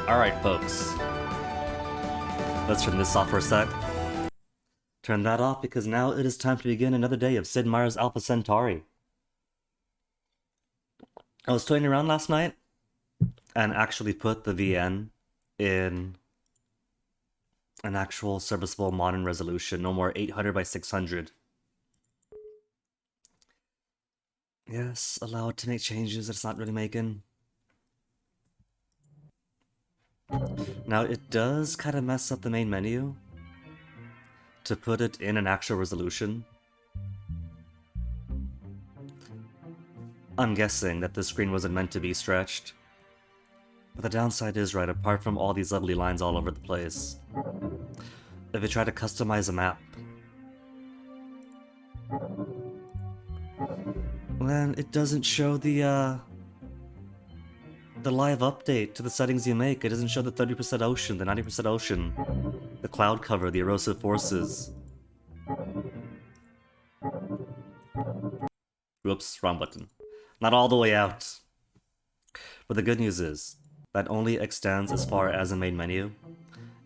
Alright, folks. Let's turn this off for a sec. Turn that off because now it is time to begin another day of Sid Meier's Alpha Centauri. I was toying around last night and actually put the VN in an actual serviceable modern resolution, no more 800 by 600. Yes, allow it to make changes it's not really making. Now it does kind of mess up the main menu to put it in an actual resolution. I'm guessing that the screen wasn't meant to be stretched. But the downside is, right, apart from all these lovely lines all over the place, if you try to customize a map, then it doesn't show the live update to the settings you make. It doesn't show the 30% ocean, the 90% ocean, the cloud cover, the erosive forces. Whoops, wrong button. Not all the way out. But the good news is, that only extends as far as the main menu.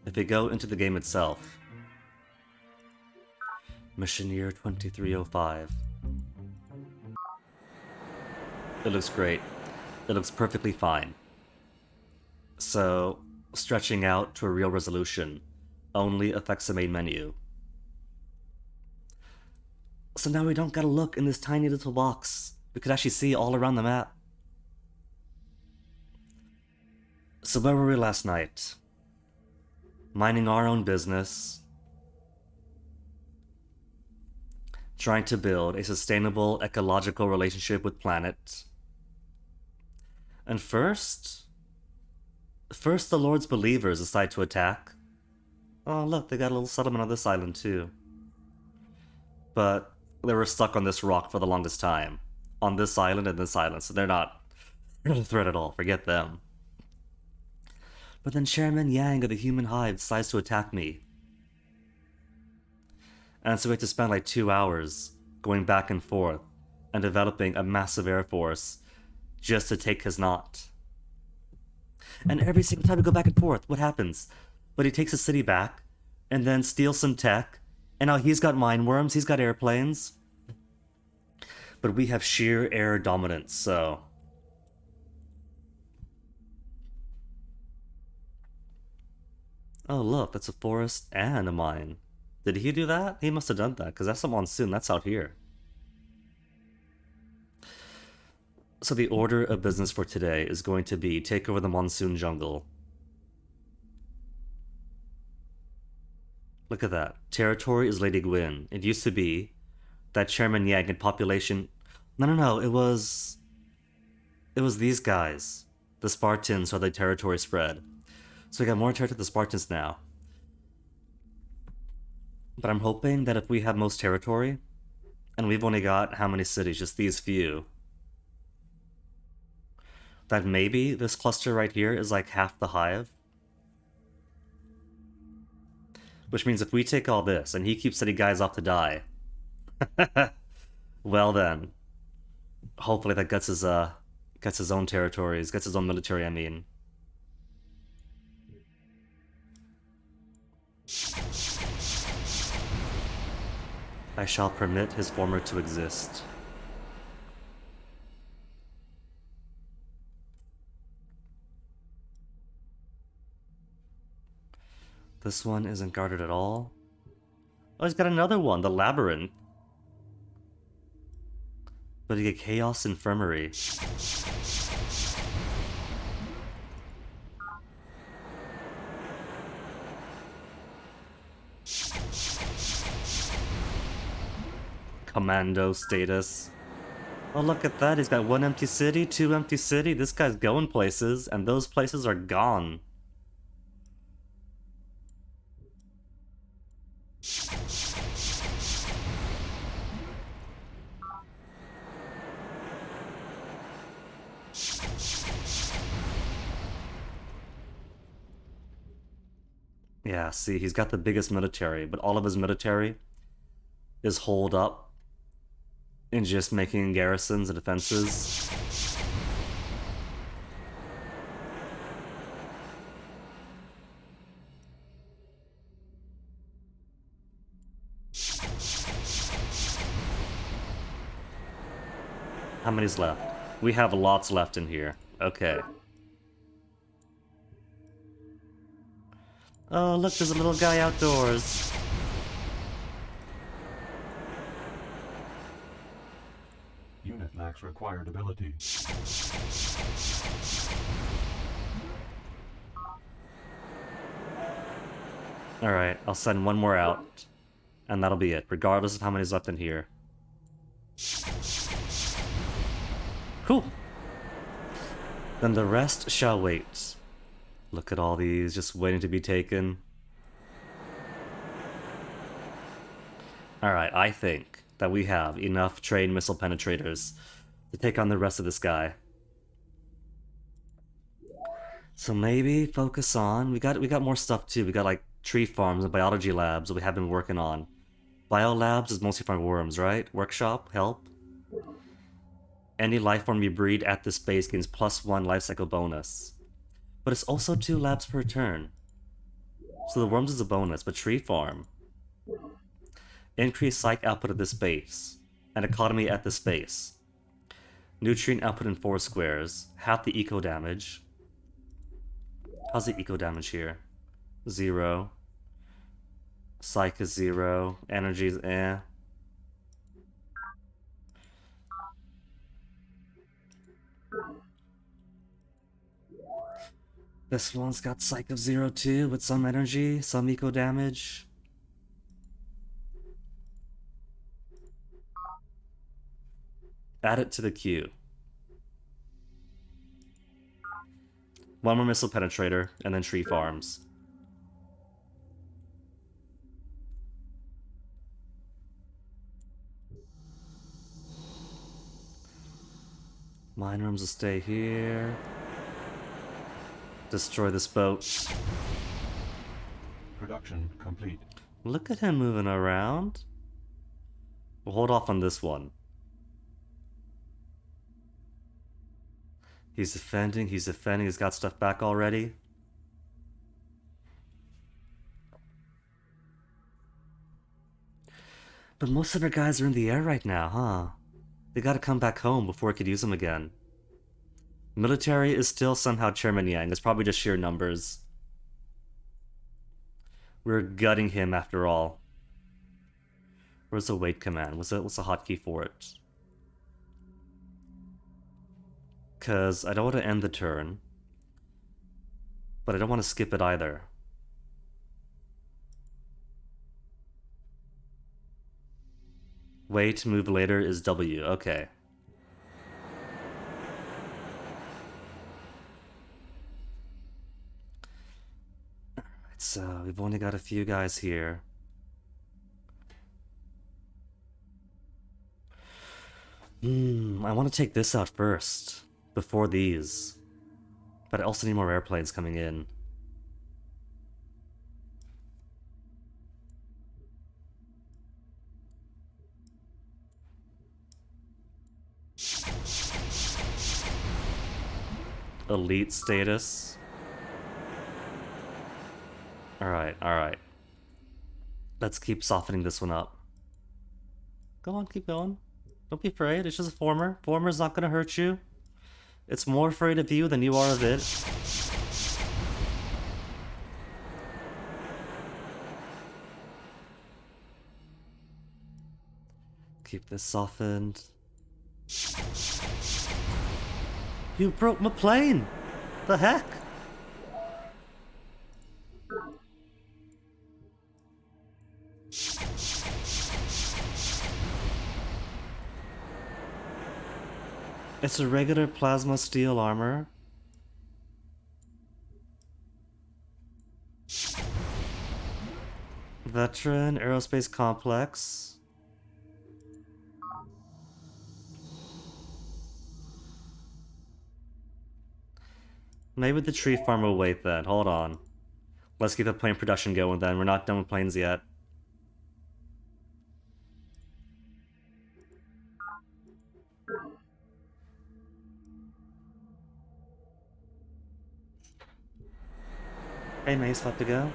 If you go into the game itself, Mission Year 2305. It looks great. It looks perfectly fine. So, stretching out to a real resolution only affects the main menu. So now we don't gotta look in this tiny little box. We could actually see all around the map. So where were we last night? Minding our own business. Trying to build a sustainable ecological relationship with planet. And first the Lord's believers decide to attack. Oh look, they got a little settlement on this island too. But they were stuck on this rock for the longest time. On this island and this island, so they're not a threat at all, forget them. But then Chairman Yang of the Human Hive decides to attack me. And so we had to spend like 2 hours going back and forth and developing a massive air force just to take his knot. And every single time we go back and forth, what happens? But he takes the city back and then steals some tech, and now he's got mine worms, he's got airplanes. But we have sheer air dominance, so... Oh look, that's a forest and a mine. Did he do that? He must have done that, because that's a monsoon, that's out here. So the order of business for today is going to be take over the monsoon jungle. Look at that. Territory is Lady Gwyn. It used to be that Chairman Yang had population... No, it was these guys. The Spartans are the territory spread. So we got more territory to the Spartans now. But I'm hoping that if we have most territory, and we've only got how many cities? Just these few. That maybe this cluster right here is like half the hive. Which means if we take all this, and he keeps sending guys off to die, well then, hopefully that gets his own territories, gets his own military, I mean. I shall permit his former to exist. This one isn't guarded at all. Oh, he's got another one, the Labyrinth. But you get Chaos Infirmary. Commando status. Oh, look at that. He's got 1 empty city, 2 empty city. This guy's going places, and those places are gone. Yeah, see, he's got the biggest military, but all of his military is holed up in just making garrisons and defenses. How many's left? We have lots left in here. Okay. Oh, look, there's a little guy outdoors. Unit lacks required ability. Alright, I'll send one more out. And that'll be it, regardless of how many's left in here. Cool. Then the rest shall wait. Look at all these just waiting to be taken. Alright, I think that we have enough trained missile penetrators to take on the rest of this guy. So maybe focus on... We got more stuff too. We got like tree farms and biology labs that we have been working on. Biolabs is mostly for worms, right? Workshop, help. Any life form you breed at this base gains +1 life cycle bonus. But it's also 2 labs per turn. So the worms is a bonus, but tree farm. Increase psych output at this base, and economy at this base. Nutrient output in 4 squares, half the eco damage. How's the eco damage here? 0. Psych is 0. Energy is eh. This one's got psych of 0 too, with some energy, some eco damage. Add it to the queue. One more missile penetrator, and then tree farms. Mine rooms will stay here. Destroy this boat. Production complete. Look at him moving around. We'll hold off on this one. He's defending, he's got stuff back already. But most of our guys are in the air right now, huh? They gotta come back home before I could use them again. Military is still somehow Chairman Yang. It's probably just sheer numbers. We're gutting him after all. Where's the wait command? What's the hotkey for it? Because I don't want to end the turn. But I don't want to skip it either. Wait to move later is W. Okay. Alright, so we've only got a few guys here. I want to take this out first. Before these. But I also need more airplanes coming in. Elite status. Alright, alright. Let's keep softening this one up. Go on, keep going. Don't be afraid, it's just a former. Former's not gonna hurt you. It's more afraid of you than you are of it. Keep this softened. You broke my plane! The heck? It's a regular plasma steel armor. Veteran aerospace complex. Maybe the tree farm will wait then. Hold on. Let's keep the plane production going then. We're not done with planes yet. Hey, Mace, about to go?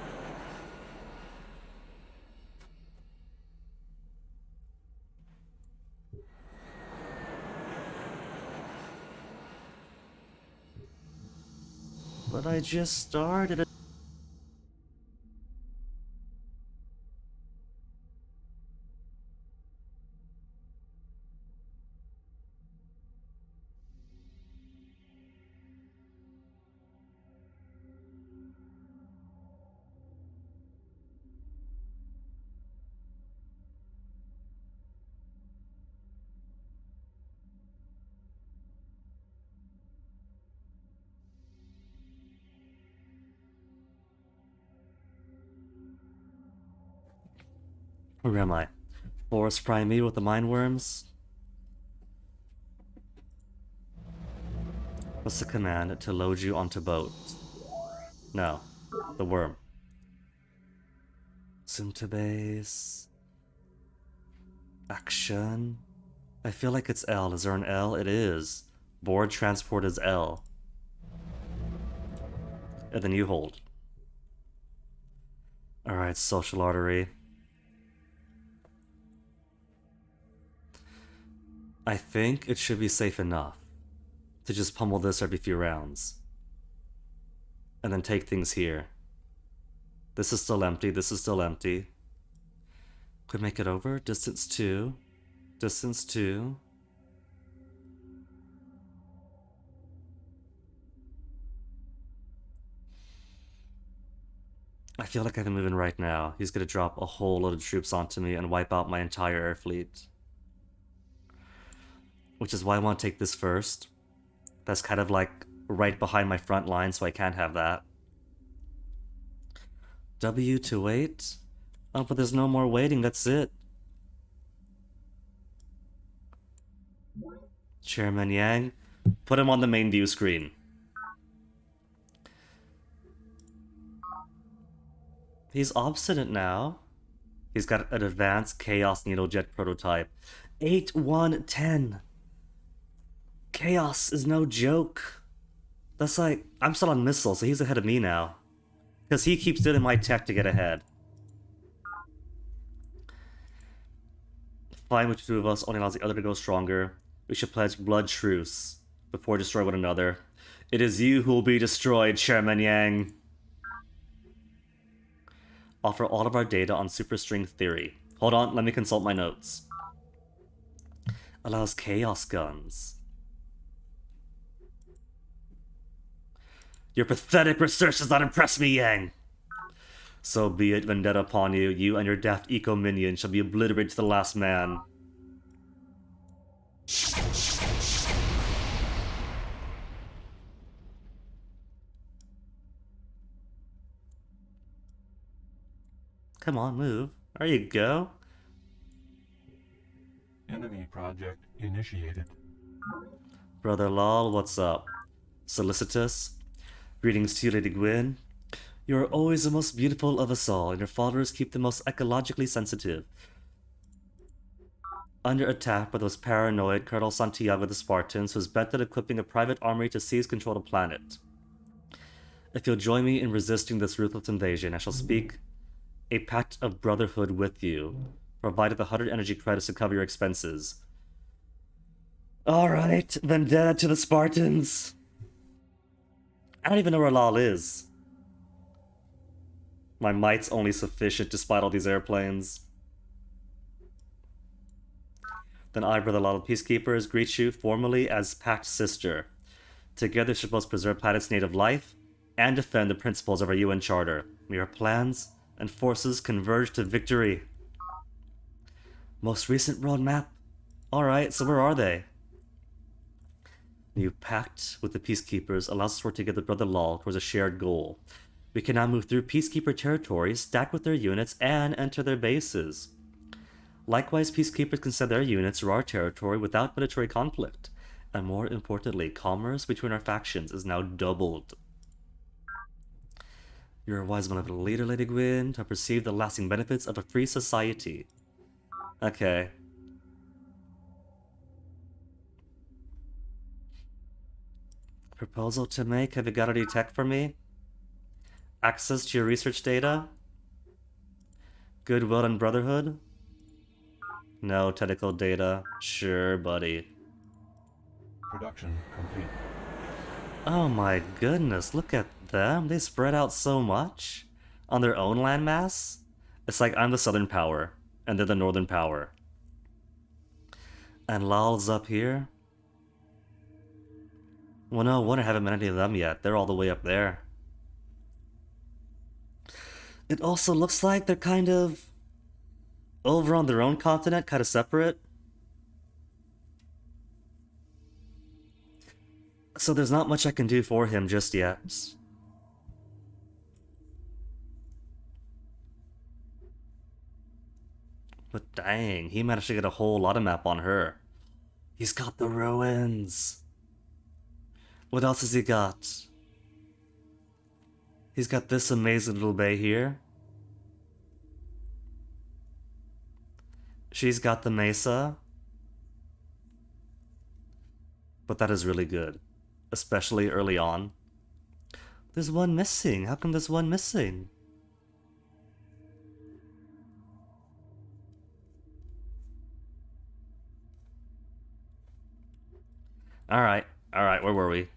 But I just started it. Where am I? Forest Primeval with the mind worms? What's the command to load you onto boat? No. The worm. Zoom to base. Action. I feel like it's L. Is there an L? It is. Board transport is L. And then you hold. Alright, social artery. I think it should be safe enough to just pummel this every few rounds. And then take things here. This is still empty, this is still empty. Could make it over. Distance 2. Distance 2. I feel like I can move in right now. He's gonna drop a whole load of troops onto me and wipe out my entire air fleet. Which is why I want to take this first. That's kind of like right behind my front line, so I can't have that. W to wait? Oh, but there's no more waiting, that's it. Chairman Yang, put him on the main view screen. He's obstinate now. He's got an advanced Chaos Needlejet prototype. 8-1-10. Chaos is no joke. That's like, I'm still on missile, so he's ahead of me now. Because he keeps doing my tech to get ahead. Fine with the two of us only allows the other to go stronger. We should pledge blood truce before destroy one another. It is you who will be destroyed, Chairman Yang. Offer all of our data on superstring theory. Hold on, let me consult my notes. Allows chaos guns. Your pathetic research does not impress me, Yang. So be it, vendetta upon you. You and your daft eco-minion shall be obliterated to the last man. Come on, move. There you go. Enemy project initiated. Brother Lol, what's up? Solicitous. Greetings to you, Lady Gwyn. You are always the most beautiful of us all, and your followers keep the most ecologically sensitive. Under attack by those paranoid Colonel Santiago the Spartans, who is bent on equipping a private army to seize control of the planet. If you'll join me in resisting this ruthless invasion, I shall speak a pact of brotherhood with you, provided the 100 energy credits to cover your expenses. Alright, vendetta to the Spartans. I don't even know where Lal is. My might's only sufficient despite all these airplanes. Then I, Brother Lal of Peacekeepers, greet you formally as Pact Sister. Together we should both preserve planet's native life and defend the principles of our UN Charter. May our plans and forces converge to victory. Most recent roadmap? Alright, so where are they? New pact with the Peacekeepers allows us to work together with Brother Lal towards a shared goal. We can now move through Peacekeeper territory, stack with their units, and enter their bases. Likewise, Peacekeepers can send their units through our territory without military conflict. And more importantly, commerce between our factions is now doubled. You're a wise benevolent leader, Lady Gwyn, to perceive the lasting benefits of a free society. Okay. Proposal to make? Have you got any tech for me? Access to your research data? Goodwill and brotherhood? No technical data. Sure, buddy. Production complete. Oh my goodness, look at them. They spread out so much on their own landmass. It's like I'm the southern power, and they're the northern power. And Lal's up here. Well, no, I haven't met any of them yet. They're all the way up there. It also looks like they're kind of over on their own continent, kind of separate. So there's not much I can do for him just yet. But dang, he managed to get a whole lot of map on her. He's got the ruins. What else has he got? He's got this amazing little bay here. She's got the mesa. But that is really good. Especially early on. There's one missing. How come there's one missing? Alright, where were we?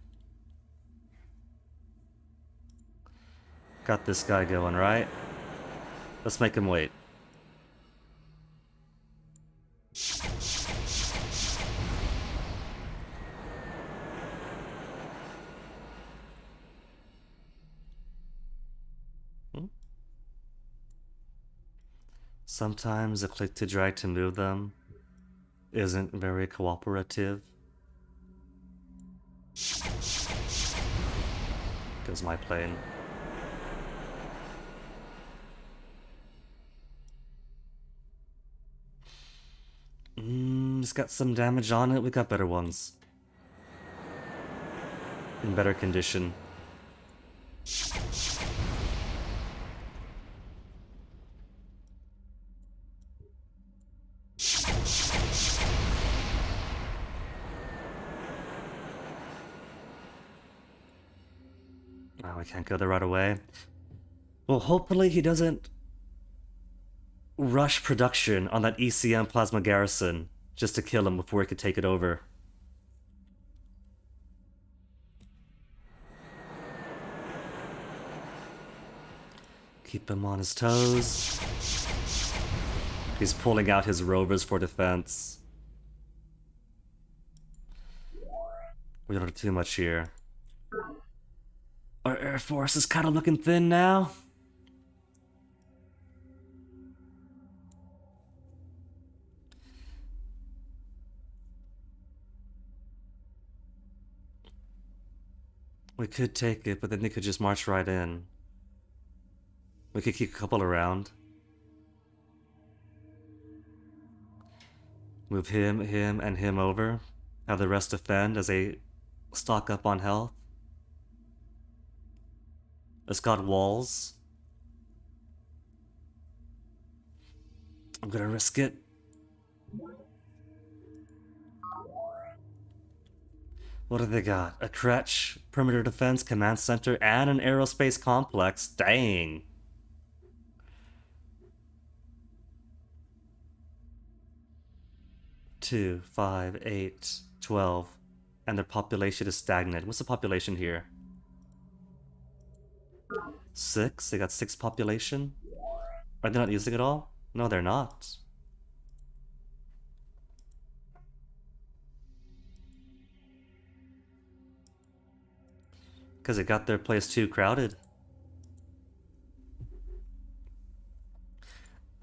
Got this guy going, right? Let's make him wait. Sometimes a click to drag to move them isn't very cooperative. Goes my plane. It's got some damage on it. We got better ones. In better condition. Oh, I can't go there right away. Well, hopefully he doesn't rush production on that ECM plasma garrison just to kill him before he could take it over. Keep him on his toes. He's pulling out his rovers for defense. We don't have too much here. Our Air Force is kind of looking thin now. We could take it, but then they could just march right in. We could keep a couple around. Move him, and him over. Have the rest defend as they stock up on health. It's got walls. I'm gonna risk it. What do they got? A Kretsch, perimeter defense, command center, and an aerospace complex. Dang. Two, 5, 8, 12. And their population is stagnant. What's the population here? 6? They got 6 population? Are they not using it all? No, they're not. Because it got their place too crowded.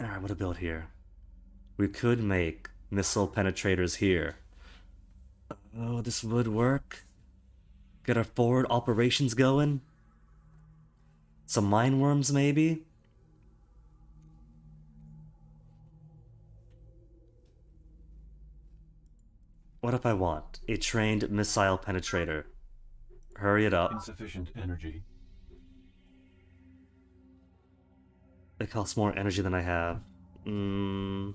Alright, what to build here? We could make missile penetrators here. Oh, this would work. Get our forward operations going. Some mine worms, maybe? What if I want a trained missile penetrator? Hurry it up. Insufficient energy. It costs more energy than I have. Then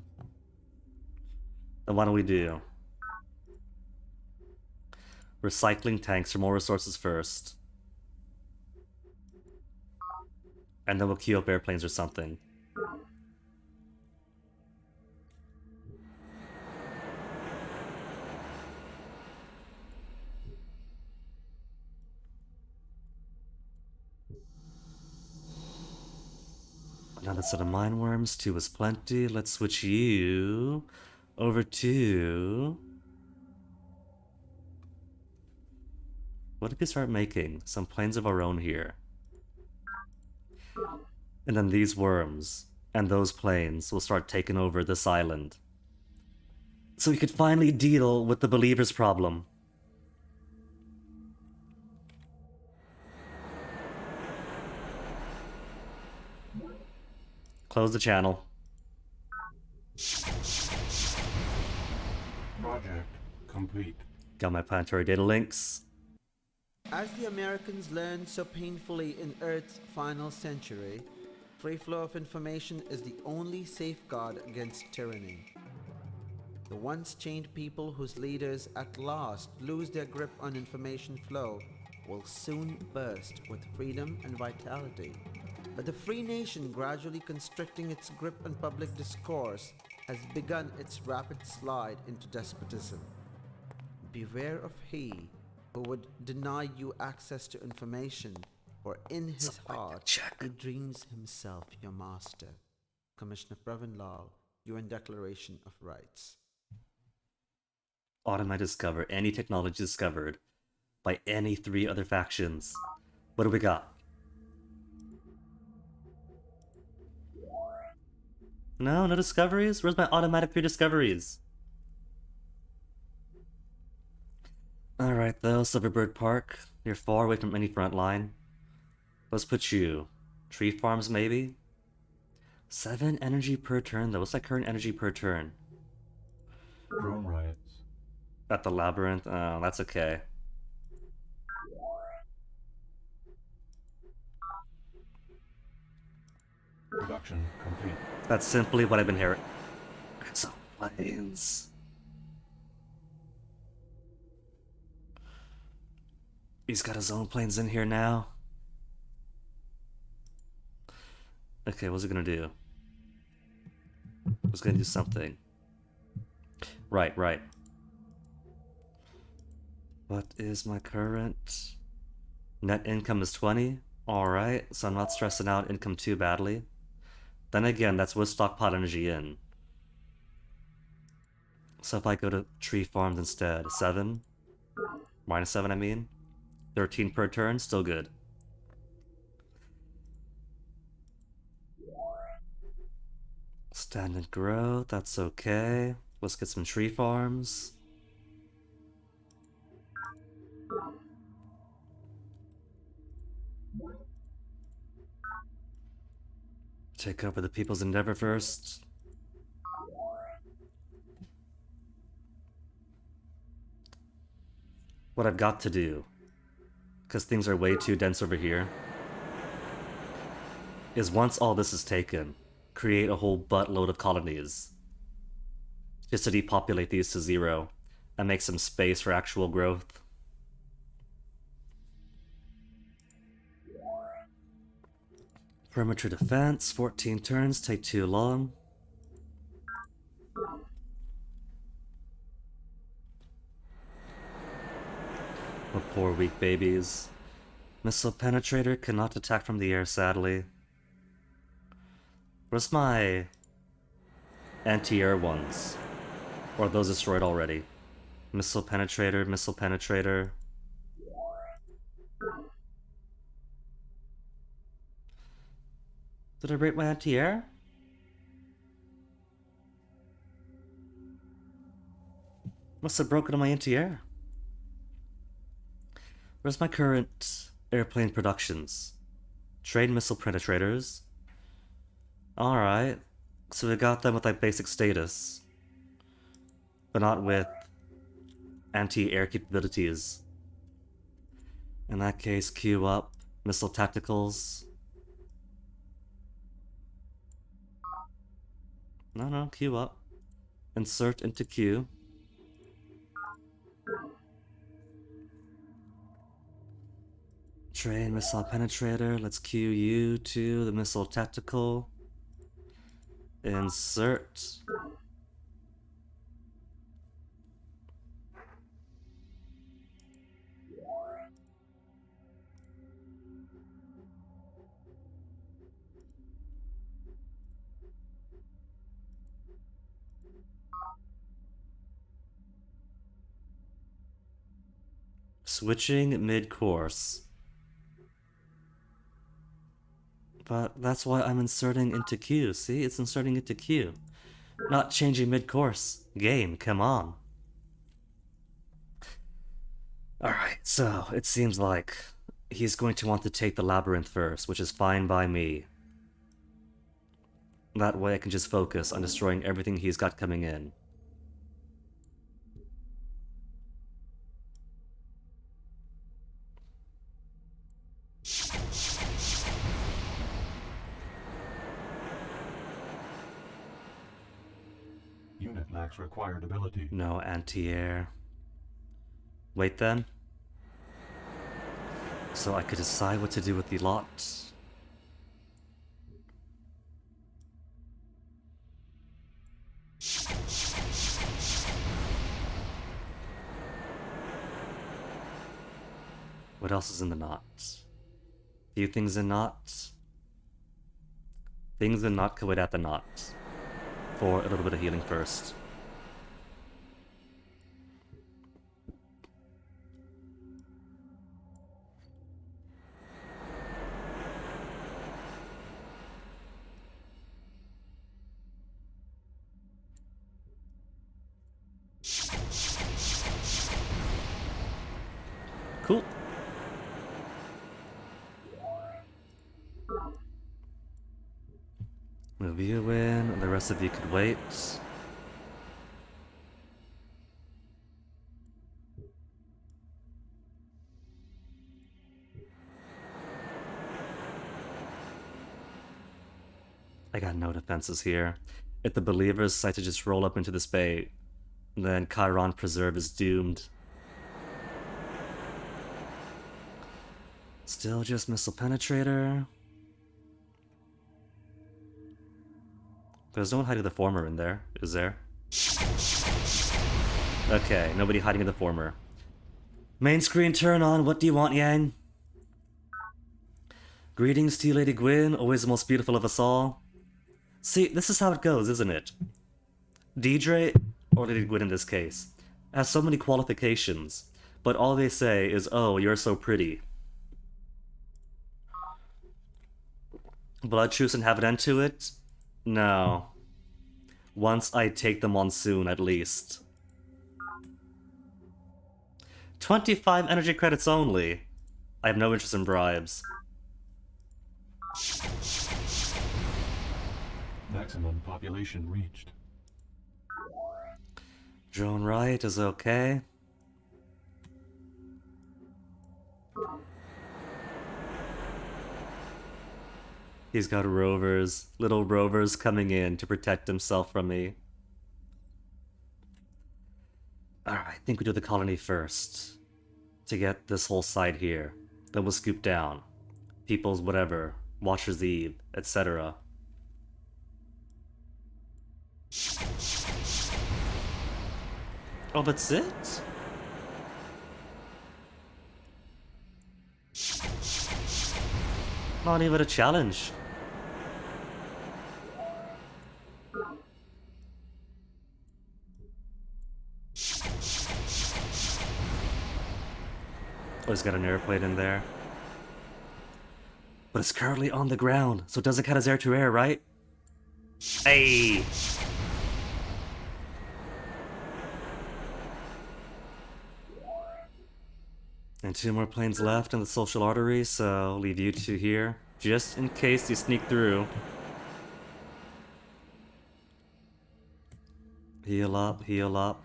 what do we do? Recycling tanks for more resources first. And then we'll queue up airplanes or something. Another set of mine worms. 2 is plenty. Let's switch you over to... What if we start making some planes of our own here? And then these worms and those planes will start taking over this island. So we could finally deal with the believers' problem. Close the channel. Project complete. Got my planetary data links. As the Americans learned so painfully in Earth's final century, free flow of information is the only safeguard against tyranny. The once chained people whose leaders at last lose their grip on information flow will soon burst with freedom and vitality. But the free nation gradually constricting its grip on public discourse has begun its rapid slide into despotism. Beware of he who would deny you access to information, for in his heart he dreams himself your master. Commissioner Pravin Lal, UN Declaration of Rights. Autumn, I discover any technology discovered by any 3 other factions. What do we got? No discoveries? Where's my automatic 3 discoveries? Alright though, Silverbird Park. You're far away from any front line. Let's put you. Tree farms, maybe? 7 energy per turn though. What's my current energy per turn? Drone riots. At the labyrinth? Oh, that's okay. Production complete. That's simply what I've been hearing. Some planes. He's got his own planes in here now. Okay, what's it gonna do? It's gonna do something. Right. What is my current? Net income is 20. Alright, so I'm not stressing out income too badly. Then again, that's with stockpile energy in. So if I go to tree farms instead, 7? -7, I mean. 13 per turn, still good. Stagnant growth, that's okay. Let's get some tree farms. Take over the People's Endeavor first. What I've got to do, because things are way too dense over here, is once all this is taken, create a whole buttload of colonies. Just to depopulate these to 0 and make some space for actual growth. Perimeter defense, 14 turns, take too long. Oh, poor weak babies. Missile penetrator cannot attack from the air, sadly. Where's my anti-air ones? Or are those destroyed already? Missile penetrator, missile penetrator. Did I break my anti-air? Must have broken on my anti-air. Where's my current airplane productions? Trade missile penetrators. Alright. So we got them with like basic status. But not with anti-air capabilities. In that case, queue up missile tacticals. No, queue up. Insert into queue. Train missile penetrator. Let's queue you to the missile tactical. Insert. Switching mid-course. But that's why I'm inserting into queue. See, it's inserting into queue. Not changing mid-course. Game, come on. Alright, so it seems like he's going to want to take the labyrinth first, which is fine by me. That way I can just focus on destroying everything he's got coming in. Unit lacks required ability. No anti-air. Wait then. So I could decide what to do with the lot. What else is in the knot? Few things in knot. Things in knot could wait at the knot. For a little bit of healing first. Cool. Move you in, and the rest of you could wait. I got no defenses here. If the believers decide to just roll up into this bay, then Chiron Preserve is doomed. Still just Missile Penetrator. There's no one hiding the former in there, is there? Okay, nobody hiding in the former. Main screen turn on, what do you want, Yang? Greetings to you, Lady Gwyn, always the most beautiful of us all. See, this is how it goes, isn't it? Deidre, or Lady Gwyn in this case, has so many qualifications, but all they say is, oh, you're so pretty. Blood truce and have an end to it? No. Once I take the monsoon, at least. 25 energy credits only. I have no interest in bribes. Maximum population reached. Drone right is okay. He's got rovers, little rovers coming in to protect himself from me. Alright, I think we do the colony first. To get this whole side here. Then we'll scoop down. People's whatever, Watcher's Eve, etc. Oh, that's it? Not even a challenge. Oh, he's got an airplane in there. But it's currently on the ground, so it doesn't count as air-to-air, right? Hey! And 2 more planes left in the social artery, so I'll leave you 2 here, just in case you sneak through. Heal up, heal up.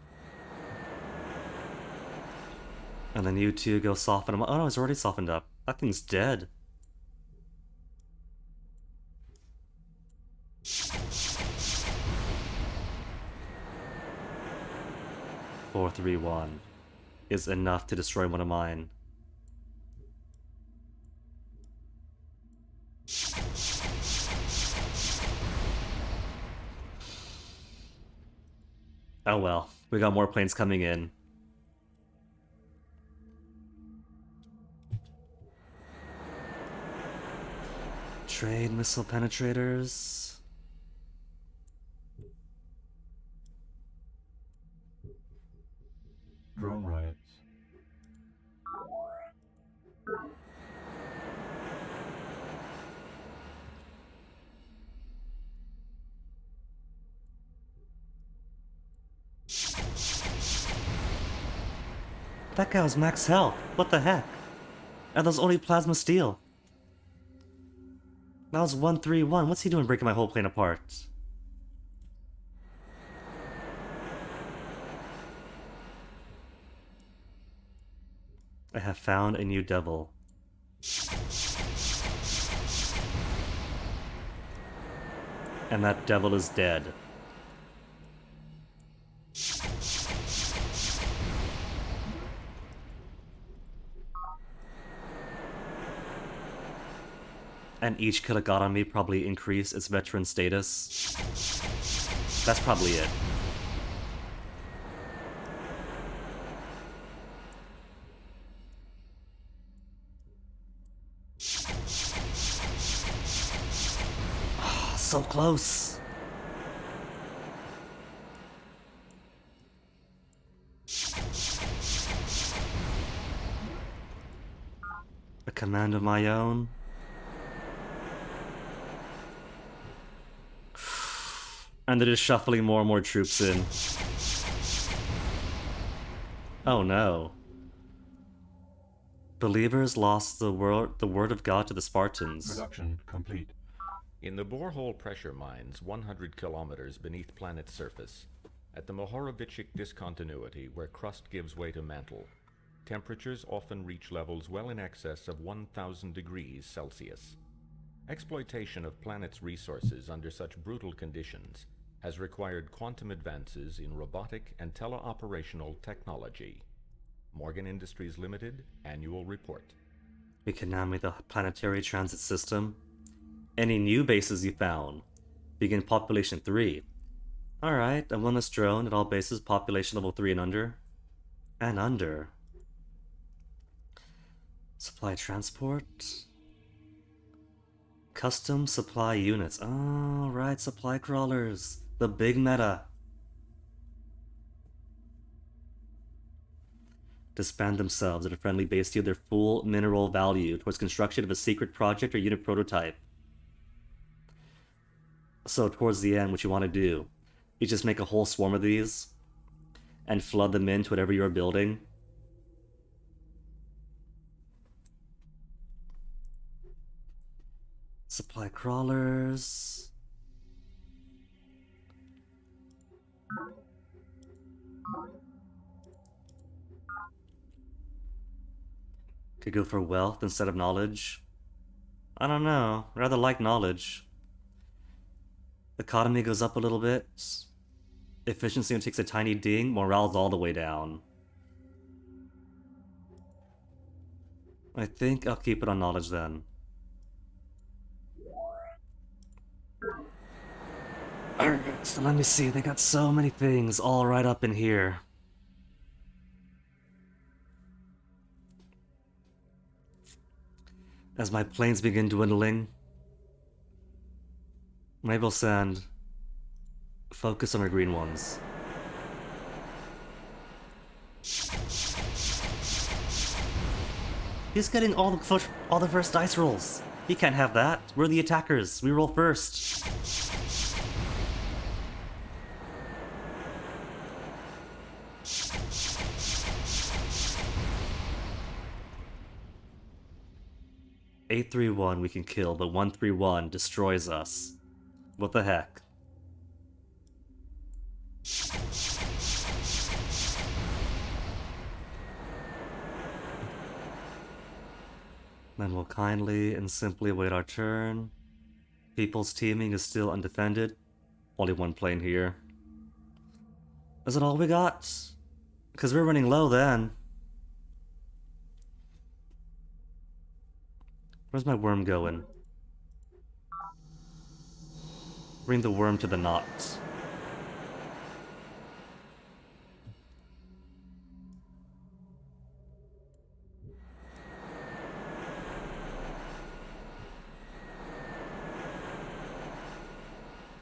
And then you 2 go soften him up. Oh no, he's already softened up. That thing's dead. Four, 3, 1 is enough to destroy one of mine. Oh well, we got more planes coming in. Trade missile penetrators. Drone riots. That guy was max health. What the heck? And that was only plasma steel. That was 131. What's he doing breaking my whole plane apart? I have found a new devil. And that devil is dead. And each kill it got on me probably increased its veteran status. That's probably it. Oh, so close. A command of my own. And they're just shuffling more and more troops in. Oh no. Believers lost the word of God to the Spartans. Production complete. In the borehole pressure mines 100 kilometers beneath planet's surface, at the Mohorovičić discontinuity where crust gives way to mantle, temperatures often reach levels well in excess of 1,000 degrees Celsius. Exploitation of planet's resources under such brutal conditions has required quantum advances in robotic and teleoperational technology. Morgan Industries Limited Annual Report. We can now make the planetary transit system. Any new bases you found? Begin population 3. Alright, a wellness drone at all bases, population level 3 and under. And under. Supply transport. Custom supply units. Oh, right, supply crawlers. The big meta. Disband themselves at a friendly base to their full mineral value towards construction of a secret project or unit prototype. So towards the end, what you want to do, you just make a whole swarm of these and flood them into whatever you're building. Supply crawlers. Could go for wealth instead of knowledge. I don't know. I rather like knowledge. Economy goes up a little bit. Efficiency takes a tiny ding. Morale's all the way down. I think I'll keep it on knowledge then. Alright, so let me see. They got so many things all right up in here. As my planes begin dwindling, maybe I'll send focus on our green ones. He's getting all the first dice rolls. He can't have that. We're the attackers. We roll first. (831) we can kill, but 131 destroys us. What the heck? Then we'll kindly and simply wait our turn. People's teaming is still undefended. Only one plane here. Is it all we got? Because we're running low then. Where's my worm going? Bring the worm to the knot.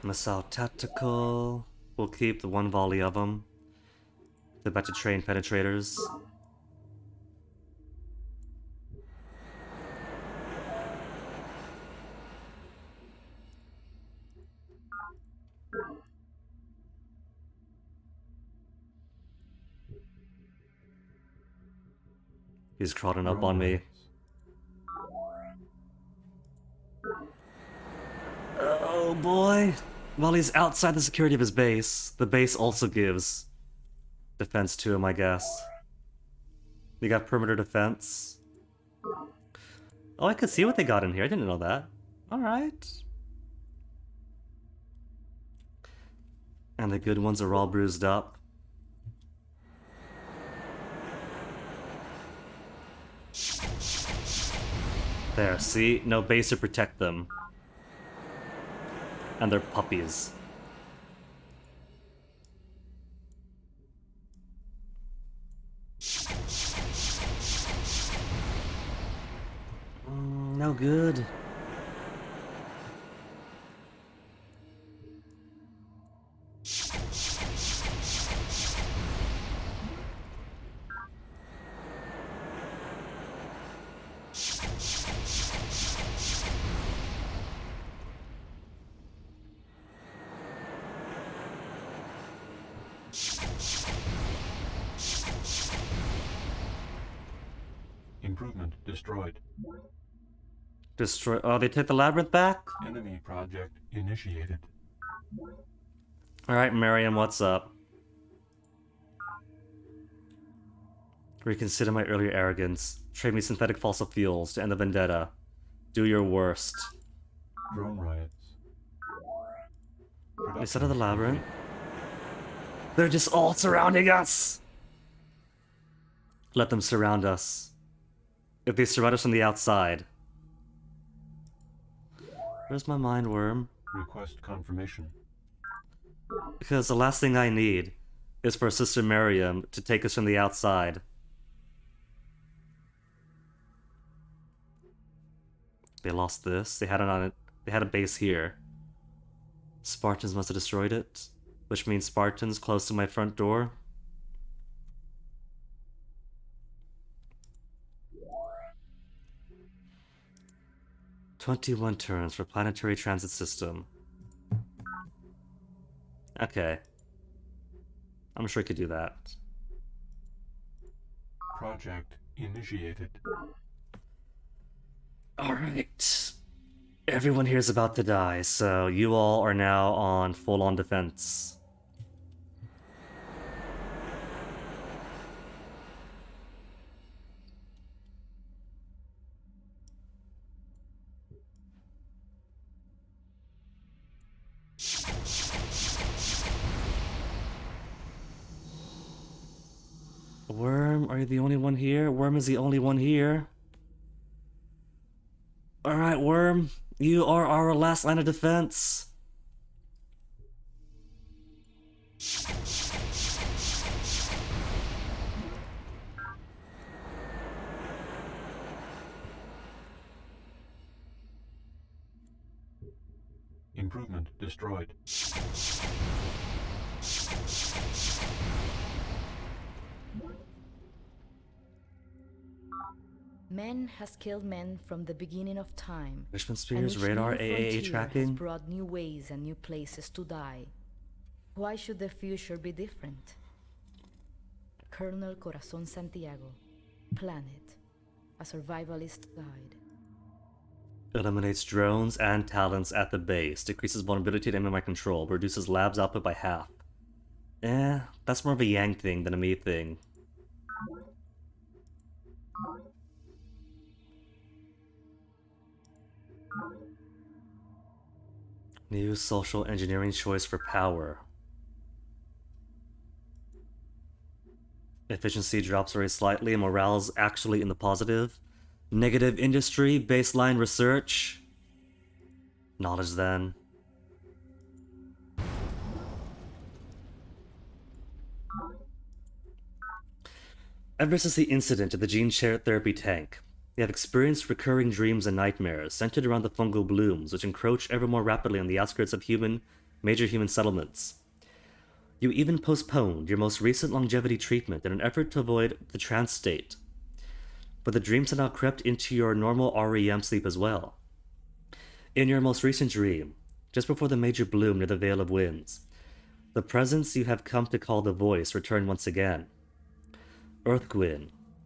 Missile tactical. We'll keep the one volley of them. They're about to train penetrators. He's crawling up Drone on me. riots. Oh boy. While he's outside the security of his base, the base also gives defense to him, I guess. You got perimeter defense. Oh, I could see what they got in here. I didn't know that. Alright. And the good ones are all bruised up. There, see? No base to protect them. And they're puppies. No good. Improvement destroyed. Destroy. Oh, they took the labyrinth back? Enemy project initiated. Alright, Miriam, what's up? Reconsider my earlier arrogance. Trade me synthetic fossil fuels to end the vendetta. Do your worst. Drone riots. Instead of the labyrinth. They're just all surrounding us! Let them surround us. If they surround us from the outside. Where's my mind worm? Request confirmation. Because the last thing I need is for Sister Miriam to take us from the outside. They lost this. They had it on it. They had a base here. Spartans must have destroyed it, which means Spartans close to my front door. "21 turns for planetary transit system." Okay. I'm sure I could do that. Project initiated. Alright. Everyone here is about to die, so you all are now on full-on defense. Worm, are you the only one here? Worm is the only one here. Alright, Worm. You are our last line of defense. Improvement destroyed. Man has killed men from the beginning of time. Richmond and Spears, each radar, new AAA frontier has tracking. brought new ways and new places to die. Why should the future be different? Colonel Corazon Santiago, Planet, a survivalist guide. Eliminates drones and talents at the base. Decreases vulnerability to enemy control. Reduces labs output by half. That's more of a Yang thing than a me thing. New social engineering choice for power. Efficiency drops very slightly, and morale's actually in the positive. Negative industry, baseline research. Knowledge then. Ever since the incident at the gene shared therapy tank, they have experienced recurring dreams and nightmares centered around the fungal blooms, which encroach ever more rapidly on the outskirts of major human settlements. You even postponed your most recent longevity treatment in an effort to avoid the trance state. But the dreams have now crept into your normal REM sleep as well. In your most recent dream, just before the major bloom near the Vale of Winds, the presence you have come to call the Voice returned once again. Earthgwyn,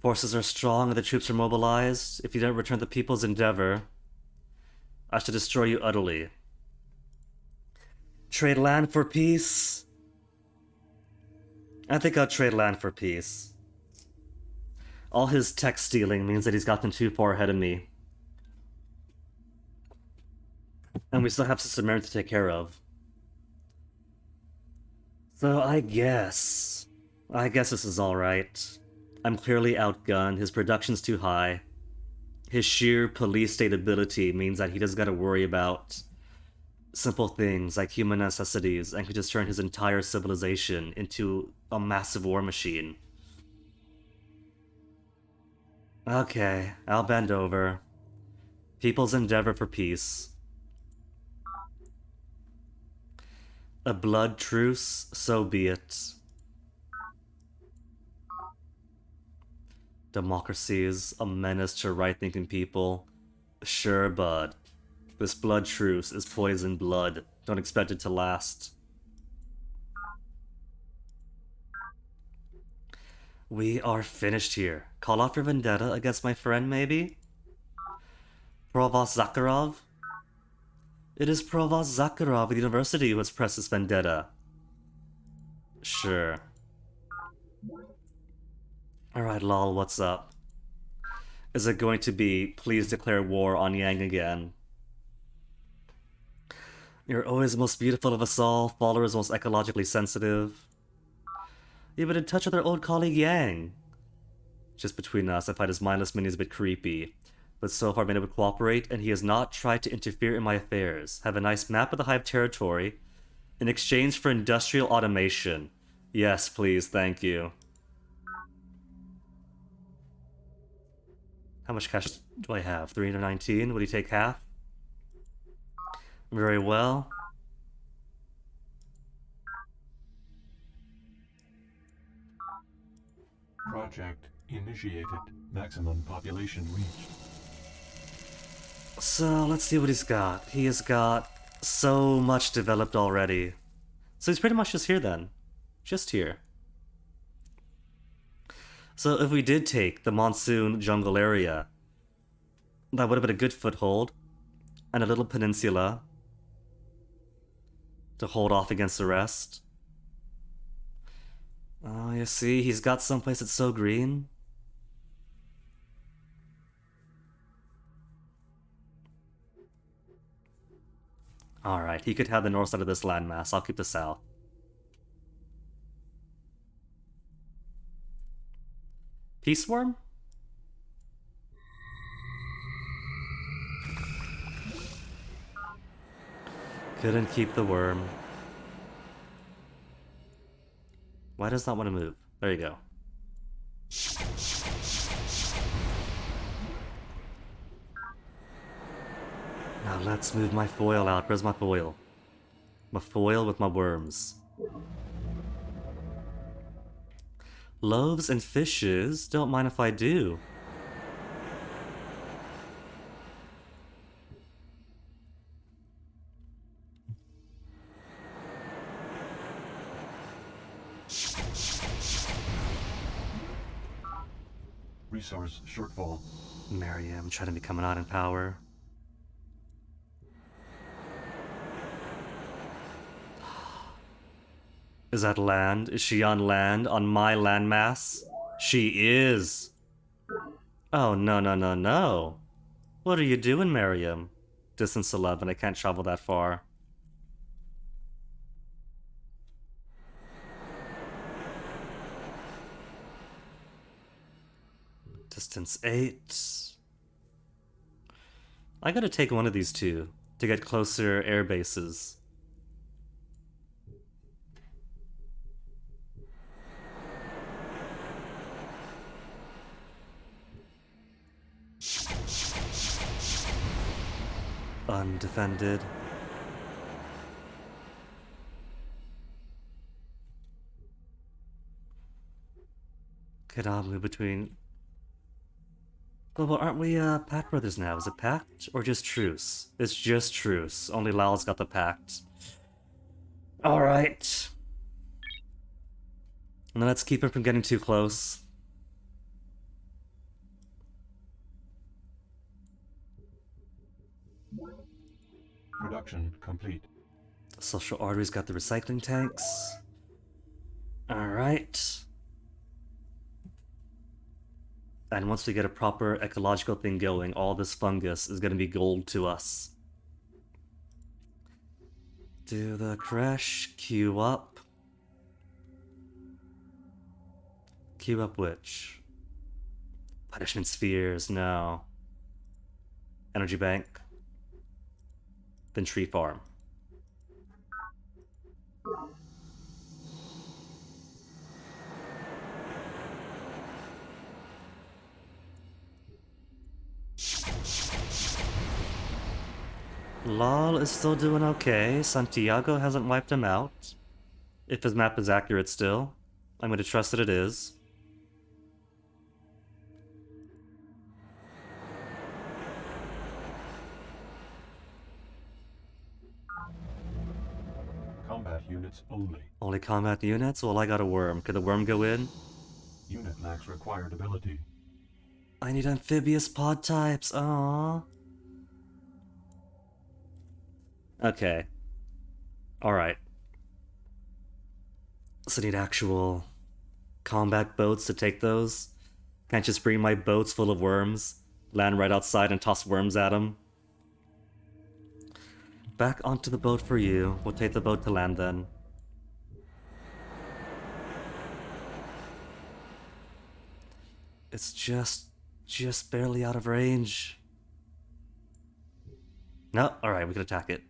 Forces are strong and the troops are mobilized. If you don't return the people's endeavor, I should destroy you utterly. Trade land for peace? I think I'll trade land for peace. All his tech stealing means that he's gotten too far ahead of me. And we still have Sister Mary to take care of. So I guess this is alright. I'm clearly outgunned, his production's too high. His sheer police state ability means that he doesn't gotta worry about simple things like human necessities and could just turn his entire civilization into a massive war machine. Okay, I'll bend over. People's endeavor for peace. A blood truce, so be it. Democracy is a menace to right-thinking people. Sure, bud. This blood truce is poison blood. Don't expect it to last. We are finished here. Call off your vendetta against my friend, maybe? Provost Zakharov? It is Provost Zakharov of the university who has pressed this vendetta. Sure. Alright, lol, what's up? Is it going to be, please declare war on Yang again? You're always the most beautiful of us all, followers most ecologically sensitive. You've been in touch with our old colleague Yang. Just between us, I find his mindless minions a bit creepy. But so far I've been able to cooperate, and he has not tried to interfere in my affairs. Have a nice map of the Hive territory in exchange for industrial automation. Yes, please, thank you. How much cash do I have? 319? Would he take half? Very well. Project initiated. Maximum population reached. So, let's see what he's got. He has got so much developed already. So he's pretty much just here then. Just here. So if we did take the monsoon jungle area, that would have been a good foothold. And a little peninsula to hold off against the rest. Oh, you see, he's got someplace that's so green. Alright, he could have the north side of this landmass. I'll keep the south. Peace worm? Couldn't keep the worm. Why does not want to move? There you go. Now let's move my foil out. Where's my foil? My foil with my worms. Loaves and fishes? Don't mind if I do. Resource shortfall. Miriam trying to be coming out in power. Is that land? Is she on land? On my landmass? She is! Oh, no, no, no, no. What are you doing, Miriam? Distance 11, I can't travel that far. Distance 8. I gotta take one of these two to get closer air bases. Undefended. Could I move between... Well, aren't we Pact Brothers now? Is it Pact or just Truce? It's just Truce. Only Lal's got the Pact. Alright. And then let's keep him from getting too close. Construction complete. Social arteries got the recycling tanks. Alright. And once we get a proper ecological thing going, all this fungus is going to be gold to us. Do the crash, queue up. Queue up which? Punishment spheres, no. Energy bank. Then tree farm. Lol is still doing okay. Santiago hasn't wiped him out. If his map is accurate still. I'm going to trust that it is. Combat units only. Only combat units? Well, I got a worm. Could the worm go in? Unit lacks required ability. I need amphibious pod types. Aww. Okay. Alright. So I need actual combat boats to take those. Can't just bring my boats full of worms, land right outside and toss worms at them. Back onto the boat for you. We'll take the boat to land then. It's just barely out of range. No, alright, we can attack it.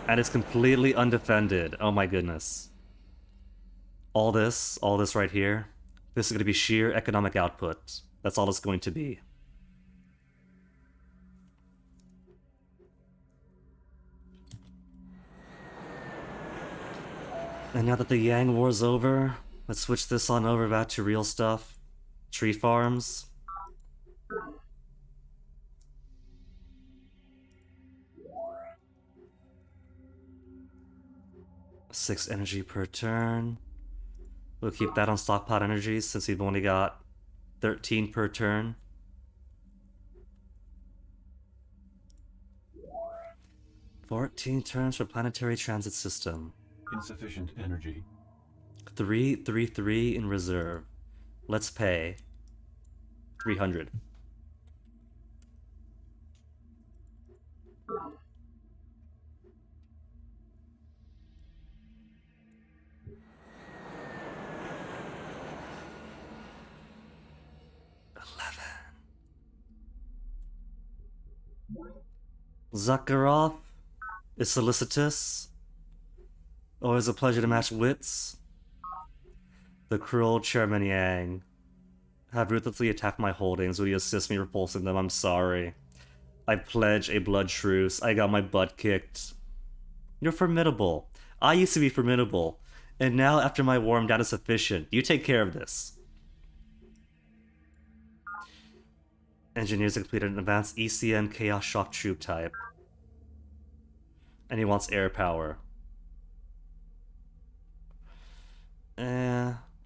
And it's completely undefended. Oh my goodness. All this right here, this is going to be sheer economic output. That's all it's going to be. And now that the Yang War's over, let's switch this on over back to real stuff. Tree farms. Six energy per turn. We'll keep that on stockpile energies since we've only got 13 per turn. "14 turns for planetary transit system. Insufficient energy. 3 in reserve. Let's pay 300. Zakharov is solicitous. Always a pleasure to match wits. The cruel Chairman Yang have ruthlessly attacked my holdings. Will you assist me repulsing them? I'm sorry. I pledge a blood truce. I got my butt kicked. You're formidable. I used to be formidable. And now, after my war, I'm down to sufficient. You take care of this. Engineers have completed an advanced ECM Chaos Shock Troop type. And he wants air power.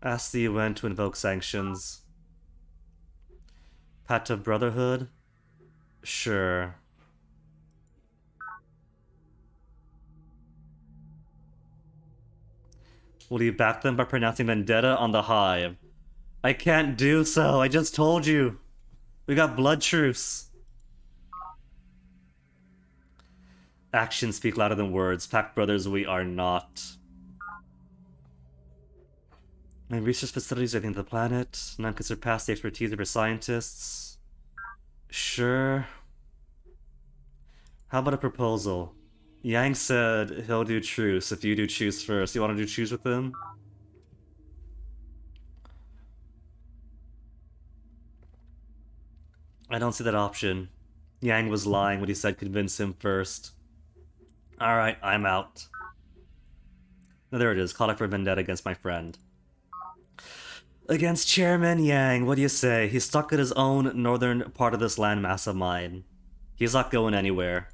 Ask the UN to invoke sanctions. Pact of Brotherhood? Sure. Will you back them by pronouncing vendetta on the hive? I can't do so, I just told you. We got blood truce. Actions speak louder than words. Pact brothers, we are not. My research facilities are the end of the planet. None can surpass the expertise of your scientists. Sure. How about a proposal? Yang said he'll do truce if you do choose first. You want to do choose with him? I don't see that option. Yang was lying when he said convince him first. Alright, I'm out. No, there it is. Call it for vendetta against my friend. Against Chairman Yang, what do you say? He's stuck at his own northern part of this landmass of mine. He's not going anywhere.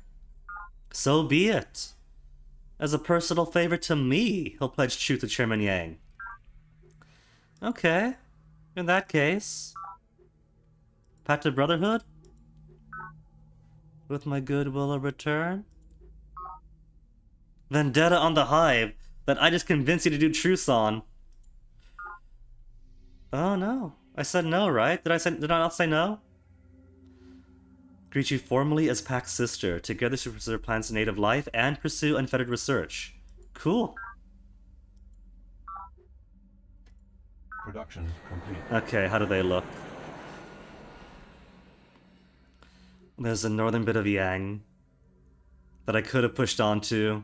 So be it. As a personal favor to me, he'll pledge truth to Chairman Yang. Okay. In that case, Pact of Brotherhood? With my goodwill a return? Vendetta on the Hive that I just convinced you to do truce on. Oh no. I said no, right? Did I not say no? Greet you formally as Pack's sister. Together to preserve plants' native life and pursue unfettered research. Cool. Production complete. Okay, how do they look? There's a northern bit of Yang that I could have pushed onto.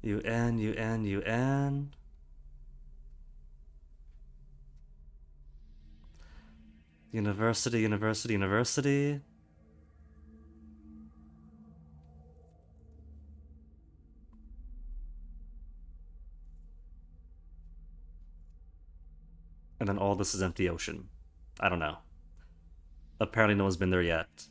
UN, UN, UN. University, university, university. And then all this is empty ocean. I don't know. Apparently no one's been there yet.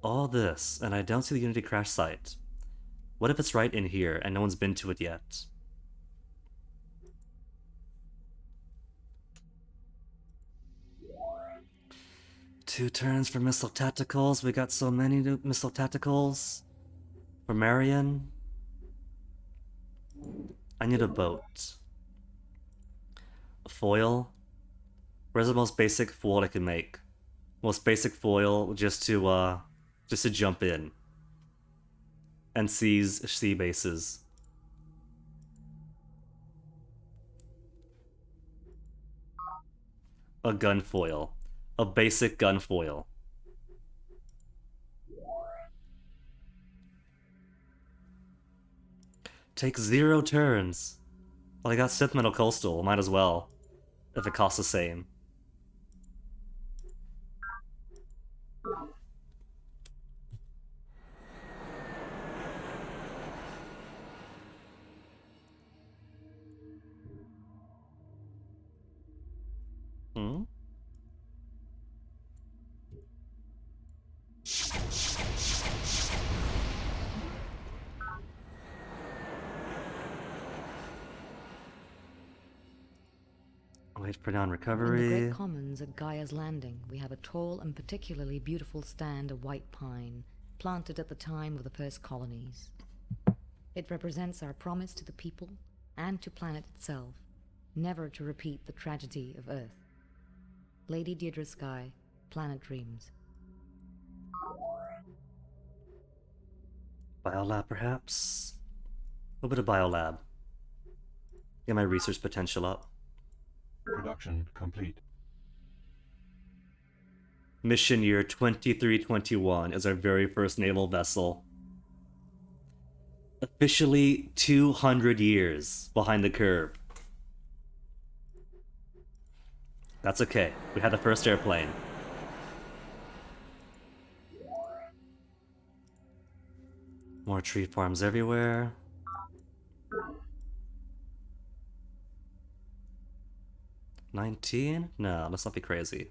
All this, and I don't see the Unity crash site. What if it's right in here and no one's been to it yet? Two turns for missile tacticals. We got so many new missile tacticals. For Marion. I need a boat. A foil. Where's the most basic foil I can make? Most basic foil just to jump in. And seize sea bases. A gun foil. A basic gun foil. Take 0 turns. Well, I got Sith Metal Coastal. Might as well. If it costs the same. Hmm? Wait for In the non-recovery. Great Commons at Gaia's Landing, we have a tall and particularly beautiful stand of white pine, planted at the time of the first colonies. It represents our promise to the people and to planet itself, never to repeat the tragedy of Earth. Lady Deirdre Sky, Planet Dreams. Biolab, perhaps? A little bit of biolab. Get my research potential up. Production complete. Mission year 2321 is our very first naval vessel. Officially 200 years behind the curve. That's okay. We had the first airplane. More tree farms everywhere. $19? No, let's not be crazy.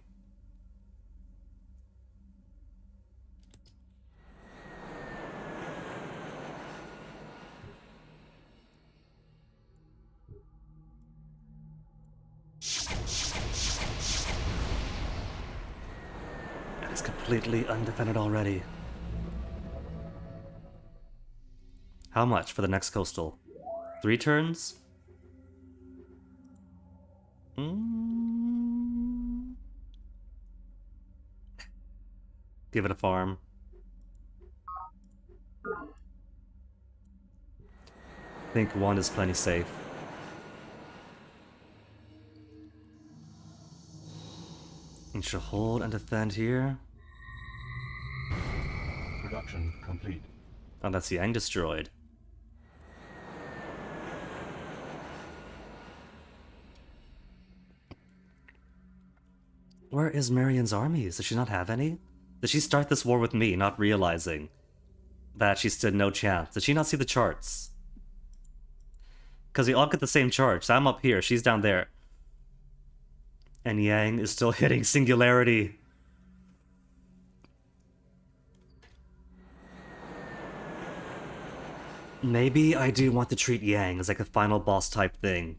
It's completely undefended already. How much for the next coastal? 3 turns? Give it a farm. I think 1 is plenty safe. And she'll hold and defend here. Production complete. Oh, that's Yang destroyed. Where is Marion's armies? Does she not have any? Did she start this war with me, not realizing that she stood no chance? Did she not see the charts? Because we all get the same charts. I'm up here, she's down there. And Yang is still hitting Singularity. Maybe I do want to treat Yang as like a final boss type thing.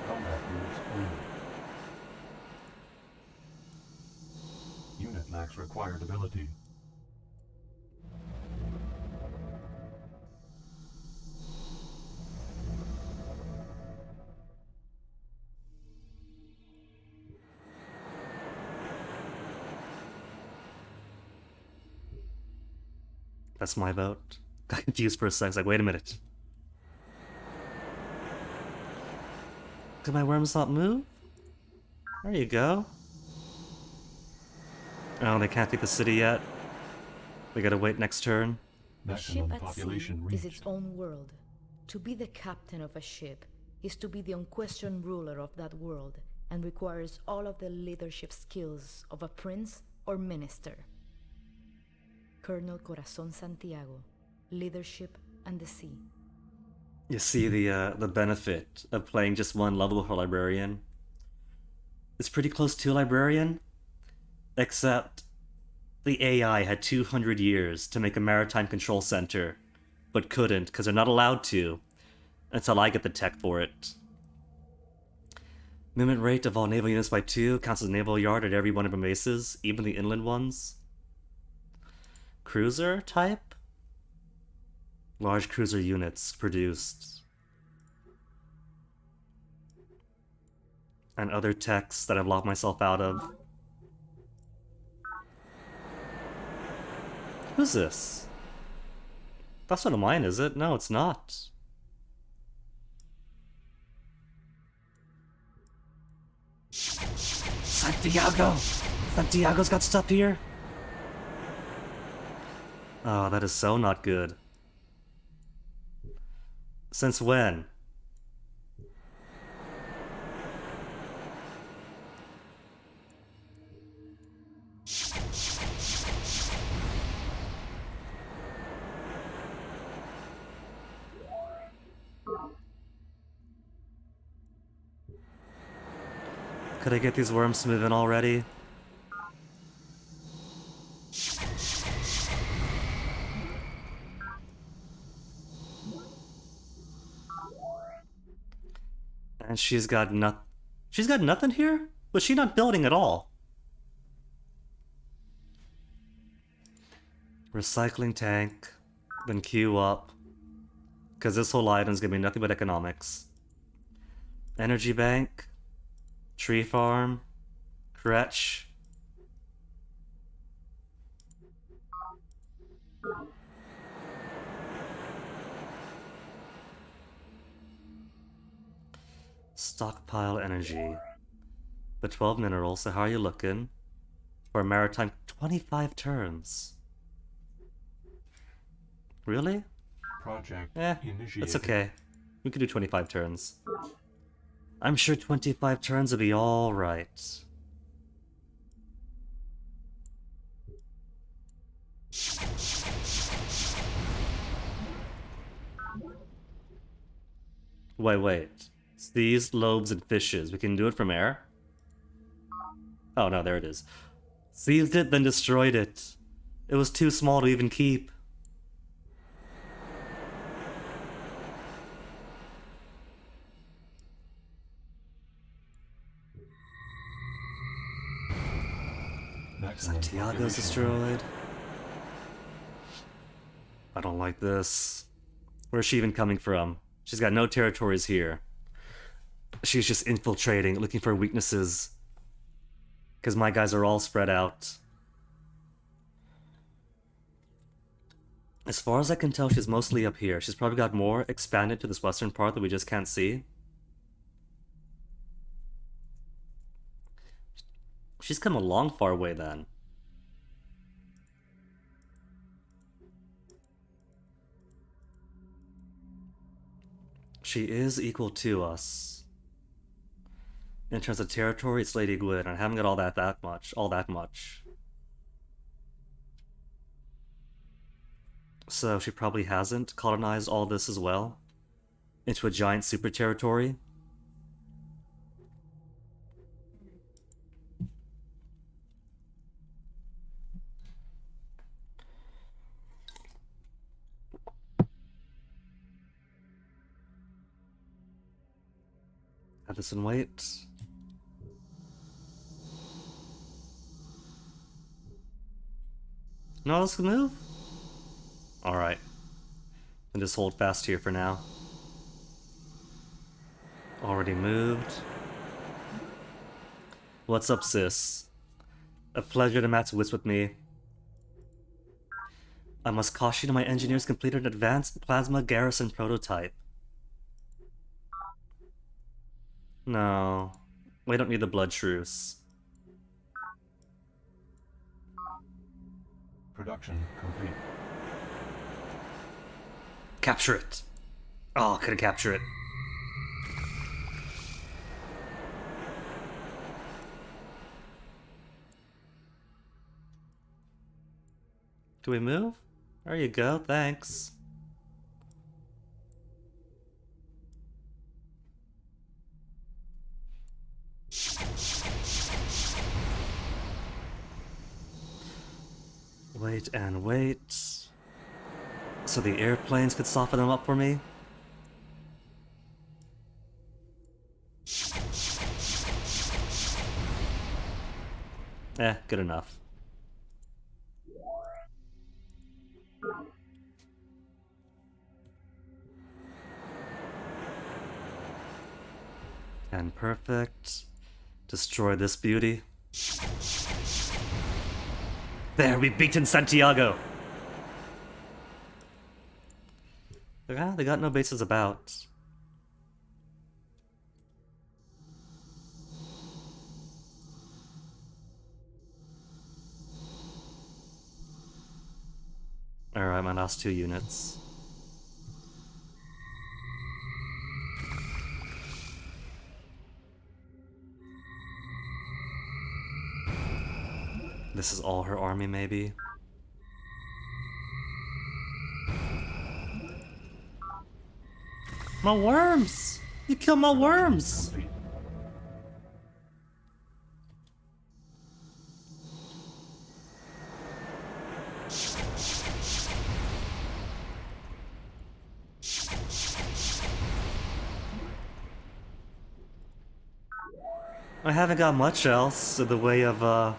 Combat units only. Unit lacks required ability. That's my vote. Got confused for a sec. Like, wait a minute. Did my worms not move? There you go. Oh, they can't take the city yet. We gotta wait next turn. A ship Maximum at population sea is reached. its own world. To be the captain of a ship is to be the unquestioned ruler of that world and requires all of the leadership skills of a prince or minister. Colonel Corazon Santiago, Leadership and the Sea. You see the benefit of playing just one level for librarian. It's pretty close to librarian, except the AI had 200 years to make a maritime control center, but couldn't because they're not allowed to until I get the tech for it. Movement rate of all naval units by 2 counts as a naval yard at every one of our bases, even the inland ones. Cruiser type? Large cruiser units produced. And other techs that I've locked myself out of. Who's this? That's one of mine, is it? No, it's not. Santiago! Santiago's got stuff here? Oh, that is so not good. Since when? Could I get these worms moving already? And she's got nothing here? Was she not building at all? Recycling tank. Then queue up. Because this whole item's gonna be nothing but economics. Energy bank. Tree farm. Kretsch. Stockpile energy. But 12 minerals, so how are you looking? For a maritime 25 turns. Really? Project initiated. That's okay. We could do 25 turns. I'm sure 25 turns will be alright. Wait. It's these lobes and fishes. We can do it from air? Oh no, there it is. Seized it, then destroyed it. It was too small to even keep. Maximum Santiago's population destroyed. I don't like this. Where's she even coming from? She's got no territories here. She's just infiltrating, looking for weaknesses. Because my guys are all spread out. As far as I can tell, she's mostly up here. She's probably got more expanded to this western part that we just can't see. She's come a long, far way then. She is equal to us. In terms of territory, it's Lady Gwyn. I haven't got all that much. So she probably hasn't colonized all this as well into a giant super territory. Let this one wait. No, let's move. Alright. And just hold fast here for now. Already moved. What's up, sis? A pleasure to match wits with me. I must caution you, my engineers completed an advanced plasma garrison prototype. No, we don't need the blood truce. Production complete. Capture it. Oh, couldn't capture it. Do we move? There you go, thanks. Wait and wait. So the airplanes could soften them up for me? Good enough. And perfect. Destroy this beauty. There, we've beaten Santiago! Yeah, they got no bases about. Alright, my last 2 units. This is all her army, maybe? My worms! You killed my worms! Complete. I haven't got much else in the way of,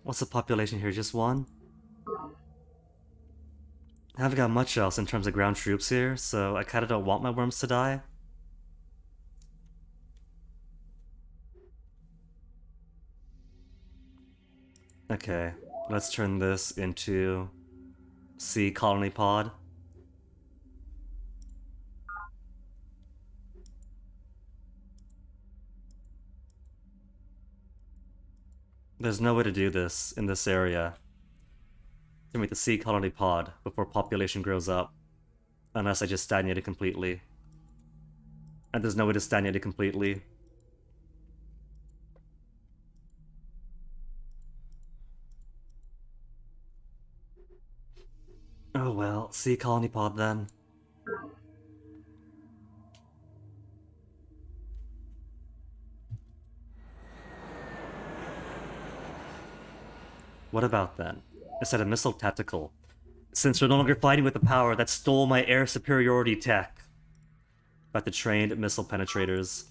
what's the population here? Just 1? I haven't got much else in terms of ground troops here, so I kinda don't want my worms to die. Okay, let's turn this into Sea Colony Pod. There's no way to do this in this area. To make the Sea Colony Pod before population grows up. Unless I just stagnate it completely. And there's no way to stagnate it completely. Oh well, Sea Colony Pod then. What about then? Instead of missile tactical, since we're no longer fighting with the power that stole my air superiority tech. About the trained missile penetrators.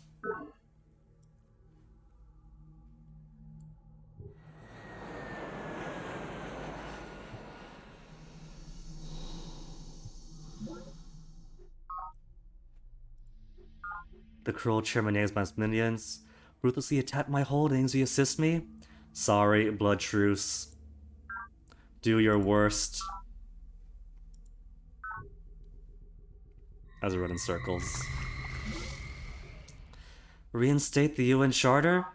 The cruel Chairman my minions ruthlessly attack my holdings. Will you assist me? Sorry, blood truce. Do your worst. As I run in circles. Reinstate the UN Charter?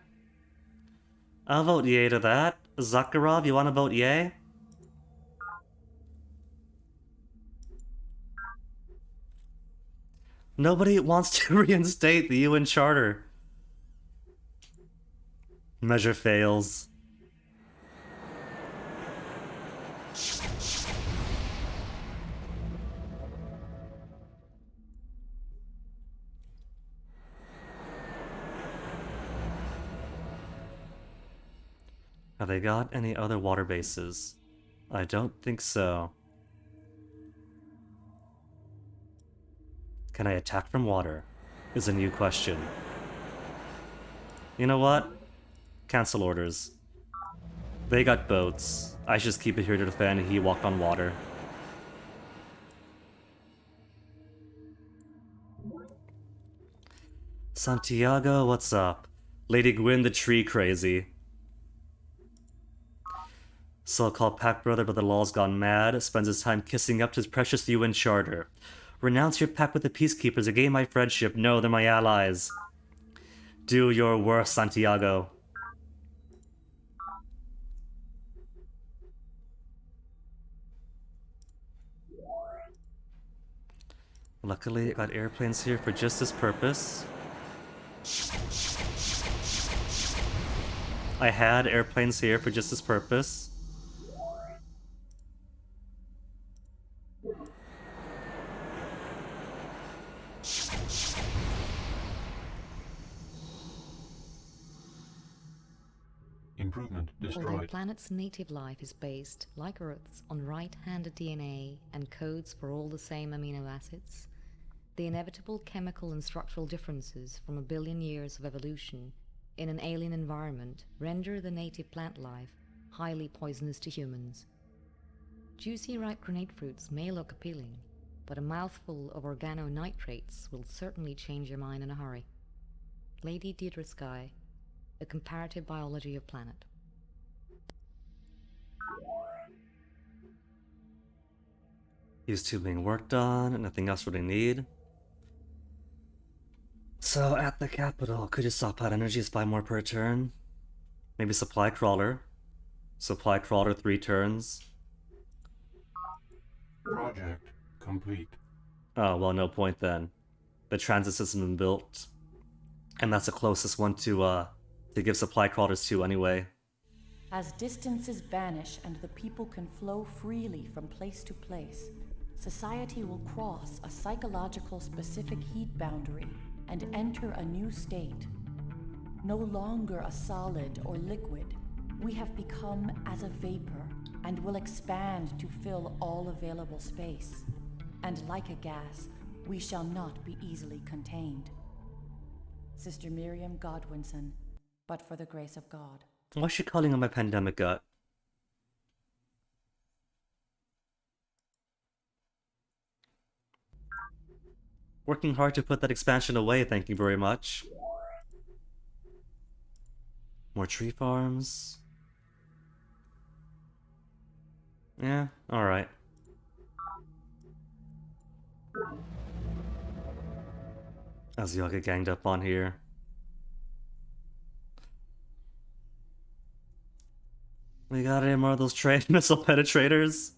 I'll vote yay to that. Zakharov, you wanna vote yay? Nobody wants to reinstate the UN Charter. Measure fails. Have they got any other water bases? I don't think so. Can I attack from water? is a new question. You know what? Cancel orders. They got boats. I should just keep it here to defend, and he walked on water. Santiago, what's up? Lady Gwyn the tree crazy. So-called pack brother, but the law's gone mad. Spends his time kissing up to his precious UN charter. Renounce your pact with the peacekeepers. Again, my friendship. No, they're my allies. Do your worst, Santiago. Luckily, I got airplanes here for just this purpose. I had airplanes here for just this purpose. Improvement Although the destroyed. planet's native life is based, like Earth's, on right-handed DNA and codes for all the same amino acids, the inevitable chemical and structural differences from a billion years of evolution in an alien environment render the native plant life highly poisonous to humans. Juicy ripe grenade fruits may look appealing, but a mouthful of organonitrates will certainly change your mind in a hurry. Lady Deirdre Sky, A Comparative Biology of Planet. These two being worked on, and nothing else really need. So, at the capital, could you stop out energies by more per turn? Maybe supply crawler. Supply crawler 3 turns. Project complete. Oh, well, no point then. The transit system has been built. And that's the closest one to give supply crawlers to anyway. As distances vanish and the people can flow freely from place to place, society will cross a psychological specific heat boundary and enter a new state. No longer a solid or liquid, we have become as a vapor and will expand to fill all available space. And like a gas, we shall not be easily contained. Sister Miriam Godwinson, but for the grace of God. Why is she calling him my pandemic gut? Working hard to put that expansion away, thank you very much. More tree farms. Yeah, alright. As y'all get ganged up on here. We got any more of those trade missile penetrators?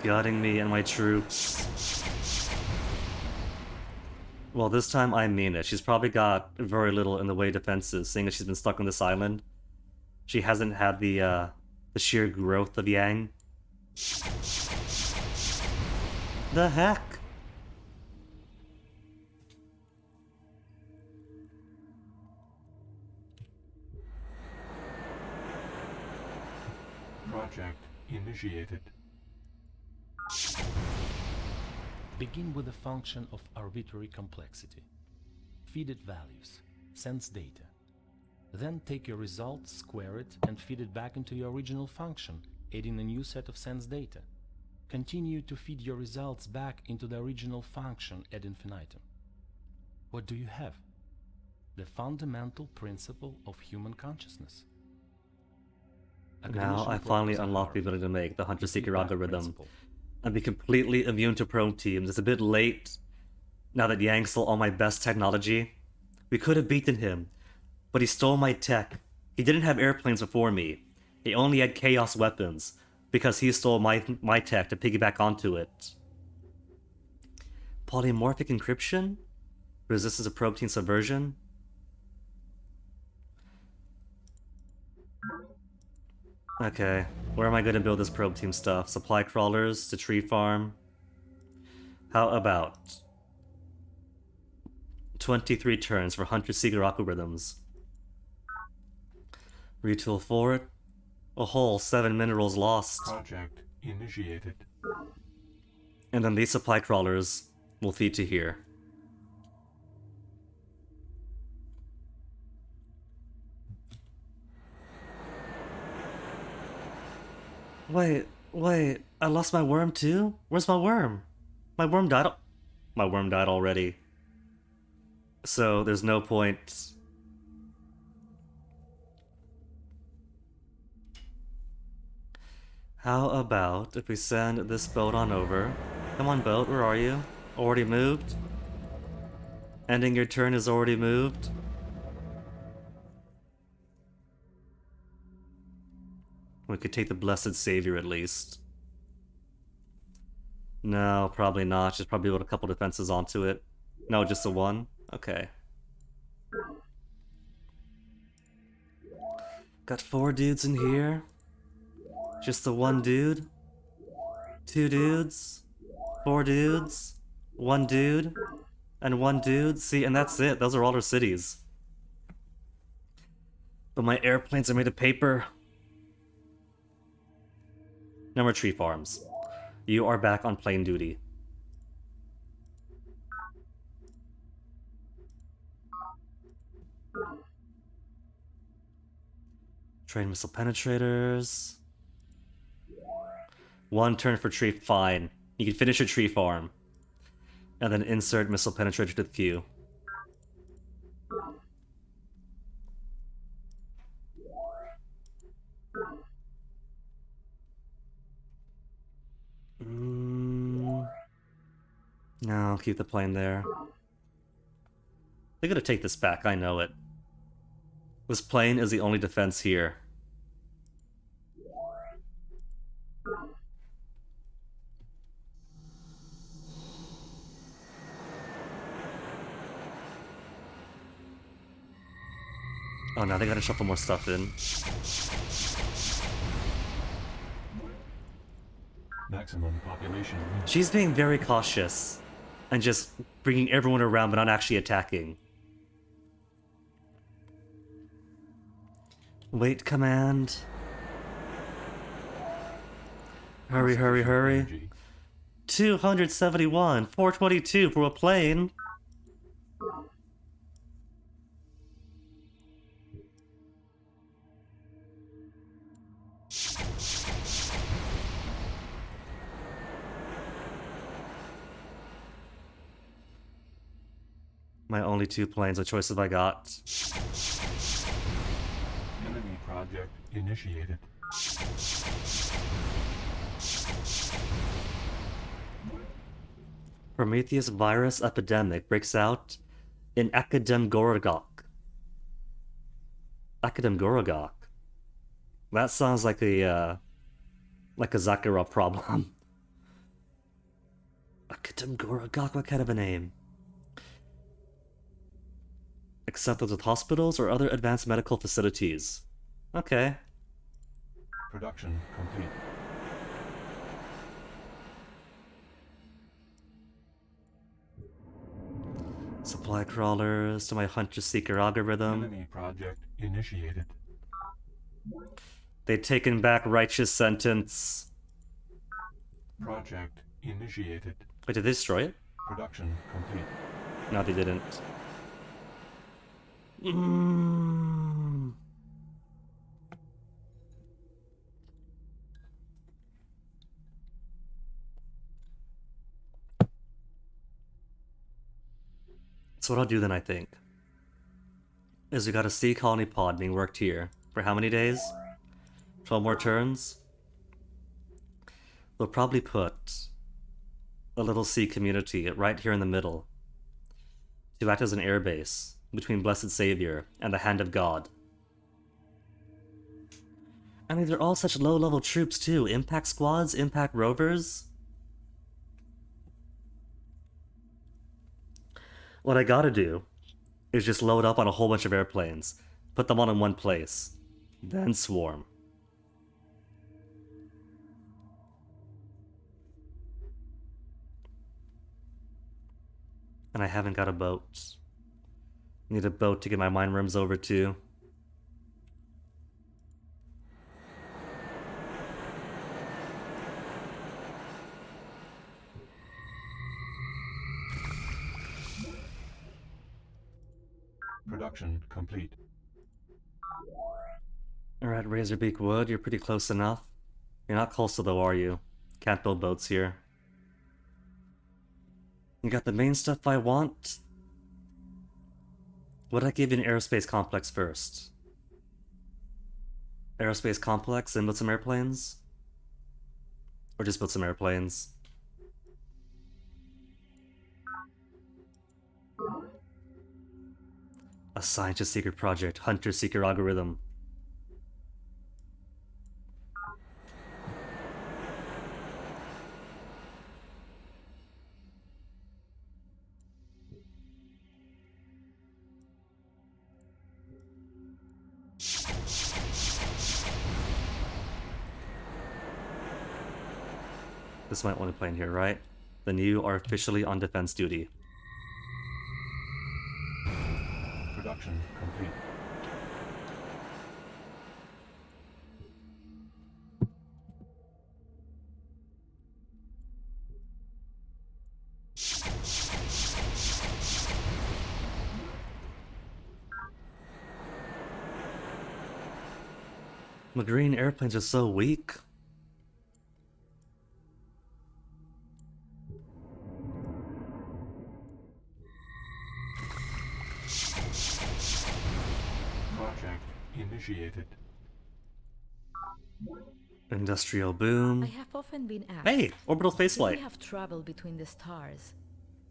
Gutting me and my troops. Well, this time I mean it. She's probably got very little in the way of defenses, seeing as she's been stuck on this island. She hasn't had the sheer growth of Yang. The heck? Project initiated. Begin with a function of arbitrary complexity. Feed it values, sense data. Then take your results, square it, and feed it back into your original function, adding a new set of sense data. Continue to feed your results back into the original function ad infinitum. What do you have? The fundamental principle of human consciousness. Now I finally unlocked the ability to make the hunter-seeker algorithm and be completely immune to prone teams. It's a bit late, now that Yang stole all my best technology. We could have beaten him, but he stole my tech. He didn't have airplanes before me. He only had chaos weapons, because he stole my tech to piggyback onto it. Polymorphic encryption? Resistance to probe team subversion? Okay, where am I going to build this probe team stuff? Supply crawlers to tree farm? How about 23 turns for Hunter-Seeker algorithms. Retool forward. A whole 7 minerals lost. Project initiated. And then these supply crawlers will feed to here. Wait, I lost my worm too? Where's my worm? My worm died. My worm died already. So there's no point. How about if we send this boat on over? Come on, boat, where are you? Already moved? Ending your turn is already moved? We could take the Blessed Savior at least. No, probably not. Just probably put a couple defenses onto it. No, just the one? Okay. Got 4 dudes in here. Just the one dude. 2 dudes. 4 dudes. 1 dude. And 1 dude. See, and that's it. Those are all our cities. But my airplanes are made of paper. No more tree farms. You are back on plane duty. Train missile penetrators. 1 turn for tree. Fine. You can finish your tree farm. And then insert missile penetrator to the queue. No, I'll keep the plane there. They're gonna take this back, I know it. This plane is the only defense here. Oh, now they gotta shuffle more stuff in. Maximum population. She's being very cautious. And just bringing everyone around but not actually attacking. Wait, command. Hurry, hurry, hurry. Energy. 271, 422 for a plane. My only 2 planes, what choice have I got? Enemy project initiated. Prometheus virus epidemic breaks out in Akademgorogok. Akademgorogok. That sounds like a Zakharov problem. Akademgorogok, what kind of a name? Except those with hospitals or other advanced medical facilities. Okay. Production complete. Supply crawlers to my Hunter-Seeker algorithm. Enemy project initiated. They've taken back righteous sentence. Project initiated. Wait, did they destroy it? Production complete. No, they didn't. So what I'll do then, I think, is we got a sea colony pod being worked here. For how many days? 12 more turns? We'll probably put a little sea community right here in the middle to act as an airbase between Blessed Savior and the Hand of God. I mean, they're all such low-level troops, too. Impact squads, impact rovers. What I gotta do is just load up on a whole bunch of airplanes, put them all in one place, then swarm. And I haven't got a boat. Need a boat to get my mine worms over to. Production complete. Alright, Razorbeak Wood, you're pretty close enough. You're not coastal though, are you? Can't build boats here. You got the main stuff I want. Would I give you an aerospace complex first? Aerospace complex and build some airplanes? Or just build some airplanes? A scientist secret project, hunter seeker algorithm. This might want to play in here, right? Then you are officially on defense duty. Production complete. My green airplanes are so weak. Project initiated. Industrial I boom. have often been asked, Hey, orbital if we spaceflight. have traveled between the stars,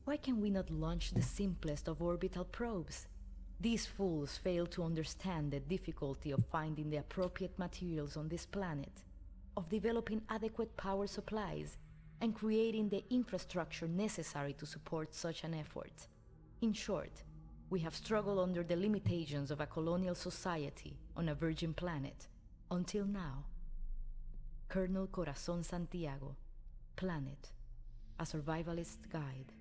why can we not launch the simplest of orbital probes? These fools fail to understand the difficulty of finding the appropriate materials on this planet, of developing adequate power supplies, and creating the infrastructure necessary to support such an effort. In short, we have struggled under the limitations of a colonial society on a virgin planet, until now. Colonel Corazon Santiago, Planet, a survivalist guide.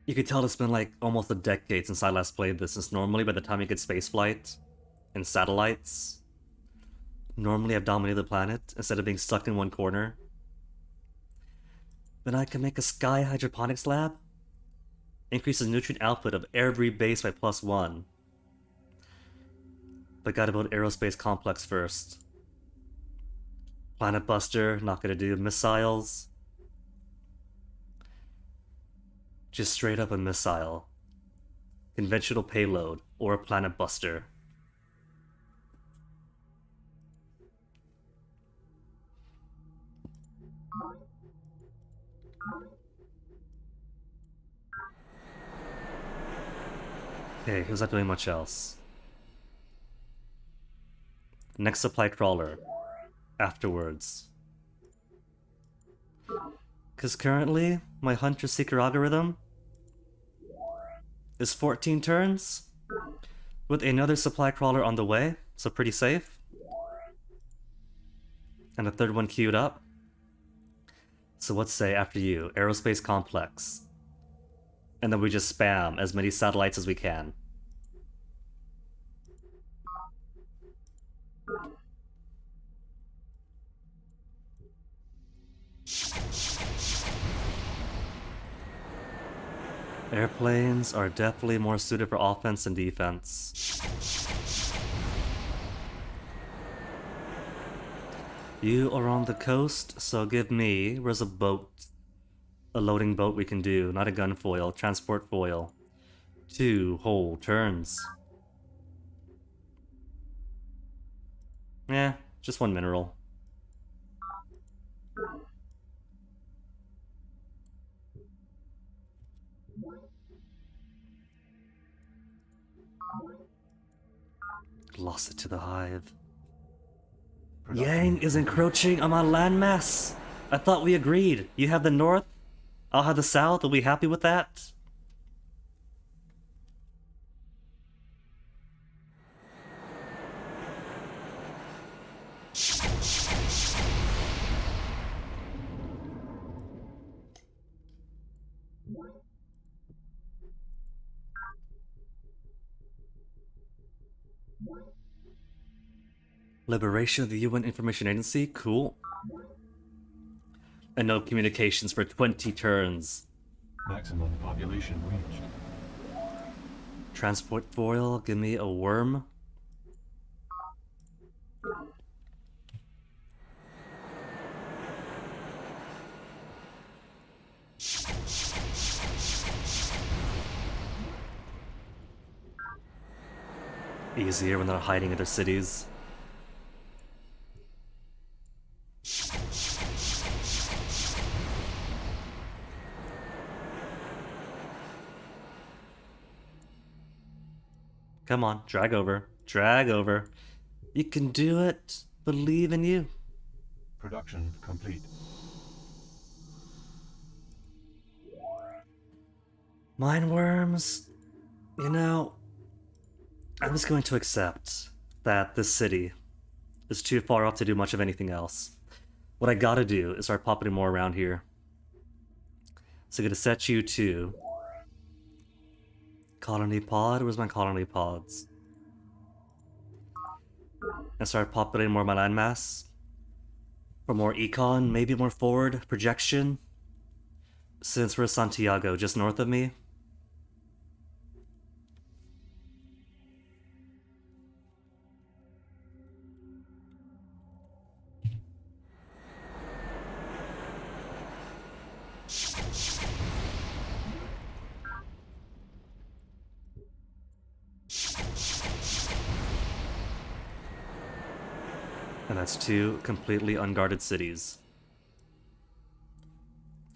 You could tell it's been like almost a decade since I last played this, since normally by the time you get spaceflight and satellites, normally I've dominated the planet instead of being stuck in one corner. Then I can make a sky hydroponics lab, increases nutrient output of every base by +1. But gotta build aerospace complex first. Planet Buster, not gonna do. Missiles. Just straight up a missile. Conventional payload, or a Planet Buster. Okay, who's not doing much else? Next supply crawler. Afterwards. Because currently, my hunter-seeker algorithm is 14 turns, with another supply crawler on the way, so pretty safe. And a third one queued up. So let's say after you, aerospace complex. And then we just spam as many satellites as we can. Airplanes are definitely more suited for offense than defense. You are on the coast, so give me... Where's a boat? A loading boat we can do, not a gunfoil. Transport foil. 2 whole turns. Eh, just 1 mineral. Lost it to the hive. Yang is encroaching on my landmass. I thought we agreed. You have the north, I'll have the south. Are we happy with that? Liberation of the UN Information Agency? Cool. And no communications for 20 turns. Maximum population reached. Transport foil, give me a worm. Easier when they're hiding in their cities. Come on, drag over. Drag over. You can do it. Believe in you. Production complete. Mine worms. You know, I'm just going to accept that this city is too far off to do much of anything else. What I gotta do is start popping more around here. So I'm gonna set you to colony pod. Where's my colony pods? And start populating more of my landmass. For more econ, maybe more forward projection. Since we're Santiago, just north of me. And that's 2 completely unguarded cities.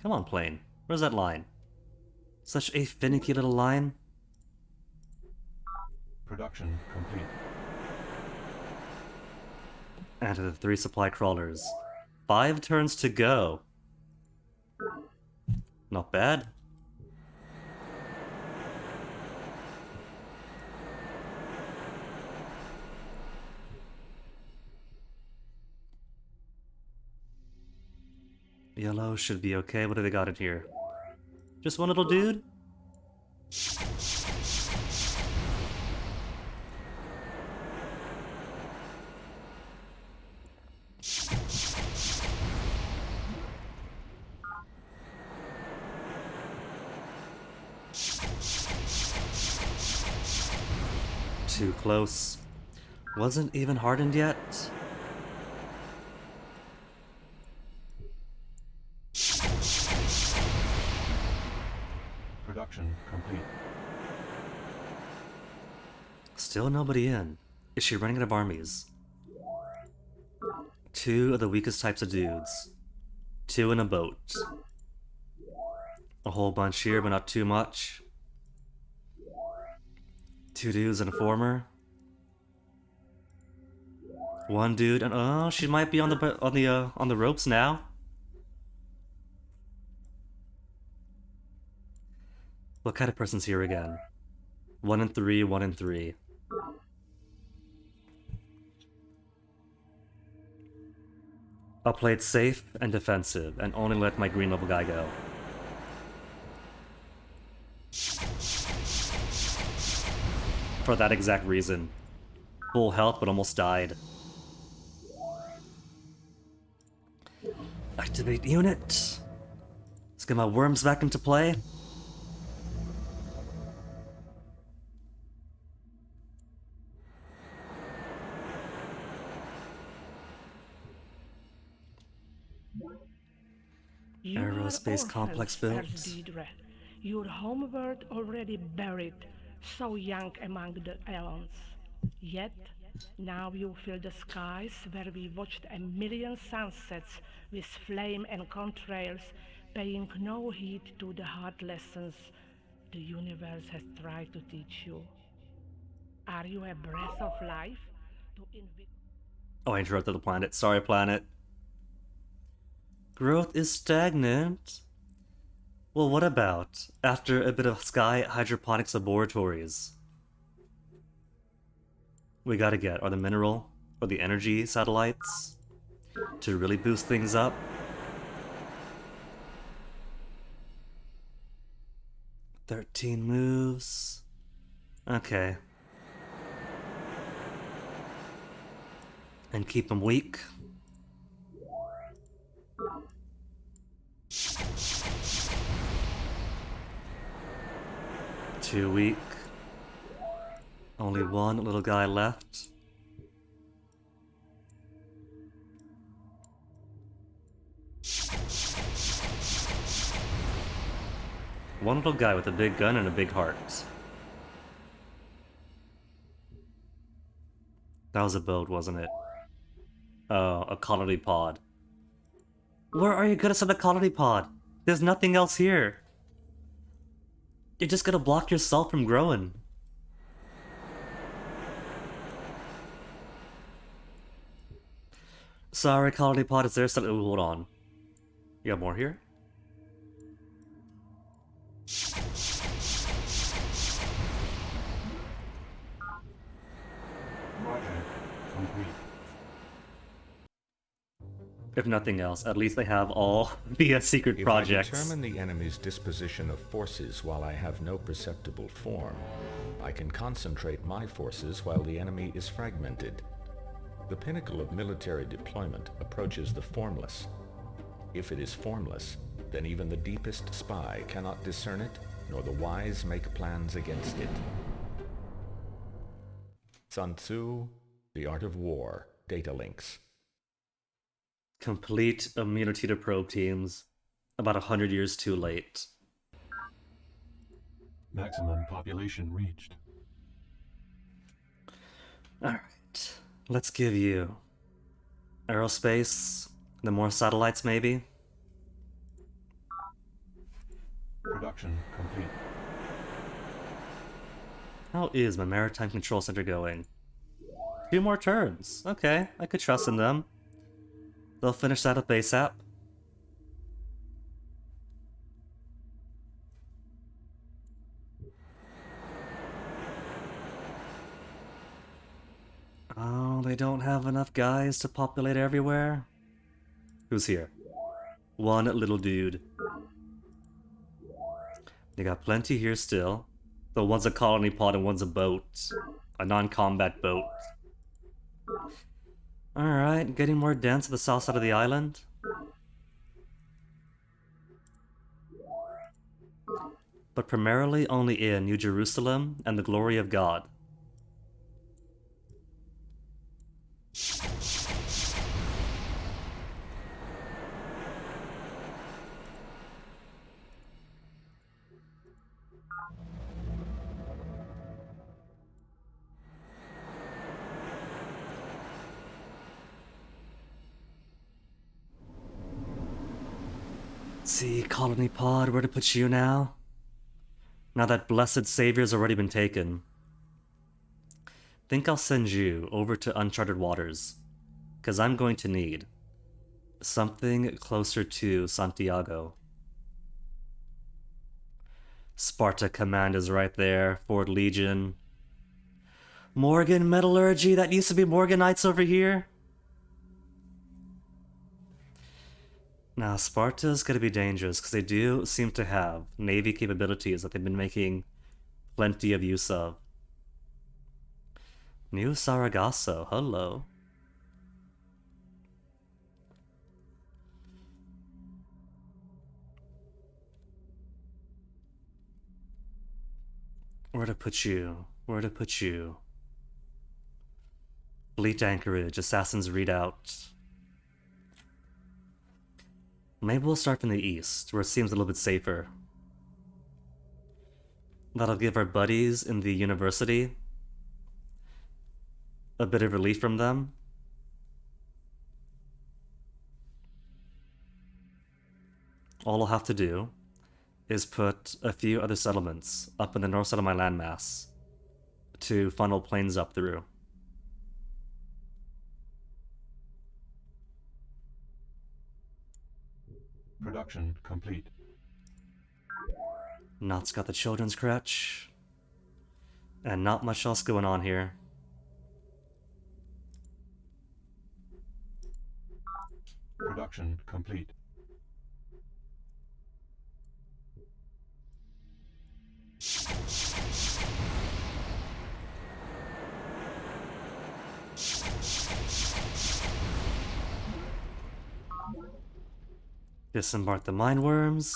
Come on, plane. Where's that line? Such a finicky little line. Production complete. And to the 3 supply crawlers. 5 turns to go. Not bad. Yellow should be okay. What do they got in here? Just one little dude? Too close. Wasn't even hardened yet. Production complete. Still nobody in. Is she running out of armies? 2 of the weakest types of dudes. 2 in a boat. A whole bunch here, but not too much. 2 dudes and a former. 1 dude and oh, she might be on the ropes now. What kind of person's here again? 1 and 3, 1 and 3. I'll play it safe and defensive, and only let my green level guy go. For that exact reason. Full health, but almost died. Activate unit. Let's get my worms back into play. Aerospace complex built. Your homeworld already buried, so young among the eons. Yet, now you fill the skies where we watched a million sunsets with flame and contrails, paying no heed to the hard lessons the universe has tried to teach you. Are you a breath of life? Oh, I interrupted the planet. Sorry, planet. Growth is stagnant. Well, what about after a bit of sky hydroponics laboratories? We gotta get are the mineral or the energy satellites to really boost things up. "13 moves. Okay. And keep him weak. Too weak. Only one little guy left. One little guy with a big gun and a big heart. That was a boat, wasn't it? Oh, a colony pod. Where are you gonna send a colony pod? There's nothing else here. You're just gonna block yourself from growing. Sorry, colony pod is there. So hold on. You got more here? Project complete. If nothing else, at least they have all the secret If projects. I determine the enemy's disposition of forces while I have no perceptible form, I can concentrate my forces while the enemy is fragmented. The pinnacle of military deployment approaches the formless. If it is formless, then even the deepest spy cannot discern it, nor the wise make plans against it. Sun Tzu, The Art of War, Data Links. Complete immunity to probe teams. About 100 years too late. Maximum population reached. Alright. Let's give you aerospace, the more satellites maybe. Production complete. How is my maritime control center going? 2 more turns. Okay, I could trust in them. They'll finish that up ASAP. Oh, they don't have enough guys to populate everywhere? Who's here? One little dude. They got plenty here still. Though one's a colony pod and one's a boat. A non-combat boat. Alright, getting more dense to the south side of the island. But primarily only in New Jerusalem and the glory of God. See, colony pod, where to put you now? Now that blessed savior's already been taken. Think I'll send you over to uncharted waters. 'Cause I'm going to need something closer to Santiago. Sparta Command is right there, Fort Legion. Morgan Metallurgy, that used to be Morganites over here. Now, Sparta's gonna be dangerous because they do seem to have navy capabilities that they've been making plenty of use of. New Sargasso, hello. Where to put you? Where to put you? Fleet Anchorage, Assassin's Redoubt. Maybe we'll start from the east, where it seems a little bit safer. That'll give our buddies in the university a bit of relief from them. All I'll have to do is put a few other settlements up in the north side of my landmass to funnel planes up through. Production complete. Knott's got the children's crutch. And not much else going on here. Production complete. Disembark the mine worms.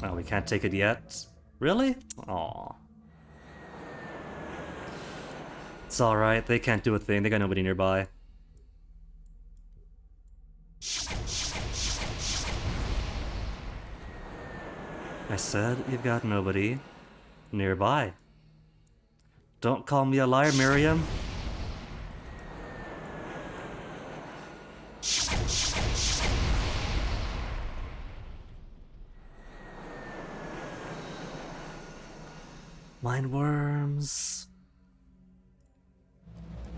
Oh, we can't take it yet? Really? Aw. It's alright, they can't do a thing, they got nobody nearby. I said you've got nobody nearby. Don't call me a liar, Miriam. Mine worms.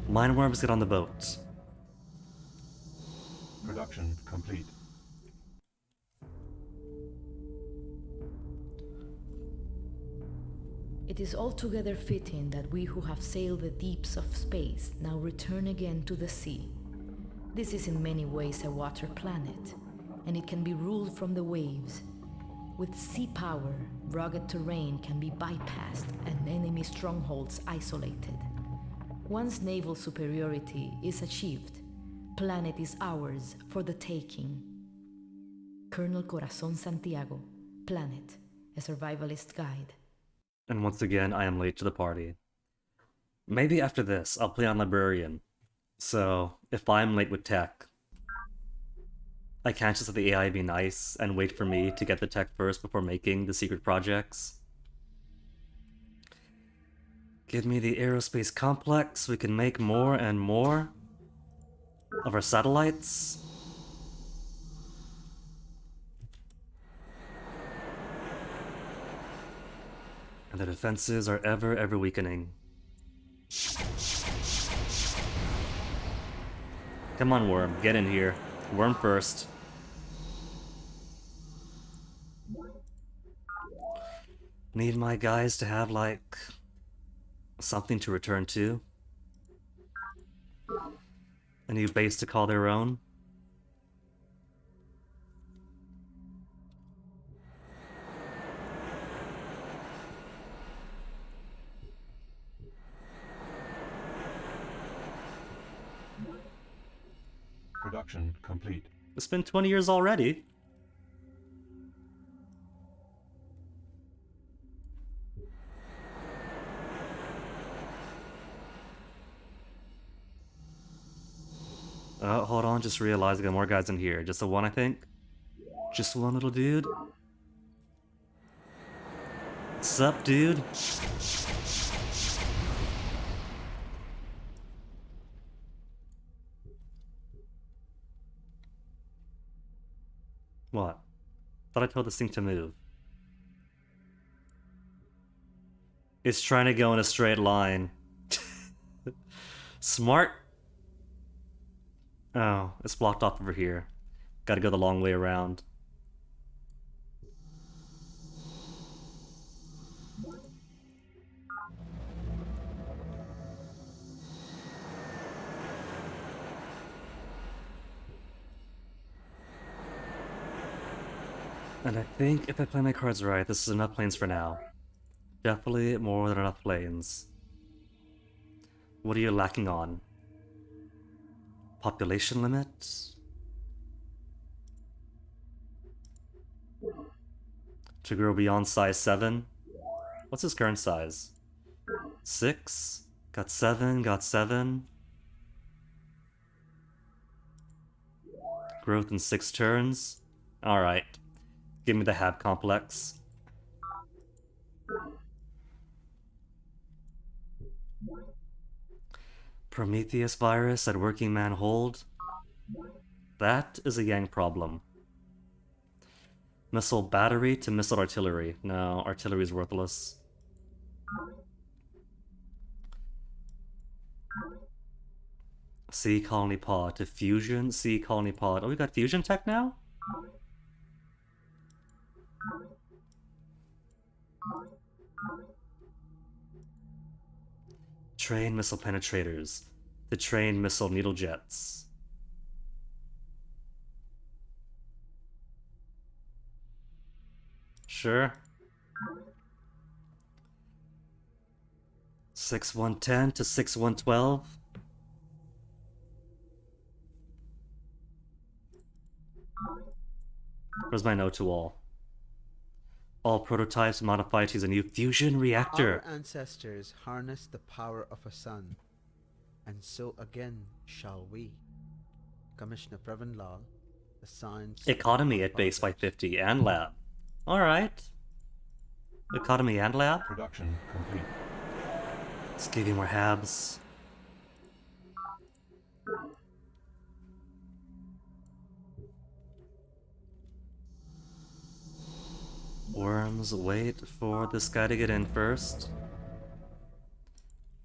Mine worms, get on the boat. Production complete. It is altogether fitting that we who have sailed the deeps of space now return again to the sea. This is in many ways a water planet, and it can be ruled from the waves. With sea power, rugged terrain can be bypassed and enemy strongholds isolated. Once naval superiority is achieved, planet is ours for the taking. Colonel Corazon Santiago, Planet, a survivalist guide. And once again, I am late to the party. Maybe after this, I'll play on Librarian. So, if I'm late with tech, I can't just let the AI be nice and wait for me to get the tech first before making the secret projects. Give me the aerospace complex, we can make more and more of our satellites. And the defenses are ever weakening. Come on, Worm, get in here. Worm first. Need my guys to have, like, something to return to. A new base to call their own. Production complete. It's been 20 years already. Hold on, just realized I got more guys in here. Just the one, I think? Just one little dude? What's up, dude? What? Thought I told this thing to move. It's trying to go in a straight line. Smart. Oh, it's blocked off over here. Gotta go the long way around. And I think if I play my cards right, this is enough planes for now. Definitely more than enough planes. What are you lacking on? Population limit? To grow beyond size 7? What's his current size? 6? Got 7, got 7. Growth in 6 turns? Alright. Give me the Hab complex. Prometheus virus at Working Man Hold? That is a Yang problem. Missile battery to missile artillery. No, artillery is worthless. Sea colony pod to fusion, sea colony pod. Oh, we got fusion tech now? Train missile penetrators. To train missile needle jets. Sure. 6110 to 6112. Where's my note to all? All prototypes modified to use a new fusion reactor. Our ancestors harnessed the power of a sun, and so again shall we. Commissioner Previn Lal, the science Economy at base by 50 and lab. Alright. Economy and lab? Production complete. Let's give you more habs. Worms, wait for this guy to get in first.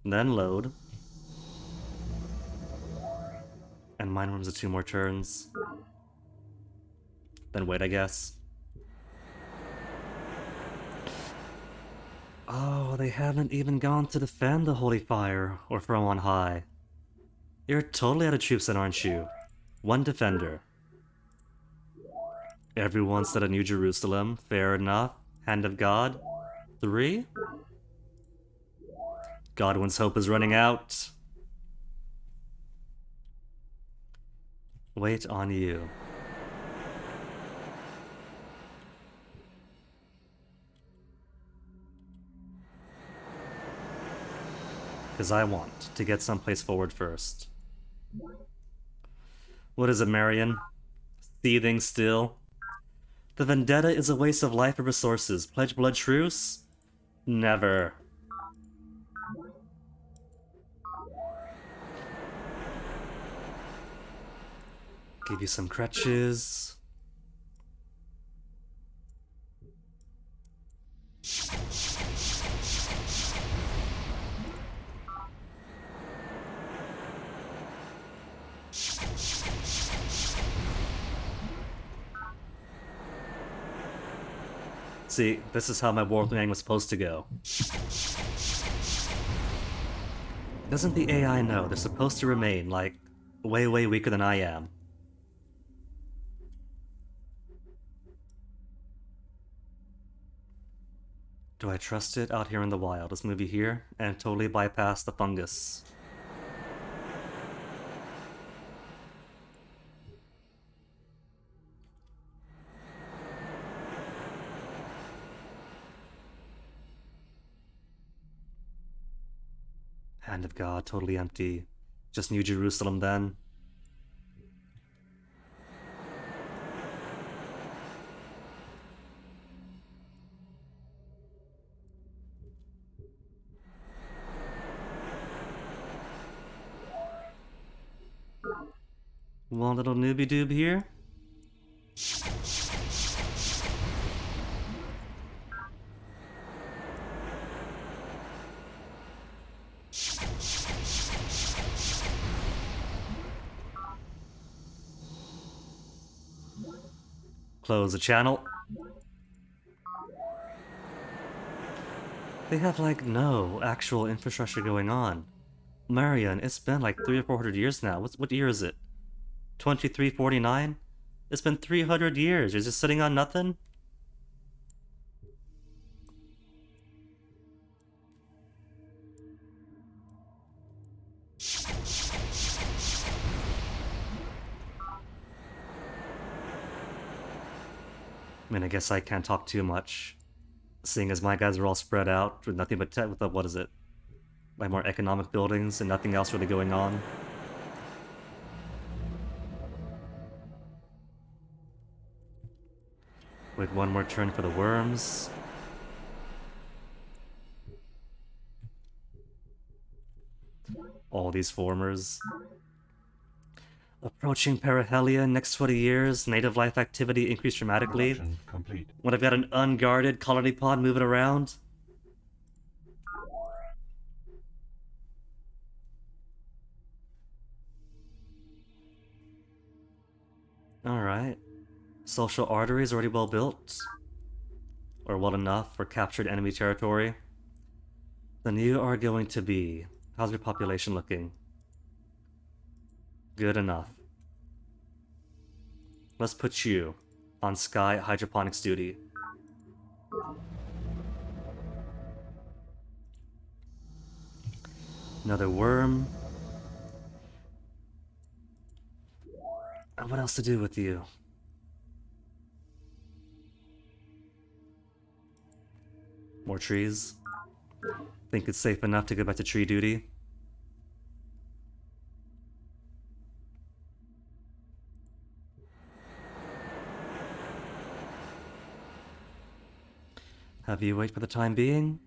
Then load. And mine worms are 2 more turns. Then wait, I guess. Oh, they haven't even gone to defend the Holy Fire or throw on high. You're totally out of troops then, aren't you? 1 defender. Everyone said a New Jerusalem. Fair enough. Hand of God. 3? Godwin's hope is running out. Wait on you. Because I want to get someplace forward first. What is it, Marion? Seething still? The vendetta is a waste of life and resources. Pledge blood truce? Never. Give you some crutches. See, this is how my war plan was supposed to go. Doesn't the AI know they're supposed to remain, like, way weaker than I am? Do I trust it out here in the wild? Let's move you here and totally bypass the fungus. Hand of God, totally empty. Just New Jerusalem then. One little newbie doob here. Close the channel. They have like no actual infrastructure going on. Marion, it's been like 300 or 400 years now. What year is it? 2349? It's been 300 years. You're just sitting on nothing? I mean, I guess I can't talk too much, seeing as my guys are all spread out with nothing but with the, what is it? Like more economic buildings and nothing else really going on. Wait 1 more turn for the worms. All these formers. Approaching perihelia, next 20 years, native life activity increased dramatically. Production complete. When I've got an unguarded colony pod moving around. Alright. Social arteries already well built. Or well enough for captured enemy territory. Then you are going to be... How's your population looking? Good enough. Let's put you on Sky Hydroponics duty. Another worm. And what else to do with you? More trees. Think it's safe enough to go back to tree duty? Have you wait for the time being?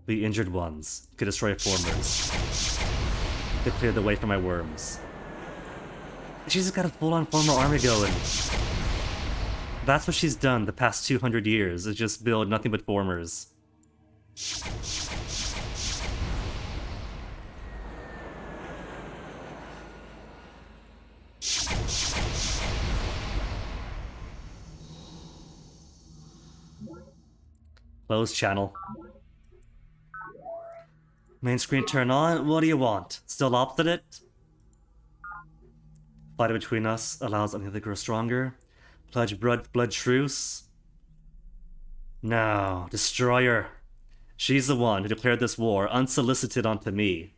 The injured ones could destroy formers to clear the way for my worms. She's just got a full-on former army going. That's what she's done the past 200 years, is just build nothing but formers. Close channel. Main screen turn on. What do you want? Still obstinate? Fight between us allows anything to grow stronger. Pledge blood truce. No, Destroyer. She's the one who declared this war unsolicited onto me.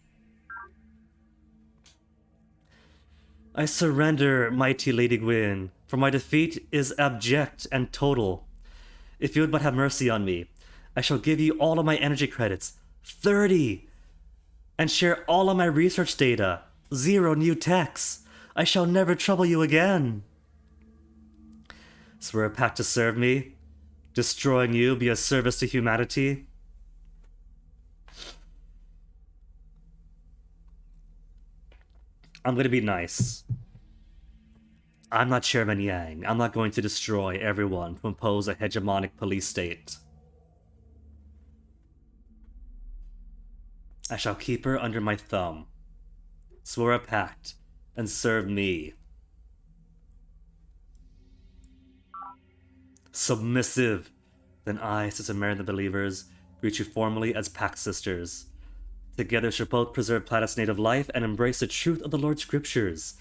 I surrender, mighty Lady Gwyn, for my defeat is abject and total. If you would but have mercy on me, I shall give you all of my energy credits, 30, and share all of my research data, 0 new techs. I shall never trouble you again. Swear a pact to serve me. Destroying you be a service to humanity. I'm gonna be nice. I'm not Chairman Yang. I'm not going to destroy everyone to impose a hegemonic police state. I shall keep her under my thumb. Swear a pact and serve me. Submissive. Then I, Sister Mary and the Believers, greet you formally as Pact Sisters. Together shall both preserve planet's native life and embrace the truth of the Lord's scriptures.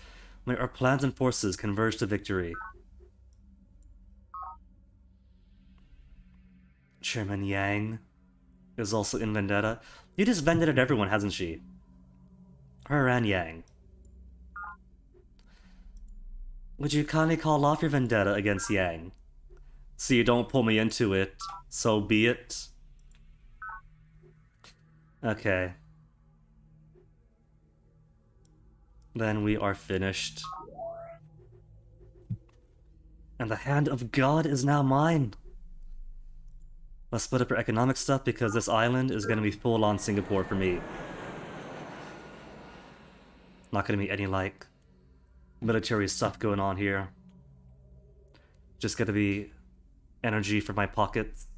May our plans and forces converge to victory. Chairman Yang is also in Vendetta. You just vendettaed everyone, hasn't she? Her and Yang. Would you kindly call off your vendetta against Yang? So you don't pull me into it, so be it. Okay. Then we are finished. And the hand of God is now mine. Let's split up our economic stuff because this island is going to be full-on Singapore for me. Not going to be any, like, military stuff going on here. Just going to be energy for my pockets.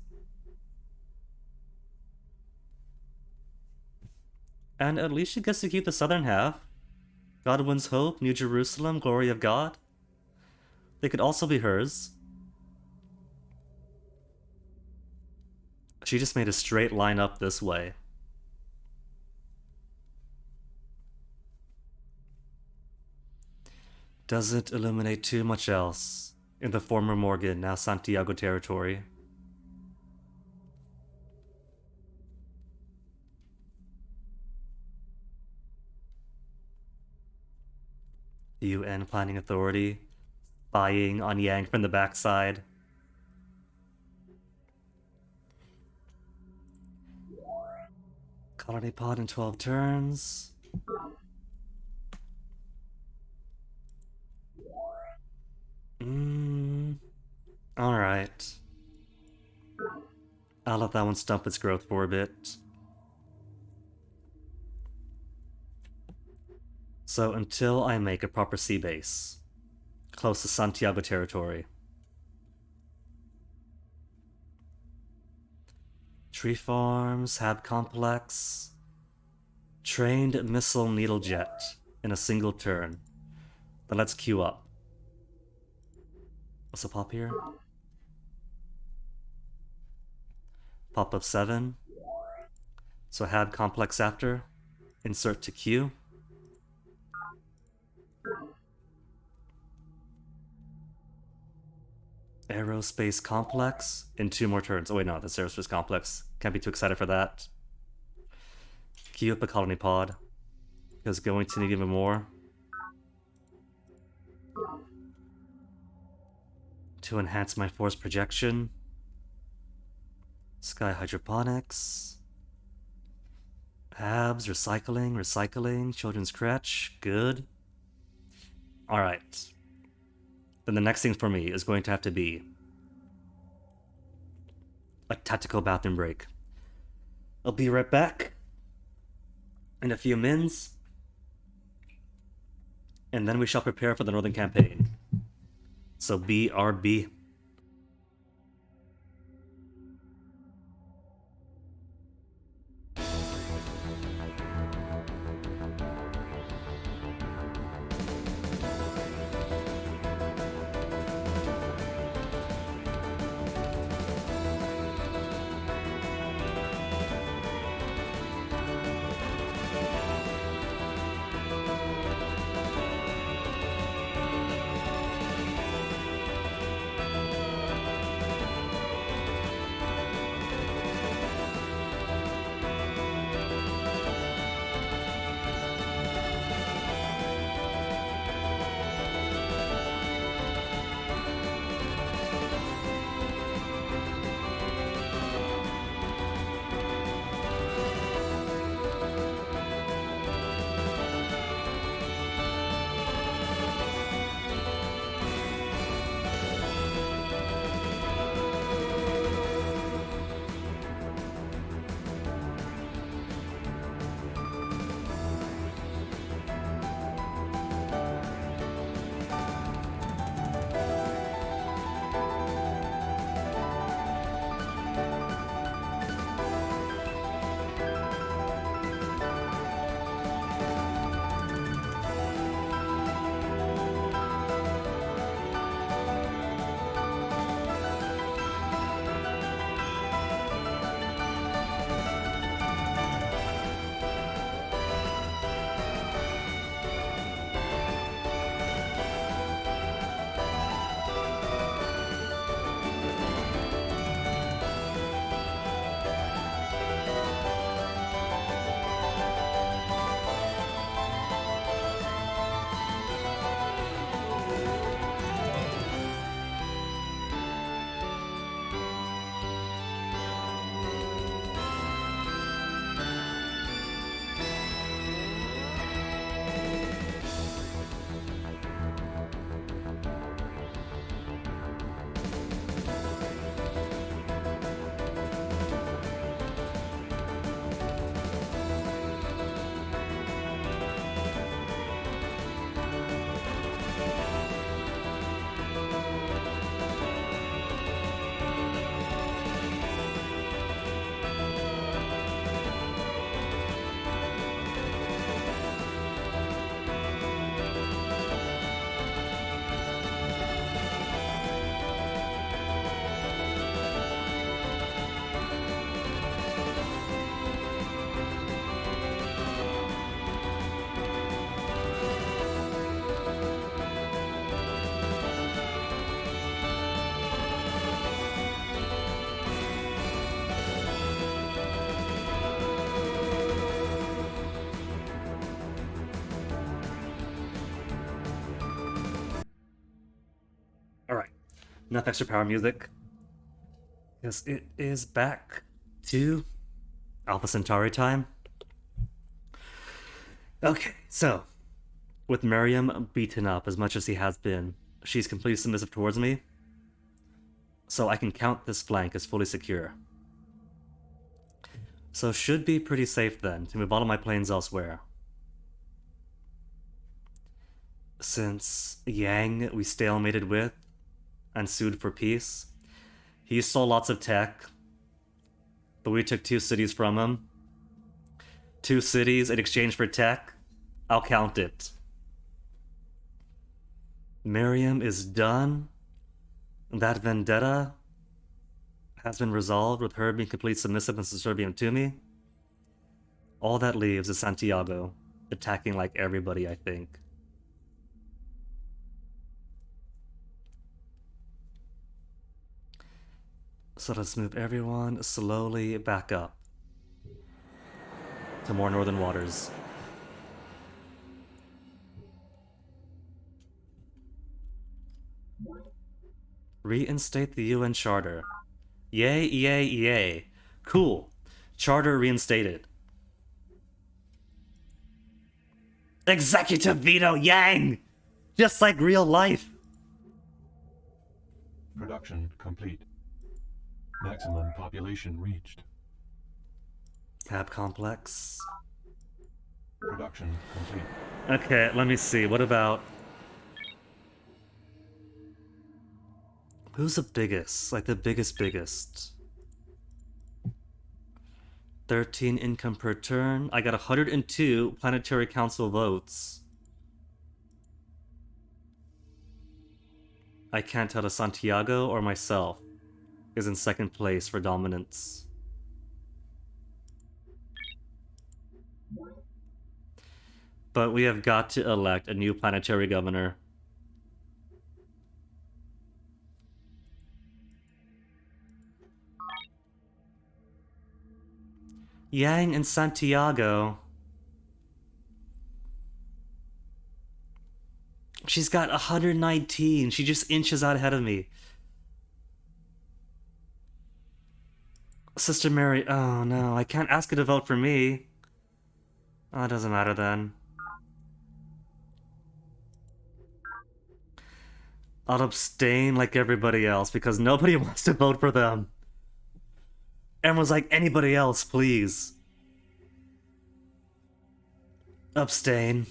And at least she gets to keep the southern half. Godwin's Hope, New Jerusalem, Glory of God. They could also be hers. She just made a straight line up this way. Doesn't illuminate too much else in the former Morgan, now Santiago territory. UN Planning Authority, spying on Yang from the backside. Colony pod in 12 turns. Alright. I'll let that one stump its growth for a bit. So until I make a proper sea base, close to Santiago territory. Tree farms, hab complex, trained missile needle jet in a single turn. Then let's queue up. What's a pop here? Pop up 7. So hab complex after. Insert to queue. Aerospace complex in 2 more turns. Oh wait, no, that's aerospace complex. Can't be too excited for that. Queue up a colony pod. Because going to need even more. To enhance my force projection. Sky hydroponics. Abs, recycling, children's crèche, good. Alright. Then the next thing for me is going to have to be a tactical bathroom break. I'll be right back in a few mins, and then we shall prepare for the Northern Campaign. So BRB. Alright. Enough extra power music. Because it is back to Alpha Centauri time. Okay, so with Miriam beaten up as much as he has been, she's completely submissive towards me. So I can count this flank as fully secure. So should be pretty safe then to move all of my planes elsewhere. Since Yang we stalemated with and sued for peace, he stole lots of tech, but we took 2 cities from him. 2 cities in exchange for tech. I'll count it. Miriam is done. That vendetta has been resolved with her being completely submissive and subservient to me. All that leaves is Santiago attacking like everybody, I think. So let's move everyone slowly back up to more northern waters. Reinstate the UN Charter. Yay, yay, yay. Cool. Charter reinstated. Executive veto Yang! Just like real life. Production complete. Maximum population reached. Tab complex. Production complete. Okay, let me see. What about... Who's the biggest? Like the biggest? 13 income per turn. I got 102 Planetary Council votes. I can't tell if Santiago or myself is in second place for dominance. But we have got to elect a new planetary governor. Yang and Santiago. She's got 119. She just inches out ahead of me. Sister Mary. Oh no, I can't ask her to vote for me. Oh, it doesn't matter then. I'll abstain like everybody else because nobody wants to vote for them. Everyone's like, anybody else, please. Abstain.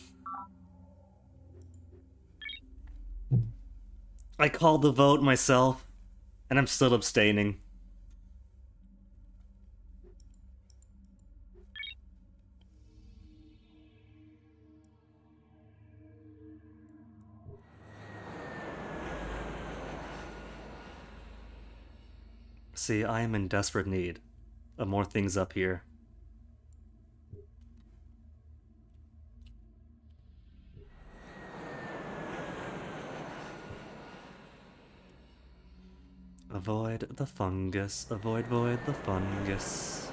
I called the vote myself, and I'm still abstaining. See, I am in desperate need of more things up here. Avoid the fungus. Avoid the fungus.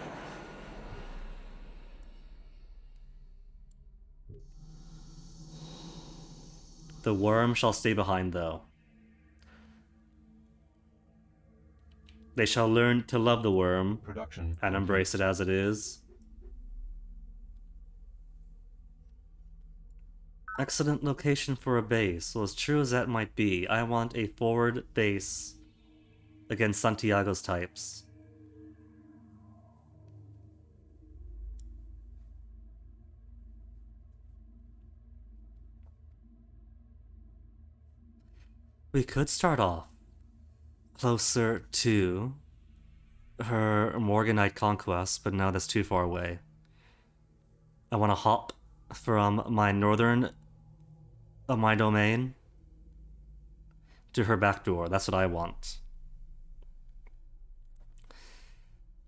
The worm shall stay behind, though. They shall learn to love the worm Production and embrace it as it is. Excellent location for a base. Well, as true as that might be, I want a forward base against Santiago's types. We could start off closer to her Morganite conquest, but now that's too far away. I want to hop from my northern of my domain to her back door. That's what I want.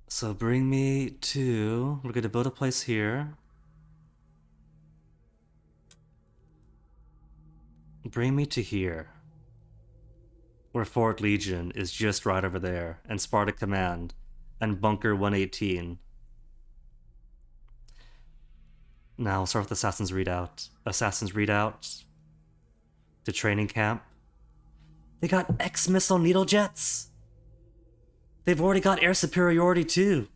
So bring me to... We're going to build a place here. Bring me to here, where Fort Legion is just right over there, and Sparta Command, and Bunker 118. Now we'll start with Assassin's Redoubt. Assassin's Redoubt. To training camp. They got X-missile needle jets! They've already got air superiority too!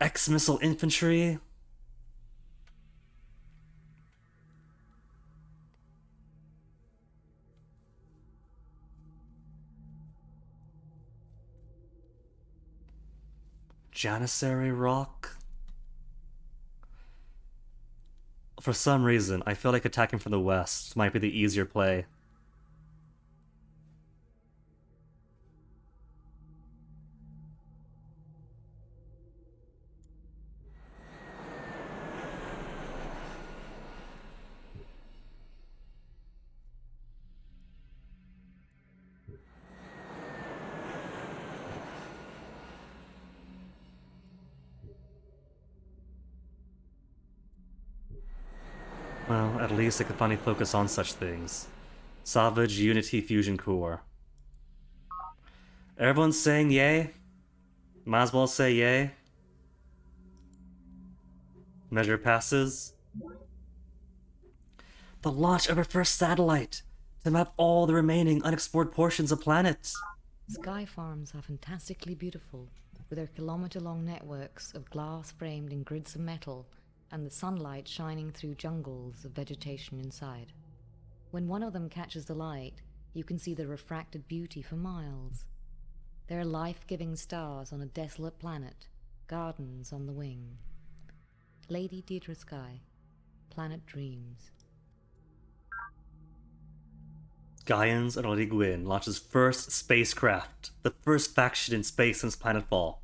X-missile infantry. Janissary Rock. For some reason, I feel like attacking from the west might be the easier play. Well, at least I can finally focus on such things. Salvage Unity Fusion Core. Everyone's saying yay. Might as well say yay. Measure passes. The launch of our first satellite to map all the remaining unexplored portions of planets. Sky farms are fantastically beautiful, with their kilometer-long networks of glass framed in grids of metal and the sunlight shining through jungles of vegetation inside. When one of them catches the light, you can see the refracted beauty for miles. They're life-giving stars on a desolate planet, gardens on the wing. Lady Deirdre Sky, Planet Dreams. Gaians and Lady Gwyn launches first spacecraft, the first faction in space since Planetfall.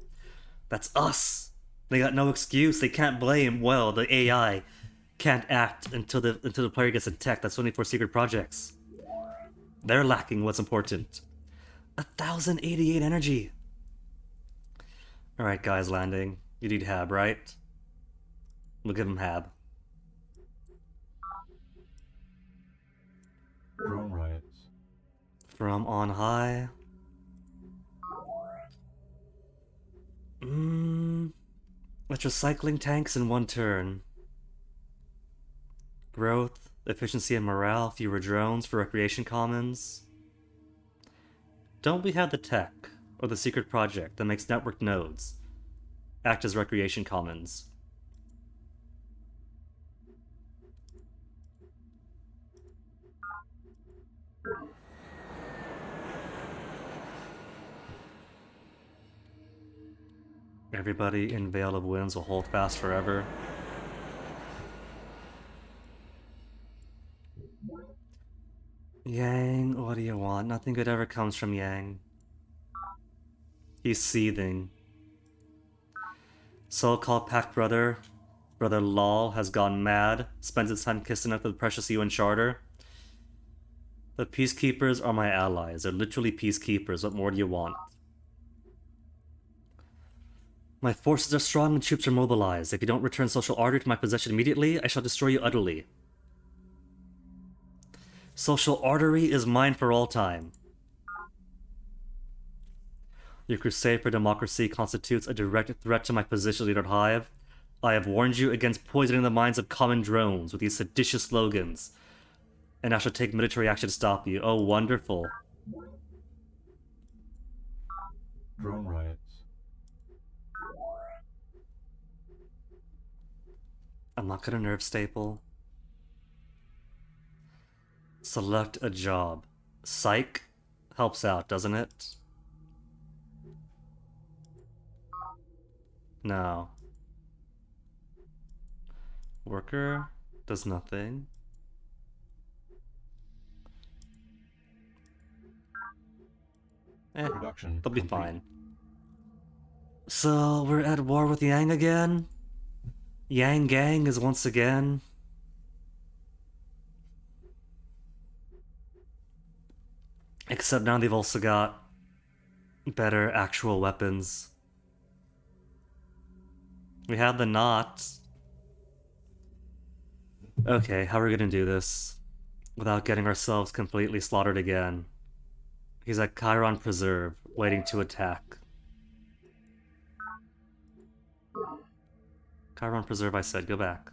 That's us! They got no excuse, they can't blame, well, the AI can't act until the player gets a tech. That's only for secret projects. They're lacking what's important. 1,088 energy! Alright guys, landing. You need Hab, right? We'll give him Hab. Drone riots. From on high. Let's recycling tanks in one turn. Growth, efficiency and morale, fewer drones for recreation commons. Don't we have the tech, or the secret project that makes network nodes act as recreation commons? Everybody in Veil of Winds will hold fast forever. Yang, what do you want? Nothing good ever comes from Yang. He's seething. So-called Pact Brother, Brother Lol, has gone mad, spends his time kissing up the precious UN Charter. The Peacekeepers are my allies. They're literally peacekeepers. What more do you want? My forces are strong and troops are mobilized. If you don't return social order to my possession immediately, I shall destroy you utterly. Social artery is mine for all time. Your crusade for democracy constitutes a direct threat to my position, Leader Hive. I have warned you against poisoning the minds of common drones with these seditious slogans, and I shall take military action to stop you. Oh, wonderful. Drone riots. I'm not gonna nerve staple. Select a job. Psych helps out, doesn't it? No. Worker does nothing. Production They'll be complete. fine. So, we're at war with Yang again? Yang Gang is once again... Except now they've also got better actual weapons. We have the knot. Okay, how are we gonna do this without getting ourselves completely slaughtered again? He's at Chiron Preserve, waiting to attack. Chiron Preserve, I said, go back.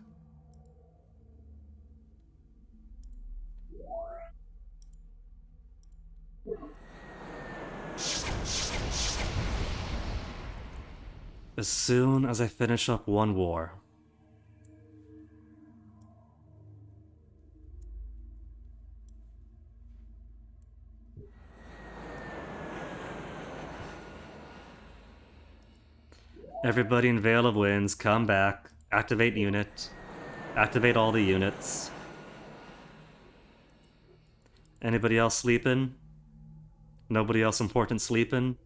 As soon as I finish up one war. Everybody in Veil of Winds, come back. Activate unit. Activate all the units. Anybody else sleeping? Nobody else important sleeping?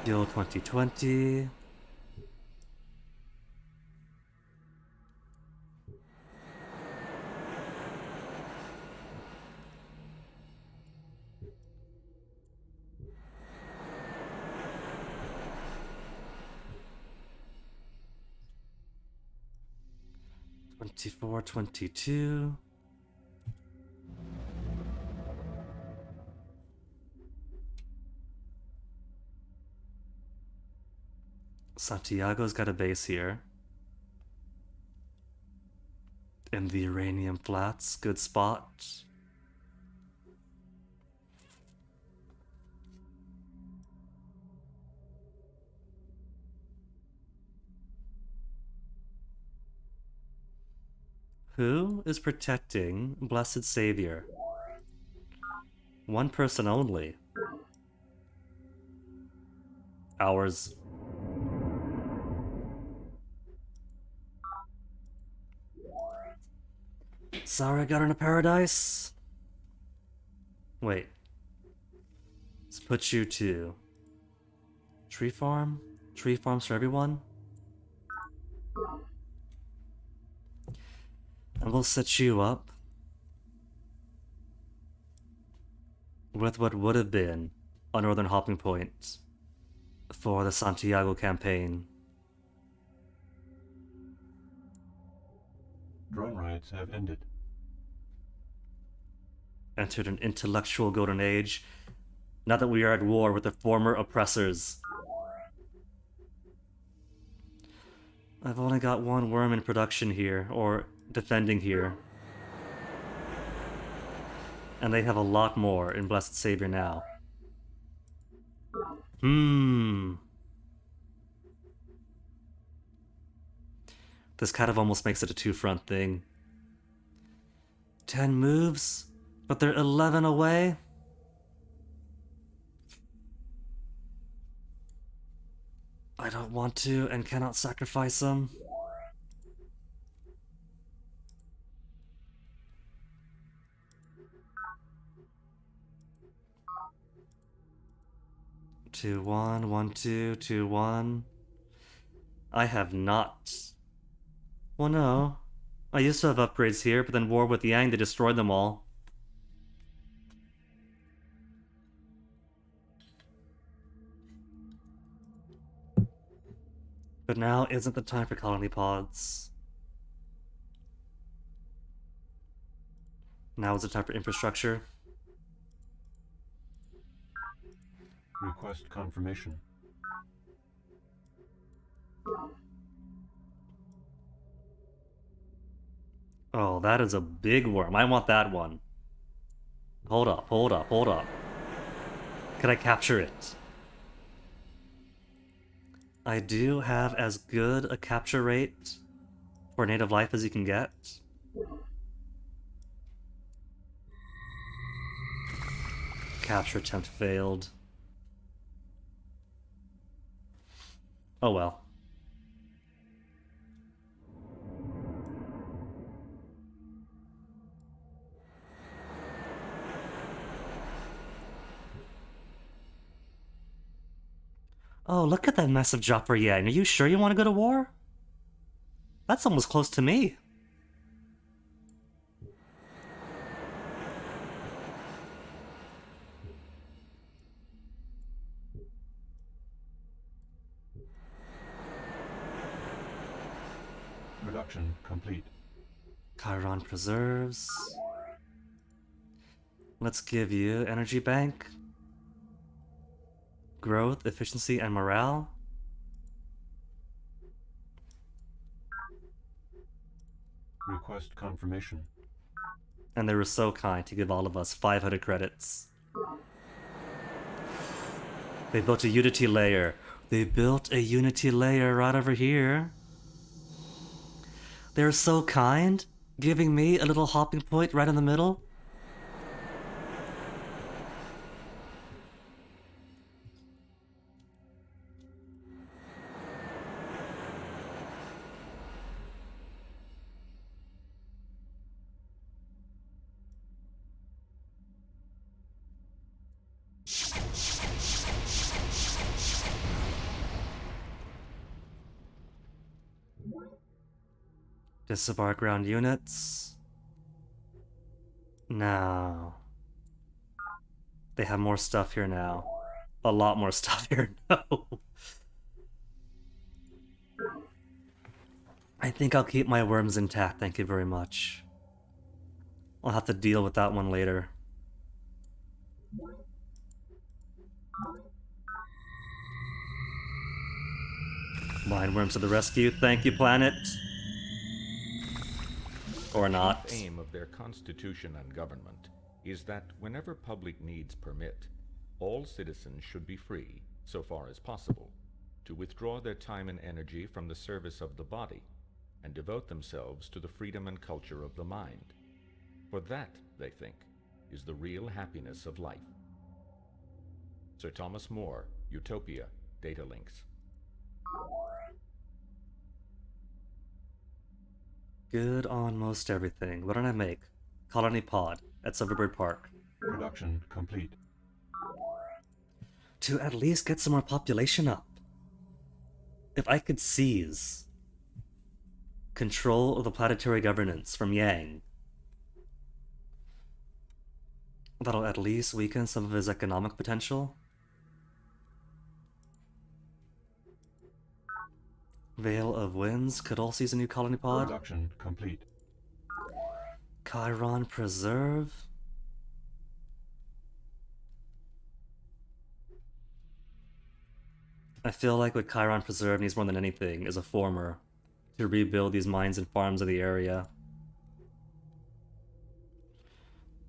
Deal 2020. '24, '22. Santiago's got a base here. In the uranium flats, good spot. Who is protecting Blessed Savior? One person only. Ours. Sorry, I got into paradise. Wait. Let's put you to tree farm? Tree farms for everyone? And we'll set you up with what would have been a northern hopping point for the Santiago campaign. Drone riots have ended. Entered an intellectual golden age, now that we are at war with the former oppressors. I've only got one worm in production here, or defending here. And they have a lot more in Blessed Savior now. This kind of almost makes it a two-front thing. 10 moves, but they're 11 away? I don't want to and cannot sacrifice them. Two, one, 1, 2, 2, 1. I have not. Well, no. I used to have upgrades here, but then war with Yang, they destroyed them all. But now isn't the time for colony pods. Now is the time for infrastructure. Request confirmation. Oh, that is a big worm. I want that one. Hold up, hold up, hold up. Can I capture it? I do have as good a capture rate for native life as you can get. Capture attempt failed. Oh well. Oh, look at that massive drop for Yang. Are you sure you want to go to war? That's almost close to me. Production complete. Chiron preserves. Let's give you energy bank. Growth, efficiency, and morale. Request confirmation. And they were so kind to give all of us 500 credits. They built a Unity layer. They built a Unity layer right over here. They're so kind, giving me a little hopping point right in the middle. Disembark ground units. Now. They have more stuff here now. A lot more stuff here now. I think I'll keep my worms intact, thank you very much. I'll have to deal with that one later. Mind worms to the rescue. Thank you, planet. Or not. The chief aim of their constitution and government is that whenever public needs permit, all citizens should be free, so far as possible, to withdraw their time and energy from the service of the body and devote themselves to the freedom and culture of the mind. For that, they think, is the real happiness of life. Sir Thomas More, Utopia, Data Links. Good on most everything. What did I make? Colony pod at Silverbird Park. Production complete. To at least get some more population up. If I could seize control of the planetary governance from Yang, that'll at least weaken some of his economic potential. Veil of Winds could also use a new colony pod. Production complete. Chiron Preserve. I feel like what Chiron Preserve needs more than anything is a former to rebuild these mines and farms of the area.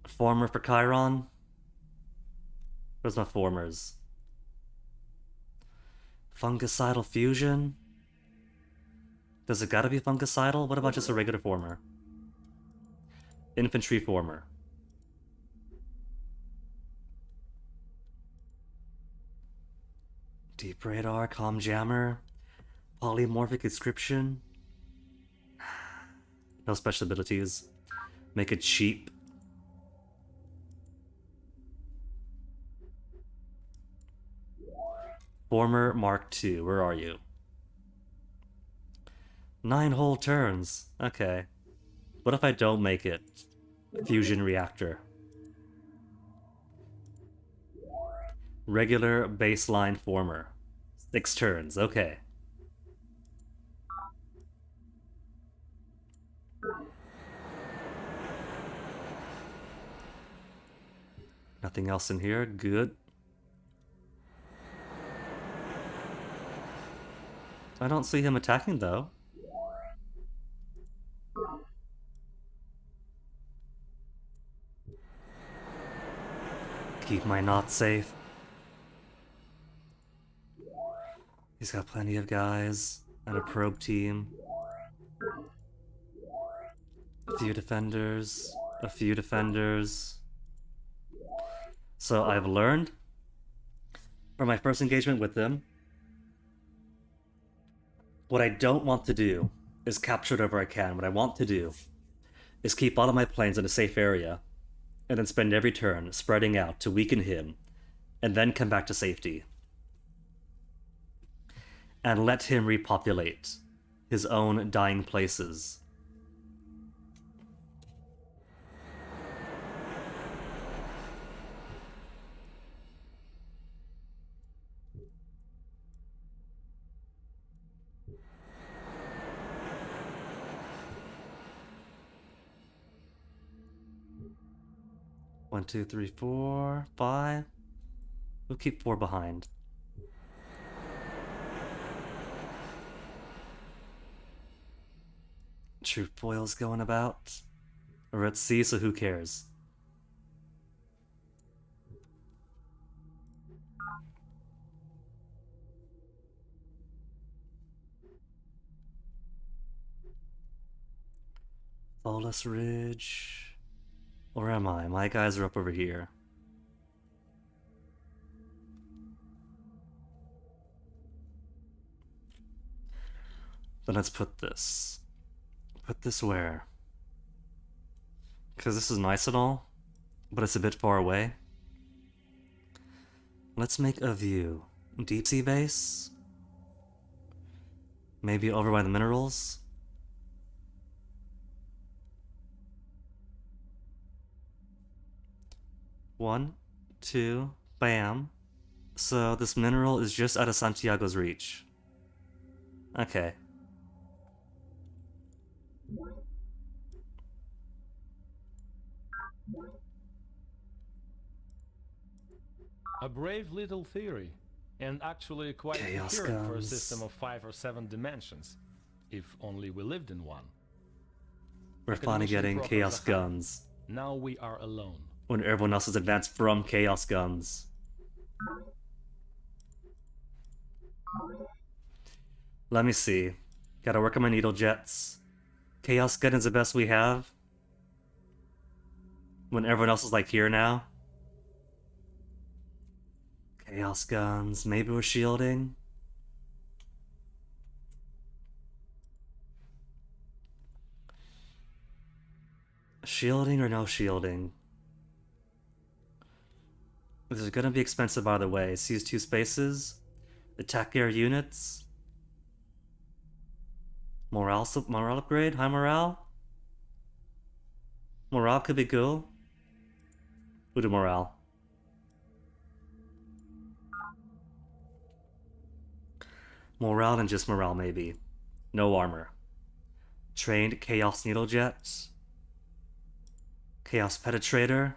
Former for Chiron? Where's my formers? Fungicidal fusion? Does it gotta be fungicidal? What about just a regular former? Infantry former. Deep radar, comm jammer, polymorphic inscription. No special abilities. Make it cheap. Former Mark II, where are you? 9 whole turns. Okay. What if I don't make it? Fusion reactor. Regular baseline former. 6 turns, okay. Nothing else in here, good. I don't see him attacking though. Keep my knot safe. He's got plenty of guys and a probe team. A few defenders. A few defenders. So I've learned from my first engagement with them, what I don't want to do is capture whatever I can. What I want to do is keep all of my planes in a safe area and then spend every turn spreading out to weaken him and then come back to safety. And let him repopulate his own dying places. One, two, three, four, 5. We'll keep 4 behind. Troop foils going about. We're at sea, so who cares? Flawless Ridge. Where am I? My guys are up over here. Then let's put this. Put this where? Because this is nice and all, but it's a bit far away. Let's make a view. Deep sea base? Maybe over by the minerals? One, 2, bam. So this mineral is just out of Santiago's reach. Okay. A brave little theory. And actually quite Chaos coherent for a guns. system of 5 or 7 dimensions, if only we lived in one. We're finally Academician getting proper chaos Zahar. guns Now we are alone. when everyone else has advanced from chaos guns. Let me see. Gotta work on my needle jets. Chaos gun is the best we have. When everyone else is like here now. Chaos guns. Maybe we're shielding. Shielding or no shielding? This is gonna be expensive, by the way. Seize 2 spaces. Attack air units. Morale upgrade? High morale? Morale could be cool. We'll do morale. Morale and just morale, maybe. No armor. Trained Chaos Needle Jets. Chaos Penetrator.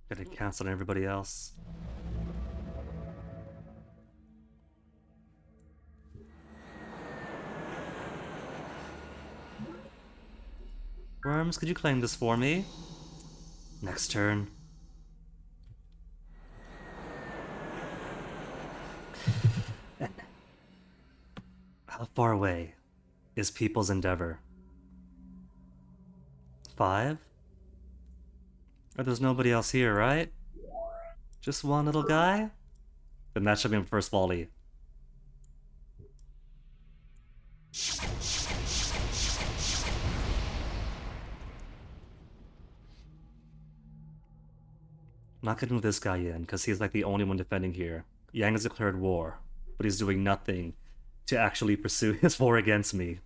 Gotta cancel on everybody else. Worms, could you claim this for me? Next turn. And how far away is People's Endeavor? 5? Or there's nobody else here, right? Just one little guy? Then that should be my first volley. Not gonna move this guy in, because he's like the only one defending here. Yang has declared war, but he's doing nothing to actually pursue his war against me.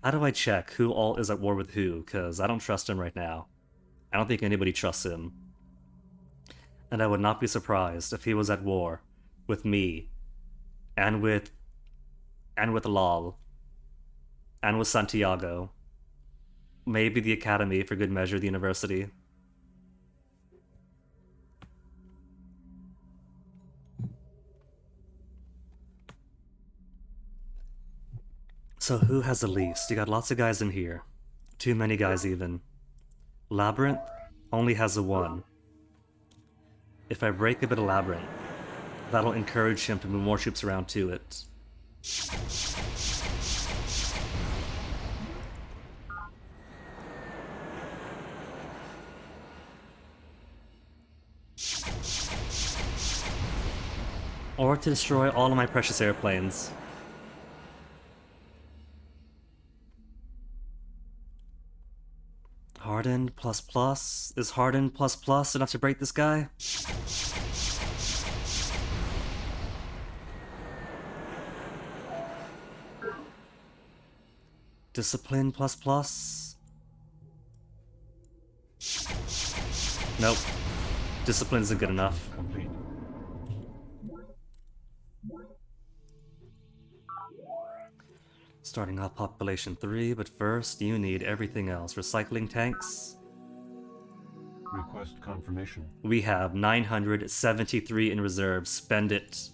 How do I check who all is at war with who? Because I don't trust him right now. I don't think anybody trusts him. And I would not be surprised if he was at war with me, and with Lal, and with Santiago. Maybe the Academy, for good measure, the University. So who has the least? You got lots of guys in here. Too many guys even. Labyrinth only has a 1. If I break a bit of Labyrinth, that'll encourage him to move more troops around to it. Or to destroy all of my precious airplanes. Hardened plus plus? Is hardened plus plus enough to break this guy? Discipline plus plus? Nope. Discipline isn't good enough. Complete. Starting off population 3, but first you need everything else. Recycling tanks. Request confirmation. We have 973 in reserve. Spend it.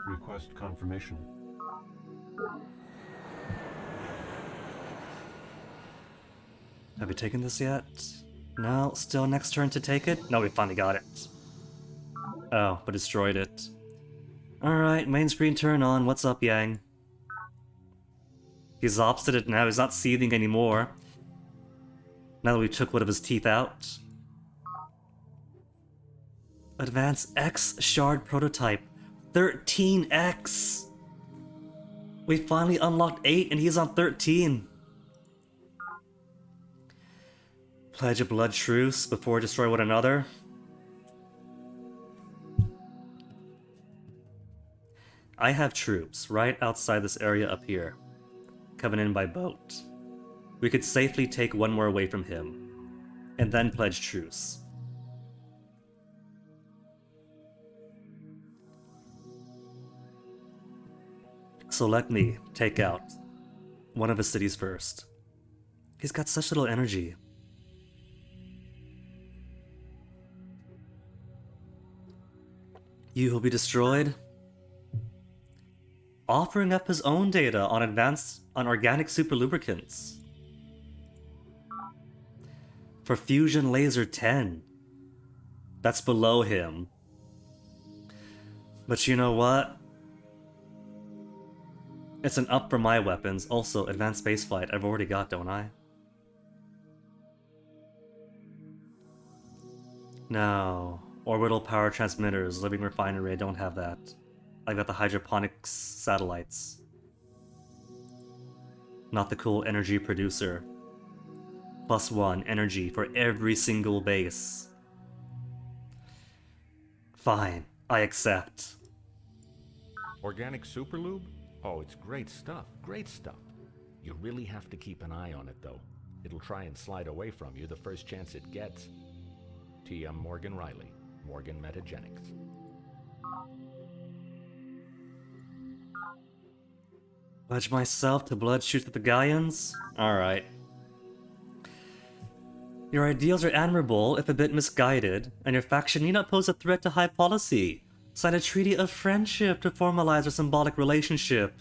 Request confirmation. Have we taken this yet? No, still next turn to take it? No, we finally got it. Oh, but destroyed it. Alright, main screen turn on. What's up, Yang? He's obstinate now, he's not seething anymore. Now that we took one of his teeth out. Advance X shard prototype. 13X! We finally unlocked 8 and he's on 13. Pledge a blood truce before we destroy one another. I have troops right outside this area up here. coming in by boat. We could safely take one more away from him, and then pledge truce. So let me take out one of his cities first. He's got such little energy. You will be destroyed. Offering up his own data on organic super lubricants. For Fusion Laser 10. That's below him. But you know what? It's an up for my weapons. Also, advanced spaceflight I've already got, don't I? No. Orbital power transmitters, living refinery, I don't have that. I've got the hydroponics satellites. Not the cool energy producer. +1 energy for every single base. Fine, I accept. Organic superlube? Oh, it's great stuff, great stuff. You really have to keep an eye on it, though. It'll try and slide away from you the first chance it gets. T.M. Morgan Riley, Morgan Metagenics. Pledge myself to blood shoot at the Gaians? Alright. Your ideals are admirable, if a bit misguided, and your faction need not pose a threat to high policy. Sign a treaty of friendship to formalize our symbolic relationship.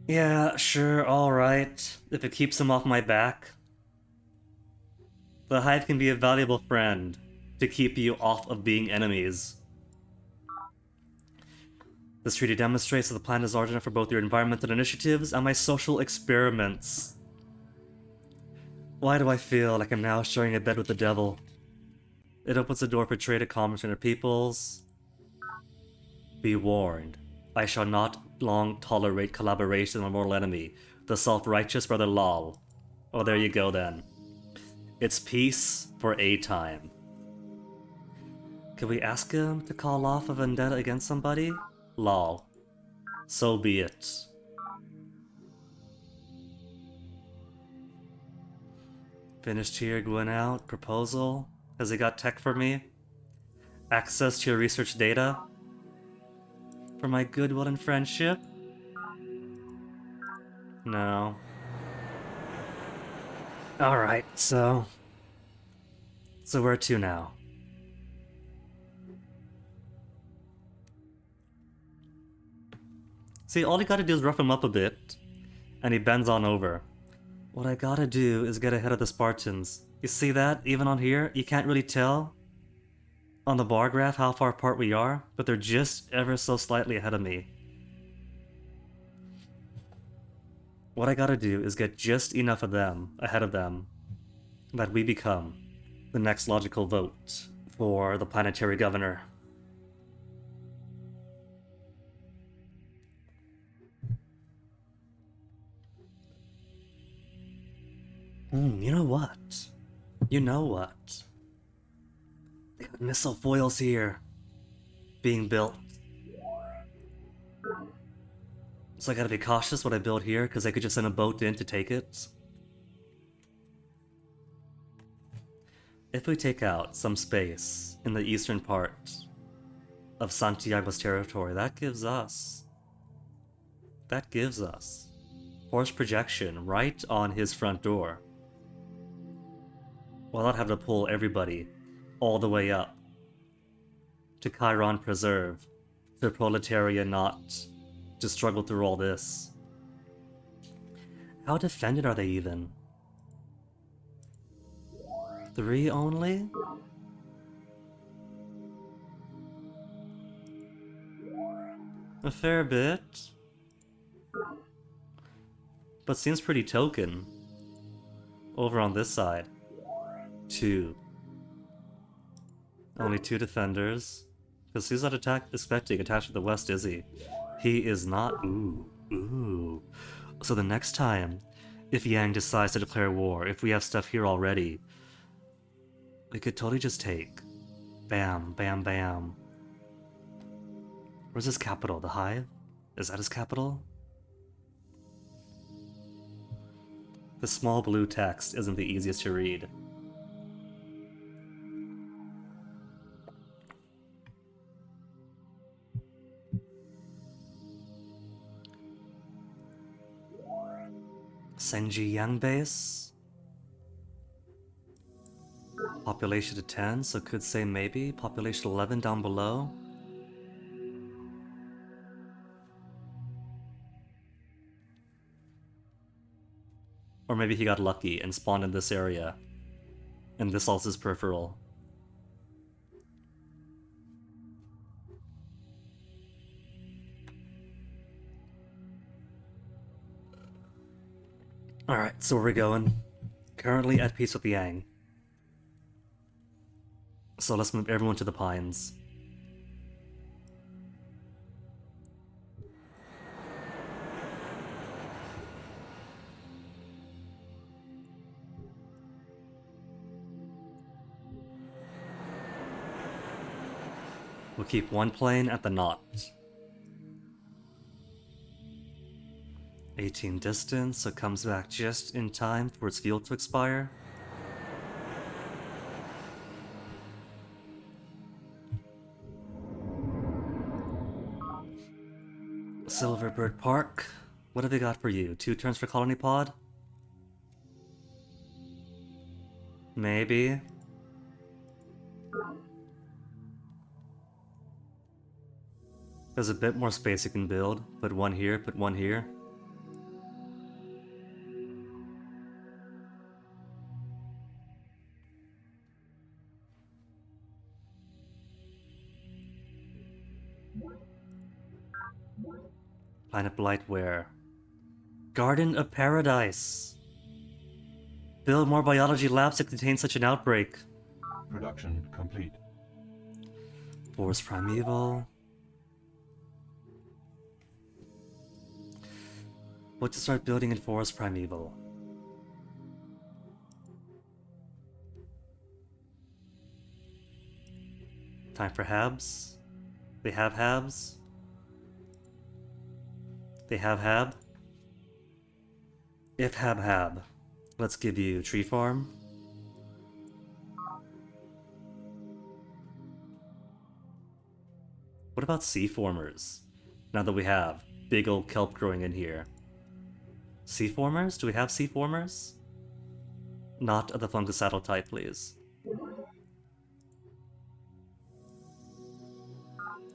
Yeah, sure, alright, if it keeps him off my back. The Hive can be a valuable friend to keep you off of being enemies. This treaty demonstrates that the plan is large enough for both your environmental initiatives and my social experiments. Why do I feel like I'm now sharing a bed with the devil? It opens the door for trade and commerce between our peoples. Be warned, I shall not long tolerate collaboration with my mortal enemy, the self-righteous brother Lol. Oh, there you go then. It's peace for a time. Can we ask him to call off a vendetta against somebody? Lol. So be it. Finished here, going out. Proposal. Has he got tech for me? Access to your research data? For my goodwill and friendship? No. Alright, so where to now? See, all you gotta do is rough him up a bit, and he bends on over. What I gotta do is get ahead of the Spartans. You see that? Even on here, you can't really tell on the bar graph how far apart we are, but they're just ever so slightly ahead of me. What I gotta do is get just enough of them ahead of them that we become the next logical vote for the planetary governor. You know what? You know what? They got missile foils here being built. So I gotta be cautious what I build here, because they could just send a boat in to take it. If we take out some space in the eastern part of Santiago's territory, that gives us force projection right on his front door. We'll not have to pull everybody all the way up to Chiron Preserve, to Proletarian not to struggle through all this. How defended are they even? 3 only? A fair bit. But seems pretty token. Over on this side. 2. Only 2 defenders. Because he's not expecting attached to the west, is he? He is not. Ooh. So the next time, if Yang decides to declare war, if we have stuff here already, we could totally just take. Bam, bam, bam. Where's his capital? The Hive? Is that his capital? The small blue text isn't the easiest to read. Senji Yang base. Population to 10, so could say maybe. Population 11 down below. Or maybe he got lucky and spawned in this area. And this also is peripheral. Alright, so where are we going? Currently at peace with the Yang. So let's move everyone to the Pines. We'll keep one plane at the knot. 18 distance, so it comes back just in time for its fuel to expire. Silverbird Park. What have we got for you? 2 turns for Colony Pod? Maybe. There's a bit more space you can build. Put one here, put one here. Planet Blightware. Garden of Paradise. Build more biology labs to contain such an outbreak. Production complete. Forest Primeval. What to start building in Forest Primeval? Time for Habs. They have Habs. They have Hab. If Hab, let's give you Tree Farm. What about Sea Formers? Now that we have big old kelp growing in here. Sea Formers? Do we have Sea Formers? Not of the fungicidal type, please.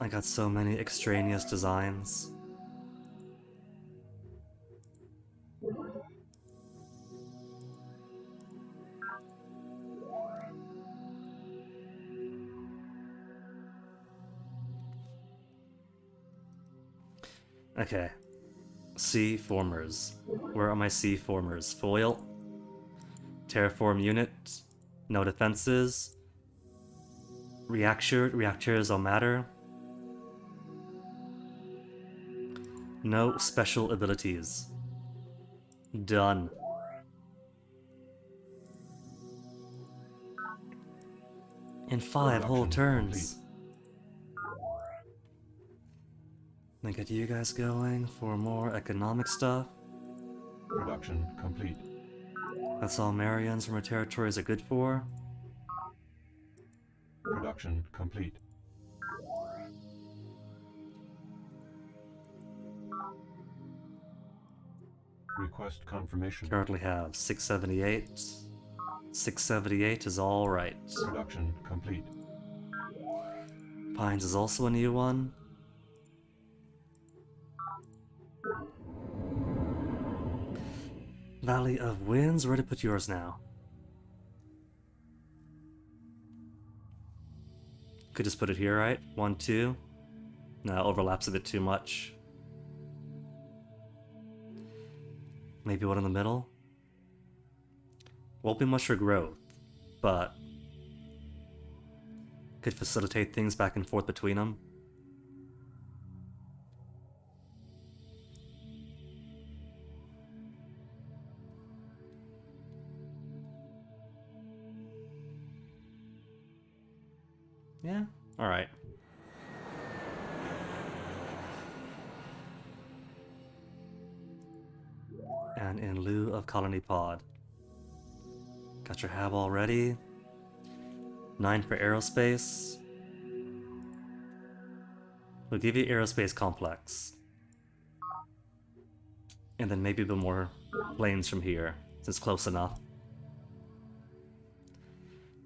I got so many extraneous designs. Okay. Sea Formers. Where are my Sea Formers? Foil. Terraform unit. No defenses. Reactors all matter. No special abilities. Done. In 5 whole turns. Then get you guys going for more economic stuff. Production complete. That's all Marians from our territories are good for. Production complete. Request confirmation. Currently have 678. 678 is all right. Production complete. Pines is also a new one. Valley of Winds, where to put yours now? Could just put it here, right? 1, 2. No, overlaps a bit too much. Maybe one in the middle? Won't be much for growth, but could facilitate things back and forth between them. Yeah, alright. And in lieu of colony pod. Got your hab already. 9 for aerospace. We'll give you aerospace complex. And then maybe a bit more planes from here, since it's close enough.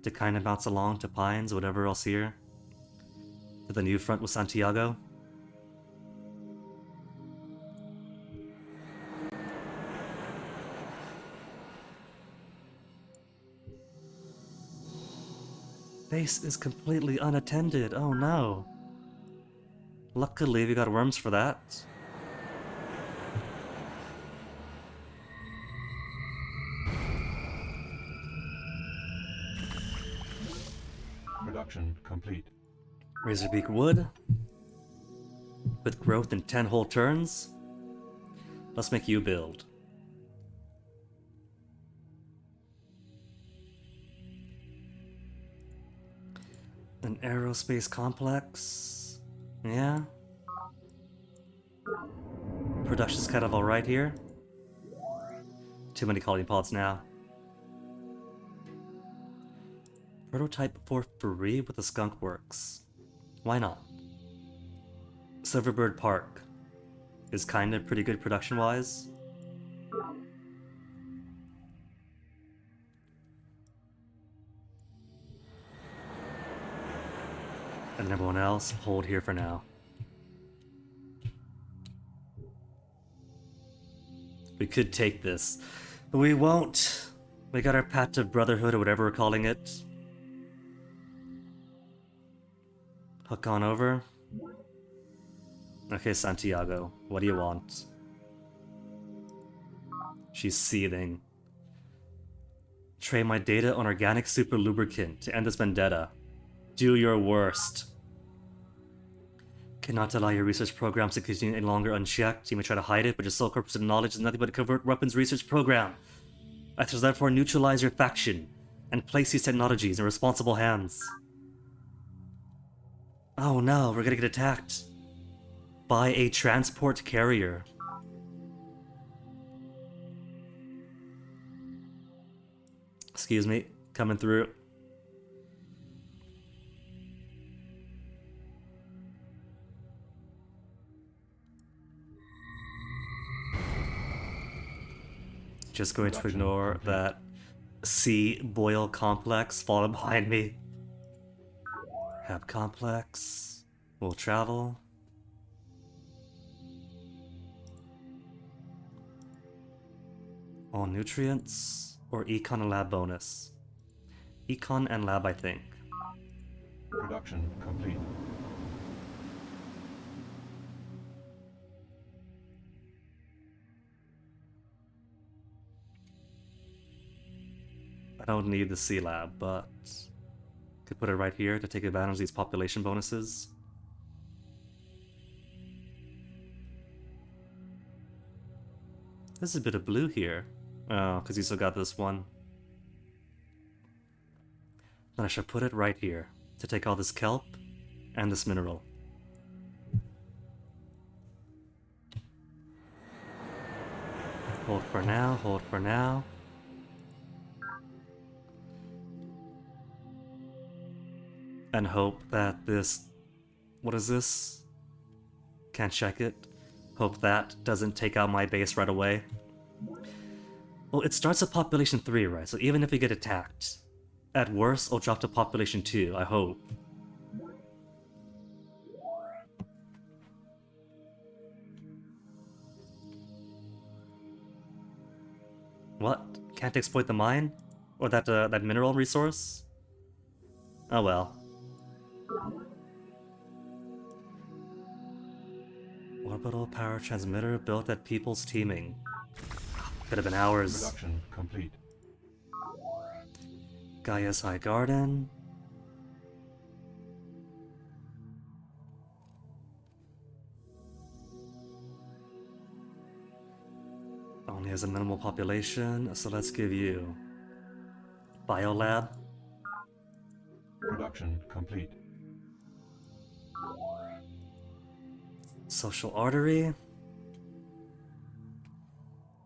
To kind of bounce along to Pines, whatever else here. To the new front with Santiago. Base is completely unattended, oh no. Luckily we got worms for that. Production complete. Razorbeak wood. With growth in 10 whole turns. Let's make you build. An aerospace complex. Yeah. Production's kind of alright here. Too many colony pods now. Prototype for free with the skunk works. Why not? Silverbird Park is kind of pretty good production-wise. And everyone else, hold here for now. We could take this, but we won't. We got our pact of brotherhood or whatever we're calling it. Hook on over. Okay, Santiago, what do you want? She's seething. Trade my data on organic super lubricant to end this vendetta. Do your worst. Cannot allow your research programs to continue any longer unchecked. You may try to hide it, but your sole purpose of knowledge is nothing but a covert weapons research program. I shall therefore neutralize your faction and place these technologies in responsible hands. Oh no, we're gonna get attacked by a transport carrier. Excuse me, coming through. Just going to ignore that sea boil complex falling behind me. Hab complex. We'll travel. All nutrients or econ and lab bonus. Econ and lab, I think. Production complete. I don't need the C lab, but could put it right here to take advantage of these population bonuses. There's a bit of blue here. Oh, because you still got this one. Then I should put it right here to take all this kelp and this mineral. Hold for now, hold for now. And hope that this... What is this? Can't check it. Hope that doesn't take out my base right away. Well, it starts at population 3, right? So even if we get attacked, at worst, it'll drop to population 2, I hope. What? Can't exploit the mine? Or that mineral resource? Oh well. Orbital power transmitter built at People's Teaming. Could have been hours. Production complete. Gaia's High Garden. Only has a minimal population, so let's give you Biolab. Production complete. Social Artery.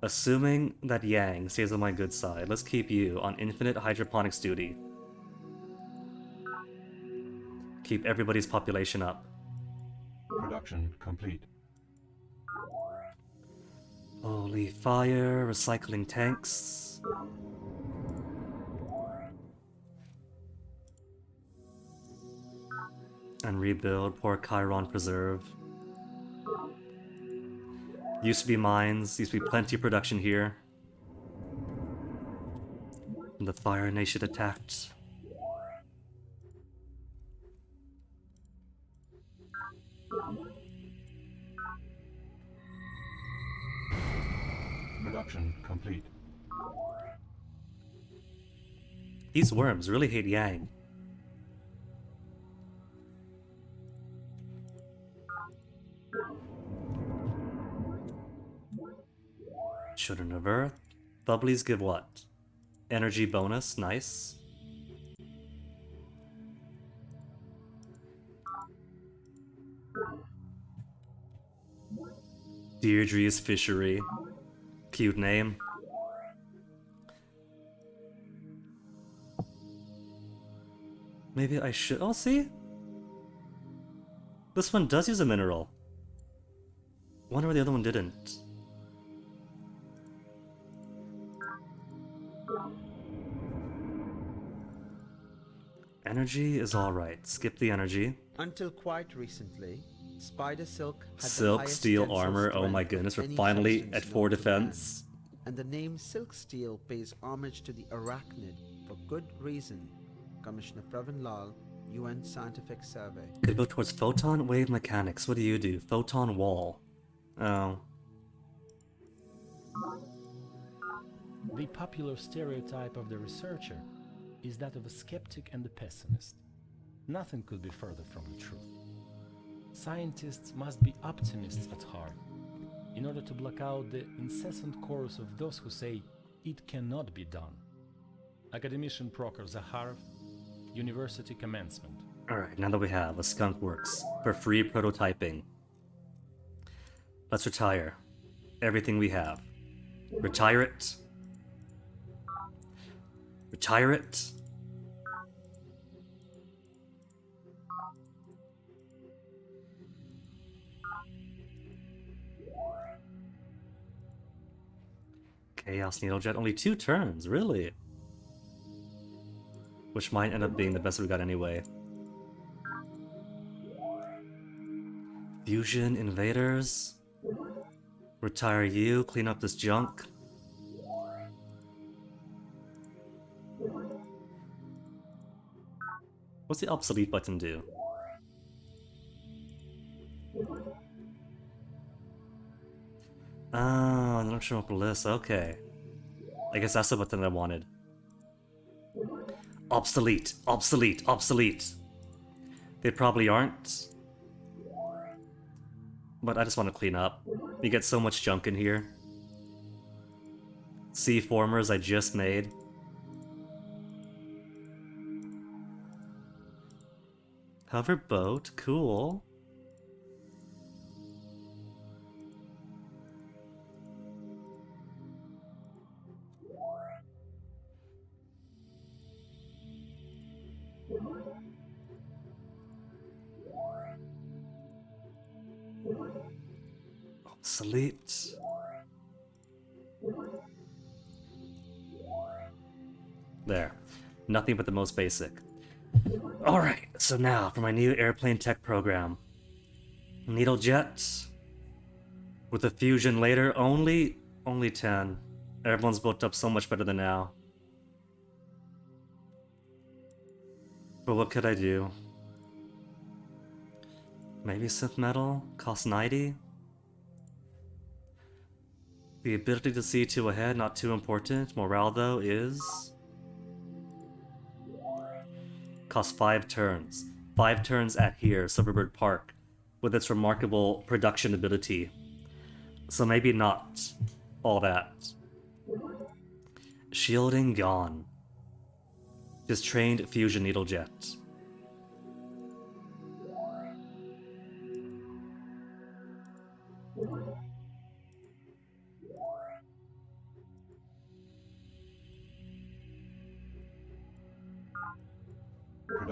Assuming that Yang stays on my good side, let's keep you on infinite hydroponics duty. Keep everybody's population up. Production complete. Holy fire, recycling tanks. And rebuild, poor Chiron Preserve. Used to be mines, used to be plenty of production here. And the Fire Nation attacked. Production complete. These worms really hate Yang. Children of Earth. Bubblies give what? Energy bonus, nice. Deirdre's Fishery. Cute name. Maybe I should... Oh, see? This one does use a mineral. Wonder why the other one didn't. Energy is alright. Skip the energy. Until quite recently, spider silk had the Silk, highest steel, tensile armor. Oh my strength of goodness, we're any finally substance at known 4 to man. defense. And the name silk steel pays homage to the arachnid for good reason. Commissioner Pravin Lal, UN Scientific Survey. Could go towards photon wave mechanics. What do you do? Photon wall. Oh. The popular stereotype of the researcher is that of a skeptic and a pessimist. Nothing could be further from the truth. Scientists must be optimists at heart, in order to block out the incessant chorus of those who say it cannot be done. Academician Prokhor Zakharov, University Commencement. Alright, now that we have a skunk works for free prototyping, let's retire everything we have. Retire it. Retire it. Chaos Needlejet, only 2 turns, really? Which might end up being the best we got anyway. Fusion Invaders. Retire you, clean up this junk. What's the obsolete button do? Oh, Nocturnal Bliss, okay. I guess that's the button I wanted. Obsolete, obsolete, obsolete. They probably aren't. But I just want to clean up. You get so much junk in here. Sea formers I just made. Hover boat, cool. Obsolete. There. Nothing but the most basic. Alright, so now for my new airplane tech program. Needlejet. With a fusion later, only 10. Everyone's built up so much better than now. But what could I do? Maybe synth metal? Cost 90? The ability to see 2 ahead, not too important. Morale, though, is... Cost 5 turns. 5 turns at here, Silverbird Park, with its remarkable production ability. So maybe not all that. Shielding gone. Just trained fusion needlejet.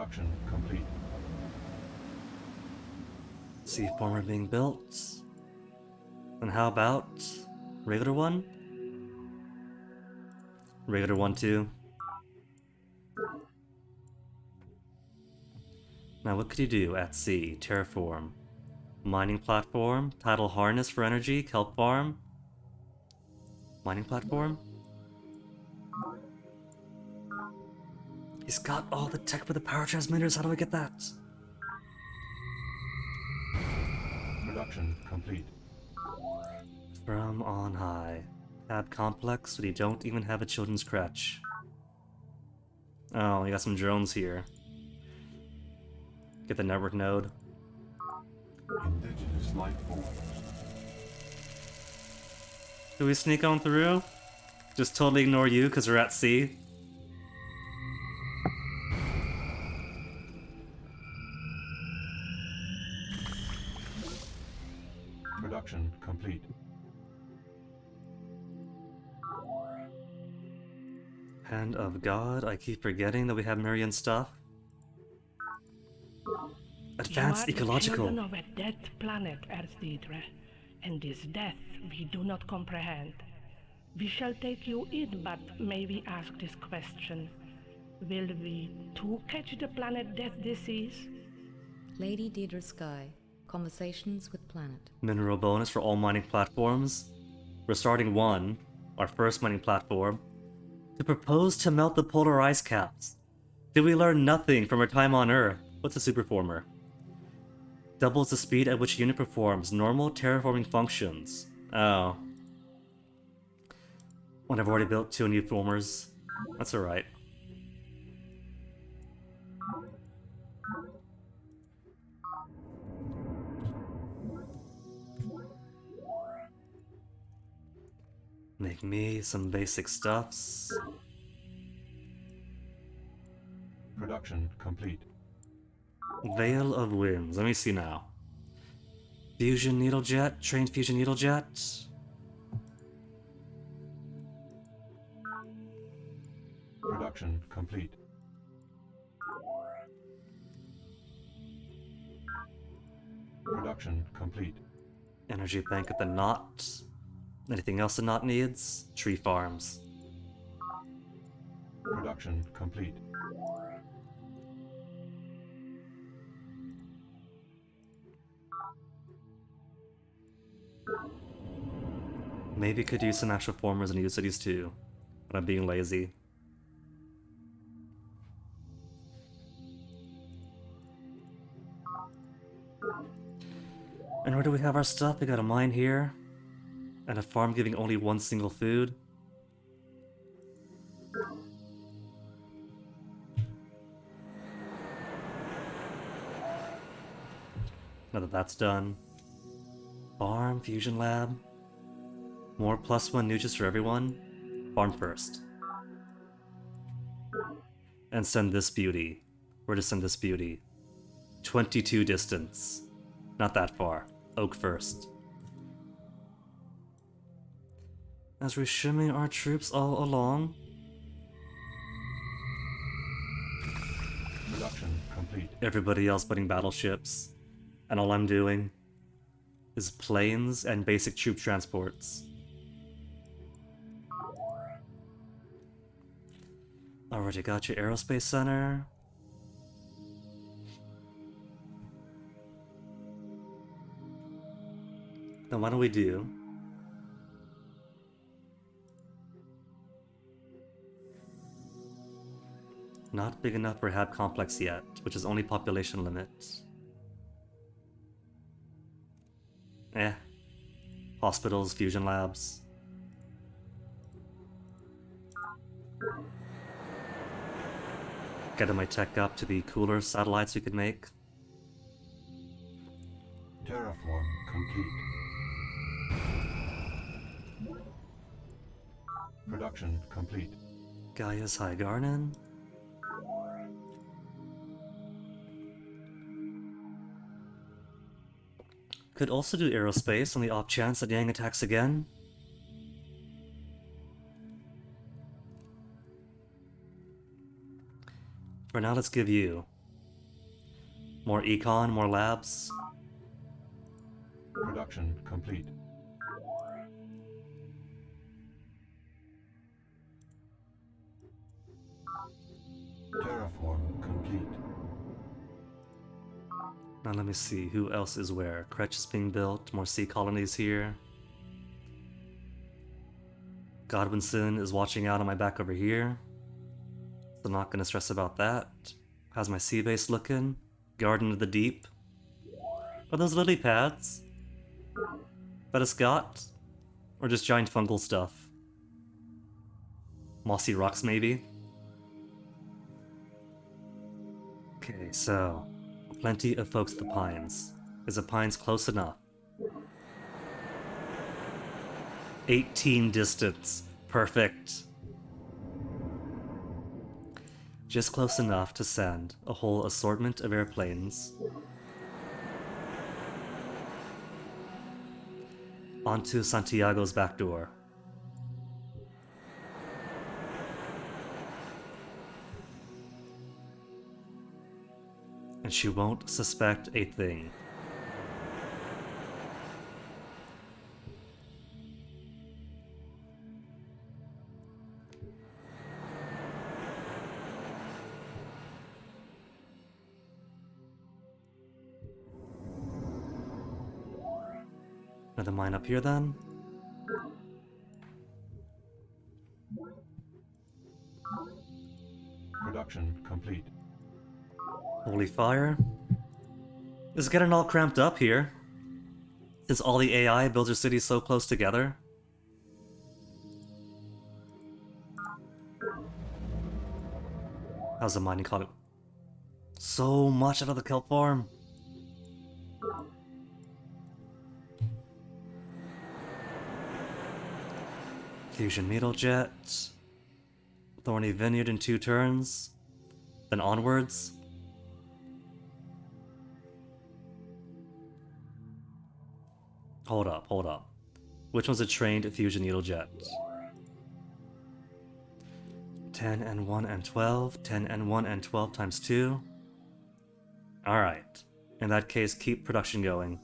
Production complete. Sea former being built. And how about regular one? Regular one too. Now what could you do at sea? Terraform. Mining platform. Tidal harness for energy. Kelp farm. Mining platform. He's got all the tech for the power transmitters. How do I get that? Production complete. From on high. Tab complex, but you don't even have a children's crutch. Oh, you got some drones here. Get the network node. Indigenous life forms. Do we sneak on through? Just totally ignore you because we're at sea? Production complete. Hand of God, I keep forgetting that we have Marian stuff. Advanced You are the ecological. children of a dead planet, Earth-Deidre, and this death we do not comprehend. We shall take you in, but may we ask this question? Will we too catch the planet death disease? Lady Deidre Sky, Conversations with Planet. Mineral bonus for all mining platforms. We're starting one, our first mining platform, to propose to melt the polar ice caps. Did we learn nothing from our time on Earth? What's a superformer? Doubles the speed at which unit performs normal terraforming functions. Oh. When I've already built 2 new formers. That's alright. Make me some basic stuffs. Production complete. Veil of Winds. Let me see now. Fusion Needle Jet. Trained Fusion Needle Jet. Production complete. Production complete. Energy Bank at the Knot. Anything else the Knot needs? Tree Farms. Production complete. Maybe could use some actual formers in cities too, but I'm being lazy. And where do we have our stuff? We got a mine here, and a farm giving only 1 single food. Now that that's done. Farm, Fusion Lab. More +1 nugets for everyone. Farm first. And send this beauty. Where to send this beauty? 22 distance. Not that far. Oak first. As we shimmy our troops all along. Production complete. Everybody else putting battleships. And all I'm doing is planes and basic troop transports. Already got your aerospace center. Then what do we do? Not big enough for Hab Complex yet, which is only population limit. Hospitals, fusion labs. Getting my tech up to the cooler satellites we could make. Terraform complete. Production complete. Gaia's High Garden. Could also do aerospace on the off chance that Yang attacks again. For now, let's give you More econ, more labs. Production complete. Terraform complete. Now let me see, who else is where? Kretch is being built, more sea colonies here. Godwinson is watching out on my back over here. So not gonna stress about that. How's my sea base looking? Garden of the Deep. Are those lily pads that it's got? Or just giant fungal stuff? Mossy rocks maybe? Okay, so plenty of folks at the Pines. Is the Pines close enough? 18 distance. Perfect. Just close enough to send a whole assortment of airplanes onto Santiago's back door. And she won't suspect a thing. Another mine up here then. Production complete. Holy fire. It's getting all cramped up here. Since all the AI builds their cities so close together. How's the mining called? So much out of the kelp farm. Fusion Needle Jet. Thorny Vineyard in 2 turns. Then onwards. Hold up. Which one's a trained Fusion Needle Jet? 10 and 1 and 12. 10 and 1 and 12 times 2. Alright. In that case, keep production going.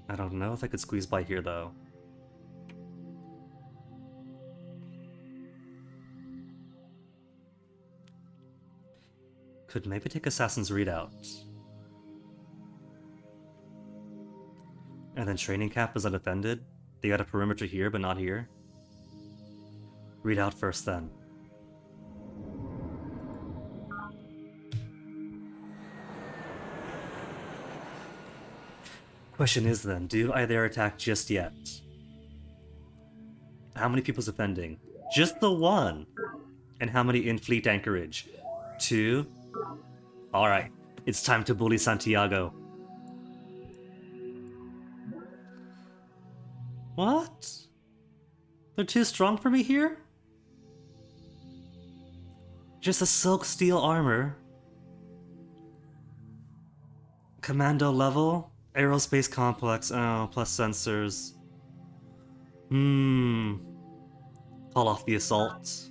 I don't know if I could squeeze by here though. Could maybe take Assassin's Readout. And then Training Camp is undefended. They got a perimeter here, but not here. Readout first then. Question is then, do I dare attack just yet? How many people's defending? Just the one! And how many in fleet anchorage? 2? Alright, it's time to bully Santiago. What? They're too strong for me here? Just a silk steel armor. Commando level? Aerospace complex, oh, plus sensors. Call off the assault.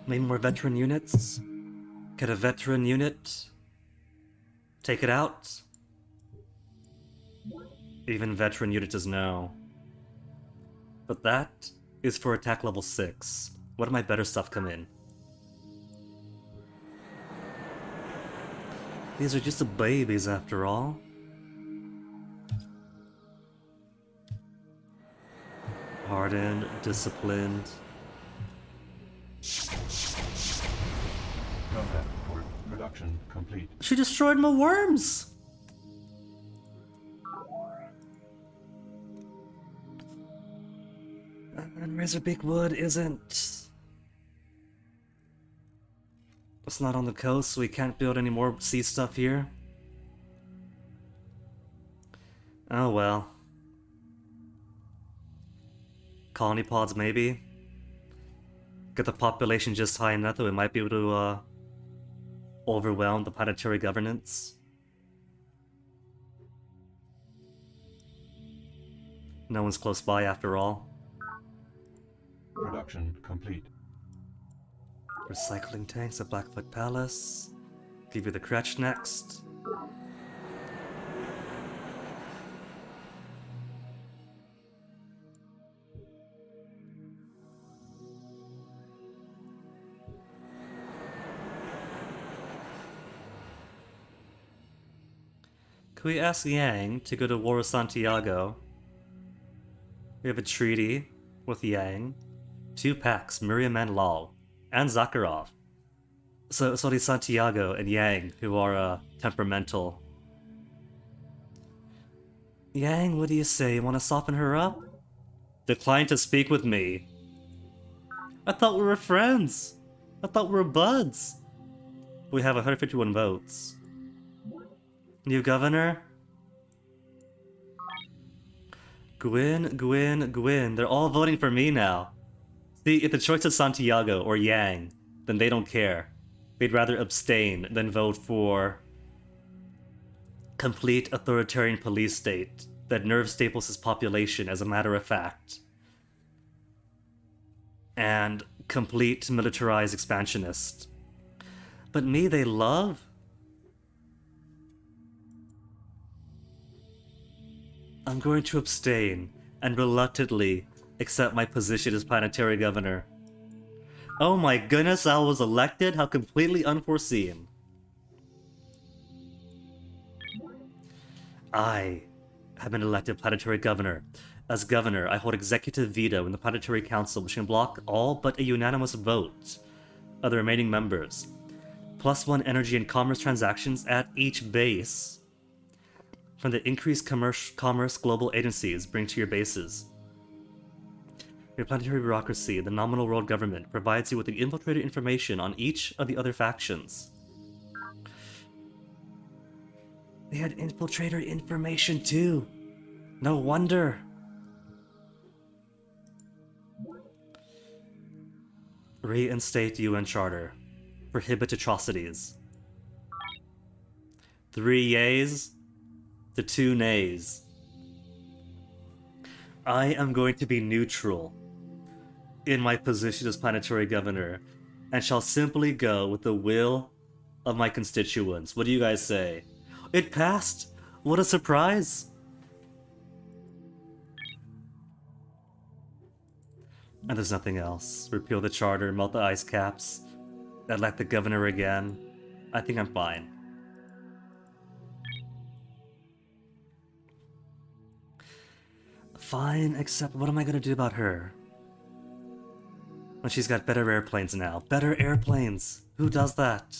Maybe more veteran units? Get a veteran unit? Take it out? Even veteran unit does no. But that is for attack level 6. What of my better stuff come in? These are just the babies after all. Hardened, disciplined. Combat report. Production complete. She destroyed my worms! And Razorbeak Wood isn't... It's not on the coast, so we can't build any more sea stuff here. Oh well. Colony pods, maybe. Get the population just high enough that we might be able to overwhelm the planetary governance. No one's close by after all. Production complete. Recycling tanks at Blackfoot Palace. Give you the Kretsch next. Can we ask Yang to go to war with Santiago? We have a treaty with Yang. 2 packs, Miriam and Lal. And Zakharov. So it's only Santiago and Yang who are temperamental. Yang, what do you say? You want to soften her up? Decline to speak with me. I thought we were friends. I thought we were buds. We have 151 votes. New governor? Gwyn. They're all voting for me now. See, if the choice is Santiago or Yang, then they don't care. They'd rather abstain than vote for complete authoritarian police state that nerve staples his population as a matter of fact. And complete militarized expansionist. But me they love? I'm going to abstain and reluctantly accept my position as planetary governor. Oh my goodness, I was elected? How completely unforeseen. I have been elected planetary governor. As governor, I hold executive veto in the Planetary Council, which can block all but a unanimous vote of the remaining members. +1 energy and commerce transactions at each base. From the increased commerce global agencies bring to your bases. Your planetary bureaucracy, the nominal world government, provides you with the infiltrated information on each of the other factions. They had infiltrator information too. No wonder. Reinstate UN Charter. Prohibit atrocities. 3 yeas to 2 nays. I am going to be neutral in my position as planetary governor and shall simply go with the will of my constituents. What do you guys say? It passed! What a surprise! And there's nothing else. Repeal the charter, melt the ice caps, elect the governor again. I think I'm fine. Fine, except what am I gonna do about her? When she's got better airplanes now. Better airplanes! Who does that?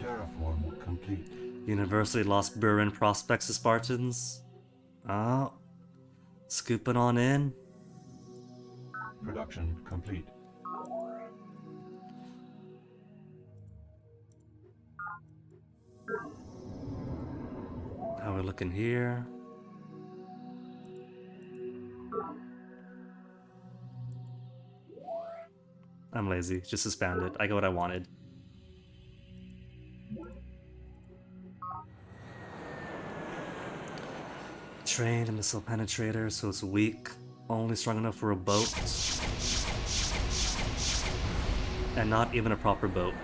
Terraform complete. University lost Burin prospects to Spartans. Oh. Scooping on in. Production complete. How are we looking here? I'm lazy. Just suspend it. I got what I wanted. Trained a missile penetrator, so it's weak. Only strong enough for a boat. And not even a proper boat.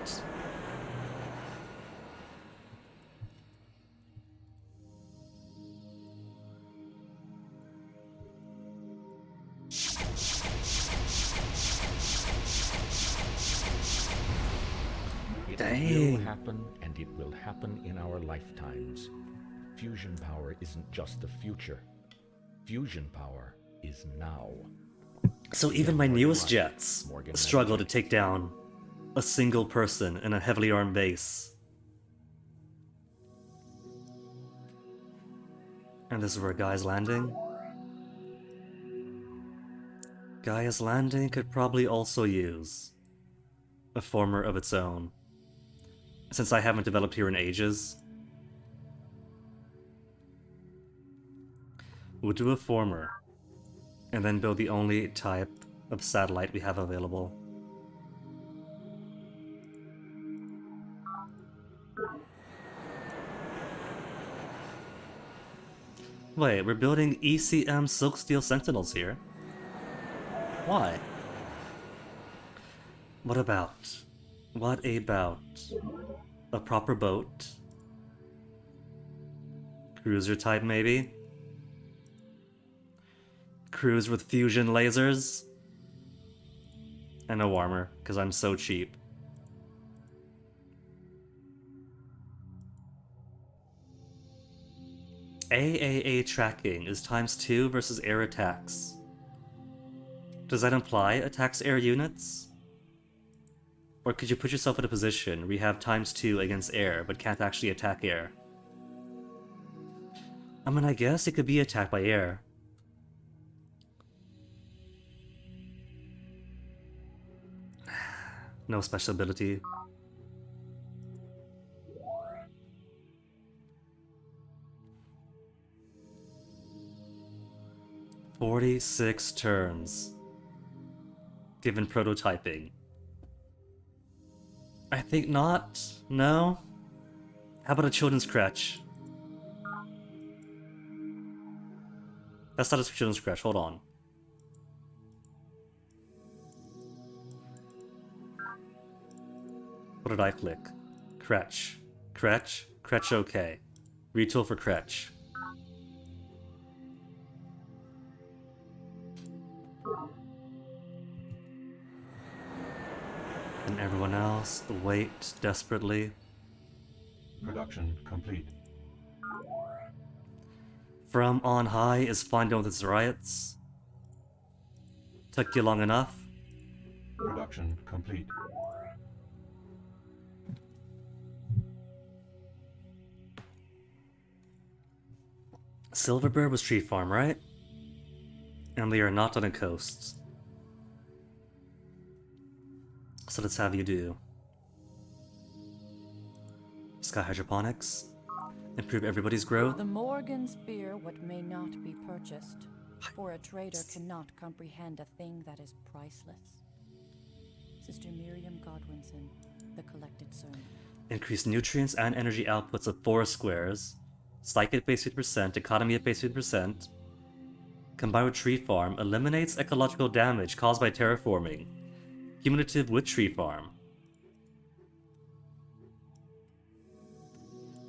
It will happen, and it will happen in our lifetimes. Fusion power isn't just the future. Fusion power is now. So even my newest jets struggle to take down a single person in a heavily armed base. And this is where Guy's landing. Gaia's Landing could probably also use a former of its own, since I haven't developed here in ages. We'll do a former, and then build the only type of satellite we have available. Wait, we're building ECM Silk Steel Sentinels here. Why? What about a proper boat? Cruiser type, maybe? Cruise with fusion lasers? And no armor, because I'm so cheap. AAA tracking is ×2 versus air attacks. Does that imply attacks air units? Or could you put yourself in a position where you have ×2 against air, but can't actually attack air? I mean, I guess it could be attacked by air. No special ability. "46 turns. Given prototyping. I think not. No? How about a children's crutch? That's not a children's crutch, hold on. What did I click? Crutch. Crutch? Crutch okay. Retool for crutch. And everyone else wait desperately. Production complete. From on high is fine done with its riots. Took you long enough. Production complete. Silverbird was tree farm, right? And they are not on a coast. So let's have you do sky hydroponics. Improve everybody's growth. The Morgans fear what may not be purchased, for a trader cannot comprehend a thing that is priceless. Sister Miriam Godwinson, The Collected Sermon. Increase nutrients and energy outputs of forest squares. Psychic base 50%, economy at base 50%. Combined with tree farm, eliminates ecological damage caused by terraforming. Cumulative with tree farm.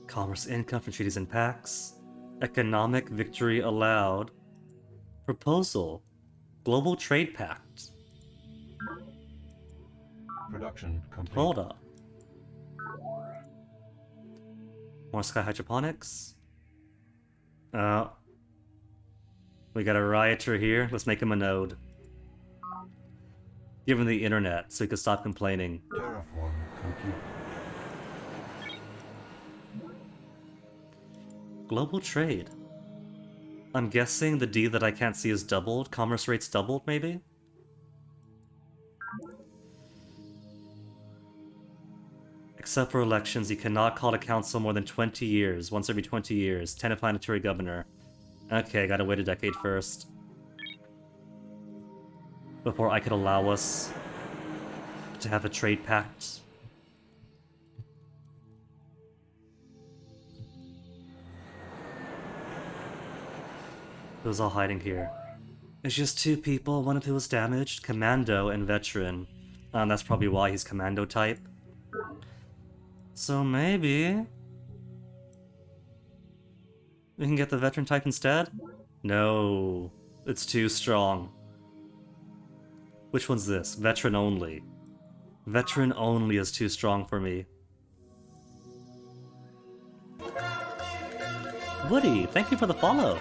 Commerce income from treaties and pacts. Economic victory allowed. Proposal. Global trade pact. Production complete. Hold up. More sky hydroponics. We got a rioter here. Let's make him a node. Give him the internet so he can stop complaining. Terraform complete. Global trade. I'm guessing the D that I can't see is doubled. Commerce rates doubled, maybe? Except for elections, you cannot call a council more than 20 years. Once every 20 years. 10 planetary governor. Okay, gotta wait a decade first. Before I could allow us to have a trade pact. Who's all hiding here? It's just two people, one of who was damaged, Commando and Veteran. That's probably why he's Commando type. So maybe we can get the Veteran type instead? No, it's too strong. Which one's this? Veteran only. Veteran only is too strong for me. Woody, thank you for the follow.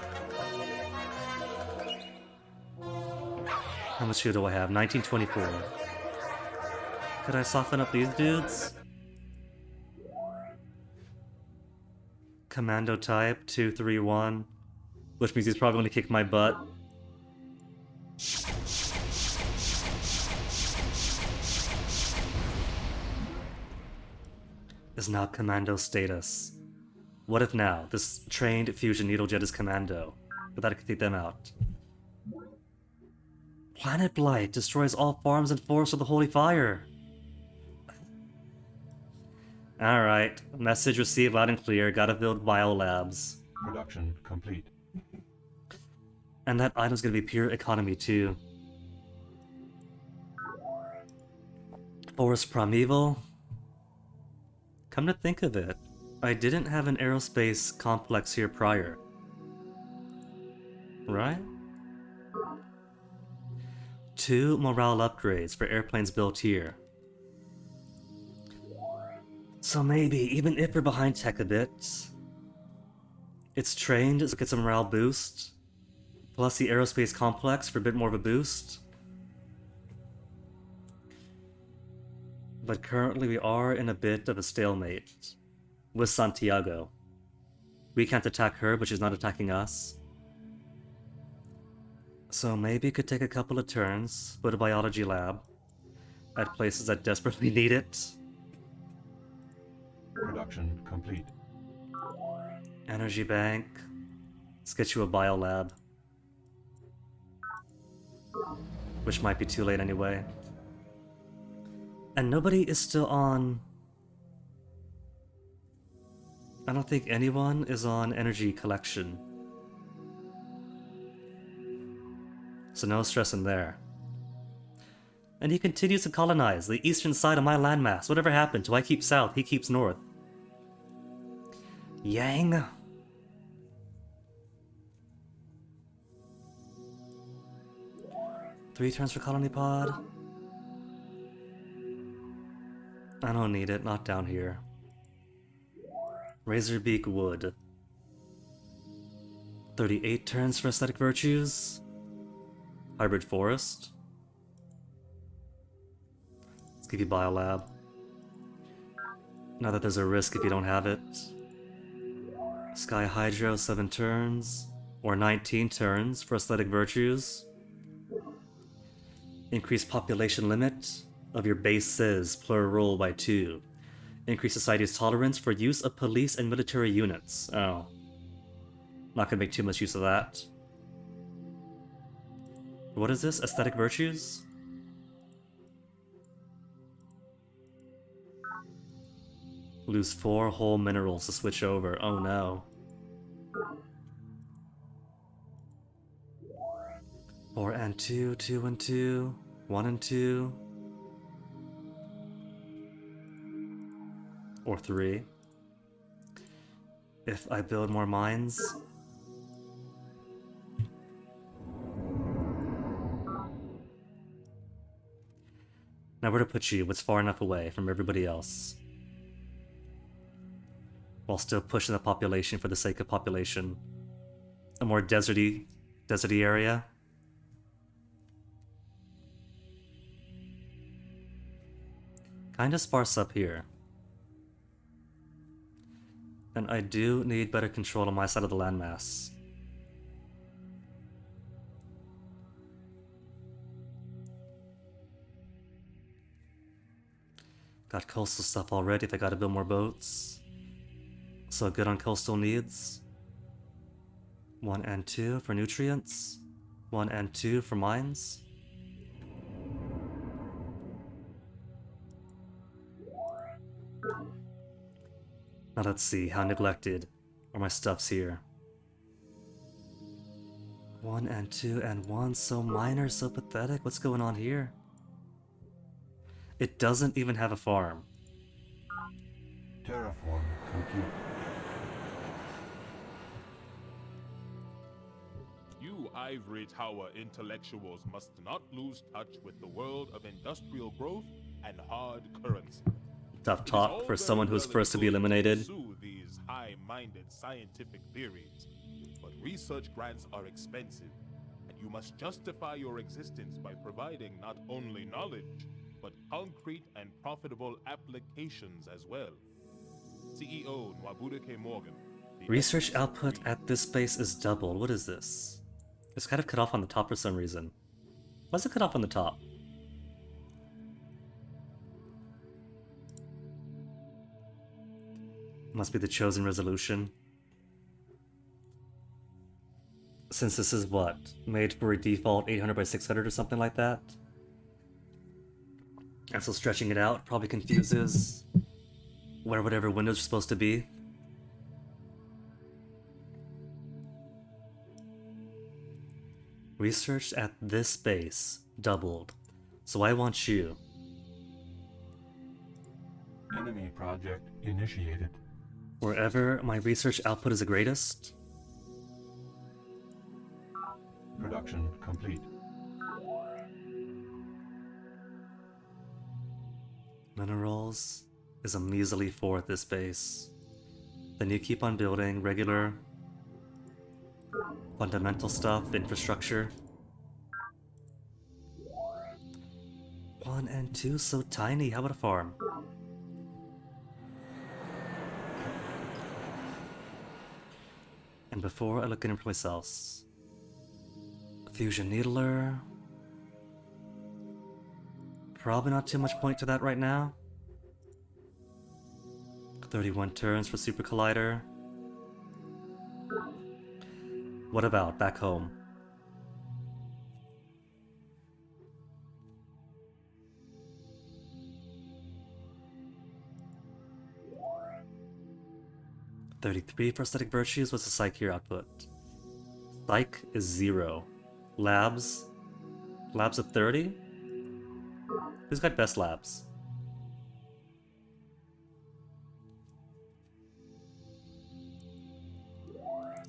How much food do I have? 1924. Could I soften up these dudes? Commando type, 231. Which means he's probably going to kick my butt. Is now Commando status. What if now this trained fusion needle jet is Commando? But that could take them out. Planet Blight destroys all farms and forests with the holy fire. Alright, message received loud and clear. Gotta build biolabs. Production complete. And that item's gonna be pure economy too. Forest Primeval? Come to think of it, I didn't have an aerospace complex here prior. Right? 2 morale upgrades for airplanes built here. So maybe, even if we're behind tech a bit, it's trained, so it gets a morale boost, plus the aerospace complex for a bit more of a boost. But currently we are in a bit of a stalemate with Santiago. We can't attack her, but she's not attacking us. So maybe it could take a couple of turns, put a biology lab at places that desperately need it. Production complete. Energy bank. Let's get you a biolab. Which might be too late anyway. And nobody is still on... I don't think anyone is on energy collection. So no stress in there. And he continues to colonize the eastern side of my landmass. Whatever happened to I keep south, he keeps north. Yang. Three turns for colony pod. I don't need it, not down here. Razorbeak wood. 38 turns for aesthetic virtues. Hybrid forest. Let's give you biolab. Now that there's a risk if you don't have it. Sky Hydro, 7 turns. Or 19 turns for aesthetic virtues. Increase population limit of your bases, plural, by 2. Increase society's tolerance for use of police and military units. Oh. Not gonna make too much use of that. What is this? Aesthetic virtues? Lose 4 whole minerals to switch over. Oh no. 4 and 2, 2 and 2, 1 and 2. Or 3. If I build more mines. Now where to put you? What's far enough away from everybody else? While still pushing the population for the sake of population. A more deserty area. Kinda sparse up here. And I do need better control on my side of the landmass. Got coastal stuff already if I gotta build more boats. So good on coastal needs. 1 and 2 for nutrients. 1 and 2 for mines. Now let's see, how neglected are my stuffs here. 1 and 2 and 1, so minor, so pathetic. What's going on here? It doesn't even have a farm. Terraform complete. You ivory tower intellectuals must not lose touch with the world of industrial growth and hard currency. Tough talk for someone who's first to be eliminated. Pursue these high-minded scientific theories, but research grants are expensive, and you must justify your existence by providing not only knowledge, but concrete and profitable applications as well. CEO Nwabude K. Morgan. Research output at this base is doubled. What is this? It's kind of cut off on the top for some reason. Why is it cut off on the top? Must be the chosen resolution. Since this is what? Made for a default 800 by 600 or something like that? And so stretching it out probably confuses where whatever windows are supposed to be. Research at this base doubled. So I want you. Enemy project initiated. Wherever my research output is the greatest. Production complete. Minerals is a measly 4 at this base. Then you keep on building regular fundamental stuff, infrastructure. 1 and 2, so tiny. How about a farm? And before I look at anyplace else, fusion needler. Probably not too much point to that right now. 31 turns for Super Collider. What about back home? $33 for aesthetic virtues. What's the psych here output? Psych is 0. Labs at 30? Who's got best labs?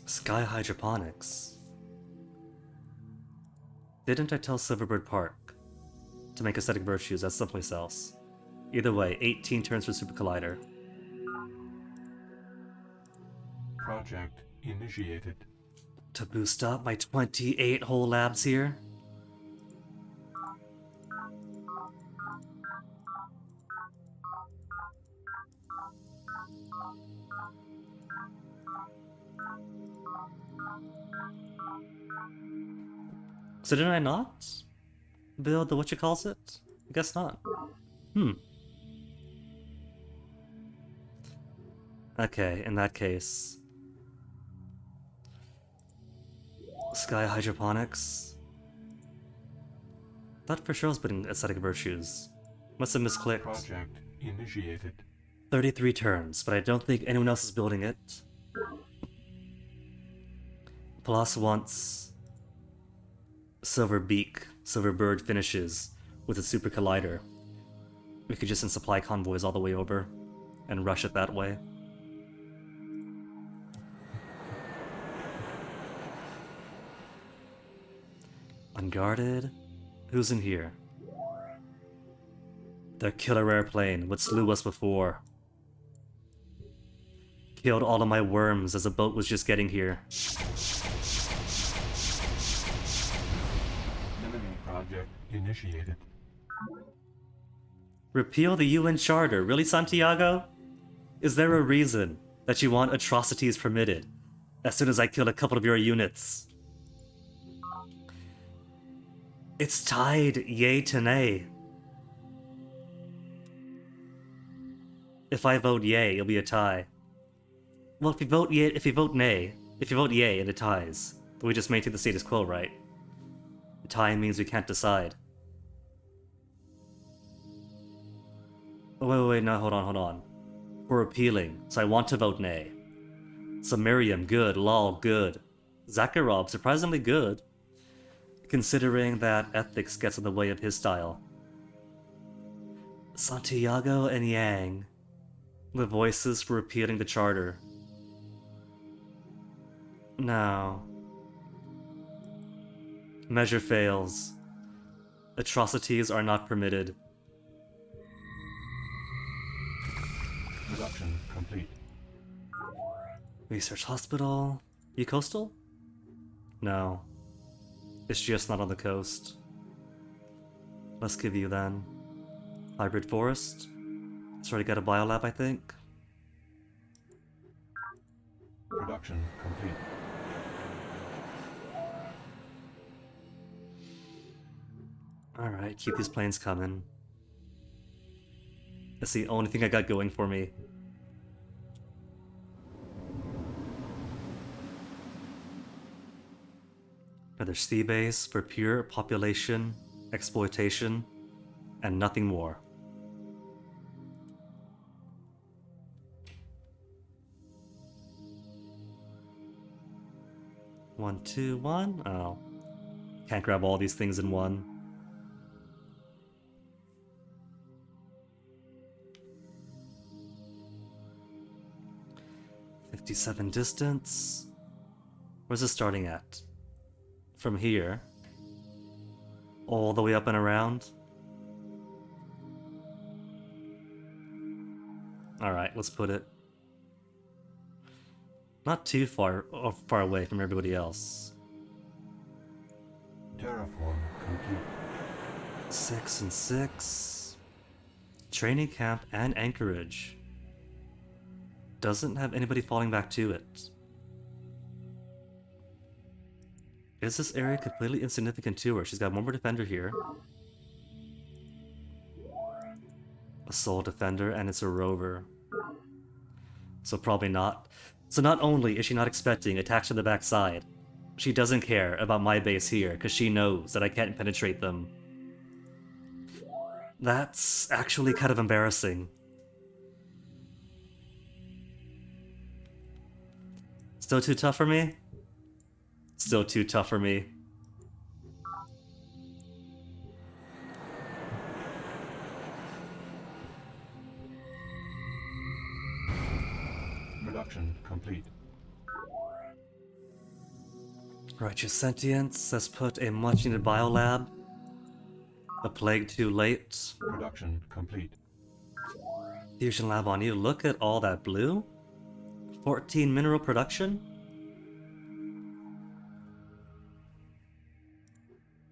Sky Hydroponics. Didn't I tell Silverbird Park to make aesthetic virtues? That's someplace else. Either way, 18 turns for Super Collider. Project initiated. To boost up my 28 whole labs here. So did I not build the whatchalls-it? I guess not. Okay, in that case. Sky Hydroponics. Thought for sure I was putting aesthetic virtues. Must have misclicked. Project initiated. 33 turns, but I don't think anyone else is building it. Plus once Silver Bird finishes with a Super Collider, we could just send supply convoys all the way over and rush it that way. Unguarded? Who's in here? Their killer airplane, what slew us before. Killed all of my worms as the boat was just getting here. Enemy project initiated. Repeal the UN Charter. Really, Santiago? Is there a reason that you want atrocities permitted as soon as I kill a couple of your units? It's tied yay to nay. If I vote yay, it'll be a tie. Well, if you vote yay, if you vote yay and it ties, then we just maintain the status quo, right? A tie means we can't decide. Oh, wait, no, hold on. We're appealing, so I want to vote nay. So Miriam, good. Lol, good. Zakharov, surprisingly good, considering that ethics gets in the way of his style. Santiago and Yang, the voices for repealing the charter. No. Measure fails. Atrocities are not permitted. Production complete. Research hospital. You coastal? No. It's just not on the coast. Let's give you then. Hybrid forest. It's already got a biolab, I think. Production complete. Alright, keep these planes coming. That's the only thing I got going for me. Another sea base for pure population exploitation and nothing more. One, two, one. Oh. Can't grab all these things in one. $57 distance. Where's this starting at? From here. All the way up and around. Alright, let's put it not too far away from everybody else. Terraform complete. 6 and 6. Training camp and anchorage. Doesn't have anybody falling back to it. Is this area completely insignificant to her? She's got one more defender here. A soul defender, and it's a rover. So probably not. So not only is she not expecting attacks from the backside, she doesn't care about my base here, because she knows that I can't penetrate them. That's actually kind of embarrassing. Still too tough for me? Still too tough for me. Production complete. Righteous Sentience, let's put a much needed biolab. A plague too late. Production complete. Fusion lab on you. Look at all that blue. 14 mineral production.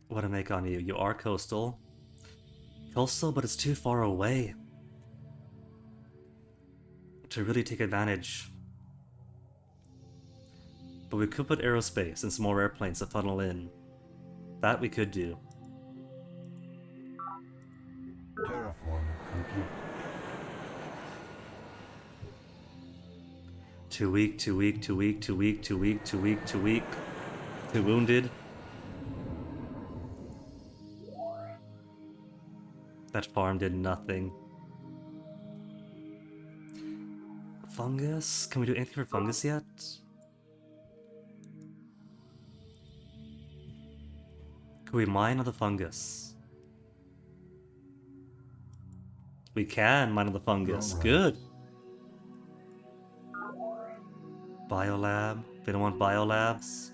What to make on you? You are coastal. Coastal, but it's too far away to really take advantage. But we could put aerospace and some more airplanes to funnel in. That we could do. Terraform complete. Too weak, too weak, too weak, too weak, too weak, too weak, too weak. Too wounded. That farm did nothing. Fungus? Can we do anything for fungus yet? Can we mine on the fungus? We can mine on the fungus. Alright. Good. Biolab. They don't want biolabs.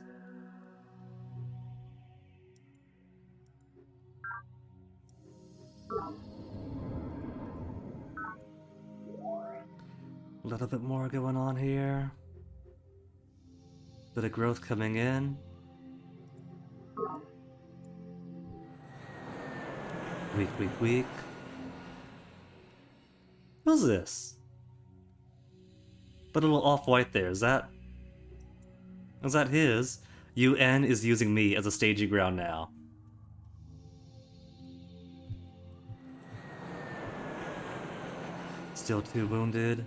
A little bit more going on here. Bit of growth coming in. Weak, weak, weak. Who's this? But a little off-white there, is that his? UN is using me as a staging ground now. Still too wounded.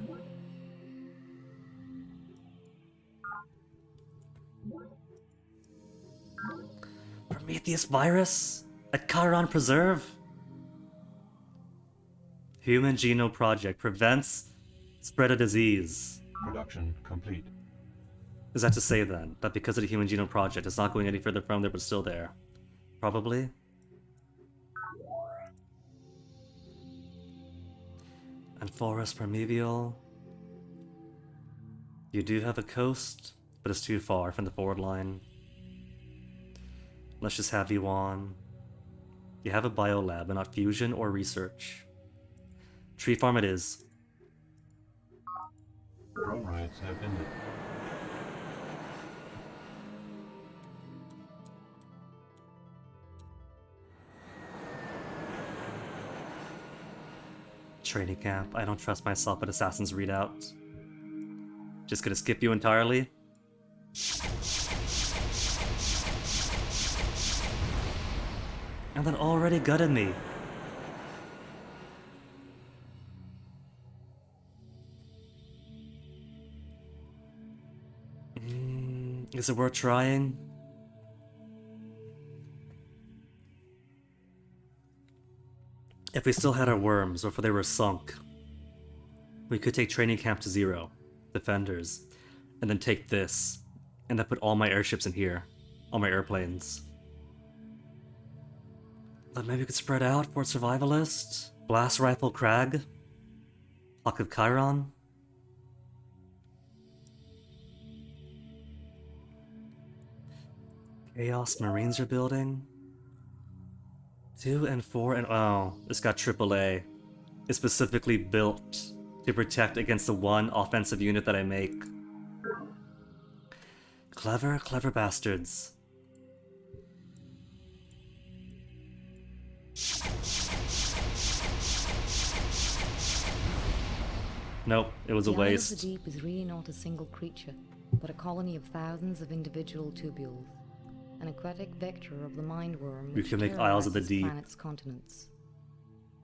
Prometheus virus? At Chiron Preserve? Human Genome Project prevents spread of disease. Production complete. Is that to say then, that because of the Human Genome Project, it's not going any further from there but still there? Probably. And forest primeval. You do have a coast, but it's too far from the forward line. Let's just have you on. You have a biolab, but not fusion or research. Tree farm it is. Drone riots have ended. Training camp. I don't trust myself at Assassin's Readout. Just gonna skip you entirely. And that already gutted me. Is it worth trying? If we still had our worms before they were sunk, we could take training camp to 0, defenders, and then take this, and then put all my airships in here, all my airplanes. But maybe we could spread out for survivalist, blast rifle Crag, Hawk of Chiron. Chaos Marines are building. 2 and 4 and oh, it's got AAA. It's specifically built to protect against the one offensive unit that I make. Clever, clever bastards. Nope, it was a The Isle of waste. the Deep is really not a single creature, but a colony of thousands of individual tubules, an aquatic vector of the mindworm We which can make Isles of the terrorizes Deep. planet's continents.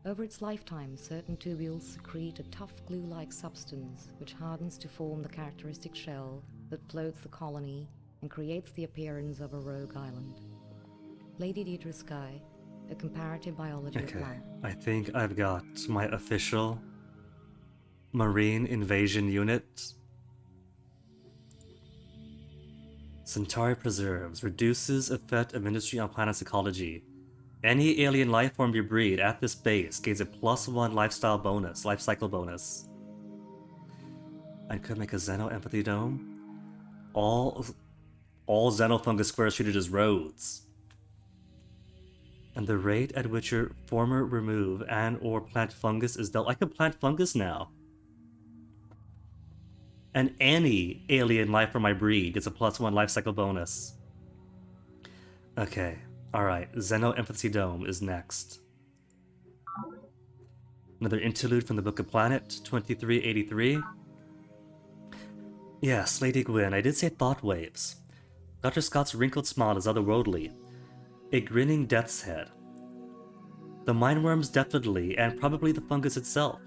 Over its lifetime, certain tubules secrete a tough glue-like substance which hardens to form the characteristic shell that floats the colony and creates the appearance of a rogue island. Lady Deidre Sky, a comparative biology of Okay, life. I think I've got my official Marine invasion unit. Centauri preserves, reduces effect of ministry on planet's ecology. Any alien life form you breed at this base gains a +1 lifestyle bonus, life cycle bonus. I could make a Xeno empathy dome. All xenofungus squares treated as roads. And the rate at which your former remove and or plant fungus is dealt. I can plant fungus now. And any alien life from my breed gets a +1 life cycle bonus. Okay, alright, Xeno Empathy Dome is next. Another interlude from the Book of Planet, 2383. Yes, Lady Gwyn, I did say thought waves. Dr. Scott's wrinkled smile is otherworldly. A grinning death's head. The mindworms definitely, and probably the fungus itself.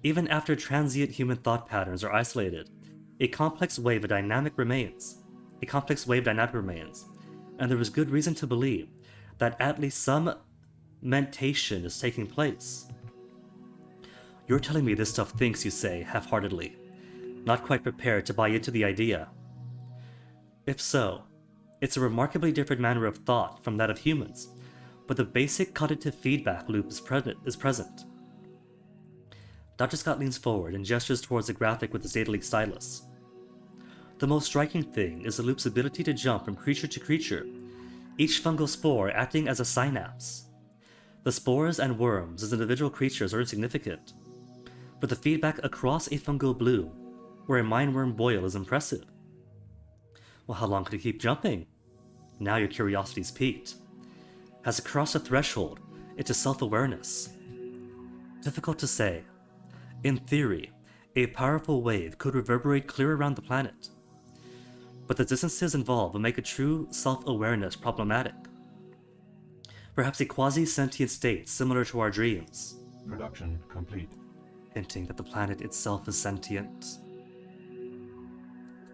Even after transient human thought patterns are isolated, a complex wave dynamic remains. And there is good reason to believe that at least some mentation is taking place. You're telling me this stuff thinks, you say, half-heartedly, not quite prepared to buy into the idea. If so, it's a remarkably different manner of thought from that of humans, but the basic cognitive feedback loop is present. Dr. Scott leans forward and gestures towards the graphic with his Data stylus. The most striking thing is the loop's ability to jump from creature to creature, each fungal spore acting as a synapse. The spores and worms as individual creatures are insignificant, but the feedback across a fungal bloom, where a mindworm boil, is impressive. Well, how long could it keep jumping? Now your curiosity's piqued. Has it crossed a threshold into self-awareness? Difficult to say. In theory, a powerful wave could reverberate clear around the planet, but the distances involved will make a true self-awareness problematic. Perhaps a quasi-sentient state similar to our dreams. Production complete. Hinting that the planet itself is sentient.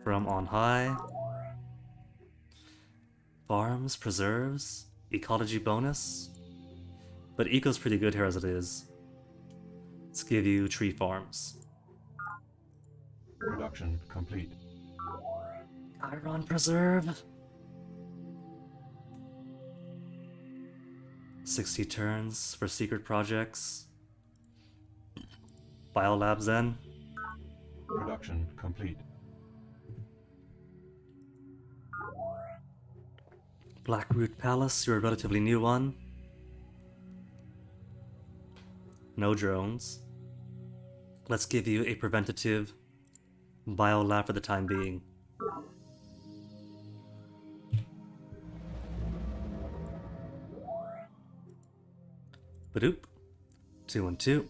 From on high. Farms, preserves, ecology bonus. But eco's pretty good here as it is. Let's give you tree farms. Production complete. Chiron preserve. 60 turns for secret projects. Biolabs then. Production complete. Blackroot Palace, you're a relatively new one. No drones. Let's give you a preventative biolab for the time being. Badoop. 2 and 2.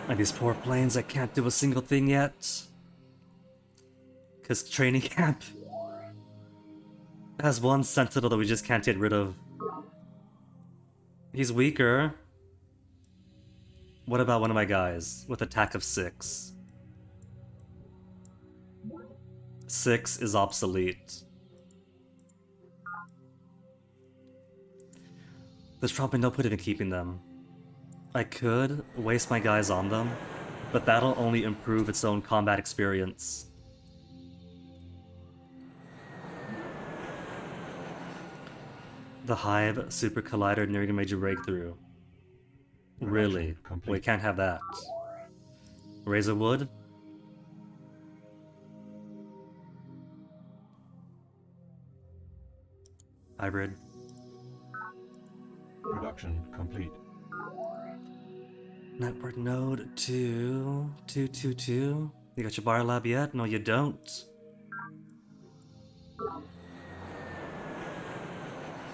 And these poor planes that can't do a single thing yet. Because training camp has one sentinel that we just can't get rid of. He's weaker. What about one of my guys with attack of 6? 6 is obsolete. There's probably no point in keeping them. I could waste my guys on them, but that'll only improve its own combat experience. The Hive Super Collider nearing a major breakthrough. Really? Complete. We can't have that. Razor wood? Hybrid. Production complete. Network node 222. You got your bar lab yet? No, you don't.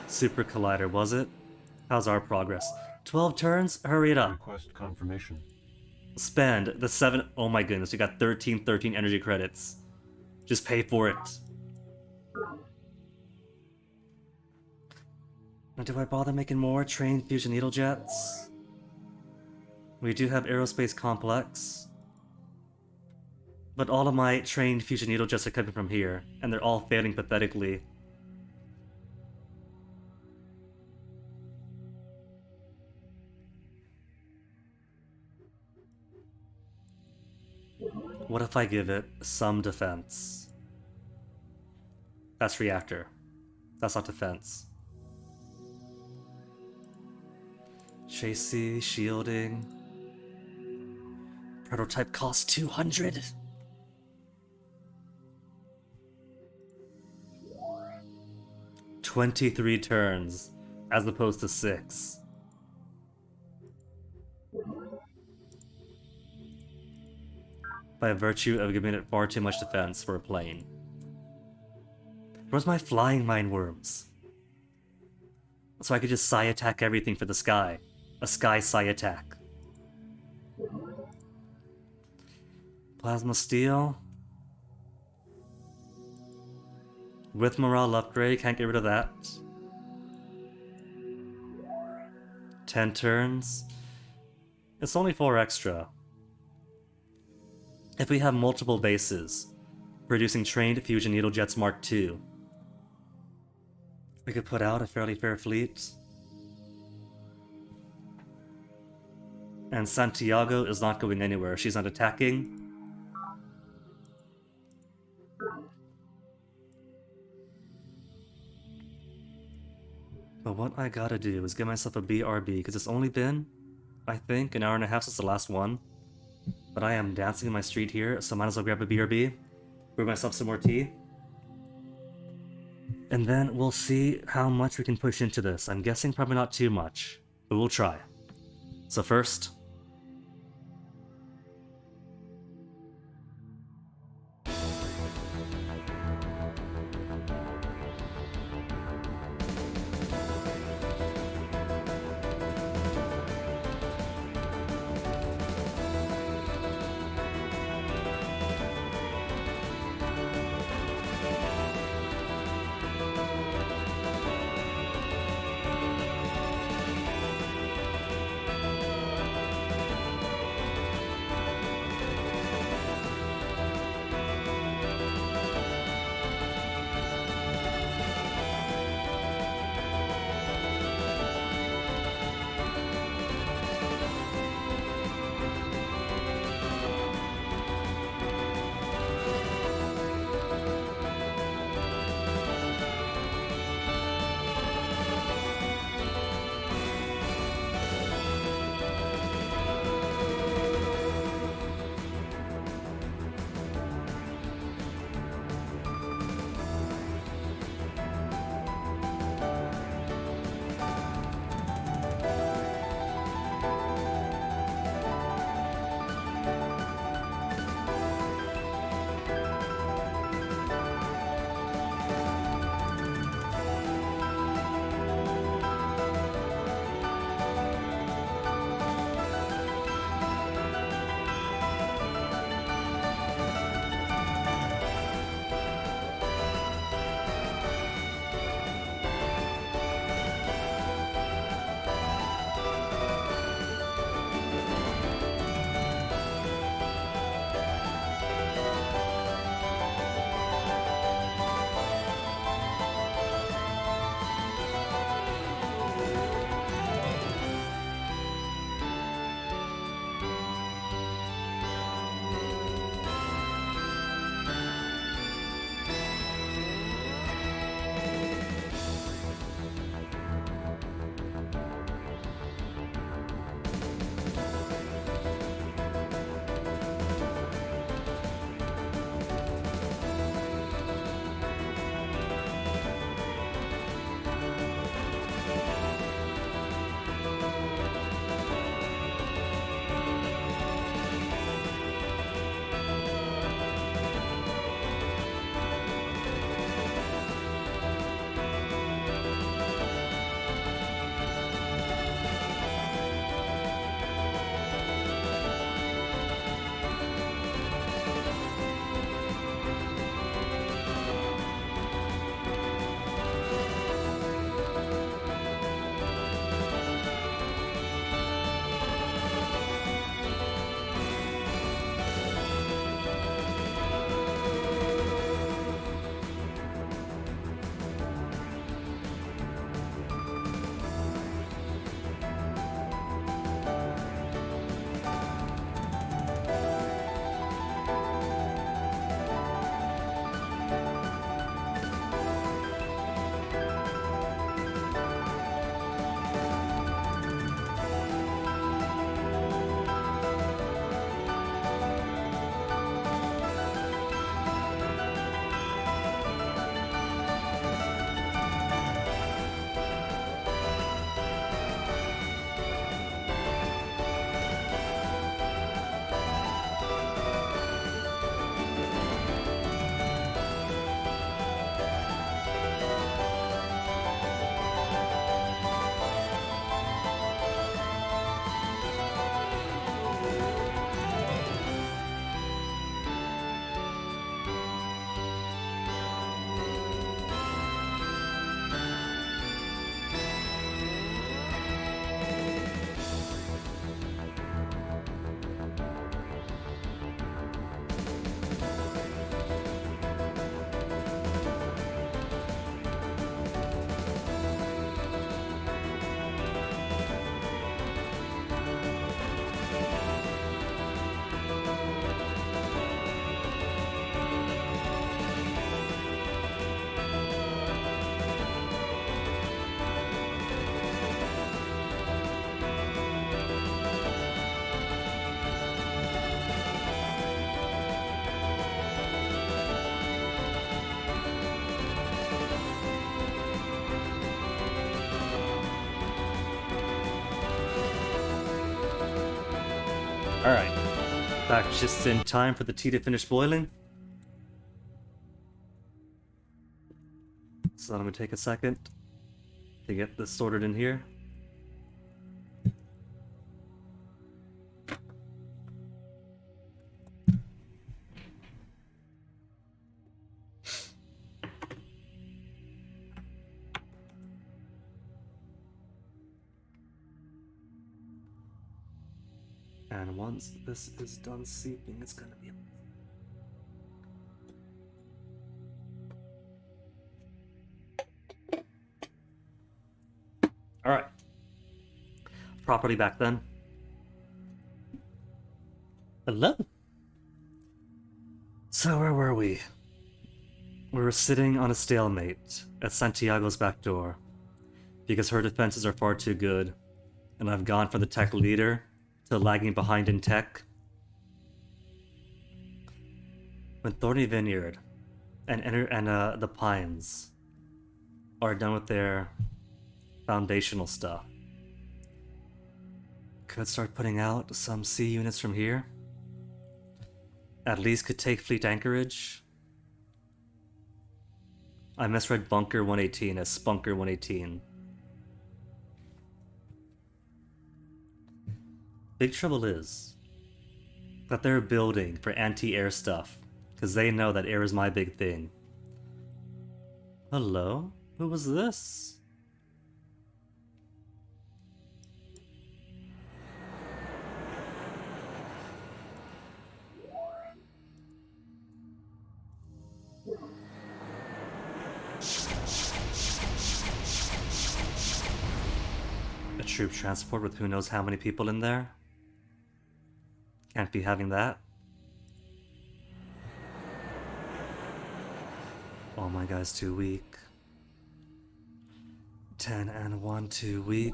Super Collider, was it? How's our progress? 12 turns? Hurry it up. Request confirmation. Spend the 7. Oh my goodness, you got 13 energy credits. Just pay for it. Now, do I bother making more trained fusion needle jets? We do have aerospace complex. But all of my trained fusion needle jets are coming from here, and they're all failing pathetically. What if I give it some defense? That's reactor. That's not defense. Chassis, shielding. Prototype costs 200. "23 turns, as opposed to 6. By virtue of giving it far too much defense for a plane. Where's my flying mine worms? So I could just psi attack everything for the sky. A sky psi attack. Plasma steel. With morale upgrade, can't get rid of that. 10 turns. It's only 4 extra. If we have multiple bases, producing trained fusion needle jets Mark II, we could put out a fairly fair fleet. And Santiago is not going anywhere. She's not attacking. But what I gotta do is give myself a BRB, because it's only been, I think, an hour and a half since the last one. But I am dancing in my street here, so might as well grab a BRB, brew myself some more tea. And then we'll see how much we can push into this. I'm guessing probably not too much, but we'll try. So first, Back just in time for the tea to finish boiling. So let me take a second to get this sorted in here. And once this is done seeping, it's gonna be... Alright. Properly back then. Hello? So where were we? We were sitting on a stalemate at Santiago's back door, because her defenses are far too good, and I've gone from the tech leader to lagging behind in tech. When Thorny Vineyard and the Pines are done with their foundational stuff, could start putting out some sea units from here. At least could take fleet anchorage. I misread Bunker 118 as Spunker 118. Big trouble is that they're building for anti-air stuff, because they know that air is my big thing. Hello? Who was this? A troop transport with who knows how many people in there? Can't be having that. Oh, my guy's too weak. 10 and 1 too weak.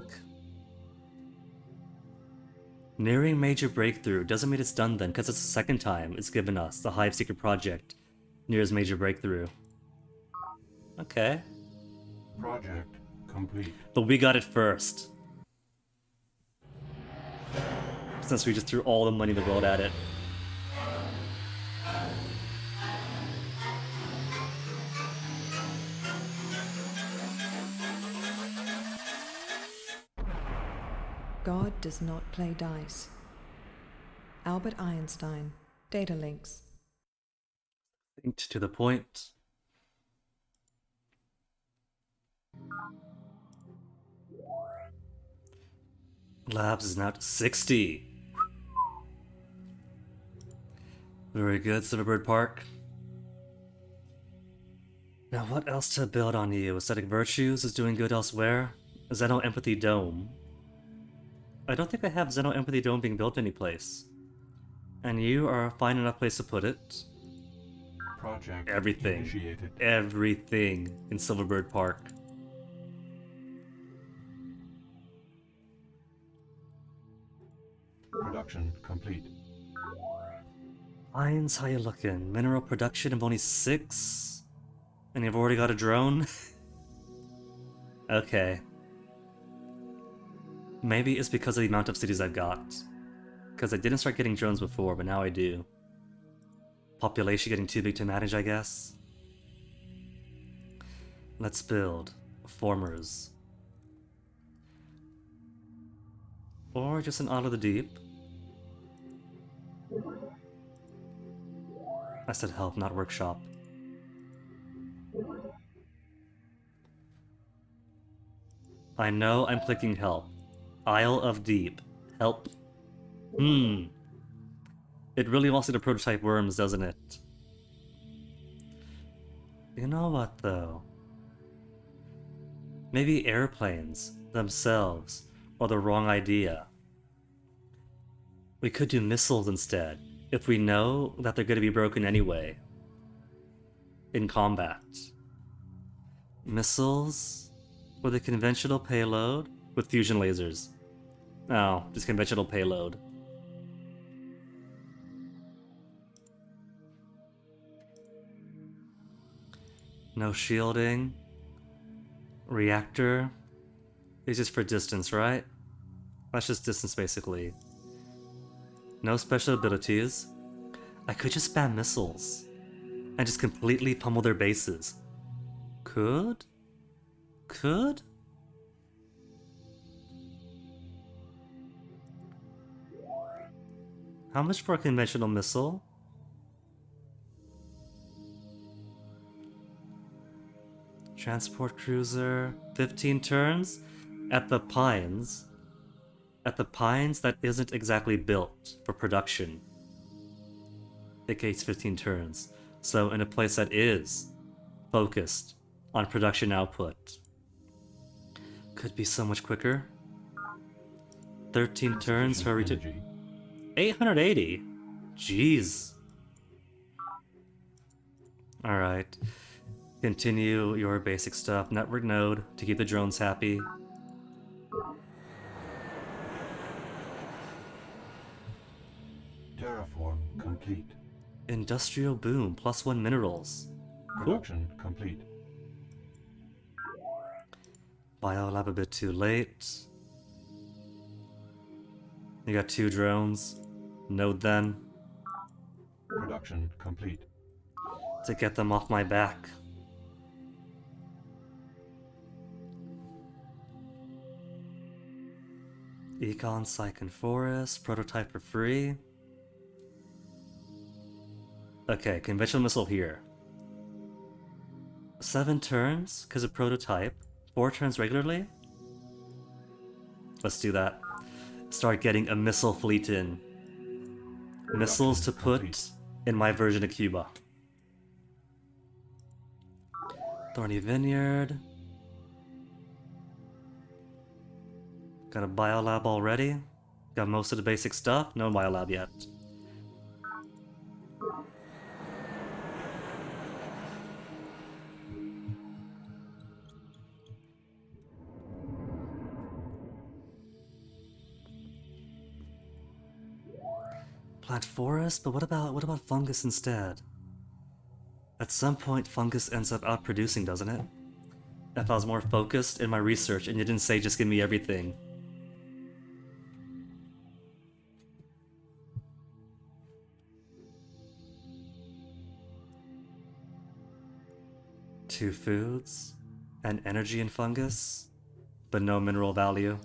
Nearing major breakthrough doesn't mean it's done then, because it's the second time it's given us the Hive Secret Project nears major breakthrough. Okay. Project complete. But we got it first. Since we just threw all the money in the world at it. God does not play dice. Albert Einstein, Data Links. Linked to the point. Labs is now to 60. Very good, Silverbird Park. Now what else to build on you? Aesthetic Virtues is doing good elsewhere. Xeno Empathy Dome. I don't think I have Xeno Empathy Dome being built anyplace. And you are a fine enough place to put it. Project Everything. initiated. Everything in Silverbird Park. Production complete. Hines, how you looking? Mineral production of only 6? And you've already got a drone? Okay. Maybe it's because of the amount of cities I've got. Because I didn't start getting drones before, but now I do. Population getting too big to manage, I guess. Let's build formers. Or just an Out of the Deep. I said help, not workshop. I know I'm clicking help. Isle of Deep. Help. It really wants you to prototype worms, doesn't it? You know what, though? Maybe airplanes themselves are the wrong idea. We could do missiles instead, if we know that they're going to be broken anyway. In combat. Missiles with a conventional payload with fusion lasers. Oh, just conventional payload. No shielding. Reactor. It's just for distance, right? That's just distance, basically. No special abilities. I could just spam missiles and just completely pummel their bases. Could? How much for a conventional missile? Transport cruiser, 15 turns? At the Pines. At the Pines, that isn't exactly built for production. It takes 15 turns. So in a place that is focused on production output, could be so much quicker. 13 turns for Insufficient return. energy. 880? Jeez. Alright. Continue your basic stuff. Network node to keep the drones happy. Terraform complete. Industrial boom, +1 minerals. Production complete. Biolab a bit too late. You got 2 drones. Node them Production complete. to get them off my back. Econ, Psych, and Forest. Prototype for free. Okay, conventional missile here. 7 turns because of prototype. 4 turns regularly. Let's do that. Start getting a missile fleet in. Missiles to put complete. in my version of Cuba. Thorny Vineyard. Got a biolab already. Got most of the basic stuff. No biolab yet. Plant forest, but what about fungus instead? At some point, fungus ends up outproducing, doesn't it? If I was more focused in my research and you didn't say just give me everything. Two foods, and energy and fungus, but no mineral value.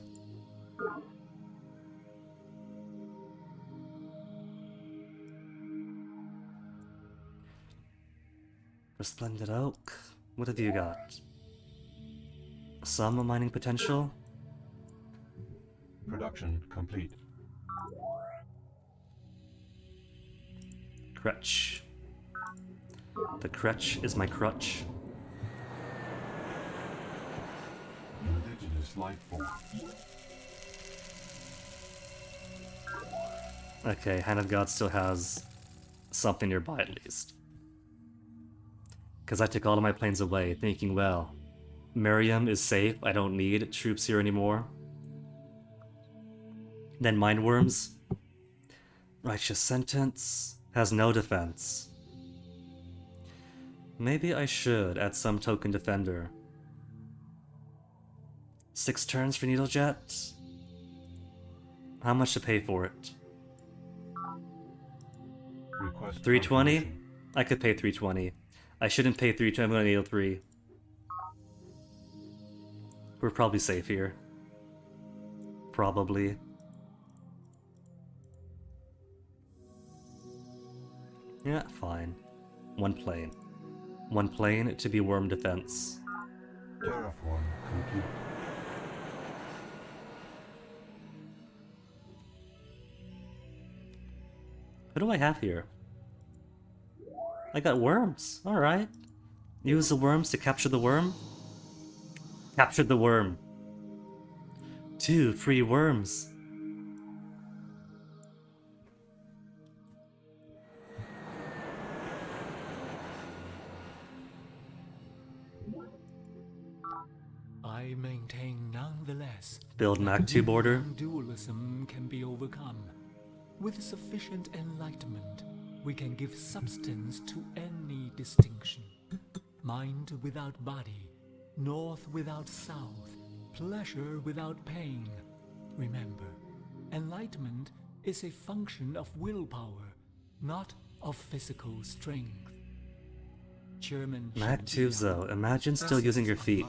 Resplendent oak. What have you got? Some mining potential? Production complete. Crutch. The crutch is my crutch. Indigenous life form. Okay, Hand of God still has something nearby at least. Because I took all of my planes away, thinking, well, Miriam is safe, I don't need troops here anymore. Then Mindworms. Righteous Sentence has no defense. Maybe I should add some token defender. 6 turns for Needlejet? How much to pay for it? Request 320? confirmation. I could pay 320. I shouldn't pay 320, I'm gonna needle 3. We're probably safe here. Probably. Yeah, fine. 1 plane. 1 plane to be worm defense. Terraform complete. What do I have here? I got worms. Alright. Use the worms to capture the worm. Captured the worm. 2 free worms. I maintain nonetheless Build Mach 2 border. dualism can be overcome. With sufficient enlightenment, we can give substance to any distinction. Mind without body, north without south, pleasure without pain. Remember, enlightenment is a function of willpower, not of physical strength. Chairman Act 2 though, imagine still using your feet.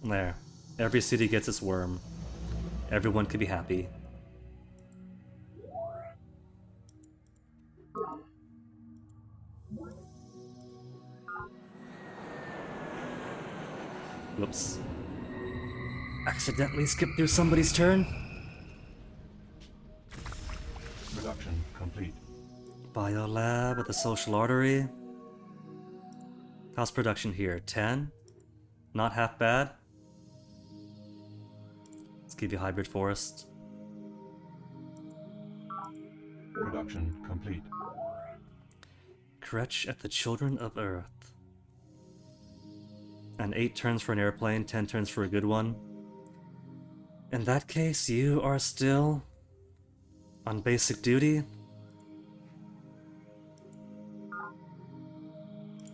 There. Every city gets its worm. Everyone could be happy. Whoops. Accidentally skipped through somebody's turn? Production complete. Biolab at the social artery. How's production here? 10? Not half bad. Let's give you hybrid forest. Production complete. Crutch at the Children of Earth. And 8 turns for an airplane, 10 turns for a good one. In that case, you are still on basic duty.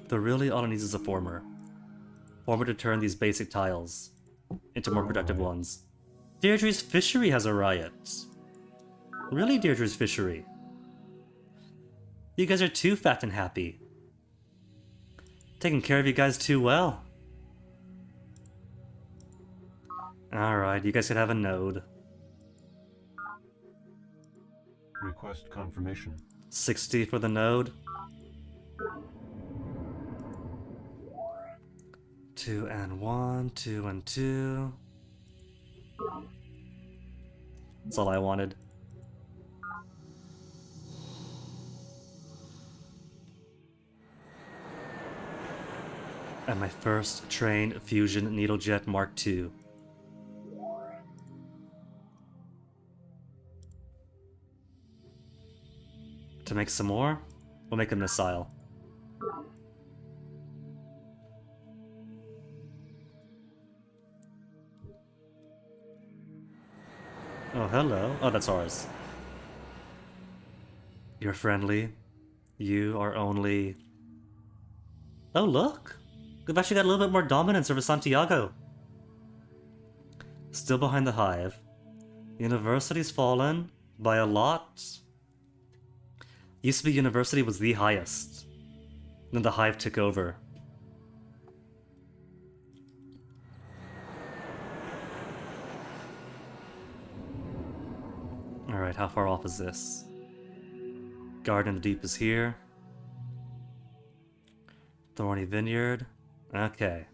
Though really all it needs is a former. Former to turn these basic tiles into more productive ones. Deirdre's Fishery has a riot. Really, Deirdre's Fishery? You guys are too fat and happy. Taking care of you guys too well. Alright, you guys could have a node. Request confirmation. 60 for the node. 2 and 1, 2 and 2. That's all I wanted. And my first trained fusion needlejet Mark II. To make some more, we'll make a missile. Oh, hello. Oh, that's ours. You're friendly. You are only... Oh, look! We've actually got a little bit more dominance over Santiago. Still behind the hive. University's fallen by a lot. Used to be University was the highest. Then the hive took over. Alright, how far off is this? Garden of the Deep is here. Thorny Vineyard. Okay.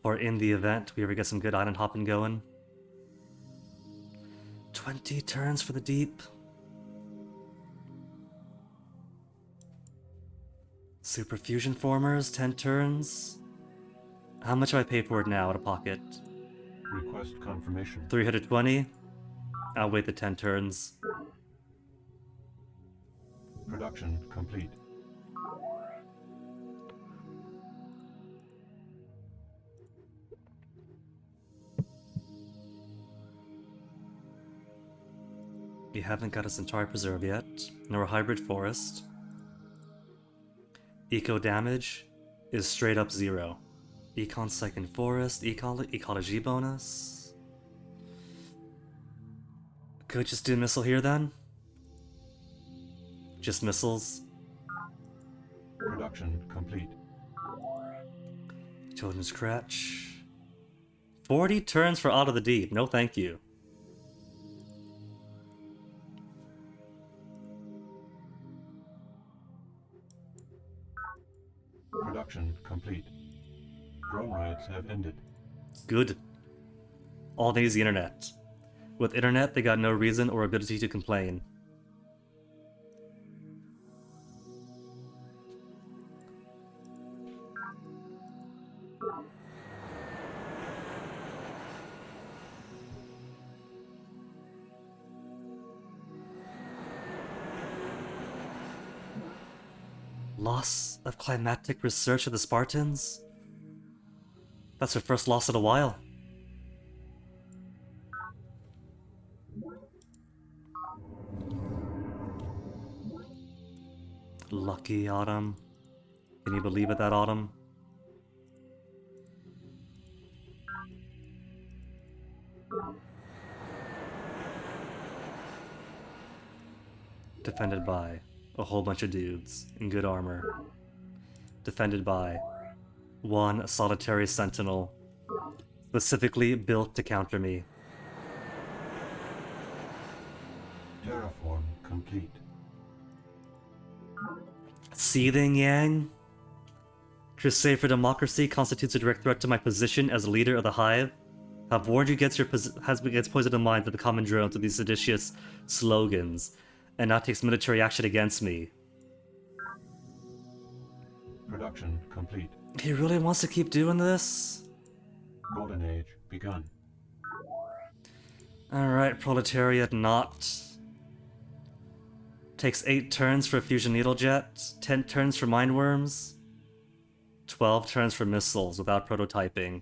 Or in the event we ever get some good island hopping going. 20 turns for the deep. Super fusion formers, 10 turns. How much do I pay for it now out of pocket? Request confirmation. 320. I'll wait the 10 turns. Production complete. We haven't got a Centauri Preserve yet, nor a Hybrid Forest. Eco damage is straight up 0. Econ Second Forest, Ecology bonus. Could just do missile here then? Just missiles. Production complete. Children's Crutch. 40 turns for Out of the Deep. No thank you. Production complete. Drone riots have ended. Good. All they need is the internet. With internet, they got no reason or ability to complain. Loss of climatic research of the Spartans? That's their first loss in a while. Lucky Autumn. Can you believe it, that Autumn? Defended by a whole bunch of dudes in good armor. Defended by one solitary sentinel, specifically built to counter me. Terraform complete. Seething Yang? Crusade for Democracy constitutes a direct threat to my position as leader of the Hive. I've warned you against against poisoning minds of the common drones with these seditious slogans, and now takes military action against me. Production complete. He really wants to keep doing this? Golden Age begun. Alright, proletariat not. Takes 8 turns for a fusion needle jet, 10 turns for mindworms, 12 turns for missiles without prototyping.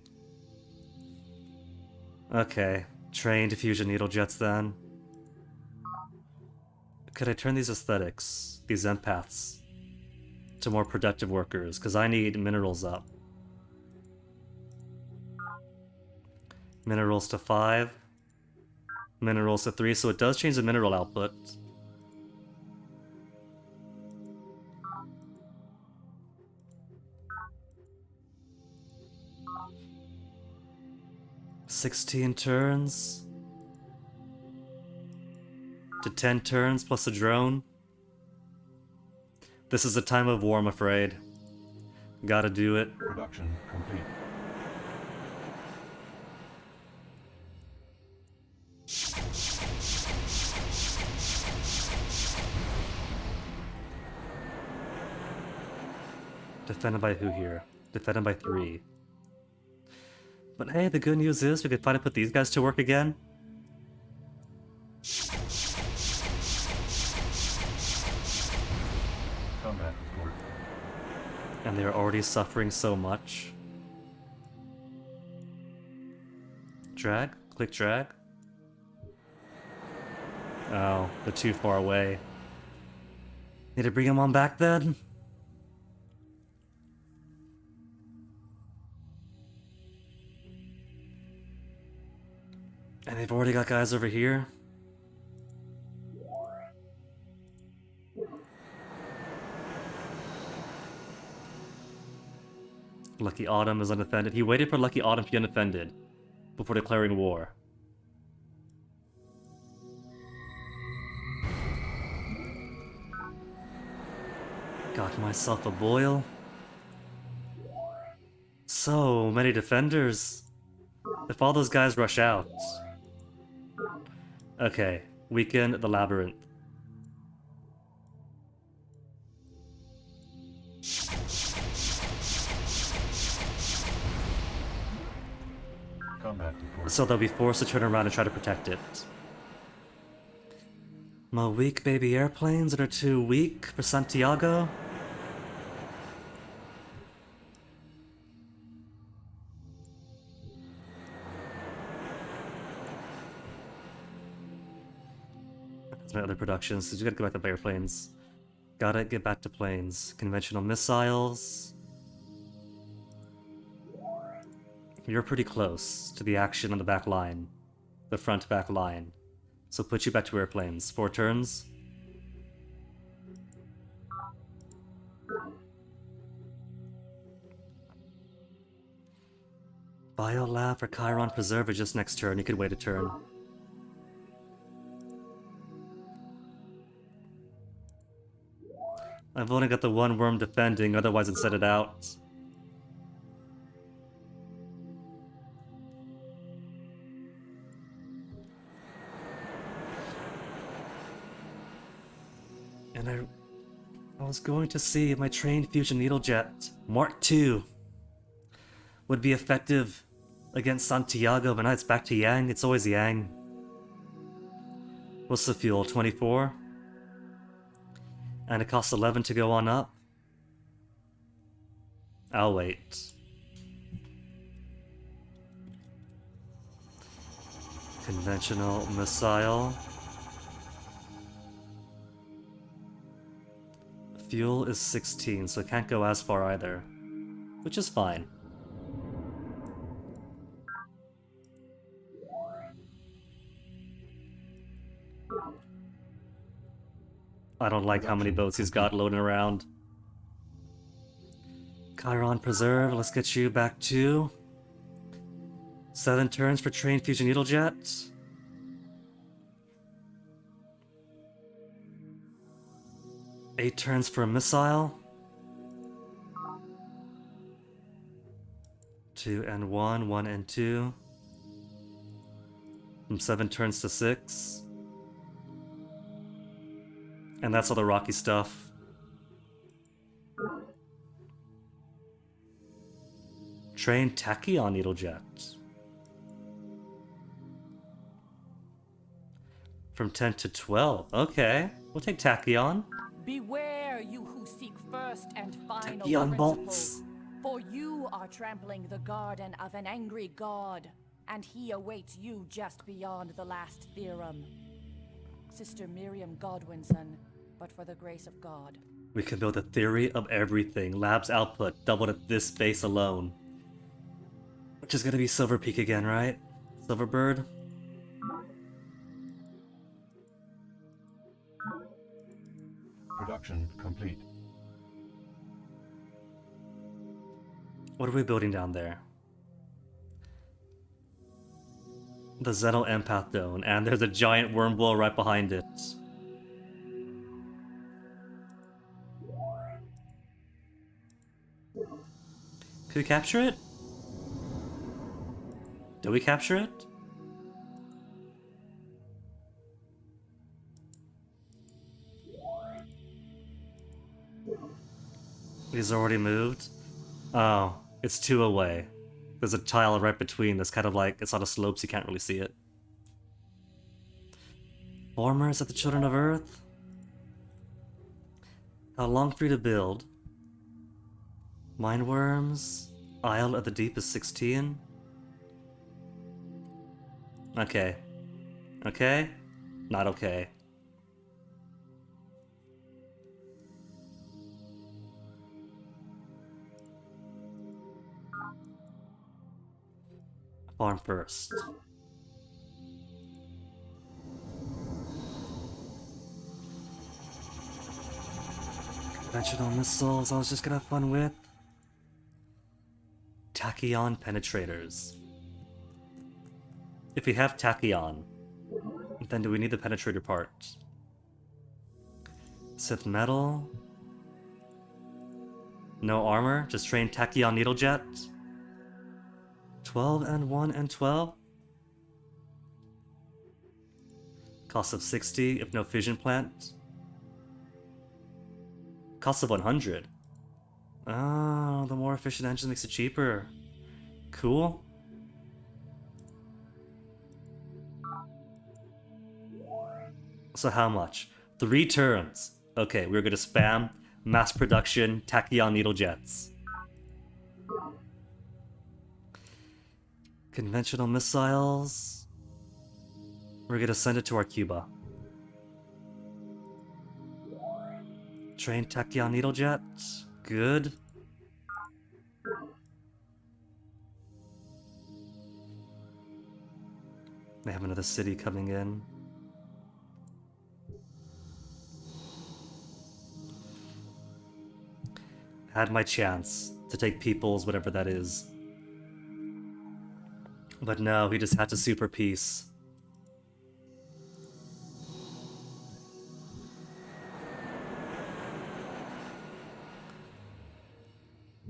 Okay, trained fusion needle jets then. Could I turn these aesthetics, these empaths, to more productive workers? Because I need minerals up. Minerals to 5. Minerals to 3, so it does change the mineral output. "16 turns to 10 turns plus a drone. This is a time of war, I'm afraid. Gotta do it." Production complete. Defended by who here? Defended by 3. But hey, the good news is we could finally put these guys to work again. Combat report. And they're already suffering so much. Drag? Click drag? Oh, they're too far away. Need to bring them on back then? And they've already got guys over here. Lucky Autumn is unoffended. He waited for Lucky Autumn to be unoffended before declaring war. Got myself a boil. So many defenders. If all those guys rush out. Okay, weaken the labyrinth. Combat report. So they'll be forced to turn around and try to protect it. My weak baby airplanes that are too weak for Santiago? That's my other productions, so you gotta go back to airplanes. Gotta get back to planes. Conventional missiles. You're pretty close to the action on the back line. The front back line. So put you back to airplanes. 4 turns. Biolab for Chiron Preserve is just next turn. You could wait a turn. I've only got the one worm defending, otherwise I'd set it out. And I was going to see if my trained fusion needle jet, Mark II, would be effective against Santiago, but now it's back to Yang. It's always Yang. What's the fuel? 24? And it costs 11 to go on up? I'll wait. Conventional missile. Fuel is 16, so it can't go as far either. Which is fine. I don't like how many boats he's got loading around. Chiron Preserve, let's get you back to 7 turns for trained fusion needle jet. Eight turns for a missile. 2 and 1, 1 and 2. From 7 turns to 6. And that's all the rocky stuff. Train Tachyon needle jet. From 10 to 12. Okay, we'll take Tachyon. Beware, you who seek first and final Tachyon principle, bolts. for you are trampling the garden of an angry god, and he awaits you just beyond the last theorem. Sister Miriam Godwinson, but for the grace of God. We can build a theory of everything. Lab's output doubled at this base alone. Which is gonna be Silver Peak again, right? Silverbird? Production complete. What are we building down there? The Zeno Empath Dome, and there's a giant wormhole right behind it. Could we capture it? Did we capture it? He's already moved? Oh, it's 2 away. There's a tile right between that's kind of like, it's on a slope so you can't really see it. Formers at the Children of Earth? How long for you to build? Mineworms? Isle of the Deep is 16? Okay. Okay? Not okay. Farm first. Conventional missiles I was just gonna have fun with. Tachyon penetrators. If we have Tachyon, then do we need the penetrator part? Sith metal. No armor, just train Tachyon needle jet. 12 and 1 and 12. Cost of 60 if no fission plant. Cost of 100. Oh, the more efficient engine makes it cheaper. Cool. So how much? 3 turns. Okay, we're gonna spam mass production Tachyon needle jets. Conventional missiles. We're gonna send it to our Cuba. Train Tachyon needle jet. Good. They have another city coming in. Had my chance to take people's whatever that is. But no, he just had to super peace.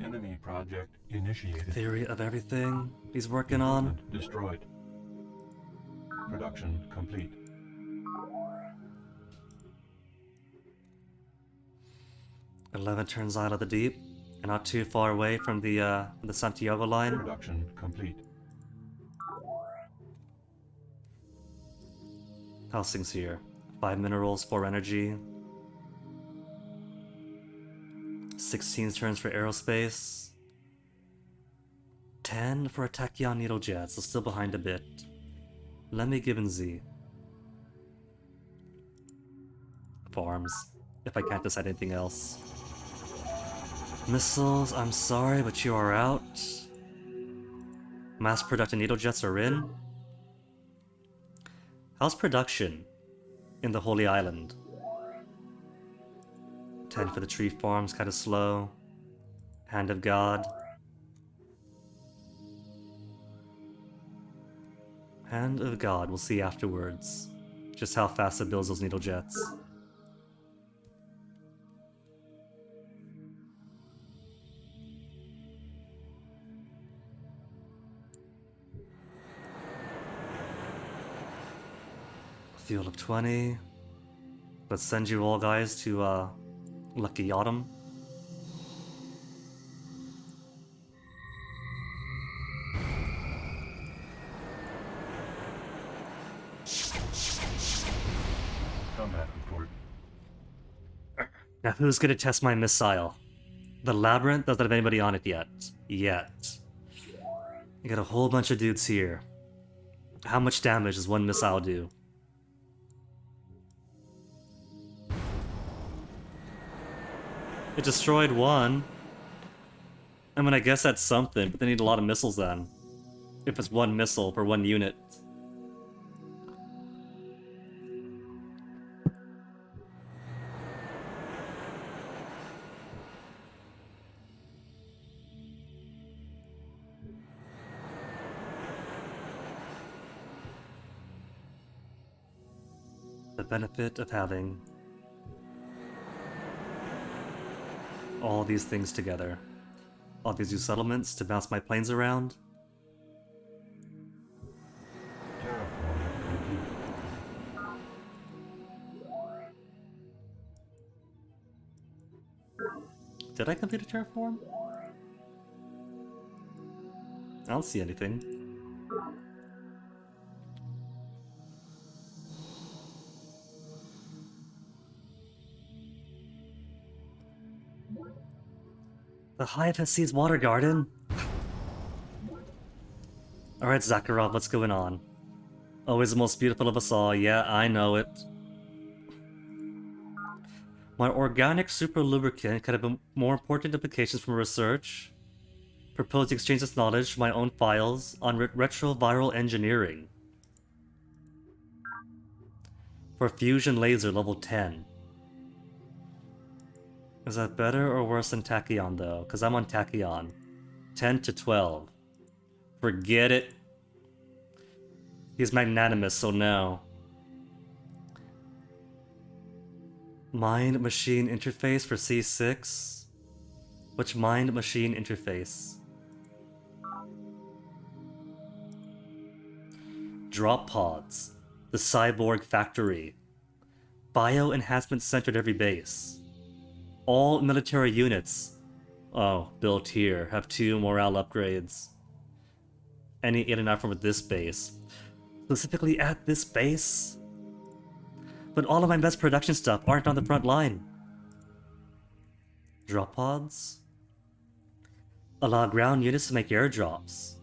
Enemy project initiated. Theory of everything he's working on. Equipment destroyed. Production complete. "11 turns out of the deep, and not too far away from the Santiago line. Production complete. Housing's here. 5 minerals, 4 energy. 16 turns for aerospace. 10 for a Tachyon needle jet, so still behind a bit. Let me give in Z. Farms, if I can't decide anything else. Missiles, I'm sorry, but you are out. Mass production needle jets are in. How's production in the Holy Island? 10 for the tree farms, kind of slow. Hand of God. Hand of God, we'll see afterwards. Just how fast it builds those needle jets. Field of 20. Let's send you all guys to Lucky Autumn. Combat report. Now who's gonna test my missile? The Labyrinth doesn't have anybody on it yet. You got a whole bunch of dudes here. How much damage does one missile do? It destroyed one. I mean, I guess that's something, but they need a lot of missiles then. If it's one missile per one unit. The benefit of having all these things together. All these new settlements to bounce my planes around. Terraform complete. Did I complete a terraform? I don't see anything. The hive has seized Water Garden. Alright, Zakharov, what's going on? Always the most beautiful of us all. Yeah, I know it. My organic super lubricant could have more important implications from research. Proposed exchange of knowledge from my own files on retroviral engineering. For fusion laser level 10. Is that better or worse than Tachyon though? Because I'm on Tachyon. 10 to 12. Forget it. He's magnanimous, so no. Mind-machine interface for C6? Which mind-machine interface? Drop pods. The cyborg factory. Bio-enhancement center at every base. All military units, built here, have 2 morale upgrades. Any in and out from this base. Specifically at this base? But all of my best production stuff aren't on the front line. Drop pods? Allow ground units to make airdrops.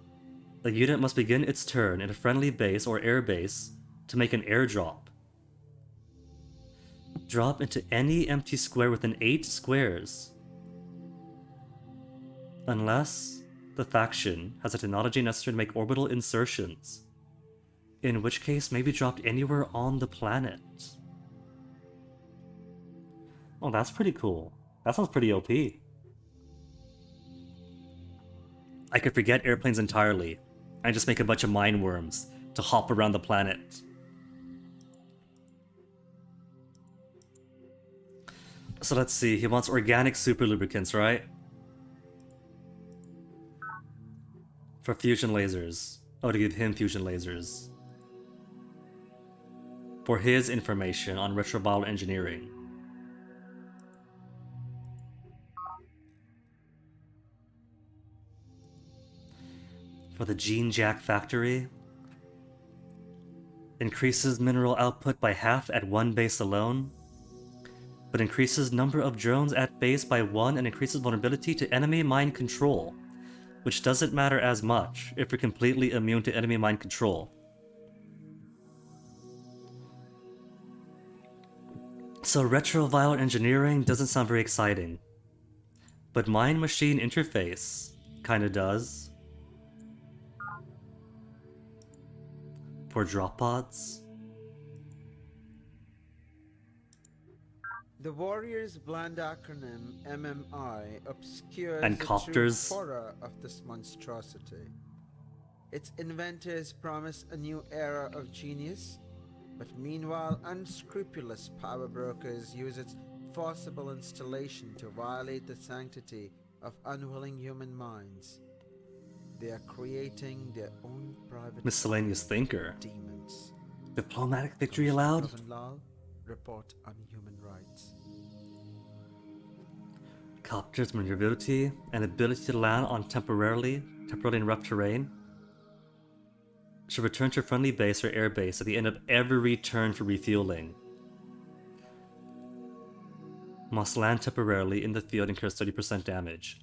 The unit must begin its turn in a friendly base or air base to make an airdrop. Drop into any empty square within 8 squares. Unless the faction has a technology necessary to make orbital insertions. In which case, may be dropped anywhere on the planet. Oh, that's pretty cool. That sounds pretty OP. I could forget airplanes entirely and just make a bunch of mine worms to hop around the planet. So let's see, he wants organic super lubricants, right? For fusion lasers. Oh, to give him fusion lasers. For his information on retroviral engineering. For the Gene Jack factory. Increases mineral output by half at one base alone. But increases number of drones at base by 1 and increases vulnerability to enemy mind control, which doesn't matter as much if you're completely immune to enemy mind control. So retroviral engineering doesn't sound very exciting, but mind-machine interface kinda does. For drop pods. The Warriors' bland acronym MMI obscures And the copters. true horror of this monstrosity. Its inventors promise a new era of genius, but meanwhile unscrupulous power brokers use its forcible installation to violate the sanctity of unwilling human minds. They are creating their own private Miscellaneous army thinker. of demons. Diplomatic victory Commissioner allowed? Pravin Lal, report on human rights. Copters' maneuverability and ability to land on temporarily in rough terrain should return to friendly base or air base at the end of every turn for refueling. Must land temporarily in the field and incurs 30% damage.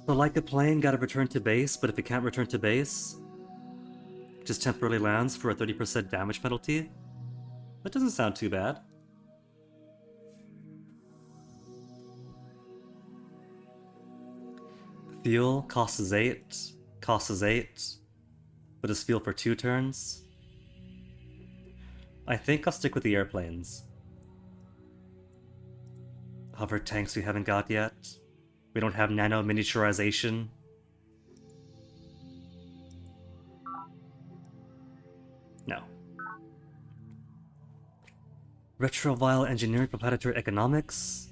So like a plane, gotta return to base, but if it can't return to base, just temporarily lands for a 30% damage penalty? That doesn't sound too bad. Fuel costs is 8, but is fuel for 2 turns. I think I'll stick with the airplanes. Hover tanks we haven't got yet. We don't have nano miniaturization. No. Retrovile engineering proprietary economics.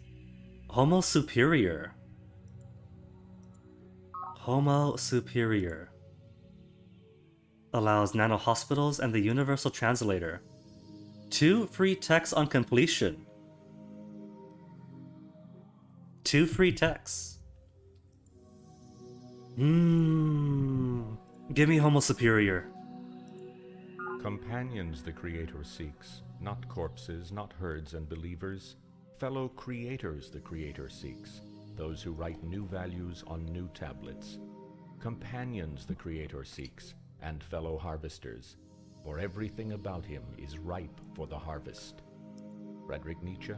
Homo superior. Homo superior. Allows nano hospitals and the universal translator. 2 free techs on completion. 2 free techs. Give me Homo superior. Companions the Creator seeks, not corpses, not herds and believers. Fellow creators the Creator seeks, those who write new values on new tablets. Companions the Creator seeks, and fellow harvesters, for everything about him is ripe for the harvest. Friedrich Nietzsche,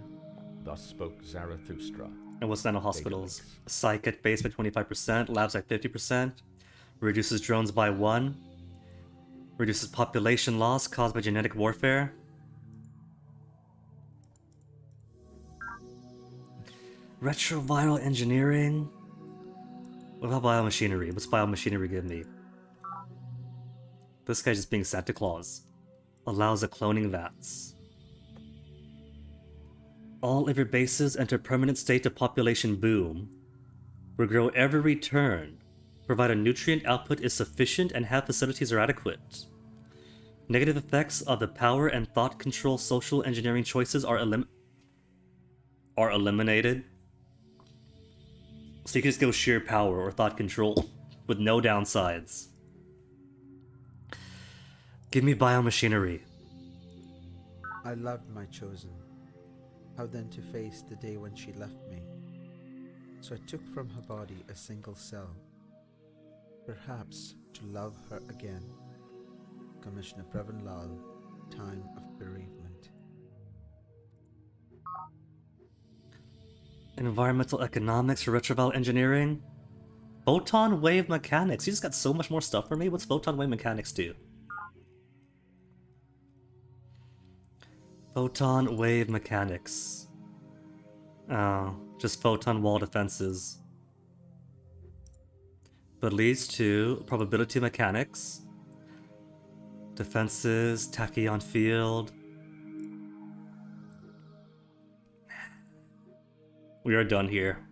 thus spoke Zarathustra. And what's nano hospitals? Psych at base by 25%, labs at 50%, reduces drones by 1, reduces population loss caused by genetic warfare. Retroviral engineering? What about biomachinery? What's biomachinery give me? This guy's just being Santa Claus. Allows a cloning vats. All of your bases enter permanent state of population boom. Regrow every turn. Provided nutrient output is sufficient and have facilities are adequate. Negative effects of the power and thought control social engineering choices are eliminated. So you can just go sheer power or thought control with no downsides. Give me biomachinery. I loved my chosen. How then to face the day when she left me? So I took from her body a single cell, perhaps to love her again. Commissioner Pravin Lal, time of bereavement. Environmental economics for retrovile engineering. Photon wave mechanics. You just got so much more stuff for me. What's photon wave mechanics do? Photon wave mechanics. Oh, just photon wall defenses. But leads to probability mechanics. Defenses, tachyon field. We are done here.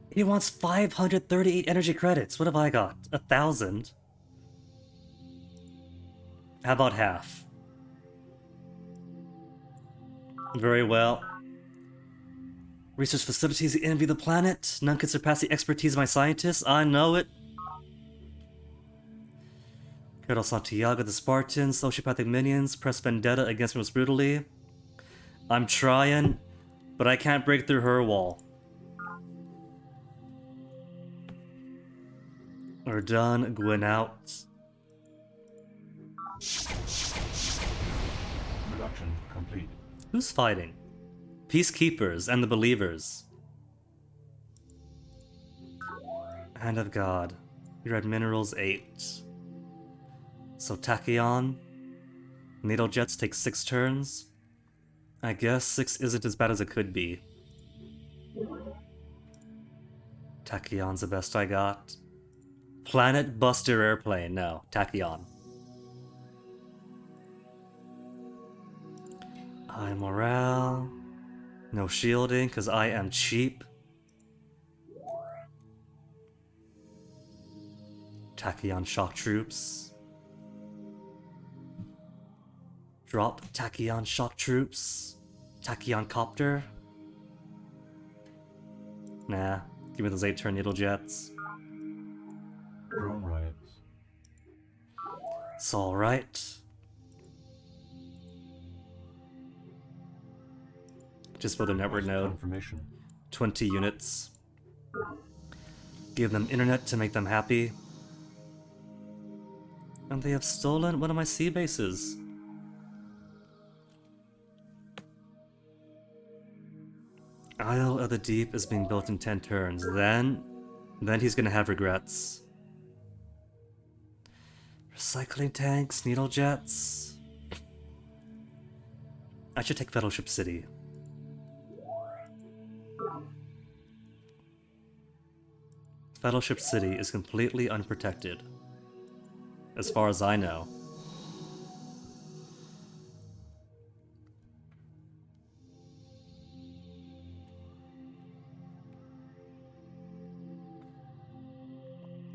He wants 538 energy credits. What have I got? 1,000. How about half? Very well. Research facilities envy the planet. None can surpass the expertise of my scientists. I know it. Colonel Santiago, the Spartans, sociopathic minions, press vendetta against me most brutally. I'm trying, but I can't break through her wall. We're done. Gwyn out. Production complete. Who's fighting? Peacekeepers and the Believers. Hand of God. You read minerals 8. So tachyon, Needle jets take 6 turns. I guess 6 isn't as bad as it could be. Tachyon's the best I got. Planet Buster Airplane. No, Tachyon. High morale. No shielding, because I am cheap. Tachyon shock troops. Drop Tachyon shock troops. Tachyon copter. Nah, give me those 8-turn needle jets. Drone riots. It's alright. Just build a network node. Confirmation. 20 units. Give them internet to make them happy. And they have stolen one of my sea bases. Isle of the Deep is being built in 10 turns. Then he's gonna have regrets. Recycling tanks, needle jets. I should take Fellowship City. Fellowship City is completely unprotected, as far as I know.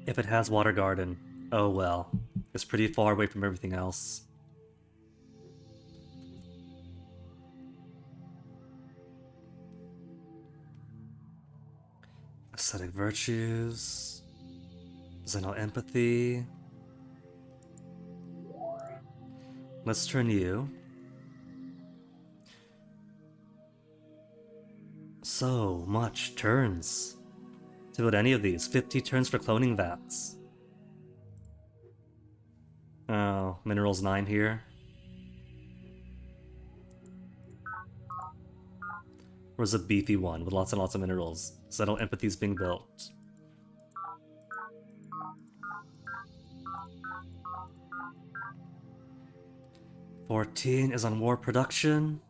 If it has Water Garden, oh well. It's pretty far away from everything else. Aesthetic virtues. Xeno empathy. Let's turn you. So much turns to build any of these. 50 turns for cloning vats. Oh, minerals 9 here. Where's a beefy one with lots and lots of minerals? Xeno empathy's being built. $14 is on war production.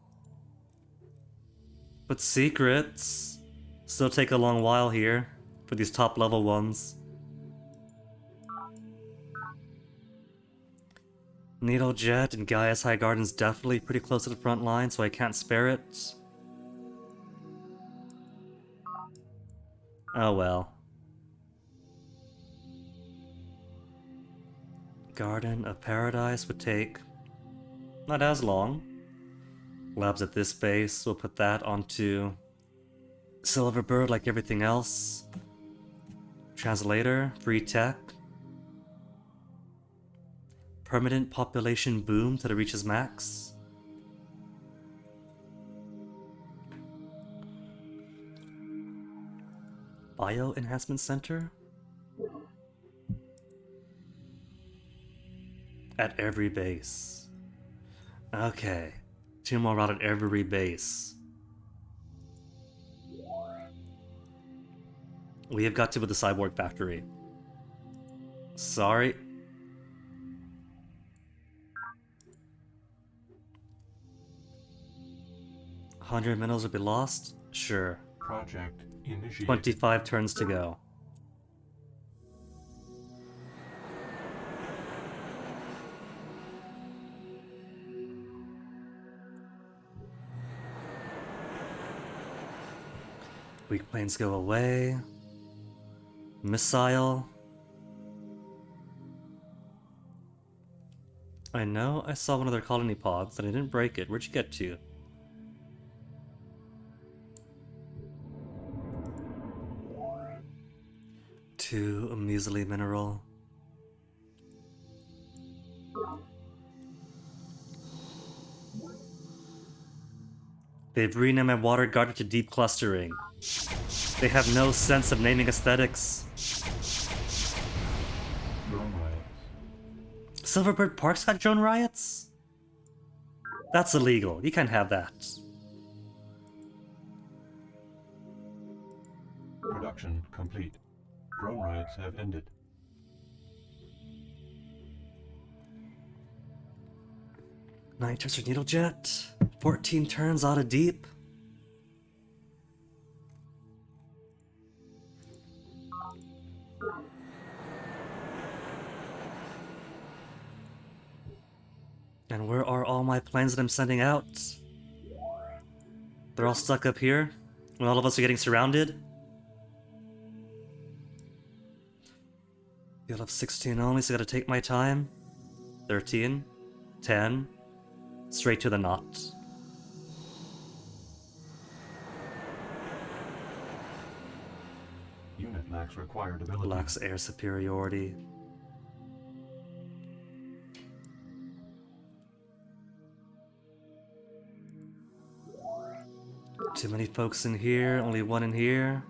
But secrets still take a long while here for these top level ones. Needle Jet and Gaia's High Garden's definitely pretty close to the front line, so I can't spare it. Oh well. Garden of Paradise would take not as long. Labs at this base, we'll put that onto Silverbird like everything else. Translator, free tech. Permanent population boom till it reaches max. Bio Enhancement Center? At every base. Okay. 2 more out at every base. We have got to build the cyborg factory. Sorry. $100 minerals will be lost? Sure. Project initiated. 25 turns to go. Weak planes go away. Missile. I know I saw one of their colony pods and I didn't break it. Where'd you get to? A measly mineral. They've renamed my water garden to deep clustering. They have no sense of naming aesthetics. Drone riots. Silverbird Park's got drone riots? That's illegal. You can't have that. Production complete. Drone riots have ended. 9 turns for Needle Jet. 14 turns out of deep. And where are all my planes that I'm sending out? They're all stuck up here when all of us are getting surrounded. You'll have 16 only, so I gotta take my time. 13, 10, straight to the knot. Unit lacks required ability. Lacks air superiority. Too many folks in here, only one in here.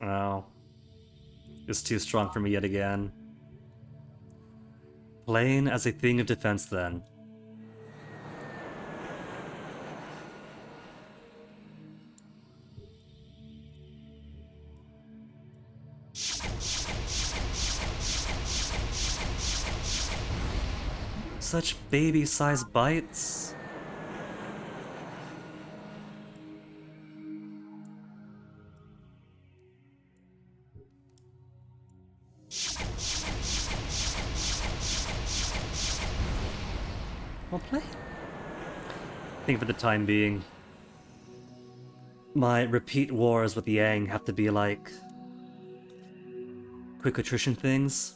Oh. It's too strong for me yet again. Plane as a thing of defense then. Such baby-sized bites. Well played. I think for the time being, my repeat wars with Yang have to be like quick attrition things.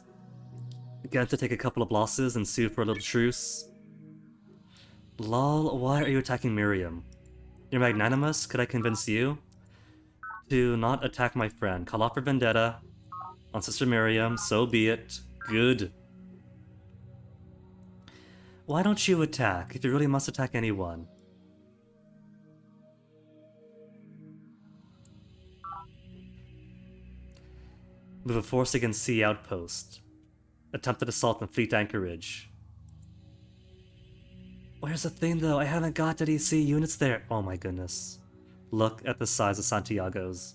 Get to take a couple of losses and sue for a little truce. Lol, why are you attacking Miriam? You're magnanimous? Could I convince you to not attack my friend? Call off for vendetta on Sister Miriam, so be it. Good. Why don't you attack, if you really must attack anyone? Move a force against Sea Outpost. Attempted assault on Fleet Anchorage. Where's the thing though? I haven't got any sea units there. Oh my goodness. Look at the size of Santiago's.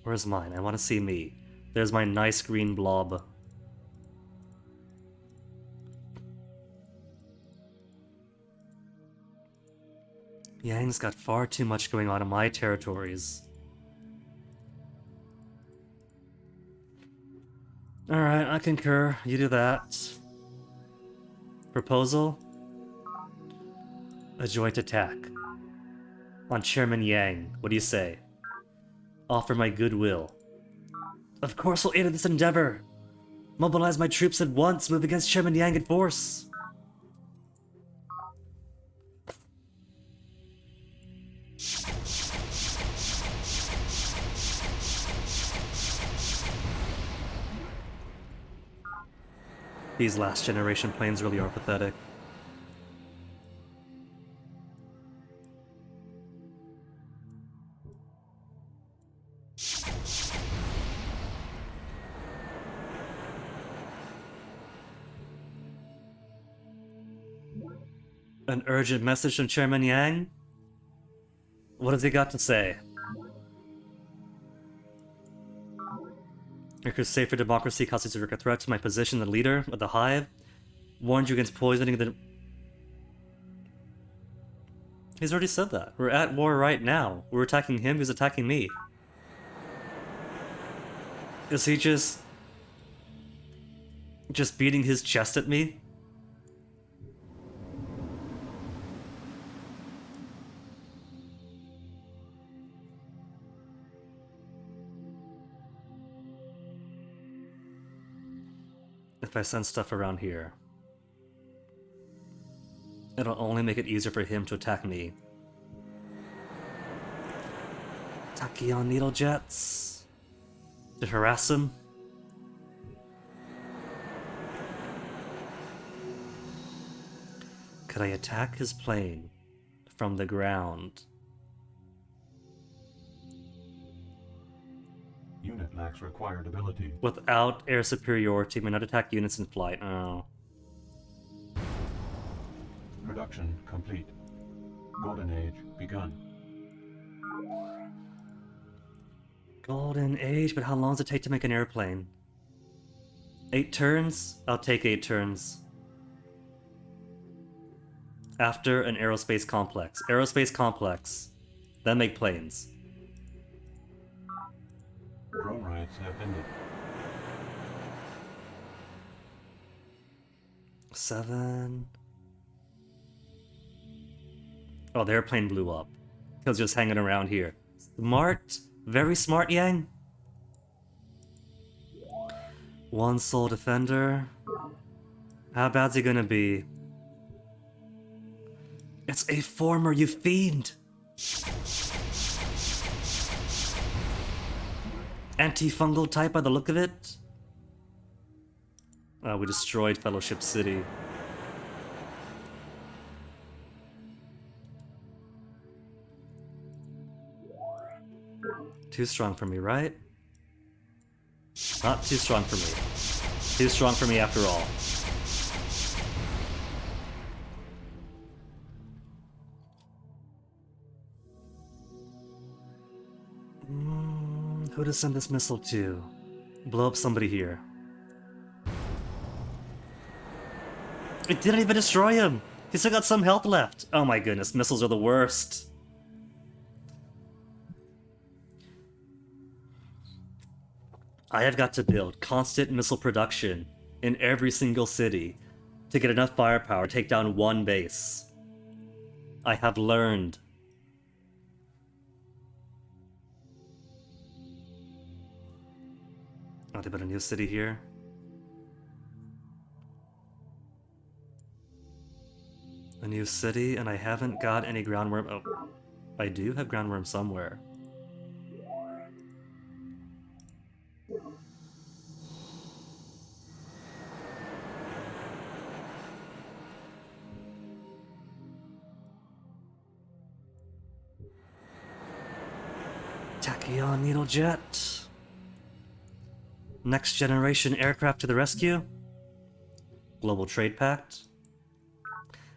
Where's mine? I want to see me. There's my nice green blob. Yang's got far too much going on in my territories. Alright, I concur. You do that. Proposal? A joint attack. On Chairman Yang. What do you say? Offer my goodwill. Of course I'll aid in this endeavor! Mobilize my troops at once, move against Chairman Yang in force! These last generation planes really are pathetic. An urgent message from Chairman Yang? What has he got to say? Your crusade for democracy constitutes a threat to my position as leader of the Hive. Warned you against poisoning the... He's already said that. We're at war right now. We're attacking him, he's attacking me. Is he just beating his chest at me? If I send stuff around here, it'll only make it easier for him to attack me. Tachyon needle jets to harass him. Could I attack his plane from the ground? Unit lacks required ability. Without air superiority, may not attack units in flight. Oh. Production complete. Golden Age begun. Golden Age, but how long does it take to make an airplane? 8 turns? I'll take 8 turns. After an aerospace complex. Aerospace complex. Then make planes. Drone riots have ended. 7. Oh, the airplane blew up. He was just hanging around here. Smart. Very smart, Yang. 1 soul defender. How bad's he gonna be? It's a former, you fiend! Antifungal type by the look of it. We destroyed Fellowship City. Too strong for me, right? Not too strong for me. Too strong for me after all. Who to send this missile to? Blow up somebody here. It didn't even destroy him! He still got some health left! Oh my goodness, missiles are the worst. I have got to build constant missile production in every single city to get enough firepower to take down 1 base. I have learned. Oh, they built a new city here. A new city, and I haven't got any groundworm. Oh, I do have groundworm somewhere. Tachyon needle jet. Next generation aircraft to the rescue. Global Trade Pact.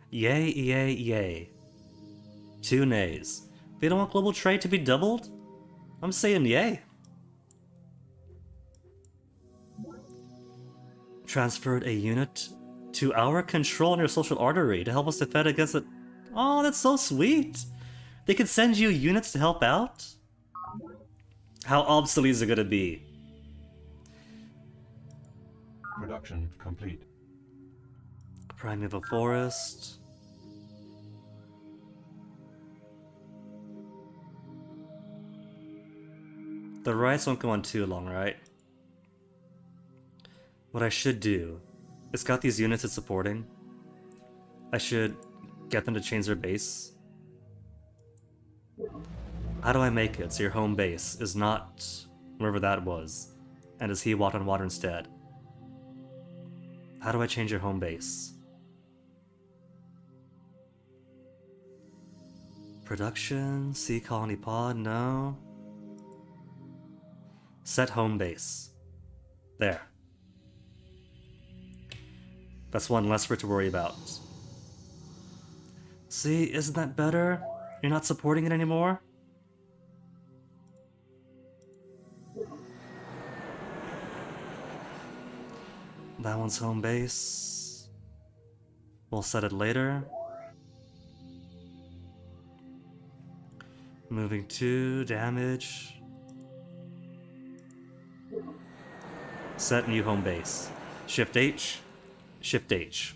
Yay, yay, yay. 2 nays. They don't want global trade to be doubled? I'm saying yay. Transferred a unit to our control on your social artery to help us defend against it. Oh, that's so sweet. They could send you units to help out? How obsolete is it gonna be? Production complete. Primeval Forest. The riots won't go on too long, right? What I should do is got these units it's supporting. I should get them to change their base. How do I make it so your home base is not wherever that was, and is he water on water instead? How do I change your home base? Production, sea colony pod, no. Set home base. There. That's 1 less for it to worry about. See, isn't that better? You're not supporting it anymore? That one's home base. We'll set it later. Moving to damage. Set new home base. Shift H. Shift H.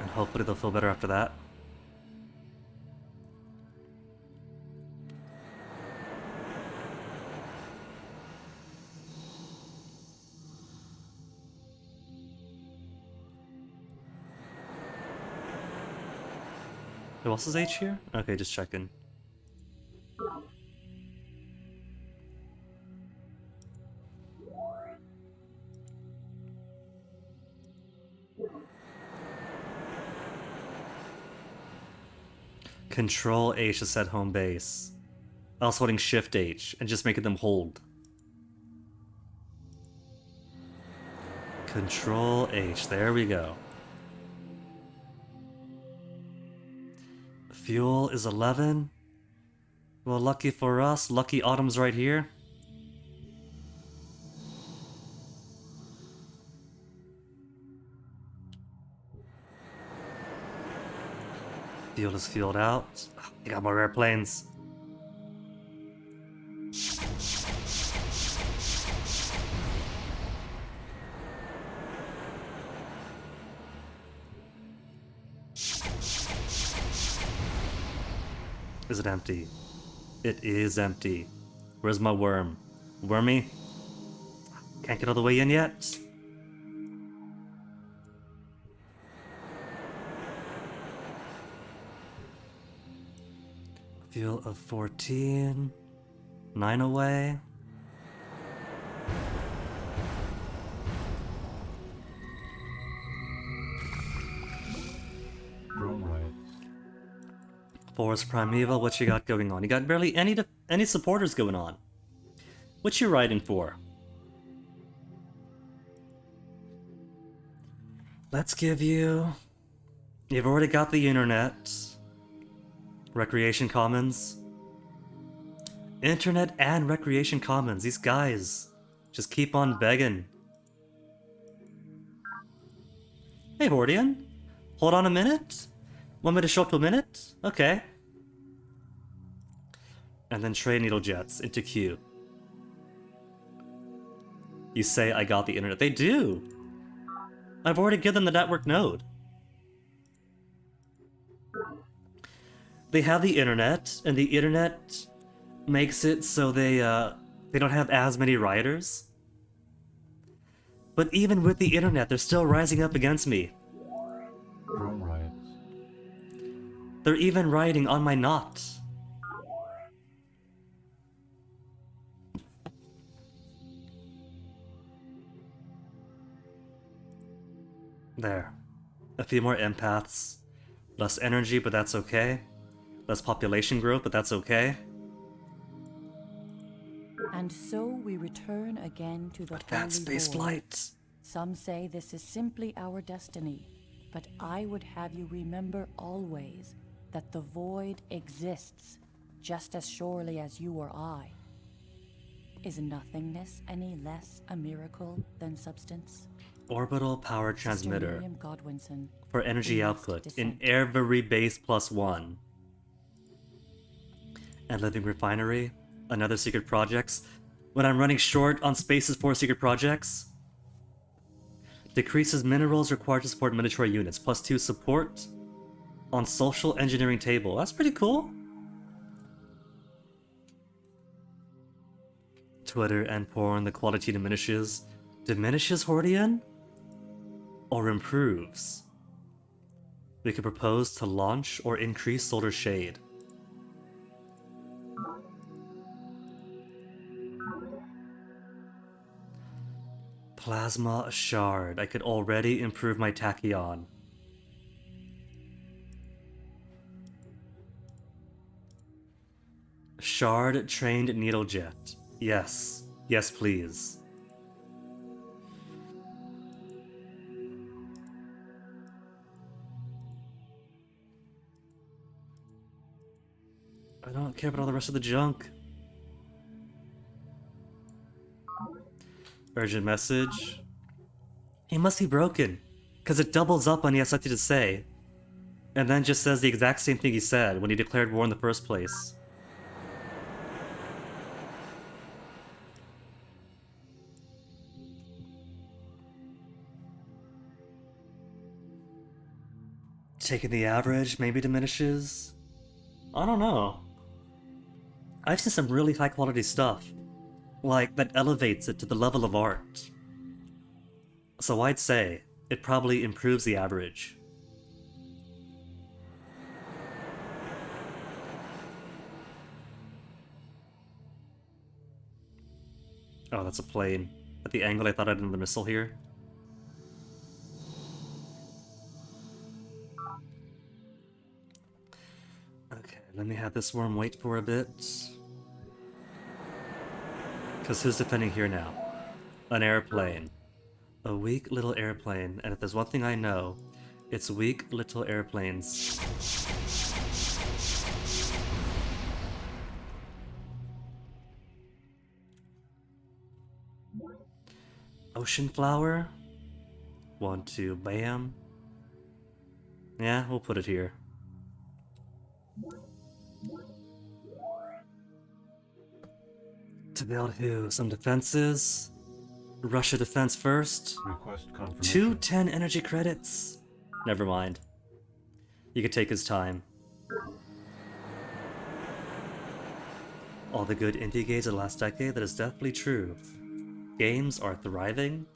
And hopefully they'll feel better after that. Who else is H here? Okay, just checking. Control H to set home base. I was holding Shift H and just making them hold. Control H. There we go. Fuel is 11. Well, lucky for us, lucky Autumn's right here. Fuel is fueled out. I got more airplanes. Is it empty? It is empty. Where's my worm? Wormy? Can't get all the way in yet? Fuel of 14. 9 away. Drone riots. Forest Primeval, what you got going on? You got barely any supporters going on. What you riding for? Let's give you... You've already got the internet. Recreation Commons. Internet and Recreation Commons. These guys just keep on begging. Hey, Hordian. Hold on a minute. Want me to show up to a minute? Okay. And then trade needle jets into queue. You say I got the internet. They do. I've already given them the network node. They have the internet, and the internet makes it so they don't have as many rioters. But even with the internet, they're still rising up against me. Drone riots. They're even rioting on my knot. There. A few more empaths. Less energy, but that's okay. Less population growth, but that's okay. And so we return again to the Advanced holy space void. flight. Some say this is simply our destiny, but I would have you remember always that the void exists just as surely as you or I. Is nothingness any less a miracle than substance? Orbital power Sister transmitter. Miriam Godwinson, For energy we must output dissent. in every base +1. And living refinery. Another secret projects. When I'm running short on spaces for secret projects. Decreases minerals required to support military units. +2 support on social engineering table. That's pretty cool. Twitter and porn, the quality diminishes. Diminishes, Hordian? Or improves? We could propose to launch or increase solar shade. Plasma shard. I could already improve my tachyon. Shard trained needle jet. Yes. Yes, please. I don't care about all the rest of the junk. Urgent message. He must be broken, because it doubles up when he has something to say, and then just says the exact same thing he said when he declared war in the first place. Taking the average maybe diminishes? I don't know. I've seen some really high quality stuff, like that elevates it to the level of art. So I'd say it probably improves the average. Oh, that's a plane. At the angle I thought I had another missile here. Okay, let me have this worm wait for a bit. Because who's defending here now? An airplane. A weak little airplane, and if there's one thing I know, it's weak little airplanes. Ocean flower? 1, 2, bam. Yeah, we'll put it here. To build who? Some defenses? Russia defense first. Request confirmation. 210 energy credits. Never mind. He could take his time. All the good indie games of the last decade, that is definitely true. Games are thriving.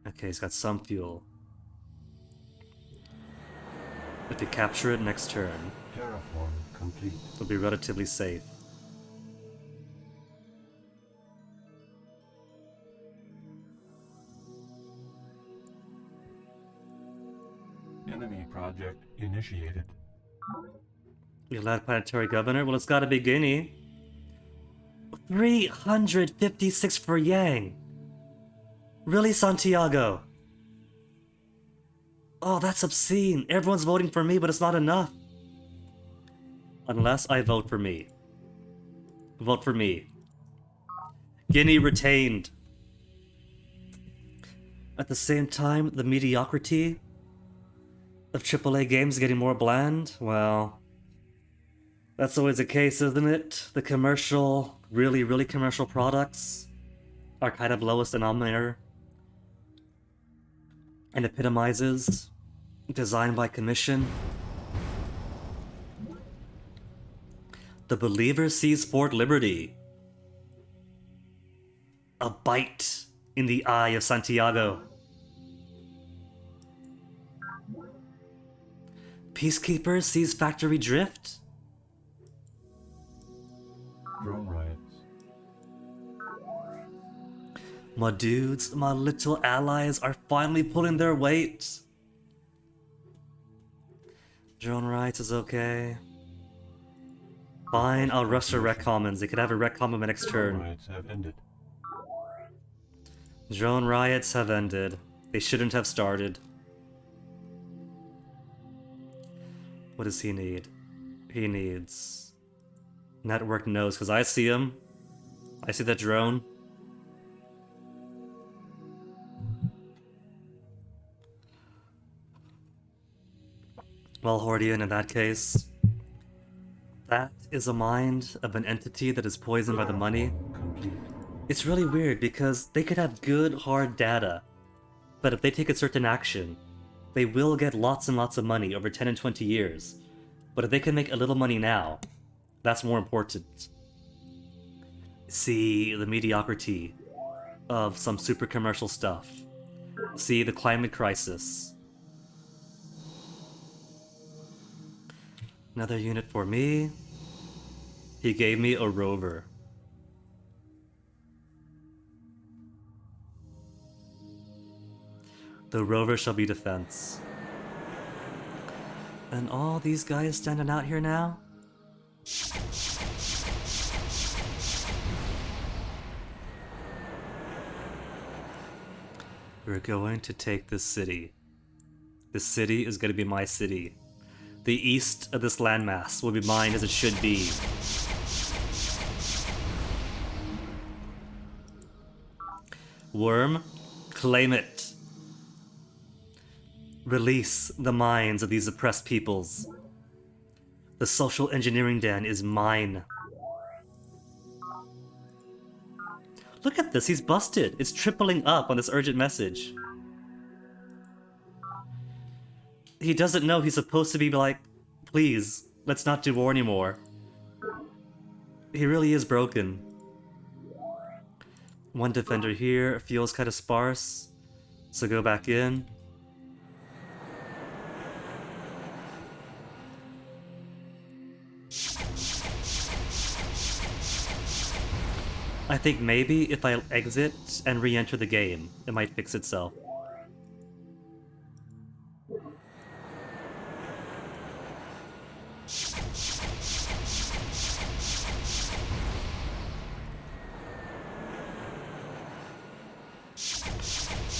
Okay, he's got some fuel. If you capture it next turn, Terraform complete. it'll be relatively safe. Enemy project initiated. You allowed planetary governor? Well, it's gotta be Guinea. 356 for Yang. Really, Santiago? Oh, that's obscene. Everyone's voting for me, but it's not enough. Unless I vote for me. Vote for me. Guinea retained. At the same time, the mediocrity of AAA games getting more bland? Well, that's always the case, isn't it? The commercial, really commercial products are kind of lowest denominator and epitomizes design by commission. The Believer sees Fort Liberty. A bite in the eye of Santiago. Peacekeeper sees Factory Drift. Drone riots. My dudes, my little allies are finally pulling their weight. Drone riots is okay. Fine, I'll rush their rec commons. They could have a rec common next Drone turn. riots have ended. Drone riots have ended. They shouldn't have started. What does he need? He needs network nodes, because I see him. I see that drone. Well, Hordian, in that case, that is a mind of an entity that is poisoned by the money. Complete. It's really weird because they could have good, hard data, but if they take a certain action, they will get lots and lots of money over 10 and 20 years. But if they can make a little money now, that's more important. See the mediocrity of some super commercial stuff. See the climate crisis. Another unit for me. He gave me a rover. The rover shall be defense. And all these guys standing out here now? We're going to take this city. This city is going to be my city. The east of this landmass will be mine as it should be. Worm, claim it. Release the minds of these oppressed peoples. The social engineering den is mine. Look at this, he's busted. It's tripling up on this urgent message. He doesn't know he's supposed to be like, please, let's not do war anymore. He really is broken. One defender here, feels kind of sparse, so go back in. I think maybe if I exit and re-enter the game, it might fix itself.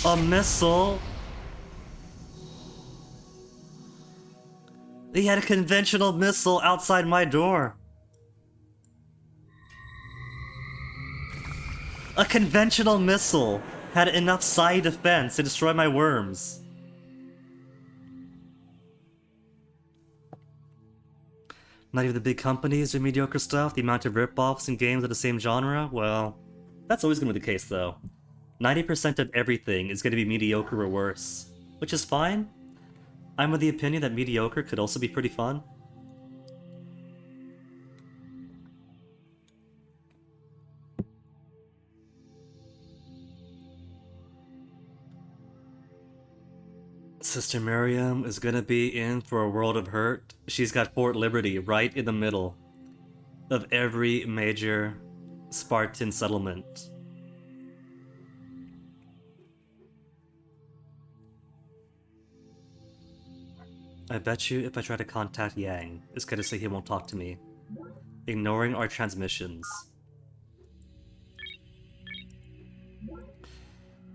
A missile? He had a conventional missile outside my door. A conventional missile had enough side defense to destroy my worms. Not even the big companies do mediocre stuff. The amount of rip-offs in games of the same genre? Well, that's always going to be the case, though. 90% of everything is going to be mediocre or worse. Which is fine. I'm of the opinion that mediocre could also be pretty fun. Sister Miriam is gonna be in for a world of hurt. She's got Fort Liberty right in the middle of every major Spartan settlement. I bet you if I try to contact Yang, it's gonna say he won't talk to me, ignoring our transmissions.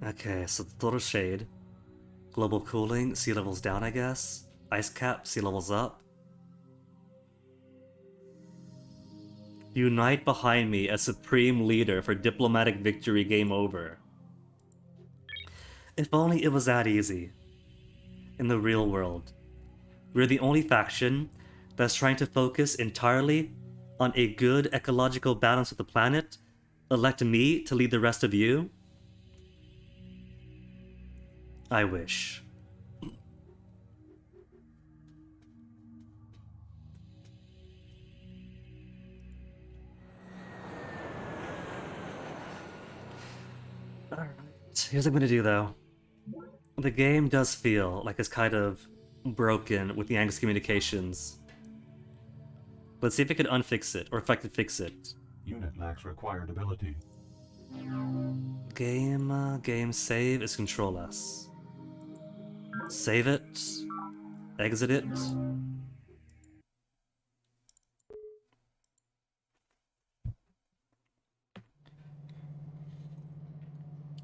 Okay, so the total shade. Global cooling, sea levels down, I guess. Ice cap, sea levels up. Unite behind me as supreme leader for diplomatic victory, game over. If only it was that easy. In the real world. We're the only faction that's trying to focus entirely on a good ecological balance with the planet. Elect me to lead the rest of you. I wish. Alright, here's what I'm gonna do though. The game does feel like it's kind of broken with Yang's communications. Let's see if it could unfix it, or if I could fix it. Unit lacks required ability. Game save is Control S. Save it. Exit it.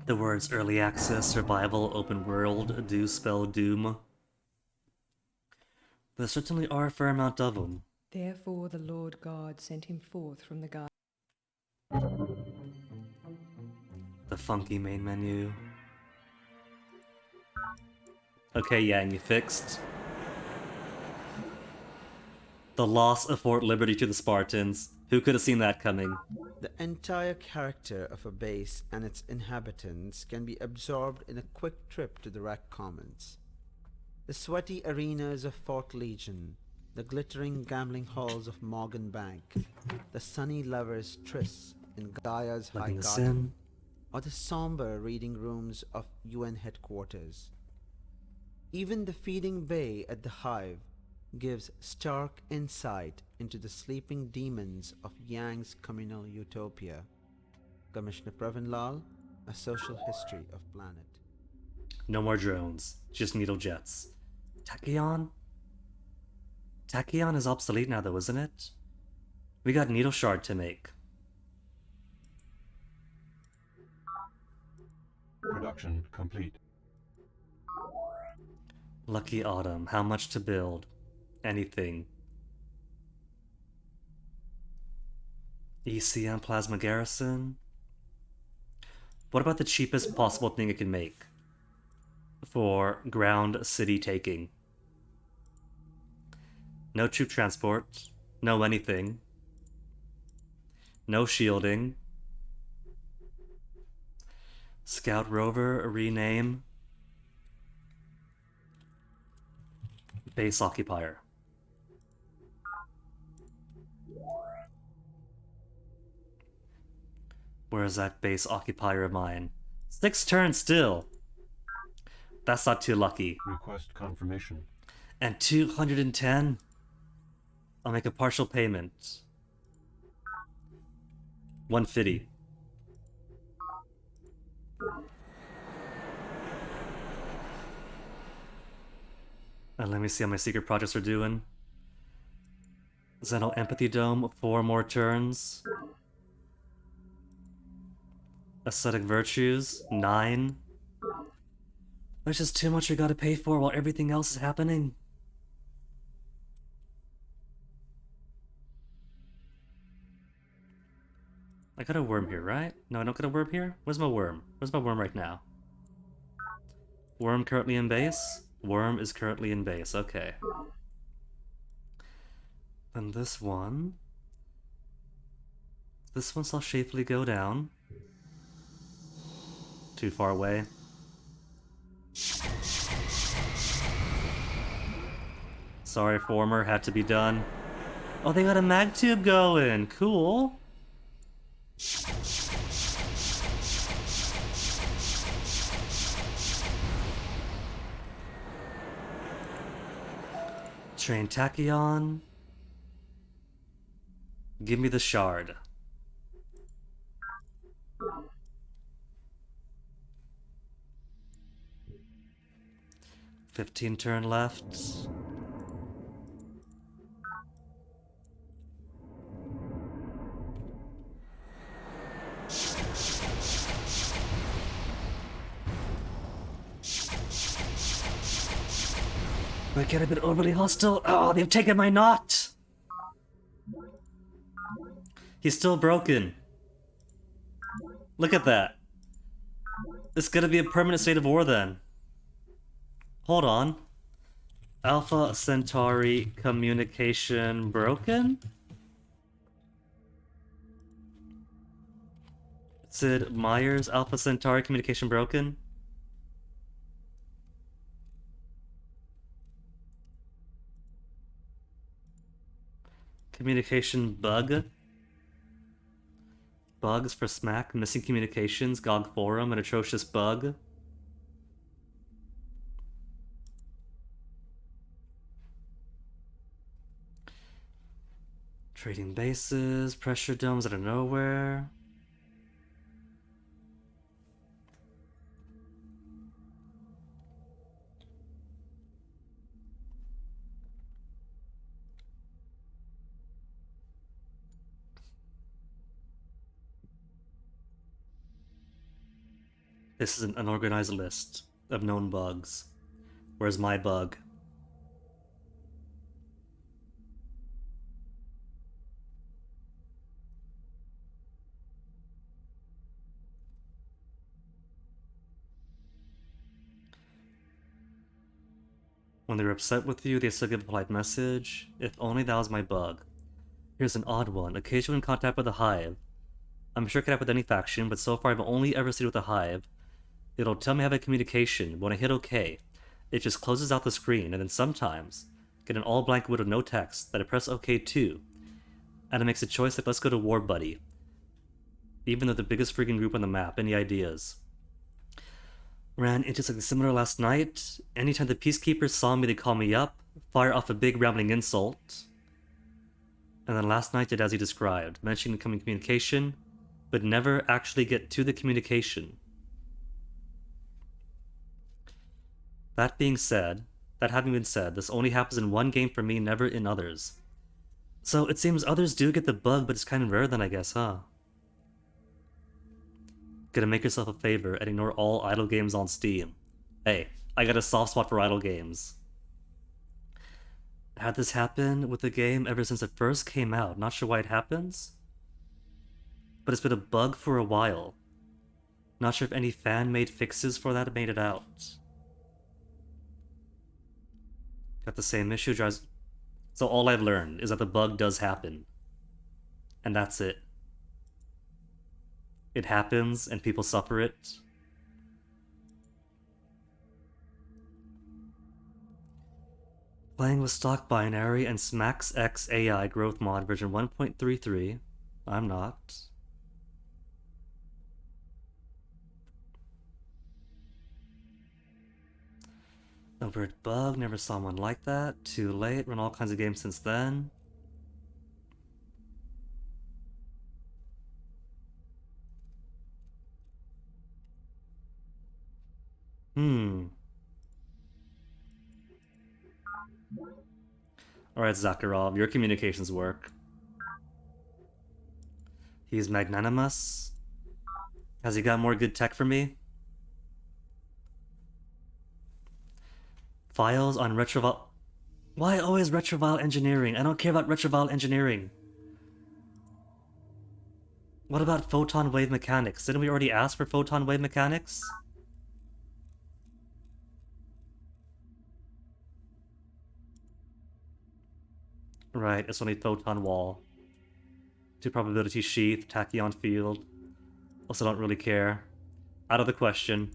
The words early access, survival, open world do spell doom. There certainly are a fair amount of them. Therefore the Lord God sent him forth from the garden. The funky main menu. Okay, Yang, you fixed. The loss of Fort Liberty to the Spartans. Who could have seen that coming? The entire character of a base and its inhabitants can be absorbed in a quick trip to the Rack Commons. The sweaty arenas of Fort Legion, the glittering gambling halls of Morgan Bank, the sunny lovers' trysts in Gaia's High Plugging this Garden, in. or the somber reading rooms of UN headquarters. Even the feeding bay at the Hive gives stark insight into the sleeping demons of Yang's communal utopia. Commissioner Pravin Lal, A Social History of Planet. No more drones, just needle jets. Tachyon? Tachyon is obsolete now though, isn't it? We got needle shard to make. Production complete. Lucky Autumn, how much to build? Anything. ECM Plasma Garrison? What about the cheapest possible thing it can make? For ground city taking. No troop transport. No anything. No shielding. Scout rover, rename. Base occupier. Where is that base occupier of mine? 6 turns still. That's not too lucky. Request confirmation. And 210? I'll make a partial payment. 150. And let me see how my secret projects are doing. Xeno Empathy Dome, 4 more turns. Aesthetic Virtues, 9. There's just too much we gotta pay for while everything else is happening. I got a worm here, right? No, I don't got a worm here? Where's my worm? Where's my worm right now? Worm currently in base? Worm is currently in base, okay. And this one... This one shall safely go down. Too far away. Sorry, former, had to be done. Oh, they got a mag tube going! Cool! Train Tachyon. Give me the shard. "15 turn left. I get a bit overly hostile. Oh, they've taken my knot! He's still broken. Look at that. It's gonna be a permanent state of war then. Hold on. Alpha Centauri communication broken? Sid Meier's Alpha Centauri communication broken? Communication bug? Bugs for smack, missing communications, GOG forum, an atrocious bug. Trading bases, pressure domes out of nowhere. This is an unorganized list of known bugs. Where's my bug? When they're upset with you, they still give a polite message. If only that was my bug. Here's an odd one. Occasionally in contact with the Hive. I'm sure it could happen with any faction, but so far I've only ever seen it with the Hive. It'll tell me I have a communication. When I hit OK, it just closes out the screen, and then sometimes get an all blank window with no text that I press OK too. And it makes a choice like, let's go to War Buddy. Even though the biggest freaking group on the map. Any ideas? Ran into something similar last night. Anytime the Peacekeepers saw me, they call me up, fire off a big rambling insult. And then last night did as he described, mentioning incoming communication, but never actually get to the communication. That having been said, this only happens in one game for me, never in others. So it seems others do get the bug, but it's kind of rare then, I guess, huh? Gonna make yourself a favor and ignore all idle games on Steam. Hey, I got a soft spot for idle games. Had this happen with the game ever since it first came out. Not sure why it happens, but it's been a bug for a while. Not sure if any fan-made fixes for that made it out. Got the same issue, drives... So all I've learned is that the bug does happen. And that's it. It happens, and people suffer it. Playing with stock binary and Smacks X AI growth mod version 1.33. I'm not. A weird bug, never saw one like that. Too late, run all kinds of games since then. Alright, Zakharov, your communications work. He's magnanimous. Has he got more good tech for me? Files on retrovile. Why always retrovile engineering? I don't care about retrovile engineering. What about photon wave mechanics? Didn't we already ask for photon wave mechanics? Right, it's only photon wall. 2 probability sheath, tachyon field. Also don't really care. Out of the question.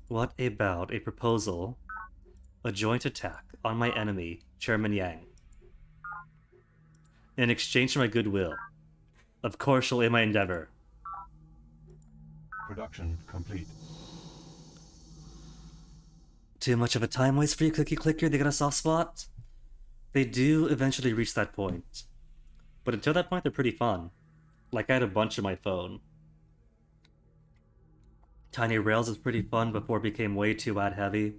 What about a proposal? A joint attack on my enemy, Chairman Yang. In exchange for my goodwill. Of course she'll aid my endeavor. Production complete. Too much of a time waste for you, Cookie Clicker? They got a soft spot? They do eventually reach that point. But until that point, they're pretty fun. Like, I had a bunch on my phone. Tiny Rails is pretty fun before it became way too ad heavy.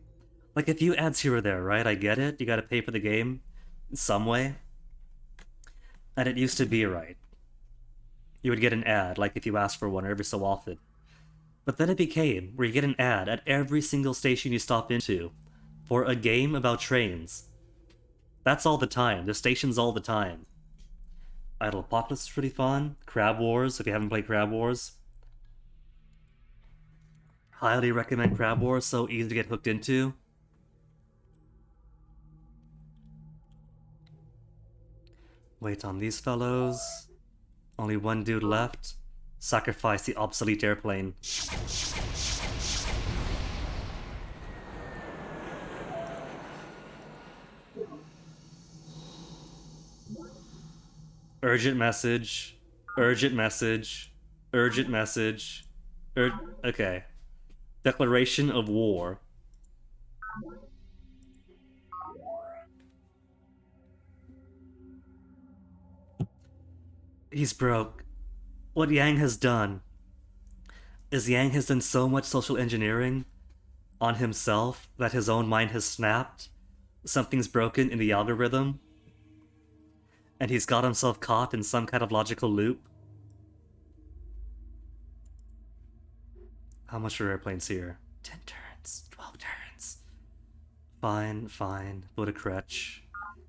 Like, a few ads here or there, right? I get it. You gotta pay for the game in some way. And it used to be right. You would get an ad, like if you asked for one every so often. But then it became where you get an ad at every single station you stop into for a game about trains. That's all the time. The station's all the time. Idle Apocalypse is pretty fun. Crab Wars, if you haven't played Crab Wars. Highly recommend Crab Wars, so easy to get hooked into. Wait on these fellows. Only one dude left. Sacrifice the obsolete airplane. Urgent message. Urgent message. Urgent message. Okay. Declaration of war. He's broke. What Yang has done is Yang has done so much social engineering on himself that his own mind has snapped. Something's broken in the algorithm. And he's got himself caught in some kind of logical loop. How much are airplanes here? 10 turns. 12 turns. Fine, fine. Buddha Kretch.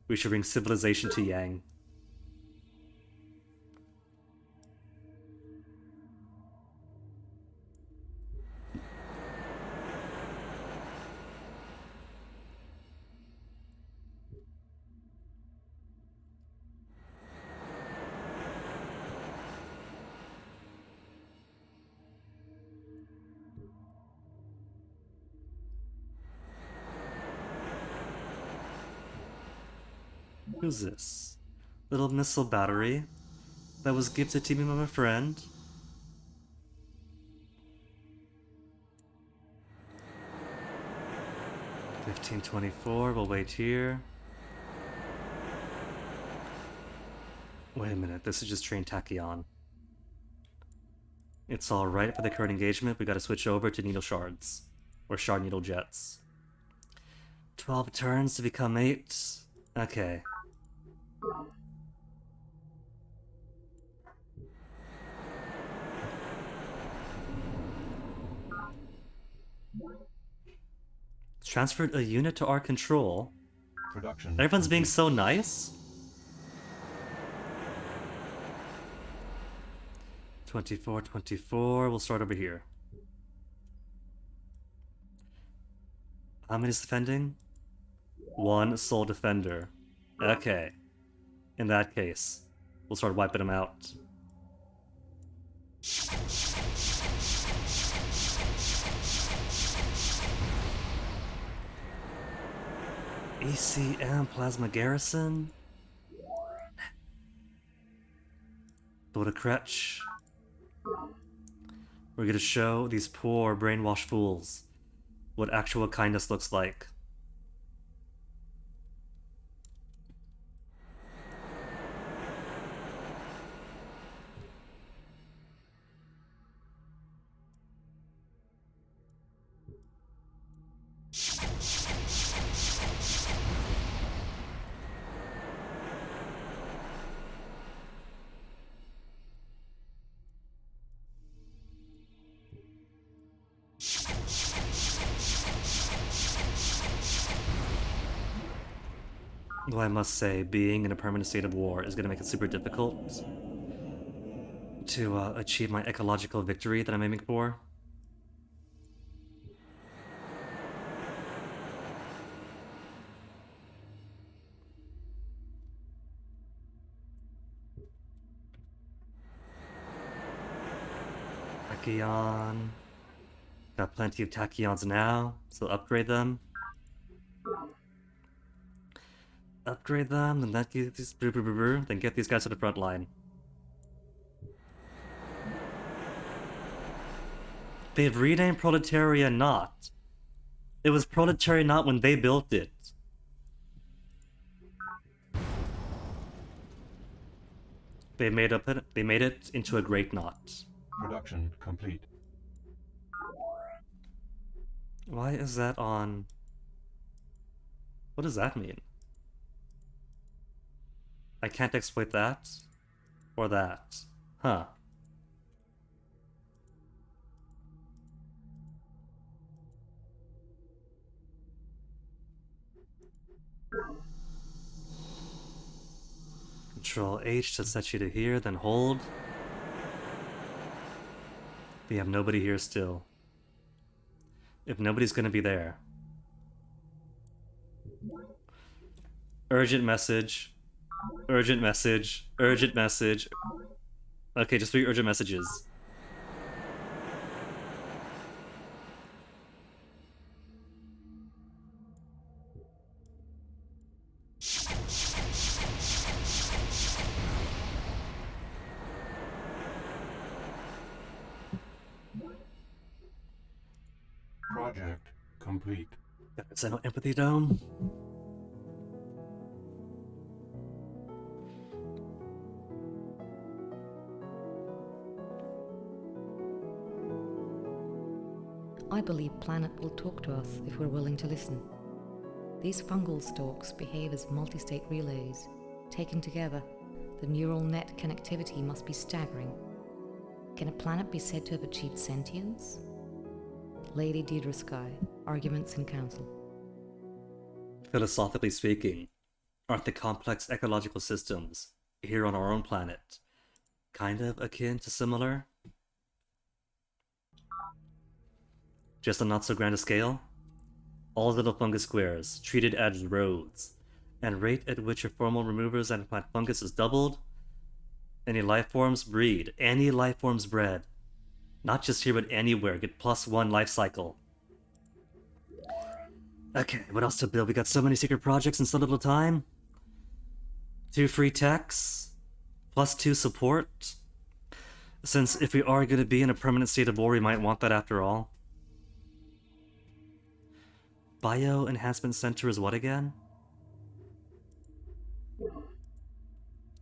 We should bring civilization to Yang. Who's this? Little missile battery that was gifted to me by my friend. $15.24, we'll wait here. Wait a minute, this is just train tachyon. It's alright for the current engagement, we gotta switch over to needle shards. Or shard needle jets. 12 turns to become 8. Okay. Transferred a unit to our control. Production. Everyone's being so nice. 24, we'll start over here. How many is defending? 1 sole defender. Okay. In that case, we'll start wiping them out. ECM Plasma Garrison. Buddha Kretch. We're gonna show these poor brainwashed fools what actual kindness looks like. Though I must say, being in a permanent state of war is going to make it super difficult to achieve my ecological victory that I'm aiming for. Tachyon. Got plenty of tachyons now, so upgrade them. Upgrade them, then that gives these then get these guys to the front line. They've renamed Proletarian not. It was Proletarian not when they built it. They made it into a great knot. Production complete. Why is that on? What does that mean? I can't exploit that or that. Huh. Control H to set you to here, then hold. We have nobody here still. If nobody's gonna be there. Urgent message. Urgent message. Urgent message. Okay, just 3 urgent messages. Project complete. Is that no empathy dome? I believe planet will talk to us if we're willing to listen. These fungal stalks behave as multi-state relays. Taken together, the neural net connectivity must be staggering. Can a planet be said to have achieved sentience? Lady Deirdre Sky, Arguments in Council. Philosophically speaking, aren't the complex ecological systems here on our own planet kind of akin to similar? Just on not so grand a scale? All little fungus squares, treated as roads, and rate at which your formal removers and plant fungus is doubled. Any life forms breed, any life forms bred. Not just here but anywhere, get +1 life cycle. Okay, what else to build? We got so many secret projects in so little time. 2 free techs, +2 support. Since if we are going to be in a permanent state of war, we might want that after all. Bio Enhancement Center is what again?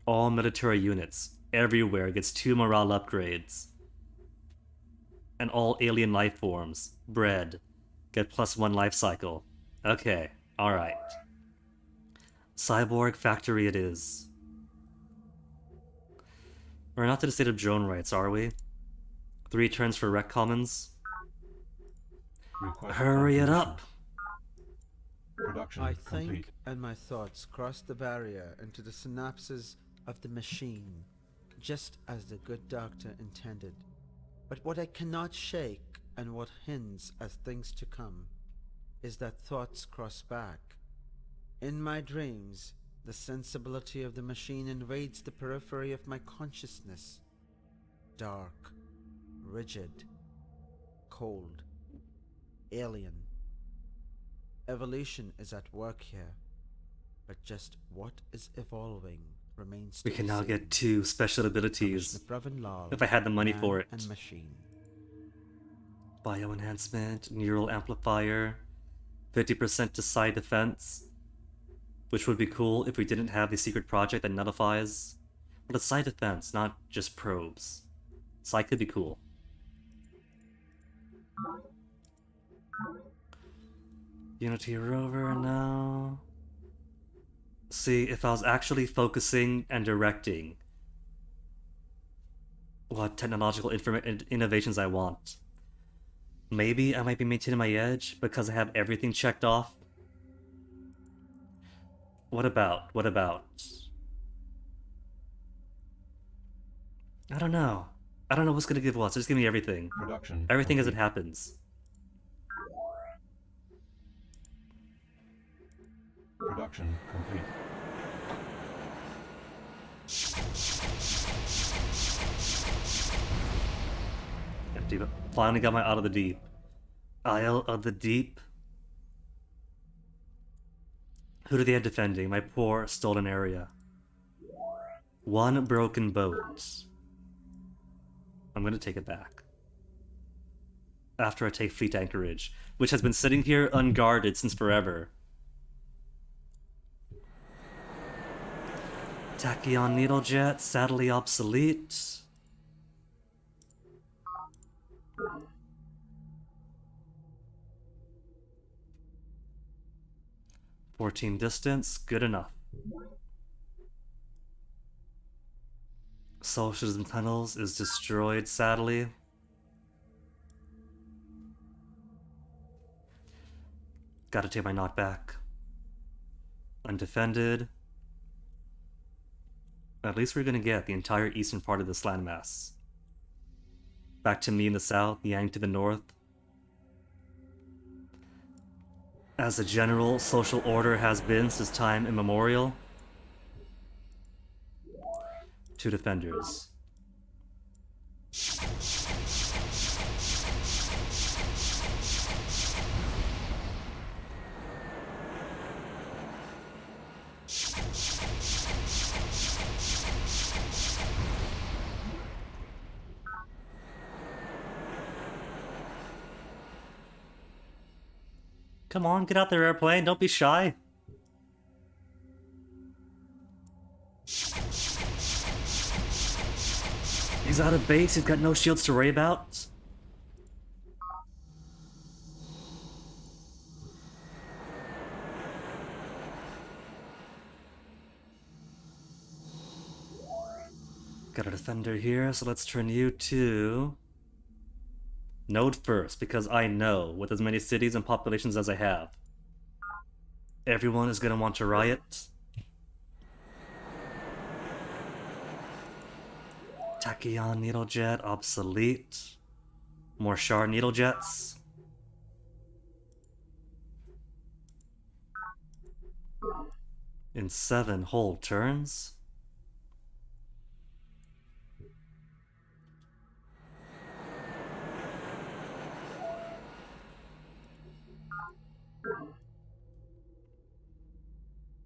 All military units, everywhere, gets 2 morale upgrades. And all alien life forms, bred, get +1 life cycle. Okay, alright. Cyborg factory it is. We're not to the state of drone rights, are we? 3 turns for rec commons. Hurry it up! Production I complete. think and my thoughts cross the barrier into the synapses of the machine, just as the good doctor intended. But what I cannot shake, and what hints as things to come, is that thoughts cross back. In my dreams, the sensibility of the machine invades the periphery of my consciousness. Dark, rigid, cold, alien. Evolution is at work here, but just what is evolving remains to We can be now seen. get 2 special abilities if I had the money for it. And machine. Bio enhancement, neural amplifier, 50% to side defense, which would be cool if we didn't have the secret project that nullifies. But it's side defense, not just probes. Side could be cool. Unity rover now. See, if I was actually focusing and directing what technological innovations I want, maybe I might be maintaining my edge because I have everything checked off. What about? What about? I don't know. I don't know what's gonna give what. So just give me everything. Production Everything as it complete. happens. Production complete. Empty. But finally got my Isle of the Deep. Isle of the Deep. Who do they have defending? My poor stolen area. One broken boat. I'm gonna take it back. After I take Fleet Anchorage, which has been sitting here unguarded since forever. Tachyon Needlejet, sadly obsolete. "14 distance, good enough. Socialism Tunnels is destroyed, sadly. Gotta take my knot back. Undefended. At least we're gonna get the entire eastern part of this landmass. Back to me in the south, Yang to the north. As the general social order has been since time immemorial. 2 defenders. Come on, get out there, airplane. Don't be shy. He's out of base. He's got no shields to worry about. Got a defender here, so let's turn you to Node first, because I know, with as many cities and populations as I have, everyone is gonna want to riot. Tachyon Needlejet, obsolete. More Shard Needlejets. In 7 whole turns.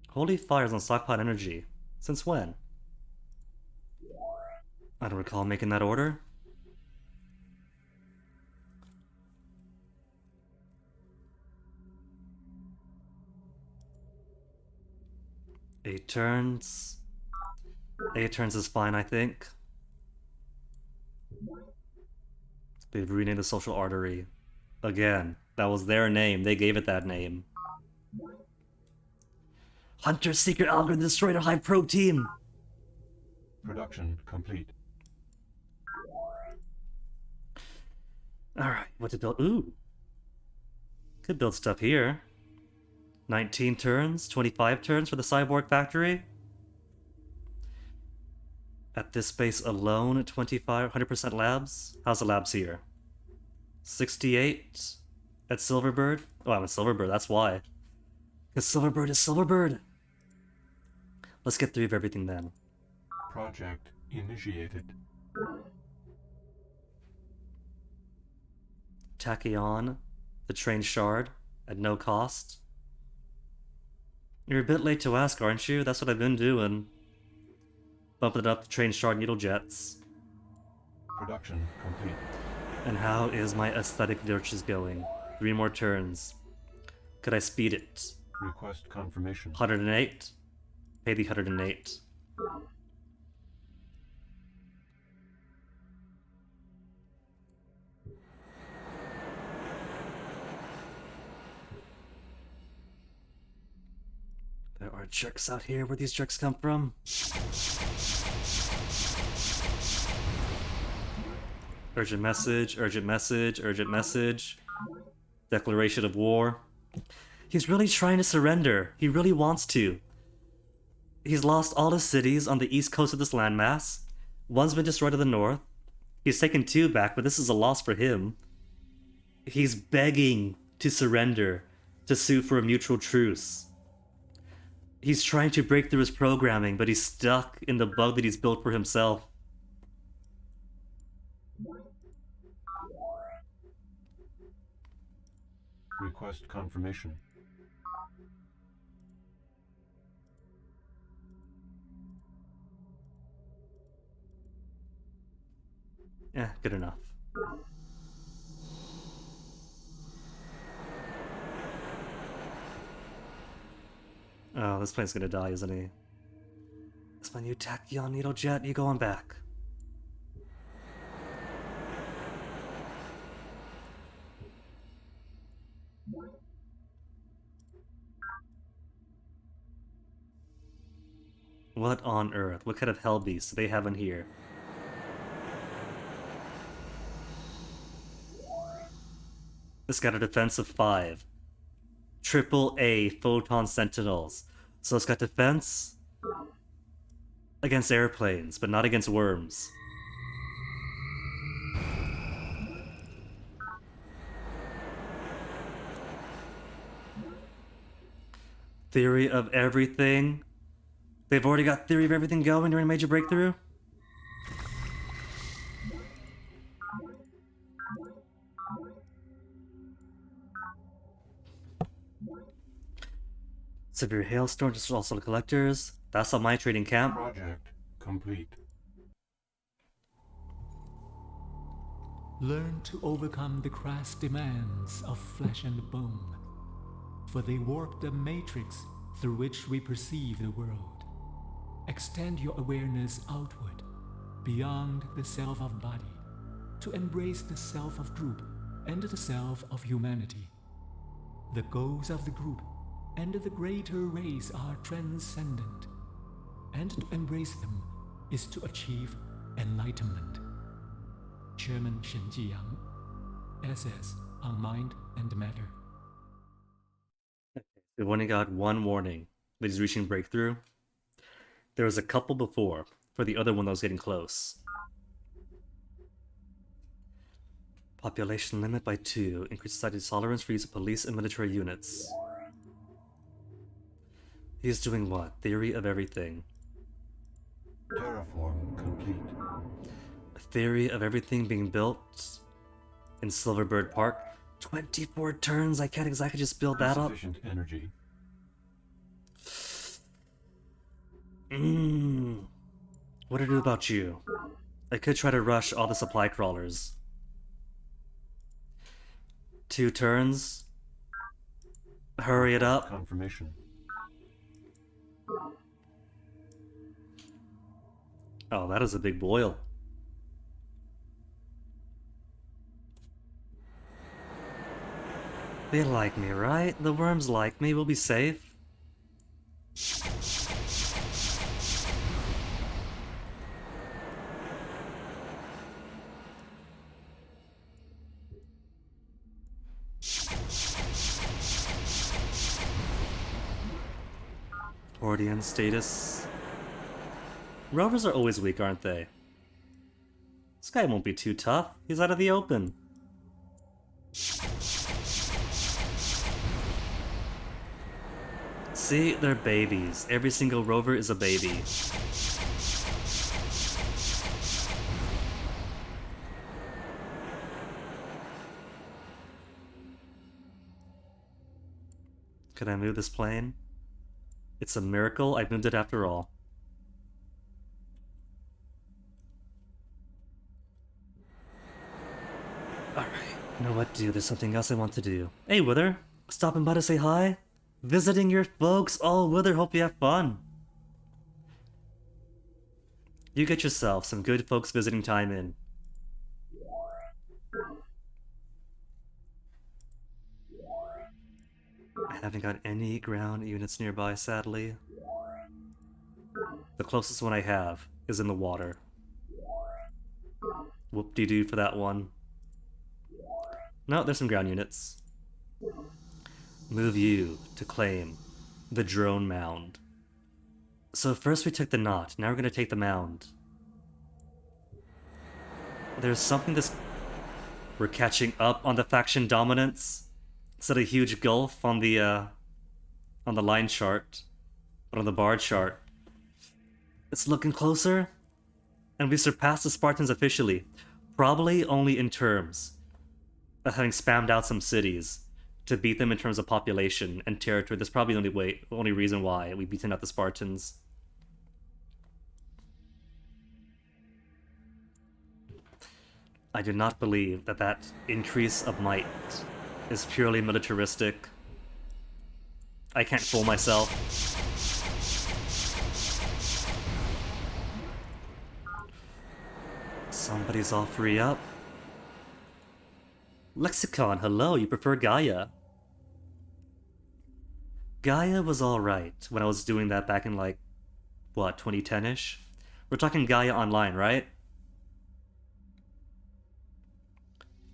Holy Fires on stockpile energy. Since when? I don't recall making that order. Eight turns. 8 turns is fine, I think. They've renamed the social artery. Again, that was their name. They gave it that name. Hunter's secret algorithm destroyed a high probe team. Production complete. Alright, what to build? Ooh. Could build stuff here. 19 turns, 25 turns for the cyborg factory. At this space alone, 100% labs. How's the labs here? 68 at Silverbird. Oh, I'm a Silverbird, that's why. Because Silverbird is Silverbird. Let's get 3 of everything then. Project initiated. Tachyon, the train shard, at no cost. You're a bit late to ask, aren't you? That's what I've been doing. Bumping it up to train shard needle jets. Production complete. And how is my aesthetic lurches going? 3 more turns. Could I speed it? Request confirmation. 108? Pay the 108. There are jerks out here. Where these jerks come from? Urgent message, urgent message, urgent message. Declaration of war. He's really trying to surrender. He really wants to. He's lost all his cities on the east coast of this landmass. One's been destroyed to the north. He's taken 2 back, but this is a loss for him. He's begging to surrender, to sue for a mutual truce. He's trying to break through his programming, but he's stuck in the bug that he's built for himself. Request confirmation. Good enough. Oh, this plane's gonna die, isn't he? That's my new tachyon needle jet. You going back? What on earth? What kind of hell beast do they have in here? It's got a defense of 5. Triple A photon sentinels. So it's got defense against airplanes, but not against worms. Theory of everything. They've already got theory of everything going during Major Breakthrough? Severe hailstorm, just also the collectors. That's on my trading camp. Project complete. Learn to overcome the crass demands of flesh and bone, for they warp the matrix through which we perceive the world. Extend your awareness outward, beyond the self of body, to embrace the self of group and the self of humanity. The goals of the group and the greater race are transcendent, and to embrace them is to achieve enlightenment. Chairman Shen Jiyang, SS on Mind and Matter. We've only got 1 warning that he's reaching breakthrough. There was a couple before, for the other one that was getting close. Population limit by 2. Increase society's tolerance for use of police and military units. He's doing what? Theory of everything. Terraform complete. Theory of everything being built in Silverbird Park. 24 turns, I can't exactly just build that up. Sufficient energy. What to do about you? I could try to rush all the supply crawlers. 2 turns. Hurry it up. Confirmation. Oh, that is a big boil. They like me, right? The worms like me. We'll be safe. Hordian status. Rovers are always weak, aren't they? This guy won't be too tough. He's out of the open. See, they're babies. Every single rover is a baby. Can I move this plane? It's a miracle I moved it after all. Alright, you know what, dude? There's something else I want to do. Hey, Wither! Stopping by to say hi? Visiting your folks? Oh, Wither, hope you have fun. You get yourself some good folks visiting time in. I haven't got any ground units nearby, sadly. The closest one I have is in the water. Whoop-de-doo for that one. No, there's some ground units. Move you to claim the drone mound. So first we took the knot, now we're gonna take the mound. There's something that's... We're catching up on the faction dominance. Set a huge gulf on the line chart. But on the bar chart. It's looking closer. And we surpassed the Spartans officially. Probably only in terms of having spammed out some cities to beat them in terms of population and territory. That's probably the only reason why we beaten out the Spartans. I do not believe that that increase of might is purely militaristic. I can't fool myself. Somebody's all free up. Lexicon, hello, you prefer Gaia. Gaia was alright when I was doing that back in like, what, 2010-ish? We're talking Gaia Online, right?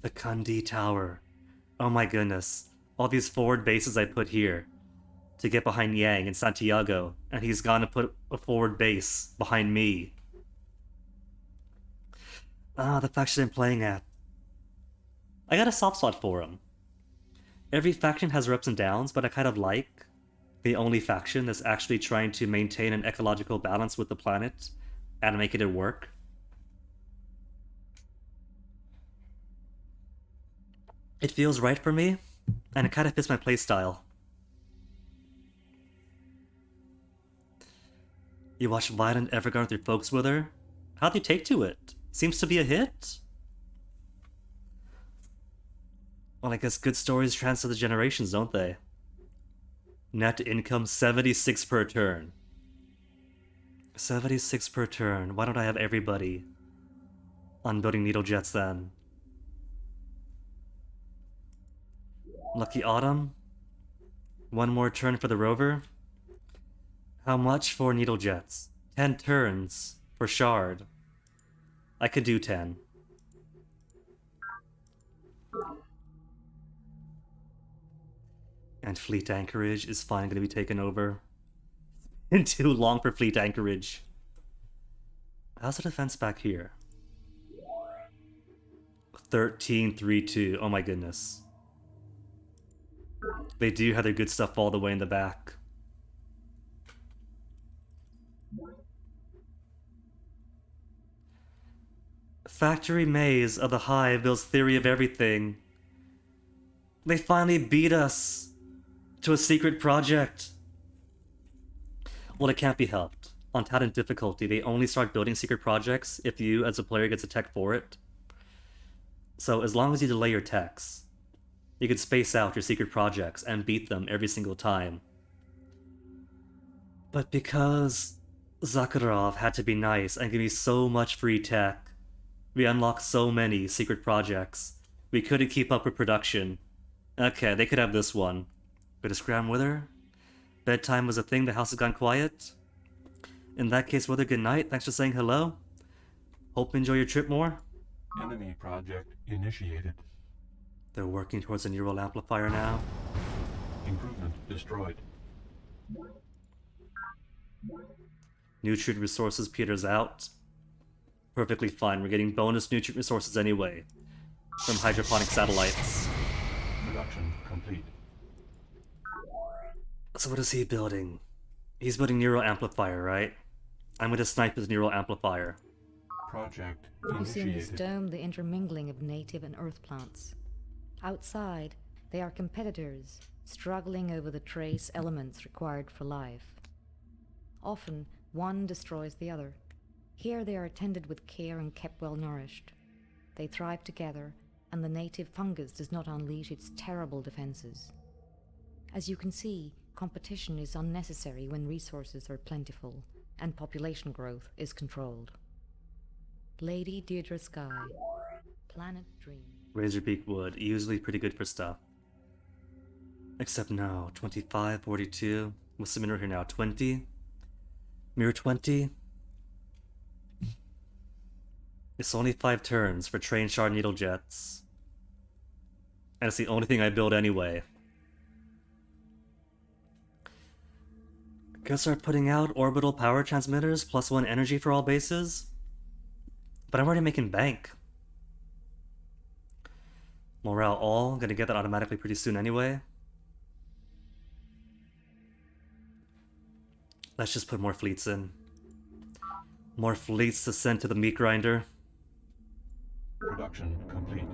The Kundi Tower. Oh my goodness. All these forward bases I put here to get behind Yang in Santiago, and he's gonna put a forward base behind me. Ah, the faction I'm playing at. I got a soft spot for him. Every faction has their ups and downs, but I kind of like the only faction that's actually trying to maintain an ecological balance with the planet and making it work. It feels right for me, and it kind of fits my playstyle. You watch Violent Evergarden through Folks with her? How'd you take to it? Seems to be a hit? Well, I guess good stories transcend the generations, don't they? Net income 76 per turn. 76 per turn. Why don't I have everybody on building needle jets then? Lucky Autumn. One more turn for the rover. How much for needle jets? 10 turns for shard. I could do 10. And fleet anchorage is finally going to be taken over. And too long for fleet anchorage. How's the defense back here? 13-3-2. Oh my goodness. They do have their good stuff all the way in the back. Factory Maze of the Hive builds theory of everything. They finally beat us to a secret project. Well, it can't be helped. On Talent difficulty, they only start building secret projects if you, as a player, gets a tech for it. So as long as you delay your techs, you can space out your secret projects and beat them every single time. But because Zakharov had to be nice and give me so much free tech, we unlocked so many secret projects, we couldn't keep up with production. Okay, they could have this one. Bit of scram with her. Bedtime was a thing, the house has gone quiet. In that case, Wither, good night. Thanks for saying hello. Hope you enjoy your trip more. Enemy project initiated. They're working towards a neural amplifier now. Improvement destroyed. Nutrient resources peters out. Perfectly fine, we're getting bonus nutrient resources anyway. From hydroponic satellites. Production complete. So what is he building? He's building neural amplifier, right? I'm gonna snipe his neural amplifier. Project You see in this initiated. dome the intermingling of native and earth plants. Outside, they are competitors, struggling over the trace elements required for life. Often, one destroys the other. Here they are tended with care and kept well nourished. They thrive together, and the native fungus does not unleash its terrible defenses. As you can see, competition is unnecessary when resources are plentiful, and population growth is controlled. Lady Deirdre Sky, Planet Dream. Razorbeak wood, usually pretty good for stuff. Except no, 25, 42. What's the mirror here now? 20? Mirror 20? It's only 5 turns for train shard needle jets. And it's the only thing I build anyway. Gonna start putting out orbital power transmitters, +1 energy for all bases. But I'm already making bank. Morale all, gonna get that automatically pretty soon anyway. Let's just put more fleets in. More fleets to send to the meat grinder. Production complete.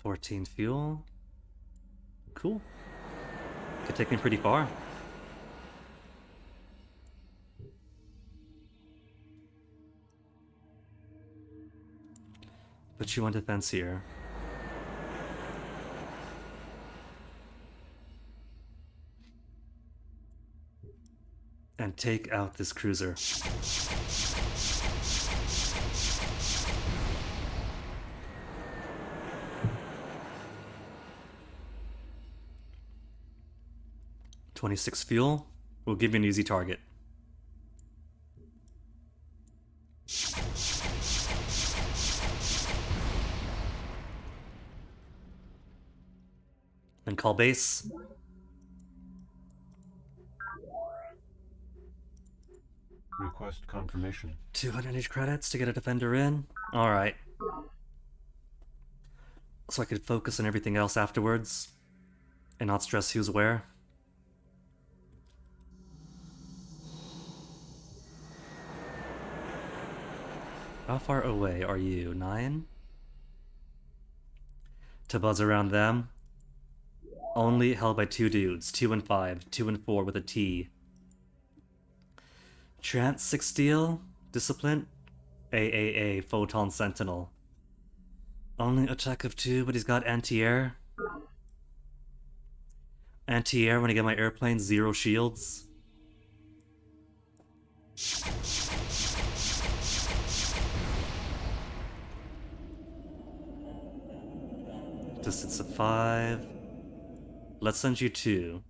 $14 fuel. Cool. Could take me pretty far. Put you on defense here. And take out this cruiser. $26 fuel will give you an easy target. Then call base. Request confirmation. 200 each credits to get a defender in. Alright. So I could focus on everything else afterwards and not stress who's where. How far away are you? 9? To buzz around them. Only held by 2 dudes. 2 and 5. 2 and 4 with a T. Trance 6 steel. Discipline. AAA. Photon Sentinel. Only attack of 2, but he's got anti-air. Anti-air when I get my airplane. 0 shields. Distance of 5. Let's send you 2.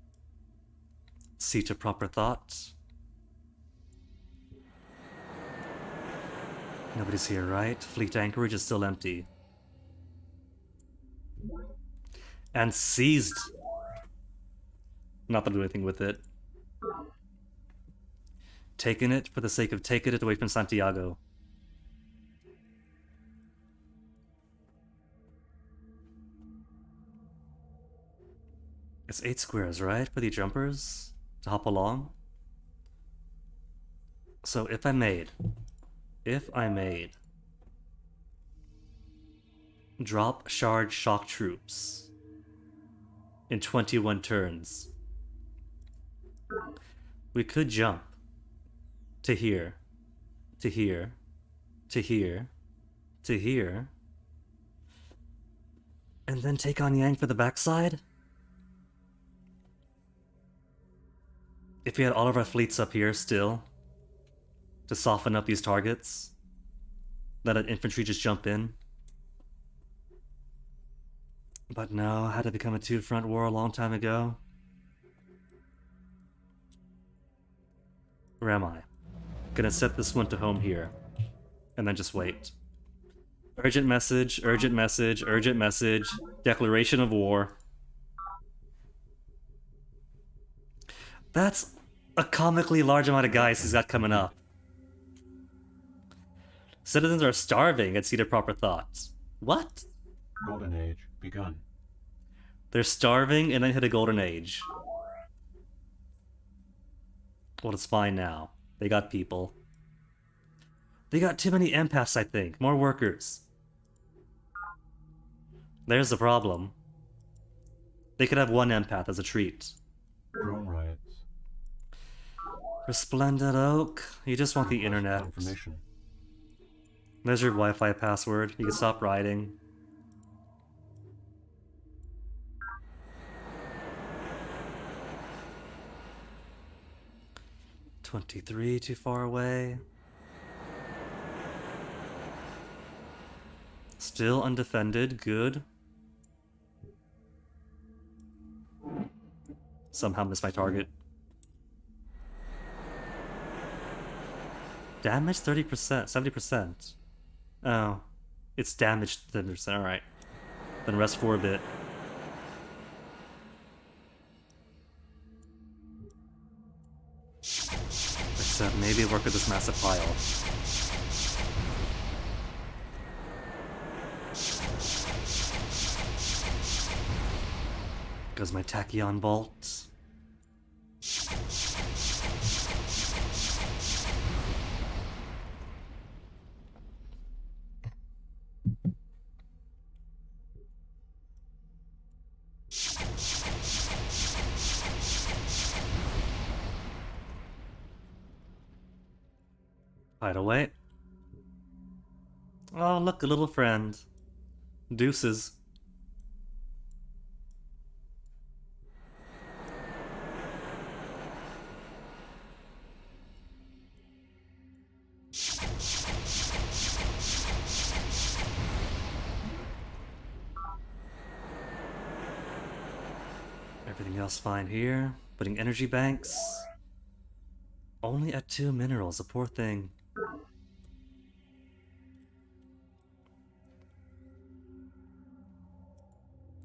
See to proper thought. Nobody's here, right? Fleet anchorage is still empty. And seized. Not to do anything with it. Taking it for the sake of taking it away from Santiago. It's 8 squares, right? For the jumpers to hop along. So if I made drop shard shock troops in 21 turns, we could jump to here, to here, to here, to here, and then take on Yang for the backside. If we had all of our fleets up here still, to soften up these targets, let an infantry just jump in. But no, I had to become a 2-front war a long time ago. Where am I? Gonna set this one to home here, and then just wait. Urgent message, urgent message, urgent message, declaration of war. That's a comically large amount of guys he's got coming up. Citizens are starving at Seat of Proper Thought. What? Golden Age begun. They're starving and then hit a golden age. Well, it's fine now. They got people. They got too many empaths, I think. More workers. There's the problem. They could have 1 empath as a treat. Drone riots. Resplendent Oak. You just want the internet. Confirmation. There's your Wi-Fi password. You can stop riding. $23 too far away. Still undefended. Good. Somehow missed my target. Damage 30%, 70%. Oh. It's damaged 10%, alright. Then rest for a bit. Except maybe work with this massive pile. Goes my tachyon bolt. Hide away. Oh, look, a little friend. Deuces. Everything else fine here. Putting energy banks. Only at 2 minerals, a poor thing.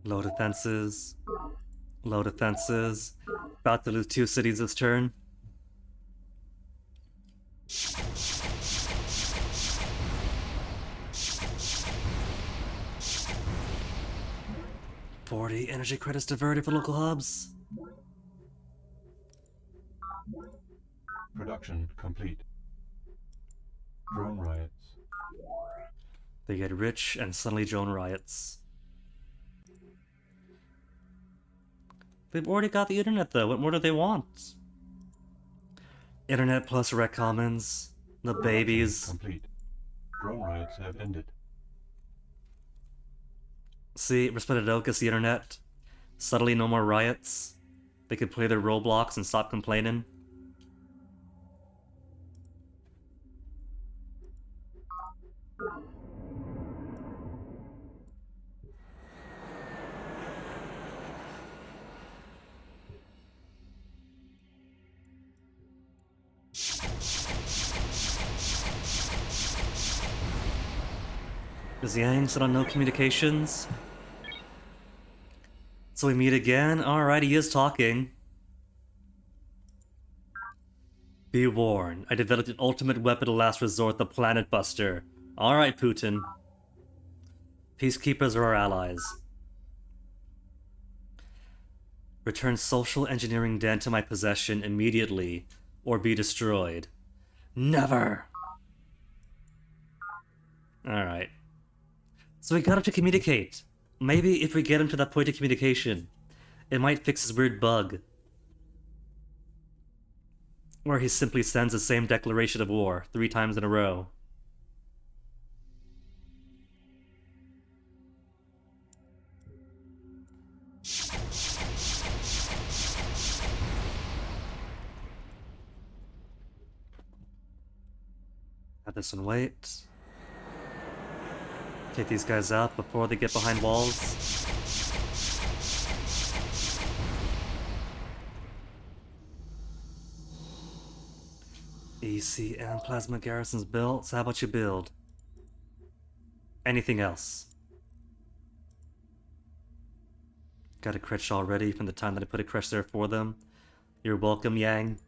Low defenses. Low defenses. About to lose 2 cities this turn. $40 energy credits diverted for local hubs. Production complete. Drone riots. They get rich and suddenly drone riots. They've already got the internet though, what more do they want? Internet plus rec commons. The babies. Complete. Drone riots have ended. See, Respetado gets the internet. Suddenly no more riots. They could play their Roblox and stop complaining. Is Yang still on no communications? So we meet again? Alright, he is talking. Be warned, I developed an ultimate weapon of last resort, the Planet Buster. Alright, Putin. Peacekeepers are our allies. Return social engineering den to my possession immediately, or be destroyed. Never! Alright. So we got him to communicate. Maybe if we get him to that point of communication, it might fix his weird bug. Where he simply sends the same declaration of war 3 times in a row. Have this one wait. Take these guys out before they get behind walls. EC and plasma garrisons built, so how about you build? Anything else? Got a cretch already from the time that I put a cretch there for them. You're welcome, Yang.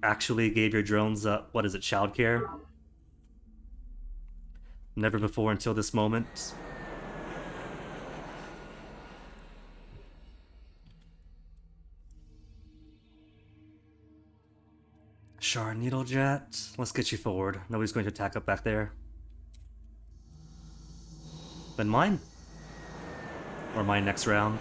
Actually gave your drones, what is it, childcare? Never before until this moment. Shard Needle Jet, let's get you forward. Nobody's going to attack up back there. Then mine. Or mine next round.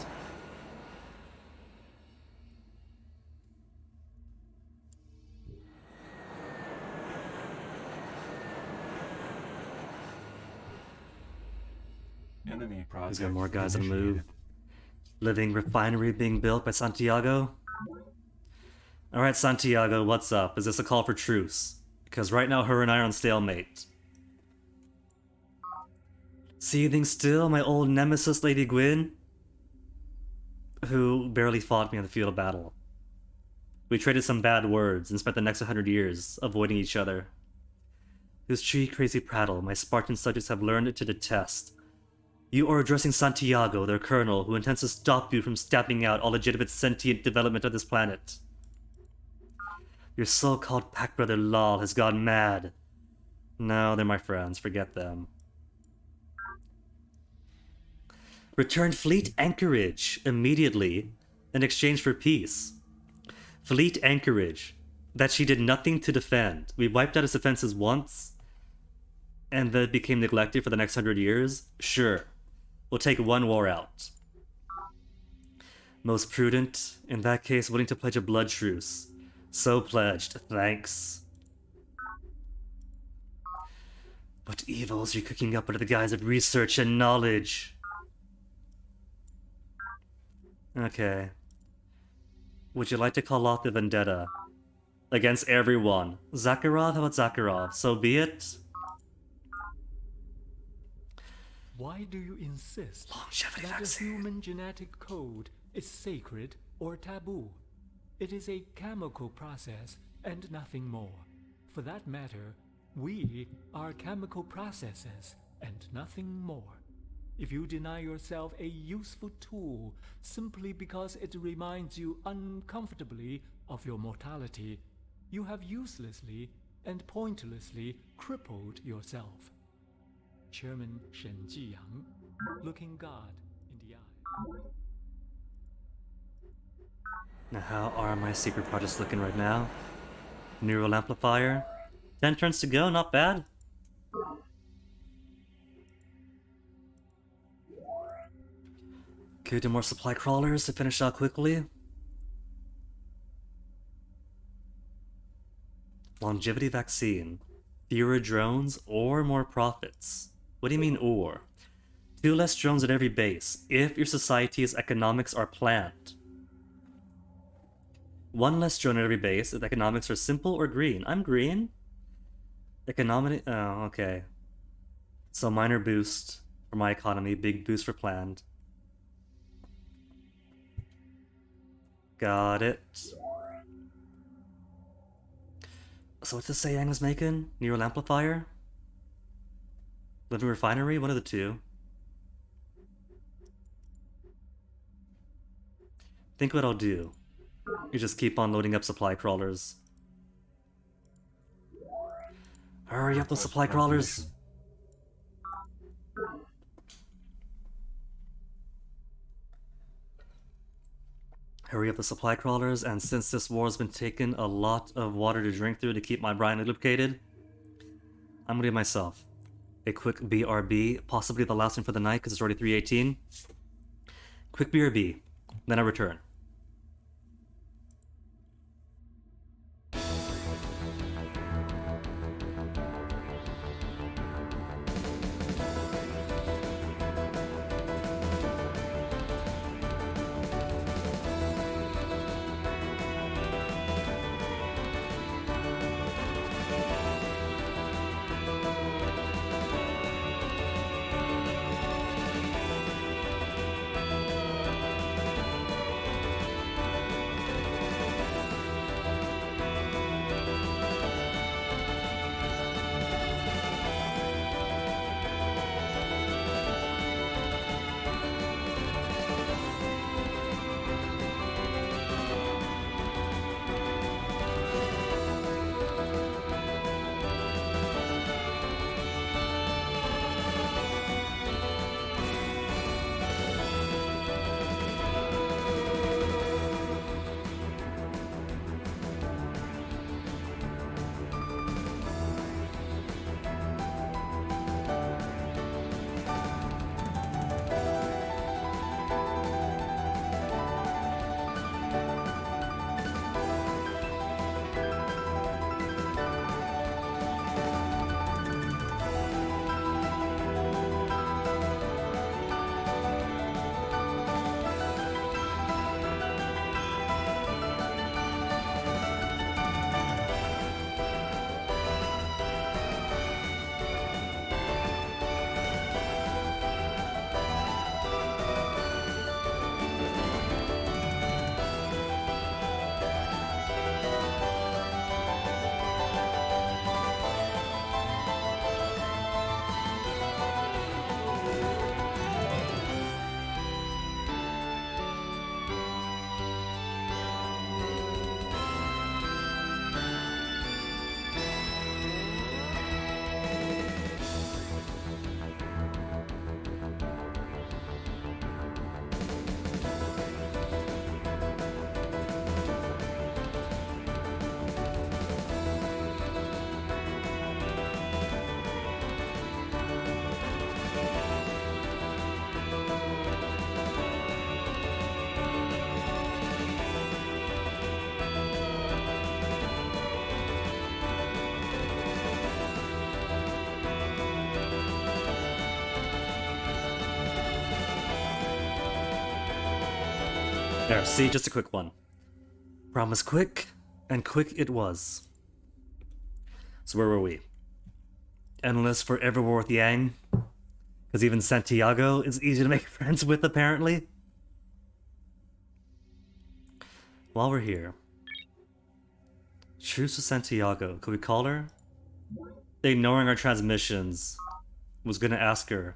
Enemy project. He's got more guys on the move. Living refinery being built by Santiago. Alright, Santiago, what's up? Is this a call for truce? Because right now her and I are on stalemate. Seething still, my old nemesis Lady Gwyn? Who barely fought me on the field of battle. We traded some bad words and spent the next 100 years avoiding each other. whose tree-crazy prattle my Spartan subjects have learned to detest. You are addressing Santiago, their colonel, who intends to stop you from stamping out all legitimate sentient development of this planet. Your so-called pack brother Lal has gone mad. No, they're my friends. Forget them. Return fleet anchorage immediately in exchange for peace. Fleet anchorage that she did nothing to defend. We wiped out its defenses once, and then it became neglected for the next 100 years? Sure. We'll take one war out. Most prudent, in that case, willing to pledge a blood truce. So pledged, thanks. What evils are you cooking up under the guise of research and knowledge? Okay. Would you like to call off the vendetta? Against everyone. Zakharov? How about Zakharov? So be it. Why do you insist Longevity that vaccine. the human genetic code is sacred or taboo? It is a chemical process and nothing more. For that matter, we are chemical processes and nothing more. If you deny yourself a useful tool simply because it reminds you uncomfortably of your mortality, you have uselessly and pointlessly crippled yourself. Chairman Shen Jiyang, looking God in the eye. Now how are my secret projects looking right now? Neural amplifier. 10 turns to go, not bad. Okay, do more supply crawlers to finish out quickly. Longevity vaccine. Fewer drones or more profits. What do you mean or? 2 less drones at every base, if your society's economics are planned. 1 less drone at every base if economics are simple or green. I'm green. Economic. Oh, okay. So minor boost for my economy, big boost for planned. Got it. So what's this say Yang was making? Neural amplifier? Living refinery? One of the two. Think what I'll do. You just keep on loading up supply crawlers. Hurry up those supply crawlers! Hurry up the supply crawlers, and since this war has been taking a lot of water to drink through to keep my brain lubricated, I'm gonna give myself a quick BRB, possibly the last one for the night because it's already 3:18. Quick BRB, then I return. There, see, just a quick one. Promise quick, and quick it was. So where were we? Endless forever war with Yang? Because even Santiago is easy to make friends with, apparently. While we're here, Truce with Santiago. Could we call her? Ignoring our transmissions. Was gonna ask her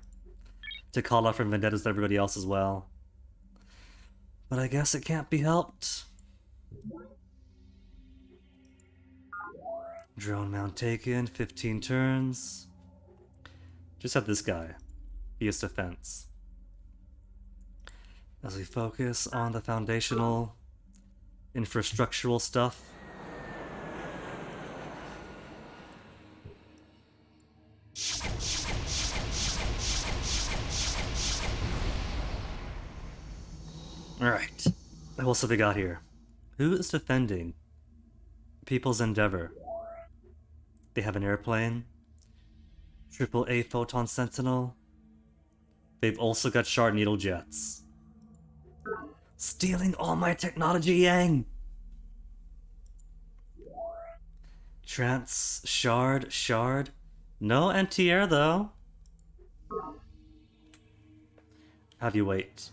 to call out for vendettas to everybody else as well. But I guess it can't be helped. Drone mount taken, 15 turns. Just have this guy be his defense. As we focus on the foundational infrastructural stuff. Alright, what else have we got here? Who is defending People's Endeavor? They have an airplane. AAA Photon Sentinel. They've also got Shard Needle Jets. Stealing all my technology, Yang! Trance, Shard. No anti-air, though. Have you wait.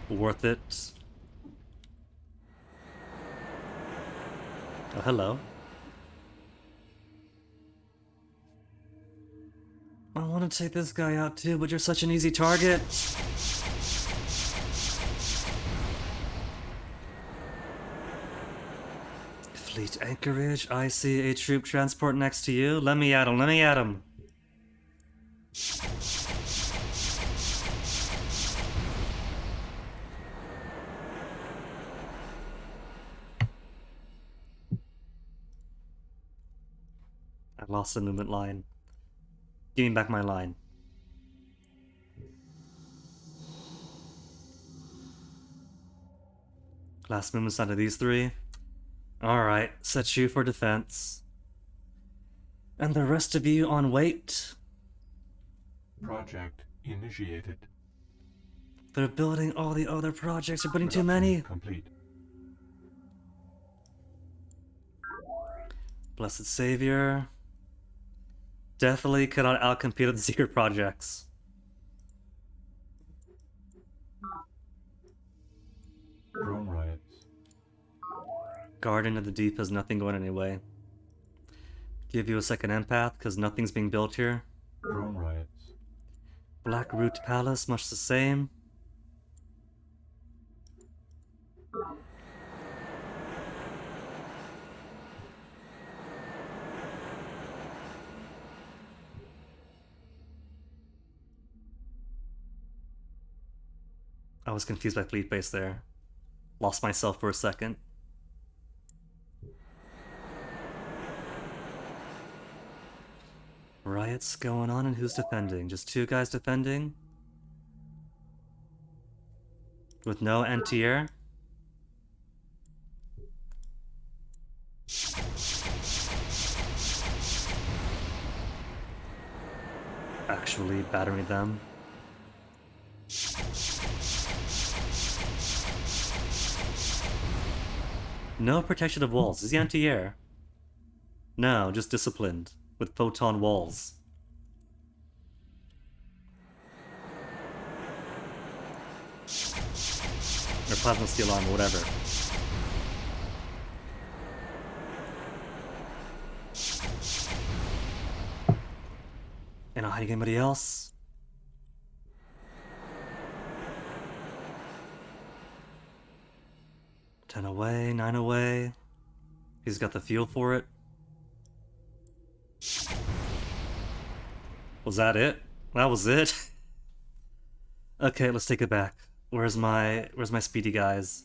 Worth it. Oh, hello. I want to take this guy out too, but you're such an easy target. Fleet anchorage. I see a troop transport next to you. Let me at him. I lost the movement line. Give me back my line. Last movement's onto these three. Alright, set you for defense. And the rest of you on wait. Project initiated. They're building all the other projects. They're putting too many. Complete. Blessed Savior. Definitely cannot outcompete the secret projects. Drone riots. Garden of the Deep has nothing going anyway. Give you a second empath, because nothing's being built here. Drone riots. Black Root Palace, much the same. I was confused by fleet base there. Lost myself for a second. Riots going on, and who's defending? Just two guys defending? With no anti-air? Actually battering them. No protection of walls. Is he anti-air? No, just disciplined. With photon walls. Or plasma steel armor, whatever. And not hiding anybody else? 10 away, 9 away. He's got the fuel for it. Was that it? That was it? Okay, let's take it back. Where's my speedy guys?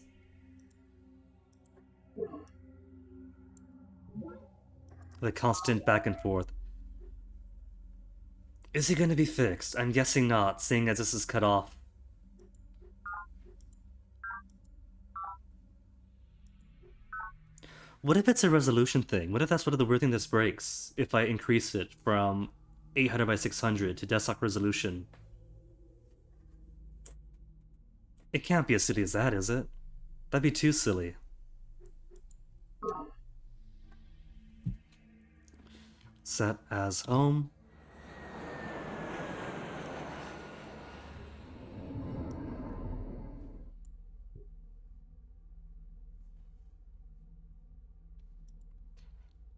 The constant back and forth. Is he gonna be fixed? I'm guessing not, seeing as this is cut off. What if it's a resolution thing? What if that's one of the weird things that breaks if I increase it from 800 by 600 to desktop resolution? It can't be as silly as that, is it? That'd be too silly. Set as home.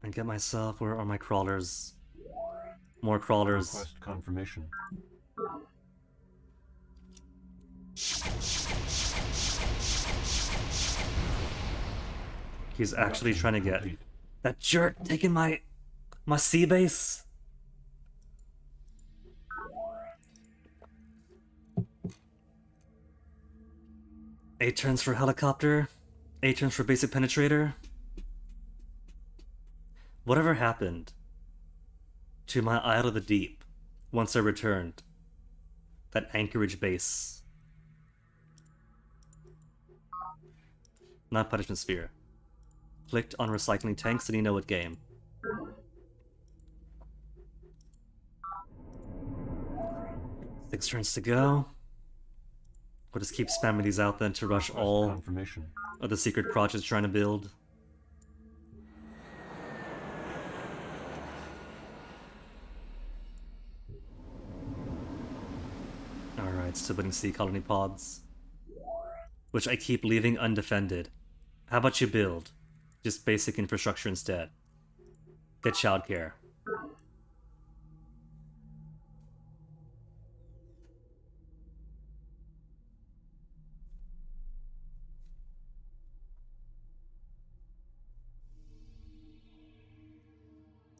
And get myself, where are my crawlers? More crawlers. Request confirmation. He's actually trying to get that jerk taking my sea base. Eight turns for helicopter, 8 turns for basic penetrator. Whatever happened to my Isle of the Deep once I returned? That Anchorage base. Not punishment sphere. Clicked on recycling tanks and you know what game. Six turns to go. We'll just keep spamming these out then to rush all of the secret projects trying to build. Alright, still building sea colony pods. Which I keep leaving undefended. How about you build just basic infrastructure instead? Get childcare.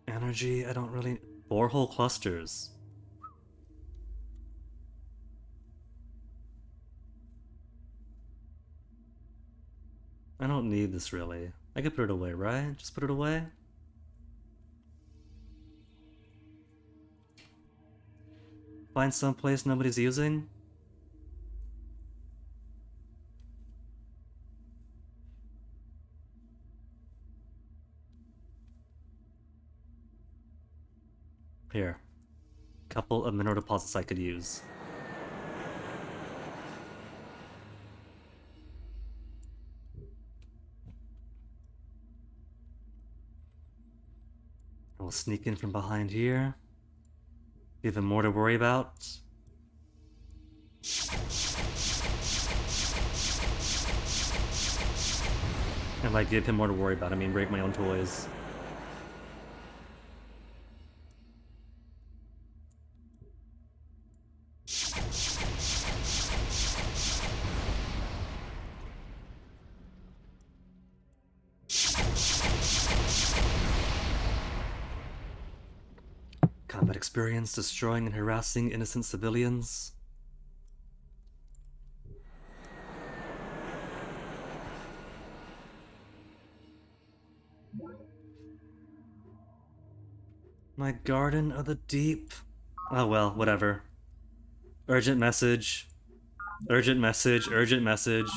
Energy, I don't really... Borehole clusters. I don't need this really. I could put it away, right? Just put it away? Find some place nobody's using? Here. Couple of mineral deposits I could use. We'll sneak in from behind here. Give him more to worry about. And by give him more to worry about, I mean break my own toys. Combat experience destroying and harassing innocent civilians. My Garden of the Deep. Oh well, whatever. Urgent message. Urgent message. Urgent message.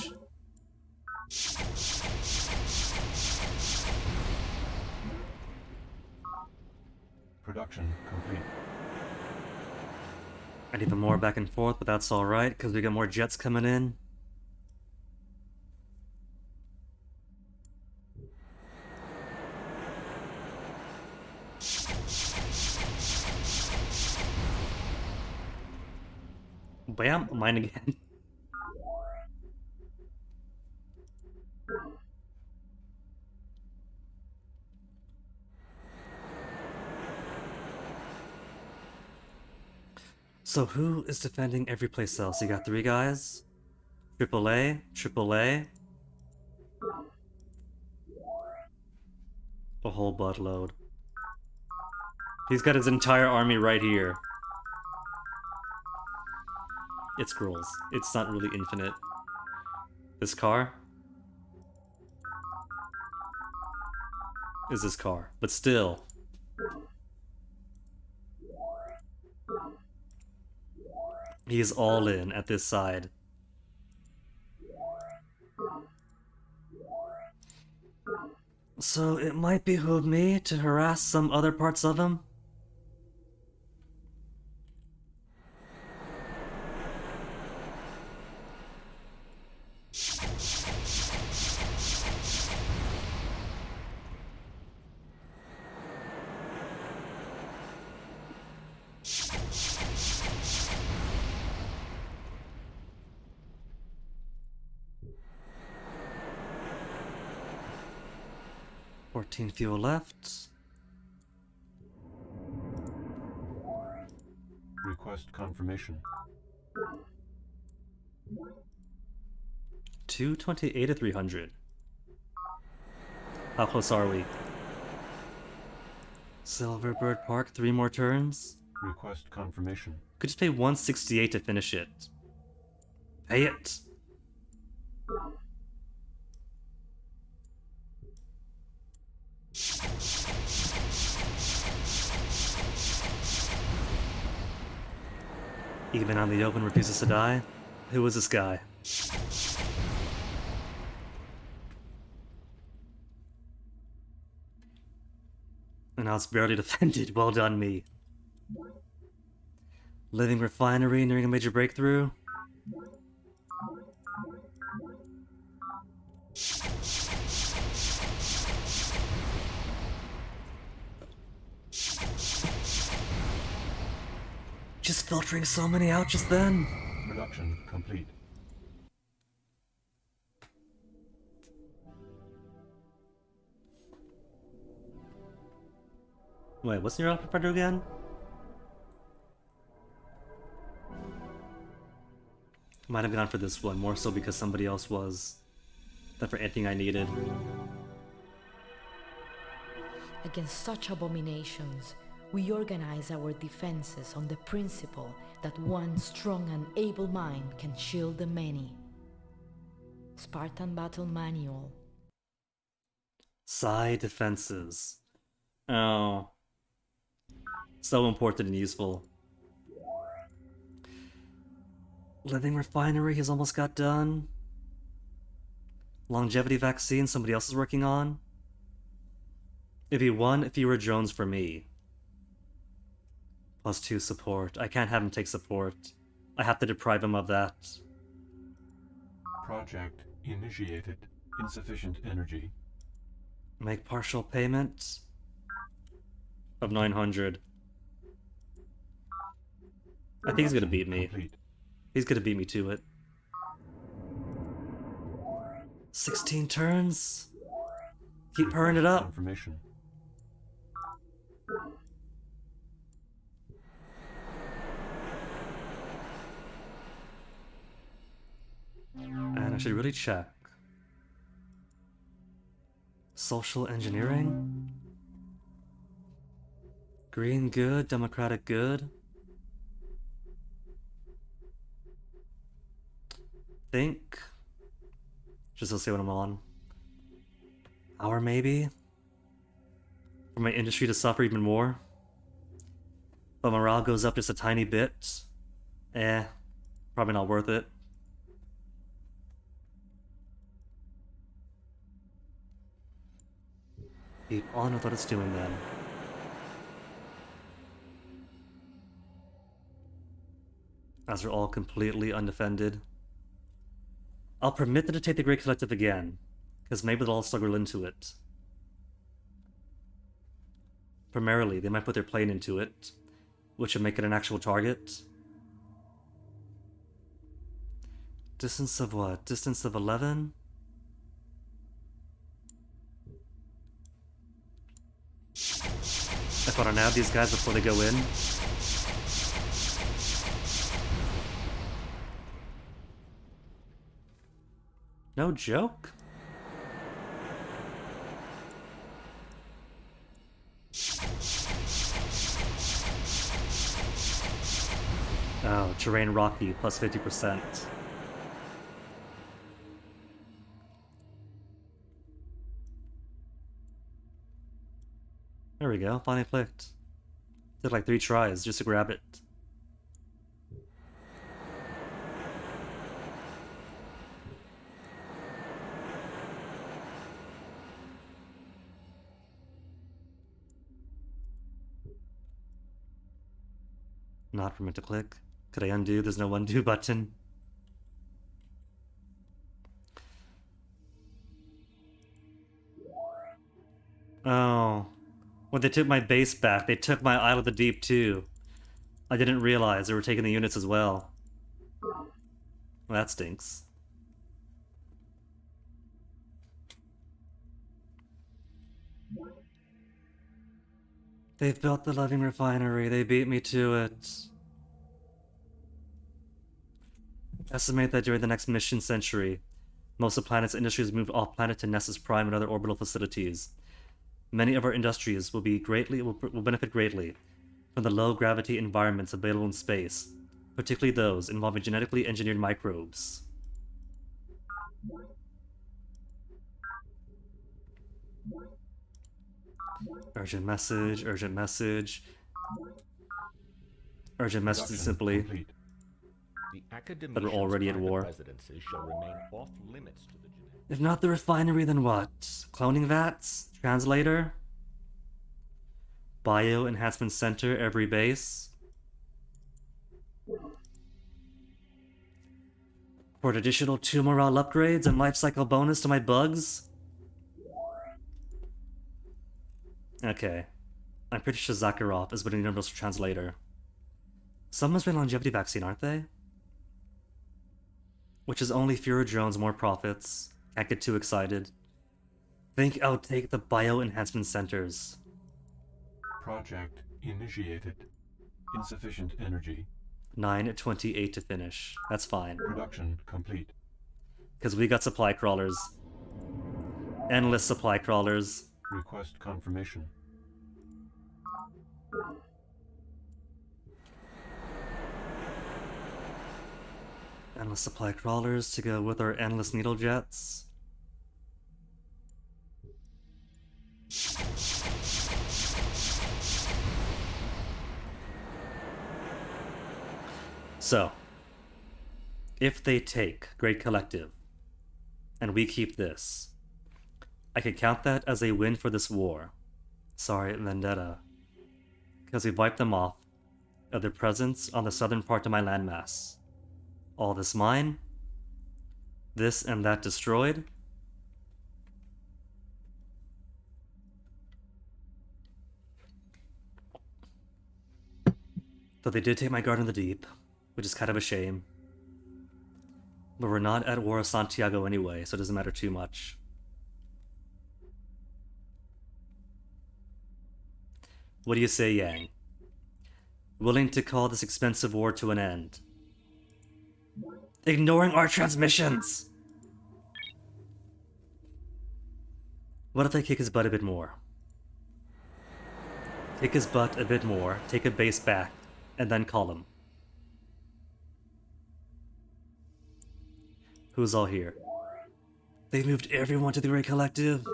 Production complete. I need more back and forth, but that's alright, because we got more jets coming in. Bam! Mine again. So who is defending every place else? You got 3 guys? AAA? AAA? A whole buttload. He's got his entire army right here. It scrolls. It's not really infinite. This car? Is this car. But still. He is all in at this side. So it might behoove me to harass some other parts of him. $14 fuel left. Request confirmation. 228 to 300. How close are we? Silverbird Park, 3 more turns. Request confirmation. Could just pay 168 to finish it. Pay it! Even on the open refuses to die? Who is this guy? And now it's barely defended. Well done, me. Living refinery nearing a major breakthrough. Just filtering so many out just then. Production complete. Wait, what's your operator again? Might have gone for this one, more so because somebody else was than for anything I needed. Against such abominations, we organize our defenses on the principle that one strong and able mind can shield the many. Spartan Battle Manual. Side defenses. Oh. So important and useful. Living refinery has almost got done. Longevity vaccine somebody else is working on. If he won, fewer drones for me. +2 support. I can't have him take support. I have to deprive him of that. Project initiated. Insufficient energy. Make partial payment of 900. I think he's gonna beat me. Complete. He's gonna beat me to it. 16 turns. Keep purring it up. Confirmation. And I should really check. Social engineering? Green good, democratic good. Think. Just to see what I'm on. Hour maybe? For my industry to suffer even more? But morale goes up just a tiny bit. Probably not worth it. Keep on with what it's doing then. As they're all completely undefended. I'll permit them to take the Great Collective again, because maybe they'll all struggle into it. Primarily, they might put their plane into it, which would make it an actual target. Distance of what? Distance of 11? I thought I'd nab these guys before they go in. No joke? Oh, terrain rocky, plus 50%. There we go, finally clicked. Took like 3 tries just to grab it. Not for me to click. Could I undo? There's no undo button. Oh. When they took my base back, they took my Isle of the Deep too. I didn't realize they were taking the units as well. Well, that stinks. They've built the living refinery. They beat me to it. Estimate that during the next mission century, most of the planet's industries moved off-planet to Nessus Prime and other orbital facilities. Many of our industries will benefit greatly from the low-gravity environments available in space, particularly those involving genetically engineered microbes. Urgent message, urgent message. Urgent message is simply that we're already at war. Shall remain off limits to the If not the refinery, then what? Cloning vats? Translator? Bio Enhancement Center, every base? For an additional 2 morale upgrades and life cycle bonus to my bugs? Okay. I'm pretty sure Zakharov is winning the Universal Translator. Someone's been longevity vaccine, aren't they? Which is only fewer drones, more profits. Can't get too excited. Think I'll take the bio enhancement centers. Project initiated. Insufficient energy. 9:28 to finish. That's fine. Production complete. Because we got supply crawlers. Endless supply crawlers. Request confirmation. Endless supply crawlers to go with our endless needle jets. So, if they take Great Collective, and we keep this, I could count that as a win for this war. Sorry, vendetta. Because we've wiped them off of their presence on the southern part of my landmass. All this mine, this and that destroyed. Though they did take my Garden of the Deep, which is kind of a shame. But we're not at War of Santiago anyway, so it doesn't matter too much. What do you say, Yang? Willing to call this expensive war to an end? Ignoring our transmissions! What if I kick his butt a bit more? Kick his butt a bit more, take a base back, and then call him. Who's all here? They moved everyone to the Great Collective.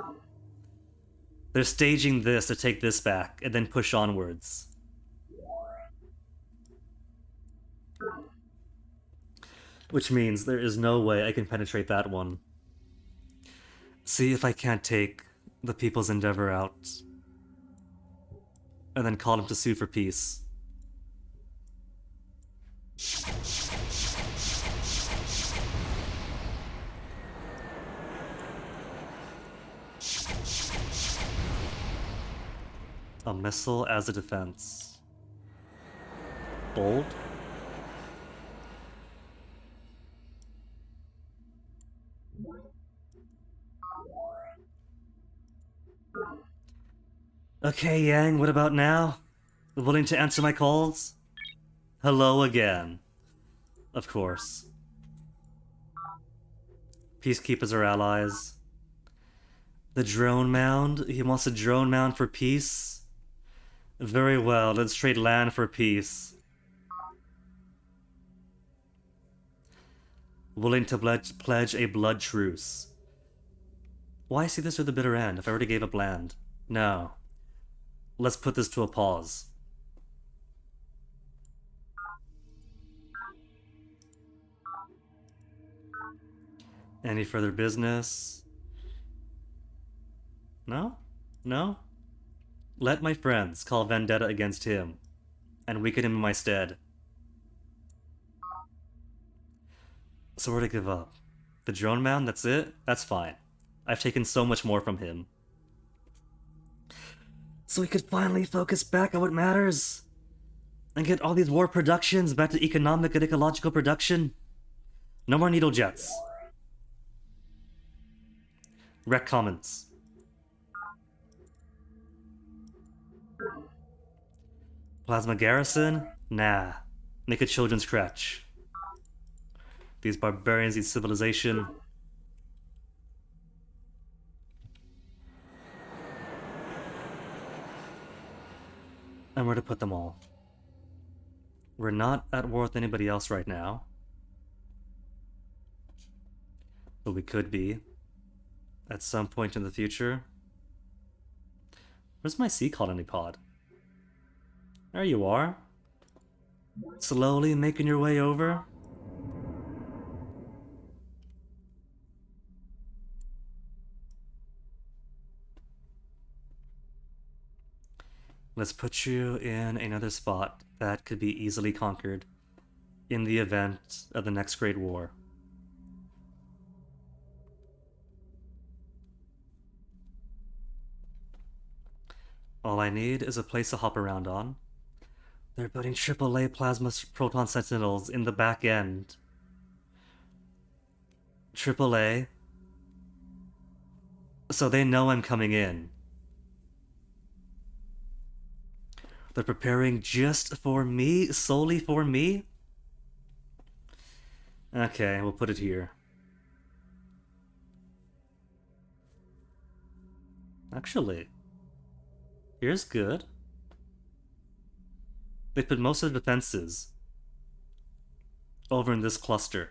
They're staging this to take this back, and then push onwards. Which means there is no way I can penetrate that one. See if I can't take the People's Endeavor out. And then call them to sue for peace. A missile as a defense. Bold? Okay, Yang, what about now? Willing to answer my calls? Hello again. Of course. Peacekeepers are allies. The drone mound? He wants a drone mound for peace? Very well, let's trade land for peace. Willing to pledge a blood truce. Why see this to the bitter end if I already gave up land? No. Let's put this to a pause. Any further business? No? No? Let my friends call vendetta against him, and weaken him in my stead. So where to give up? The drone man, that's it? That's fine. I've taken so much more from him. So we could finally focus back on what matters. And get all these war productions back to economic and ecological production. No more needle jets. Wreck commons. Plasma garrison? Nah. Make a children's crutch. These barbarians need civilization. And where to put them all? We're not at war with anybody else right now. But we could be. At some point in the future. Where's my sea colony pod? There you are. Slowly making your way over. Let's put you in another spot that could be easily conquered in the event of the next Great War. All I need is a place to hop around on. They're putting AAA plasma proton sentinels in the back end. AAA. So they know I'm coming in. They're preparing just for me? Solely for me? Okay, we'll put it here. Actually, here's good. They put most of the defenses over in this cluster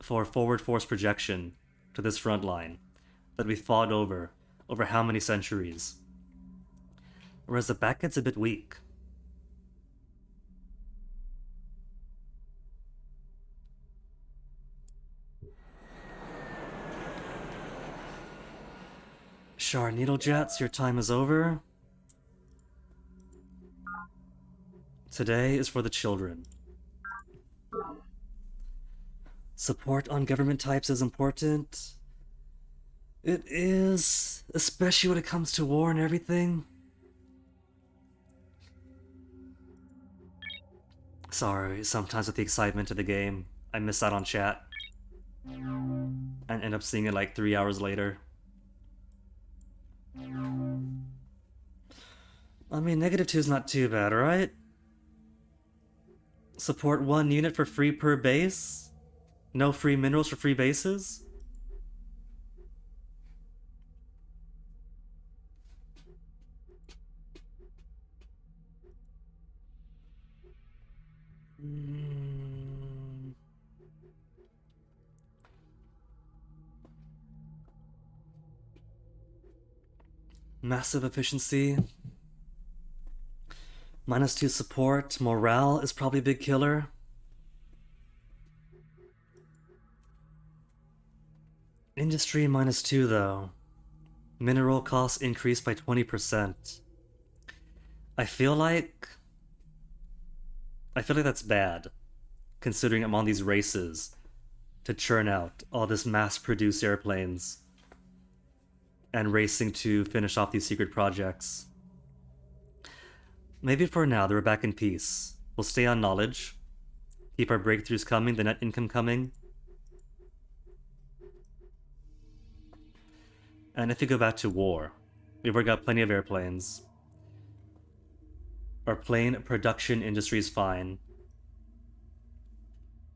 for forward force projection to this front line that we fought over how many centuries. Whereas the back gets a bit weak. Shard needle jets, your time is over. Today is for the children. Support on government types is important. It is, especially when it comes to war and everything. Sorry, sometimes with the excitement of the game, I miss out on chat. And end up seeing it like 3 hours later. I mean, -2 is not too bad, right? Support 1 unit for free per base? No free minerals for free bases? Massive efficiency. -2 support. Morale is probably a big killer. Industry -2 though. Mineral costs increased by 20%. I feel like that's bad, considering I'm on these races to churn out all this mass-produced airplanes and racing to finish off these secret projects. Maybe for now, they're back in peace. We'll stay on knowledge, keep our breakthroughs coming, the net income coming. And if you go back to war, we've already got plenty of airplanes. Our plane production industry is fine.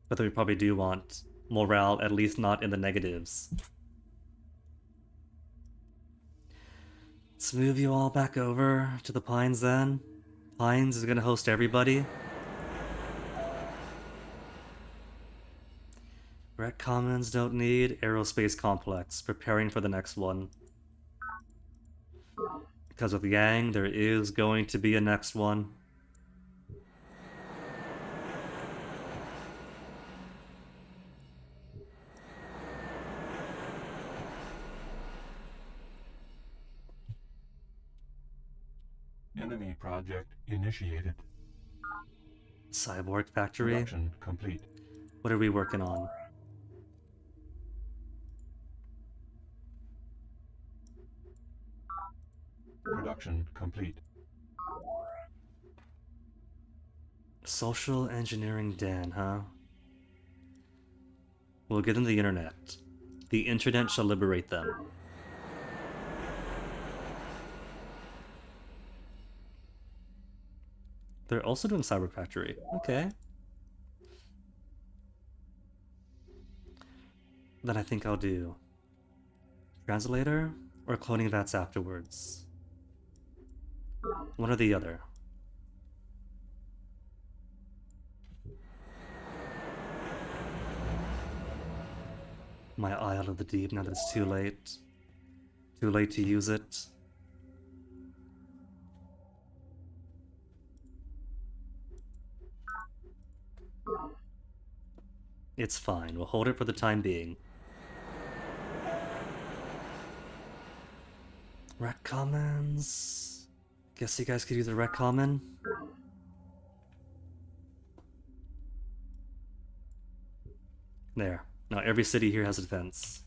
But then we probably do want morale, at least not in the negatives. Let's move you all back over to the Pines then. Pines is gonna host everybody. Red Commons don't need. Aerospace Complex, preparing for the next one. Because with Yang, there is going to be a next one. Enemy project initiated. Cyborg factory. Production complete. What are we working on? Production complete. Social engineering den, huh? We'll get them the internet. The internet shall liberate them. They're also doing Cyber Factory. Okay. Then I think I'll do translator or cloning vats afterwards. One or the other. My Isle of the Deep, now that it's too late. Too late to use it. It's fine, we'll hold it for the time being. Rec Commons. Guess you guys could use a Rec Common. There. Now every city here has a defense.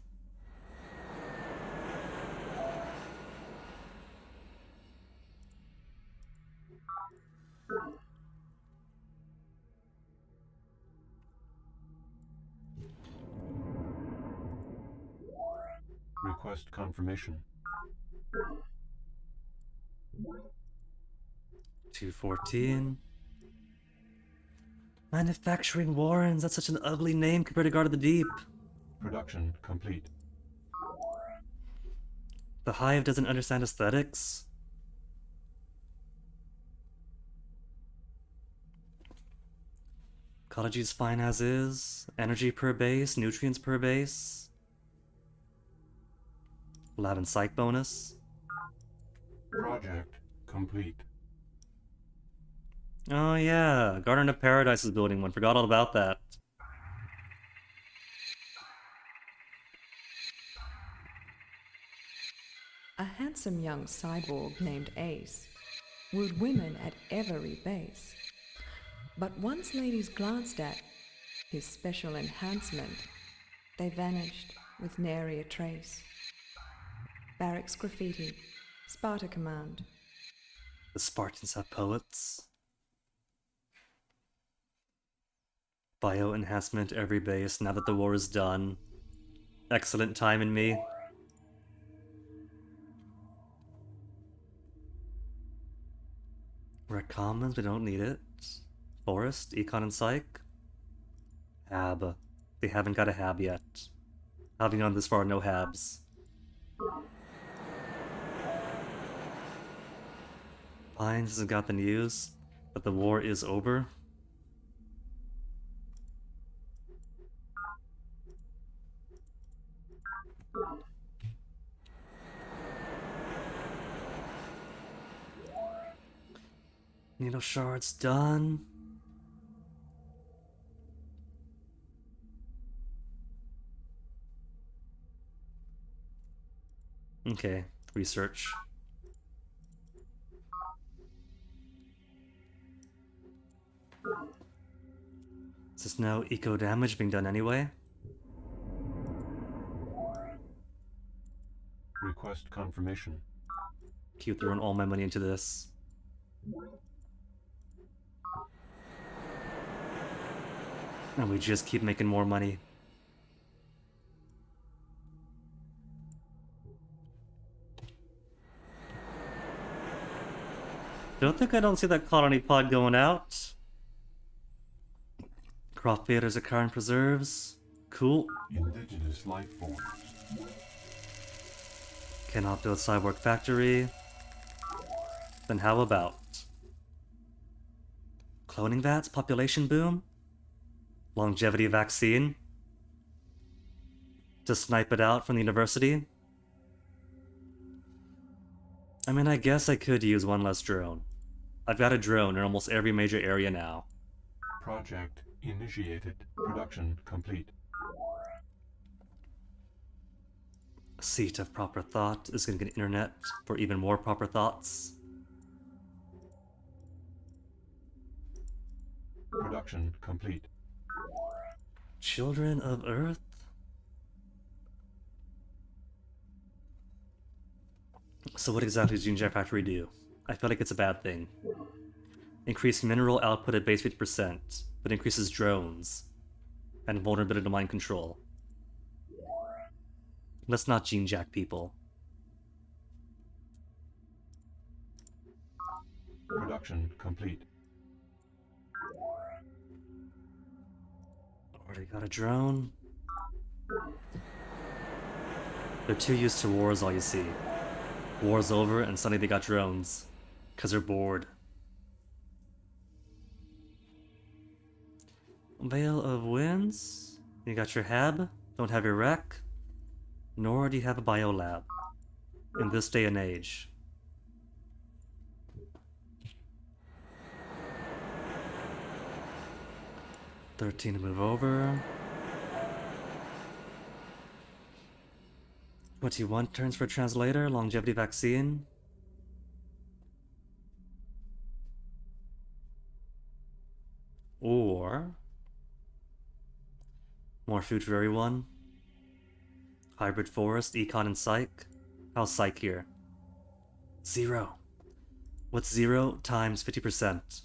Request confirmation. 214. Manufacturing Warrens, that's such an ugly name compared to Guard of the Deep. Production complete. The Hive doesn't understand aesthetics. Ecology's fine as is. Energy per base, nutrients per base. Lab and psych bonus. Project complete. Oh yeah, Garden of Paradise is building one. Forgot all about that. A handsome young cyborg named Ace wooed women at every base. But once ladies glanced at his special enhancement, they vanished with nary a trace. Barracks graffiti, Sparta command. The Spartans have poets. Bio enhancement every base now that the war is done. Excellent time in me. Rec Commons, we don't need it. Forest, Econ and Psych. Hab. They haven't got a Hab yet. Having gone this far, no Habs. Pines hasn't got the news, but the war is over. Needle shards done. Okay, research. Is this no eco damage being done anyway? Request confirmation. Keep throwing all my money into this. And we just keep making more money. I don't see that colony pod going out. Crop faders are current preserves. Cool. Indigenous life forms. Cannot build cyborg factory. Then how about cloning vats, population boom, longevity vaccine to snipe it out from the university? I mean, I guess I could use one less drone. I've got a drone in almost every major area now. Project initiated. Production complete. Seat of proper thought is going to get internet for even more proper thoughts. Production complete. Children of Earth? So what exactly does Gene Factory do? I feel like it's a bad thing. Increase mineral output at base 50%, but increases drones and vulnerability to mind control. Let's not gene jack people. Production complete. Already got a drone. They're too used to war is all you see. War's over and suddenly they got drones. Cause they're bored. Veil of Winds? You got your hab, don't have your rec, nor do you have a biolab. In this day and age. $13 to move over. 21 turns for translator, longevity vaccine. Or more food for everyone. Hybrid forest, econ and psych. How's psych here? 0. What's 0 times 50%?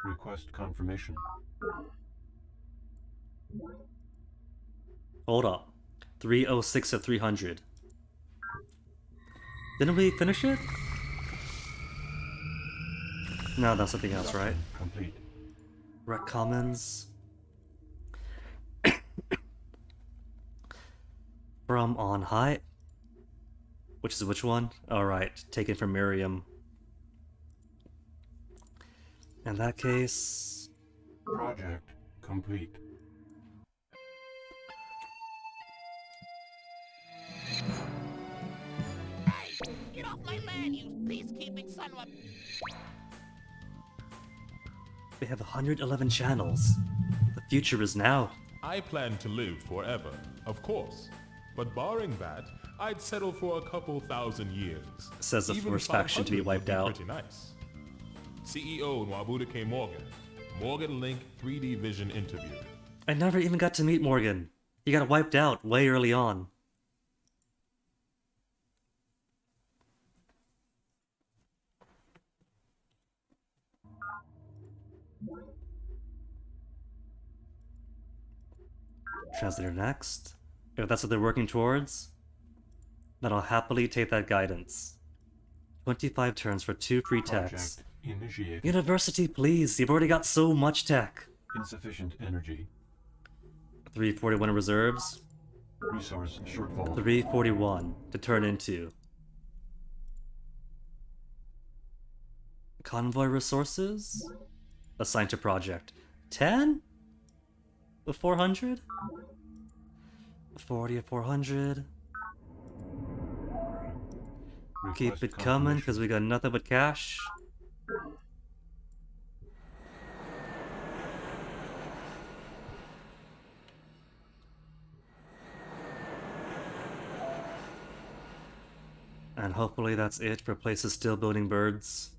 Request confirmation. Hold up. 306 of 300. Didn't we finish it? No, that's something else, right? Complete. Rec Commons. From on high. Which is which one? Alright, taken from Miriam. In that case... Project complete. Hey! Get off my land, you peacekeeping son of a... They have 111 channels. The future is now. I plan to live forever, of course. But barring that, I'd settle for a couple thousand years. Says the Even first faction to be 500 would wiped out. Pretty nice. CEO Nwabuda K. Morgan. Morgan Link 3D Vision interview. I never even got to meet Morgan. He got wiped out way early on. Translator next. If that's what they're working towards, then I'll happily take that guidance. 25 turns for 2 free techs. Project initiated. University, please. You've already got so much tech. Insufficient energy. 341 reserves. Resource shortfall. 341 to turn into. Convoy resources? Assigned to project. 10? The 400? 40 of 400. Keep it coming, because we got nothing but cash. And hopefully that's it for places still building birds.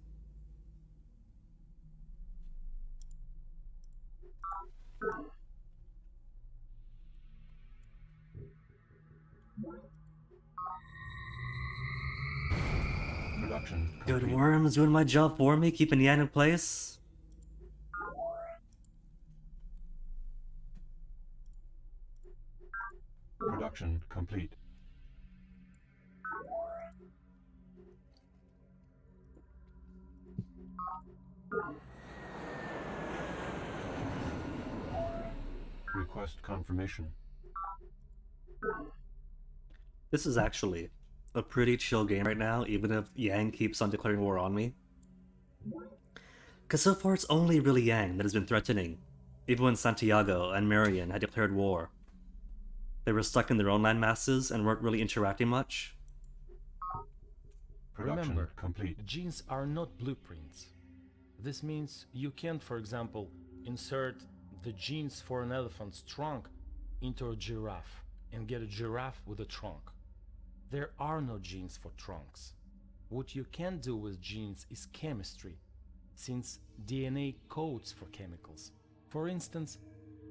Production Good complete. worms doing my job for me, keeping Yan in place. Production complete. Request confirmation. This is actually a pretty chill game right now, even if Yang keeps on declaring war on me. Because so far it's only really Yang that has been threatening. Even when Santiago and Marion had declared war, they were stuck in their own land masses and weren't really interacting much. Production Remember, complete. genes are not blueprints. This means you can't, for example, insert the genes for an elephant's trunk into a giraffe. and get a giraffe with a trunk. There are no genes for trunks. What you can do with genes is chemistry, since DNA codes for chemicals. For instance,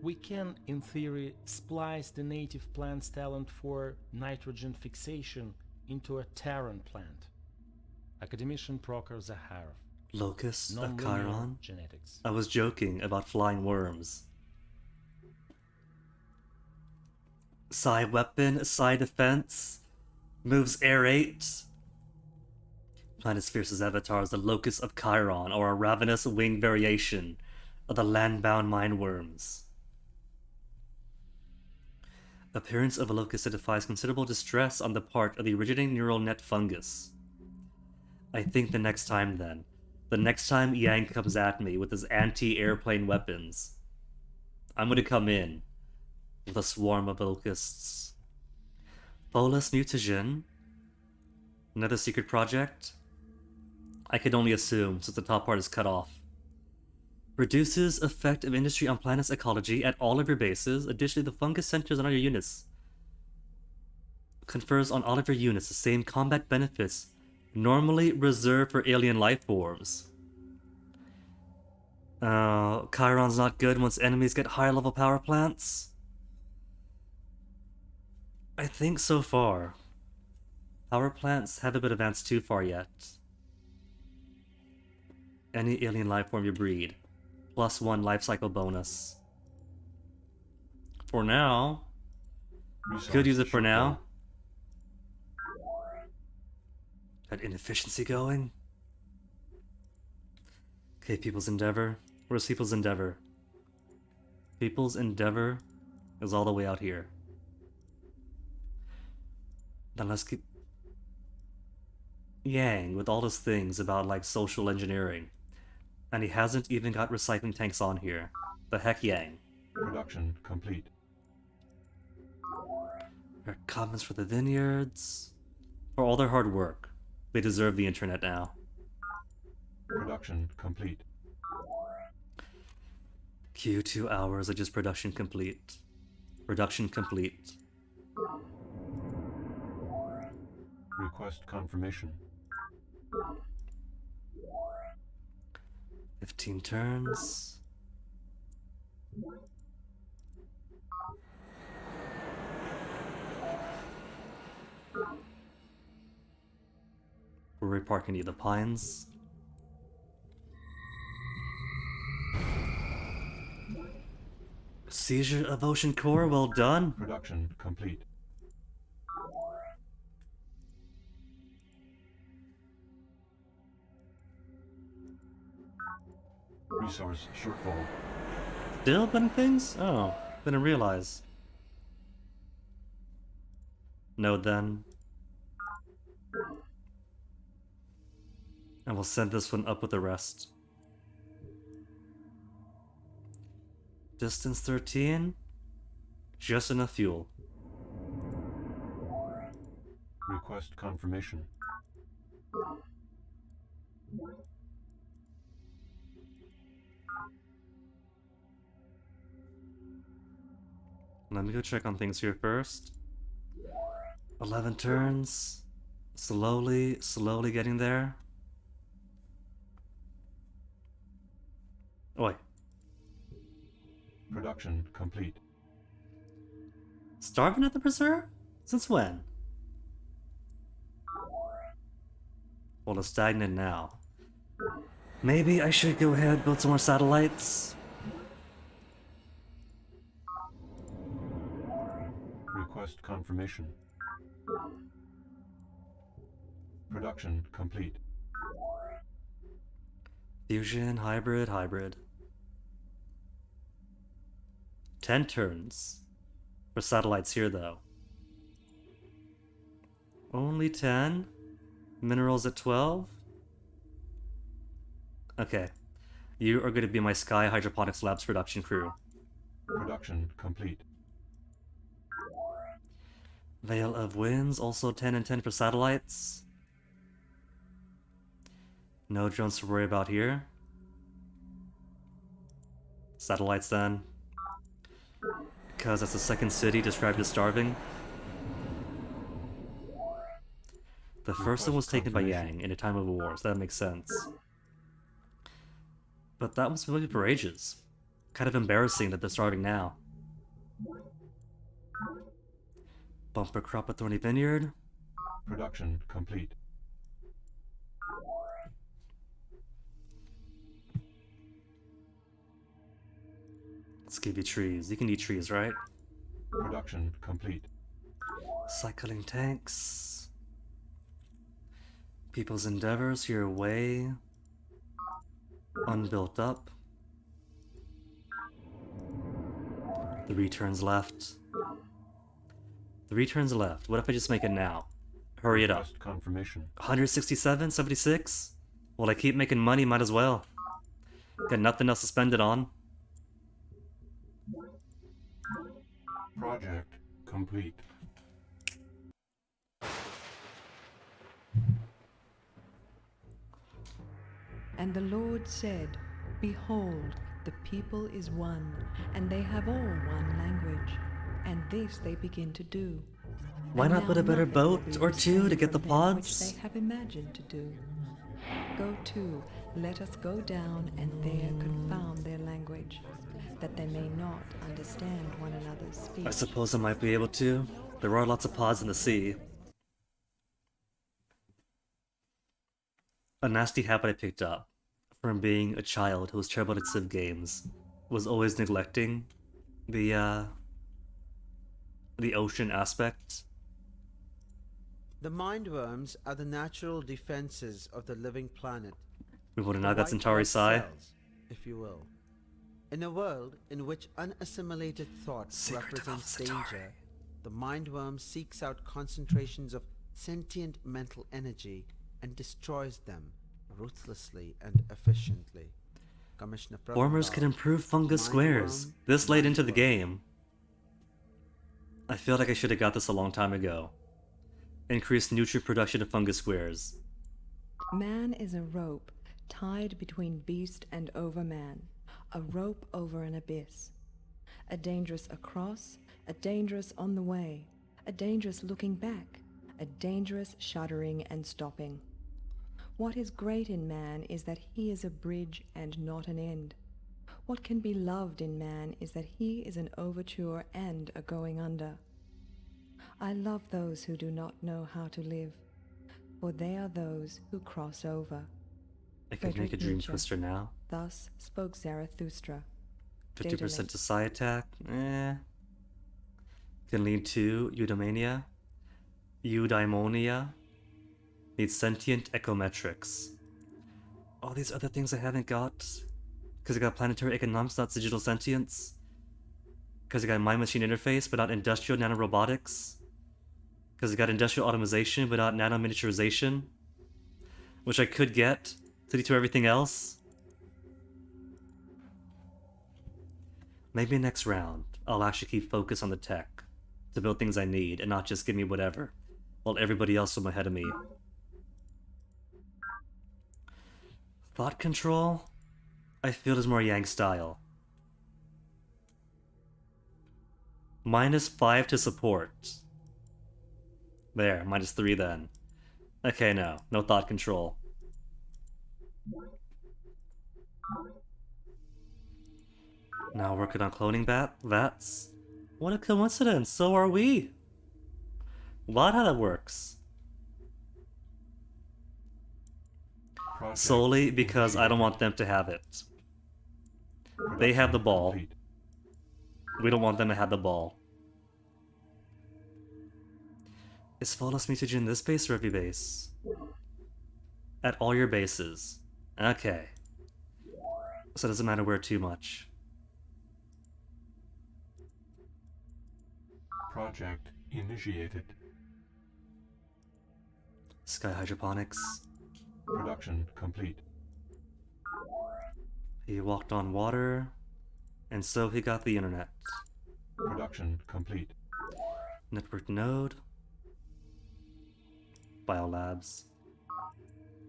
we can, in theory, splice the native plant's talent for nitrogen fixation into a Terran plant. Academician Prokhor Zakharov. Locust of Nonlinear Chiron? genetics. I was joking about flying worms. Psi weapon, Psi defense, moves air 8. Planet's fiercest avatar is the Locust of Chiron, or a ravenous winged variation of the land-bound mindworms. Appearance of a locust signifies considerable distress on the part of the originating neural net fungus. I think the next time then, the next time Yang comes at me with his anti-airplane weapons, I'm gonna come in with a swarm of locusts. Bolus mutagen? Another secret project? I could only assume, since the top part is cut off. Reduces effect of industry on planet's ecology at all of your bases. Additionally, the fungus centers on all your units. Confers on all of your units the same combat benefits normally reserved for alien life forms. Chiron's not good once enemies get higher level power plants? I think so far. Power plants haven't been advanced too far yet. Any alien life form you breed. +1 life cycle bonus. For now. Could use it for now. That inefficiency going? Okay, People's Endeavor. Where's People's Endeavor? People's Endeavor is all the way out here. Then let's keep... Yang, with all his things about, like, social engineering. And he hasn't even got recycling tanks on here. The heck, Yang. Production complete. There are comments for the vineyards. For all their hard work. They deserve the internet now. Production complete. Q 2 hours of just production complete. Production complete. Request confirmation. 15 turns. We're reparking near the pines. Seizure of Ocean Core, well done. Production complete. Resource shortfall. Still building things? Oh, didn't realize. Node then. And we'll send this one up with the rest. Distance 13. Just enough fuel. Request confirmation. Let me go check on things here first. 11 turns. Slowly getting there. Oi. Production complete. Starving at the preserve? Since when? Well, it's stagnant now. Maybe I should go ahead and build some more satellites. Request confirmation. Production complete. Fusion, hybrid. 10 turns. For satellites here, though. Only 10? Minerals at 12? Okay. You are going to be my Sky Hydroponics Labs production crew. Production complete. Veil of Winds, also 10 and 10 for satellites. No drones to worry about here. Satellites then. Because that's the second city described as starving. The first one was taken by Yang in a time of war, so that makes sense. But that one's been waiting for ages. Kind of embarrassing that they're starving now. Bumper crop at Thorny Vineyard. Production complete. Let's give you trees. You can eat trees, right? Production complete. Cycling tanks. People's endeavors here way unbuilt up. The returns left. The returns left. What if I just make it now? Hurry it up. Request confirmation. 167, 76? Well, I keep making money, might as well. Got nothing else to spend it on. Project complete. And the Lord said, Behold, the people is one, and they have all one language, and this they begin to do. Why And not now put a better nothing will boat be or two to restrained get the from them Which pods? they have imagined to do. Go to, let us go down and there confound their language, that they may not understand one another's speech. I suppose I might be able to. There are lots of pods in the sea. A nasty habit I picked up from being a child who was terrible at Civ games was always neglecting the ocean aspect. The mindworms are the natural defenses of the living planet. We would have The now got white Centauri blood Psi. cells, if you will. In a world in which unassimilated thought represents danger, the mindworm seeks out concentrations of sentient mental energy and destroys them ruthlessly and efficiently. Commissioner Formers can improve fungus squares Mindworm, this late into the mindworm. game. I feel like I should have got this a long time ago. Increased nutrient production of fungus squares. Man is a rope tied between beast and overman, a rope over an abyss. A dangerous across, a dangerous on the way, a dangerous looking back, a dangerous shuddering and stopping. What is great in man is that he is a bridge and not an end. What can be loved in man is that he is an overture and a going under. I love those who do not know how to live, for they are those who cross over. I could make Friedrich a dream Nietzsche. twister now. Thus spoke Zarathustra. 50% to psi attack? Can lead to eudaimonia. Eudaimonia. Needs sentient ecometrics. All these other things I haven't got. Because I got planetary economics, not digital sentience. Because I got mind-machine interface, but not industrial nanorobotics. Because I got industrial automation, but not nano-miniaturization. Which I could get to do everything else. Maybe next round, I'll actually keep focus on the tech to build things I need and not just give me whatever, while everybody else is ahead of me. Thought control? I feel is more Yang style. -5 to support. There, -3 then. Okay, no thought control. Now working on cloning vats. What a coincidence, so are we. What how that works. Project Solely because I don't want them to have it. They have the ball. complete. We don't want them to have the ball. Is flawless mutagen in this base or every base? At all your bases. Okay. So it doesn't matter where too much. Project initiated. Sky hydroponics. Production complete. He walked on water, and so he got the internet. Production complete. Network node. Biolabs.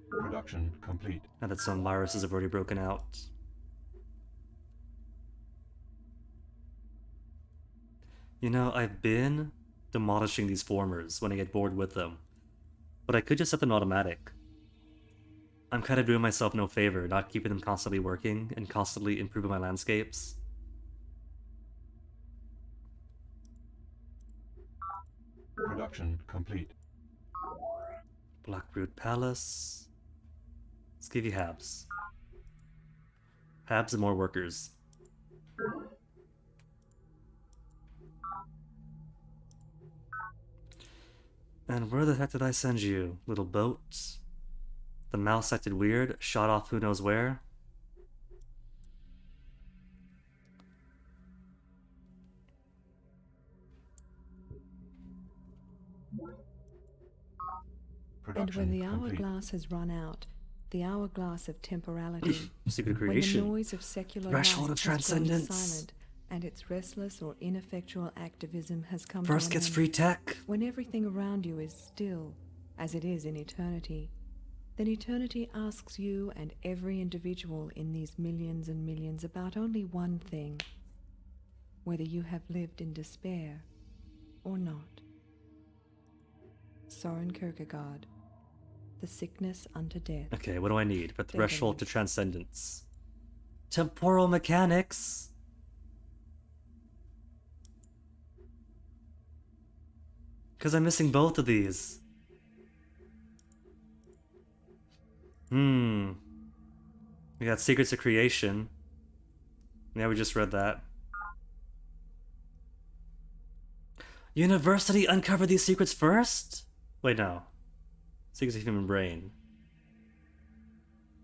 Production complete. Now that some viruses have already broken out. You know, I've been demolishing these formers when I get bored with them. But I could just set them automatic. I'm kind of doing myself no favor, not keeping them constantly working and constantly improving my landscapes. Production complete. Blackbrood Palace. Let's give you Habs. Habs and more workers. And where the heck did I send you, little boat? The mouse acted weird, shot off who knows where. And when the hourglass has run out, the hourglass of temporality, Secret when creation. the noise of secular Threshold life of has grown transcendence. silent, and its restless or ineffectual activism has come First to an gets end, free tech. when everything around you is still, as it is in eternity, then eternity asks you and every individual in these millions and millions about only one thing: whether you have lived in despair or not. Soren Kierkegaard, The Sickness Unto Death. Okay, what do I need? For threshold to transcendence. Temporal mechanics. Because I'm missing both of these. We got Secrets of Creation. Yeah, we just read that. University uncover these secrets first? Wait, no. Secrets of Human Brain.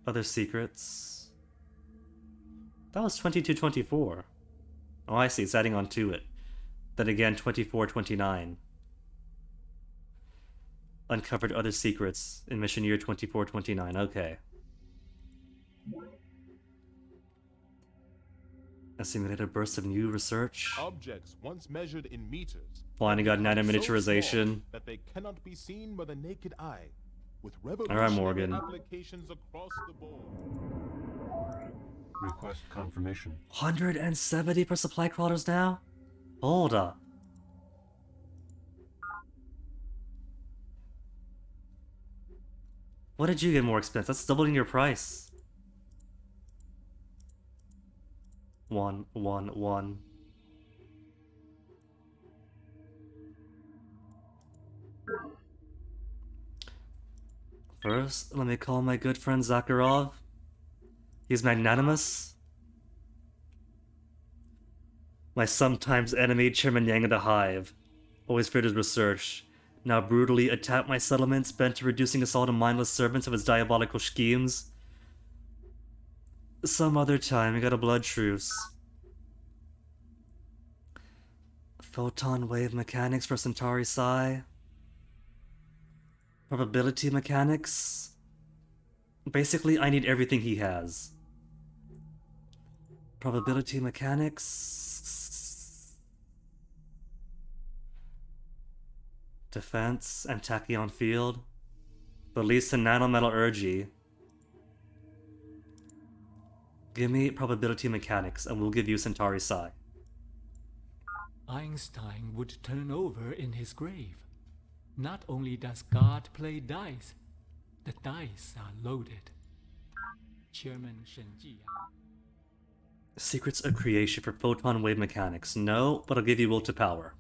Other secrets. That was 2224. Oh, I see. It's adding on to it. Then again, 2429. Uncovered other secrets in mission year 2429. Okay. A simulated burst of new research. Objects once measured in meters. Finally got become so nanominiaturization. small that they cannot be seen by the naked eye. With All right, revolutionary Morgan. applications across the board. Request confirmation. 170 per supply crawlers now? Hold up. What did you get more expensive? That's doubling your price. 1, 1, 1. First, let me call my good friend Zakharov. He's magnanimous. My sometimes enemy Chairman Yang of the Hive. Always feared his research. Now brutally attack my settlements, bent to reducing us all to mindless servants of his diabolical schemes. Some other time, we got a blood truce. Photon wave mechanics for Centauri Psi. Probability mechanics. Basically, I need everything he has. Probability mechanics. Defense and tachyon field. Beliefs in nanometallurgy. Give me probability mechanics and we'll give you Centauri Psi. Einstein would turn over in his grave. Not only does God play dice, the dice are loaded. Chairman Shenji. Secrets of creation for photon wave mechanics. No, but I'll give you will to power.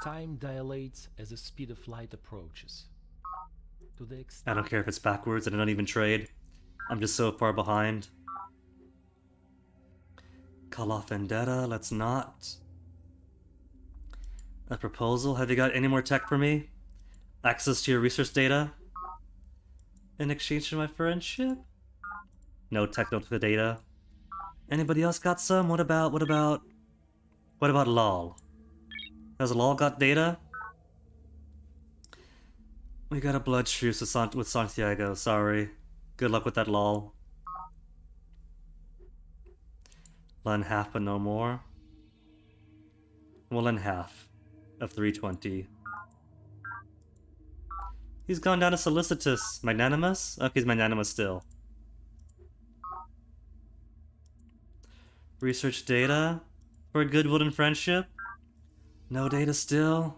Time dilates as the speed of light approaches. To the extent I don't care if it's backwards, I don't even trade. I'm just so far behind. Call off Vendetta, let's not. A proposal, have you got any more tech for me? Access to your research data? In exchange for my friendship? No technical data. Anybody else got some? What about LOL? Has LOL got data? We got a blood truce with Santiago, sorry. Good luck with that LOL. Lend half but no more. We'll lend half of 320. He's gone down to solicitous. Magnanimous? Okay, he's magnanimous still. Research data. For goodwill and friendship? No data still?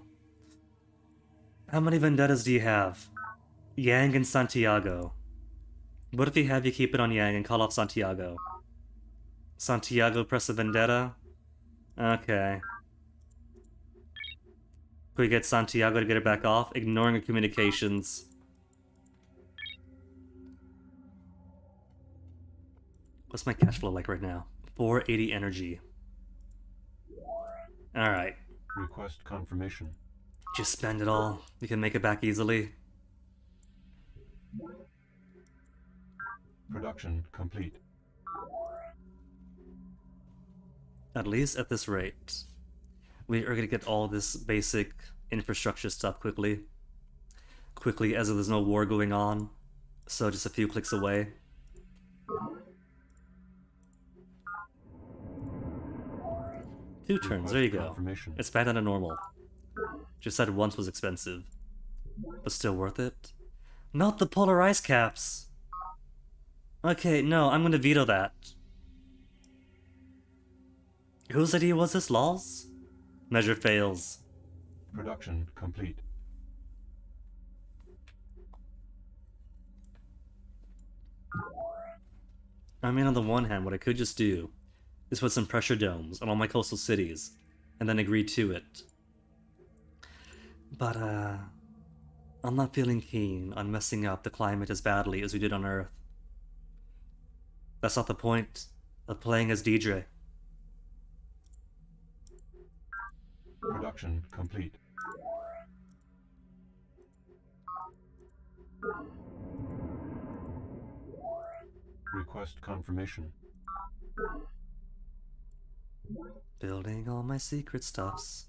How many vendettas do you have? Yang and Santiago. What if you have you keep it on Yang and call off Santiago? Santiago press a vendetta? Okay. Can we get Santiago to get it back off? Ignoring her communications. What's my cash flow like right now? 480 energy. Alright. Request confirmation. Just spend it all. We can make it back easily. Production complete. At least at this rate. We are gonna get all this basic infrastructure stuff quickly. Quickly, as if there's no war going on. So just a few clicks away. Two turns, there you go. It's back down to normal. Just said once was expensive. But still worth it. Melt the polar ice caps! Okay, no, I'm gonna veto that. Whose idea was this, lols? Measure fails. Production complete. I mean, on the one hand, what I could just do is put some pressure domes on all my coastal cities, and then agree to it. But, I'm not feeling keen on messing up the climate as badly as we did on Earth. That's not the point of playing as DJ. Production complete. Request confirmation. Building all my secret stuffs.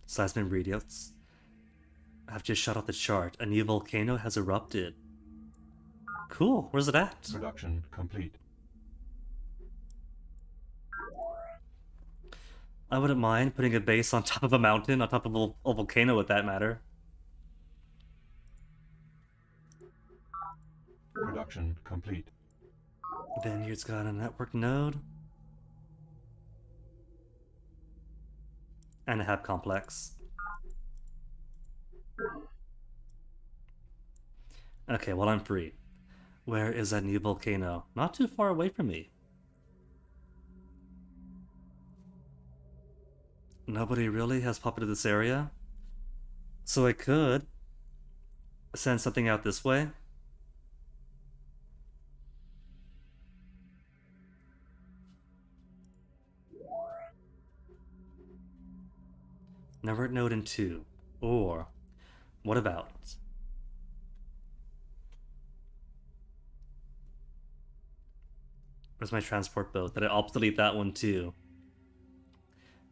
Seismic radios. I've just shut off the chart. A new volcano has erupted. Cool, where's it at? Production complete. I wouldn't mind putting a base on top of a mountain, on top of a volcano with that matter. Production complete. Vineyard's got a network node. And a hab complex. Okay, well I'm free. Where is that new volcano? Not too far away from me. Nobody really has popped into this area. So I could send something out this way. Network node in 2. Or, what about... Where's my transport boat? Did I obsolete that one too?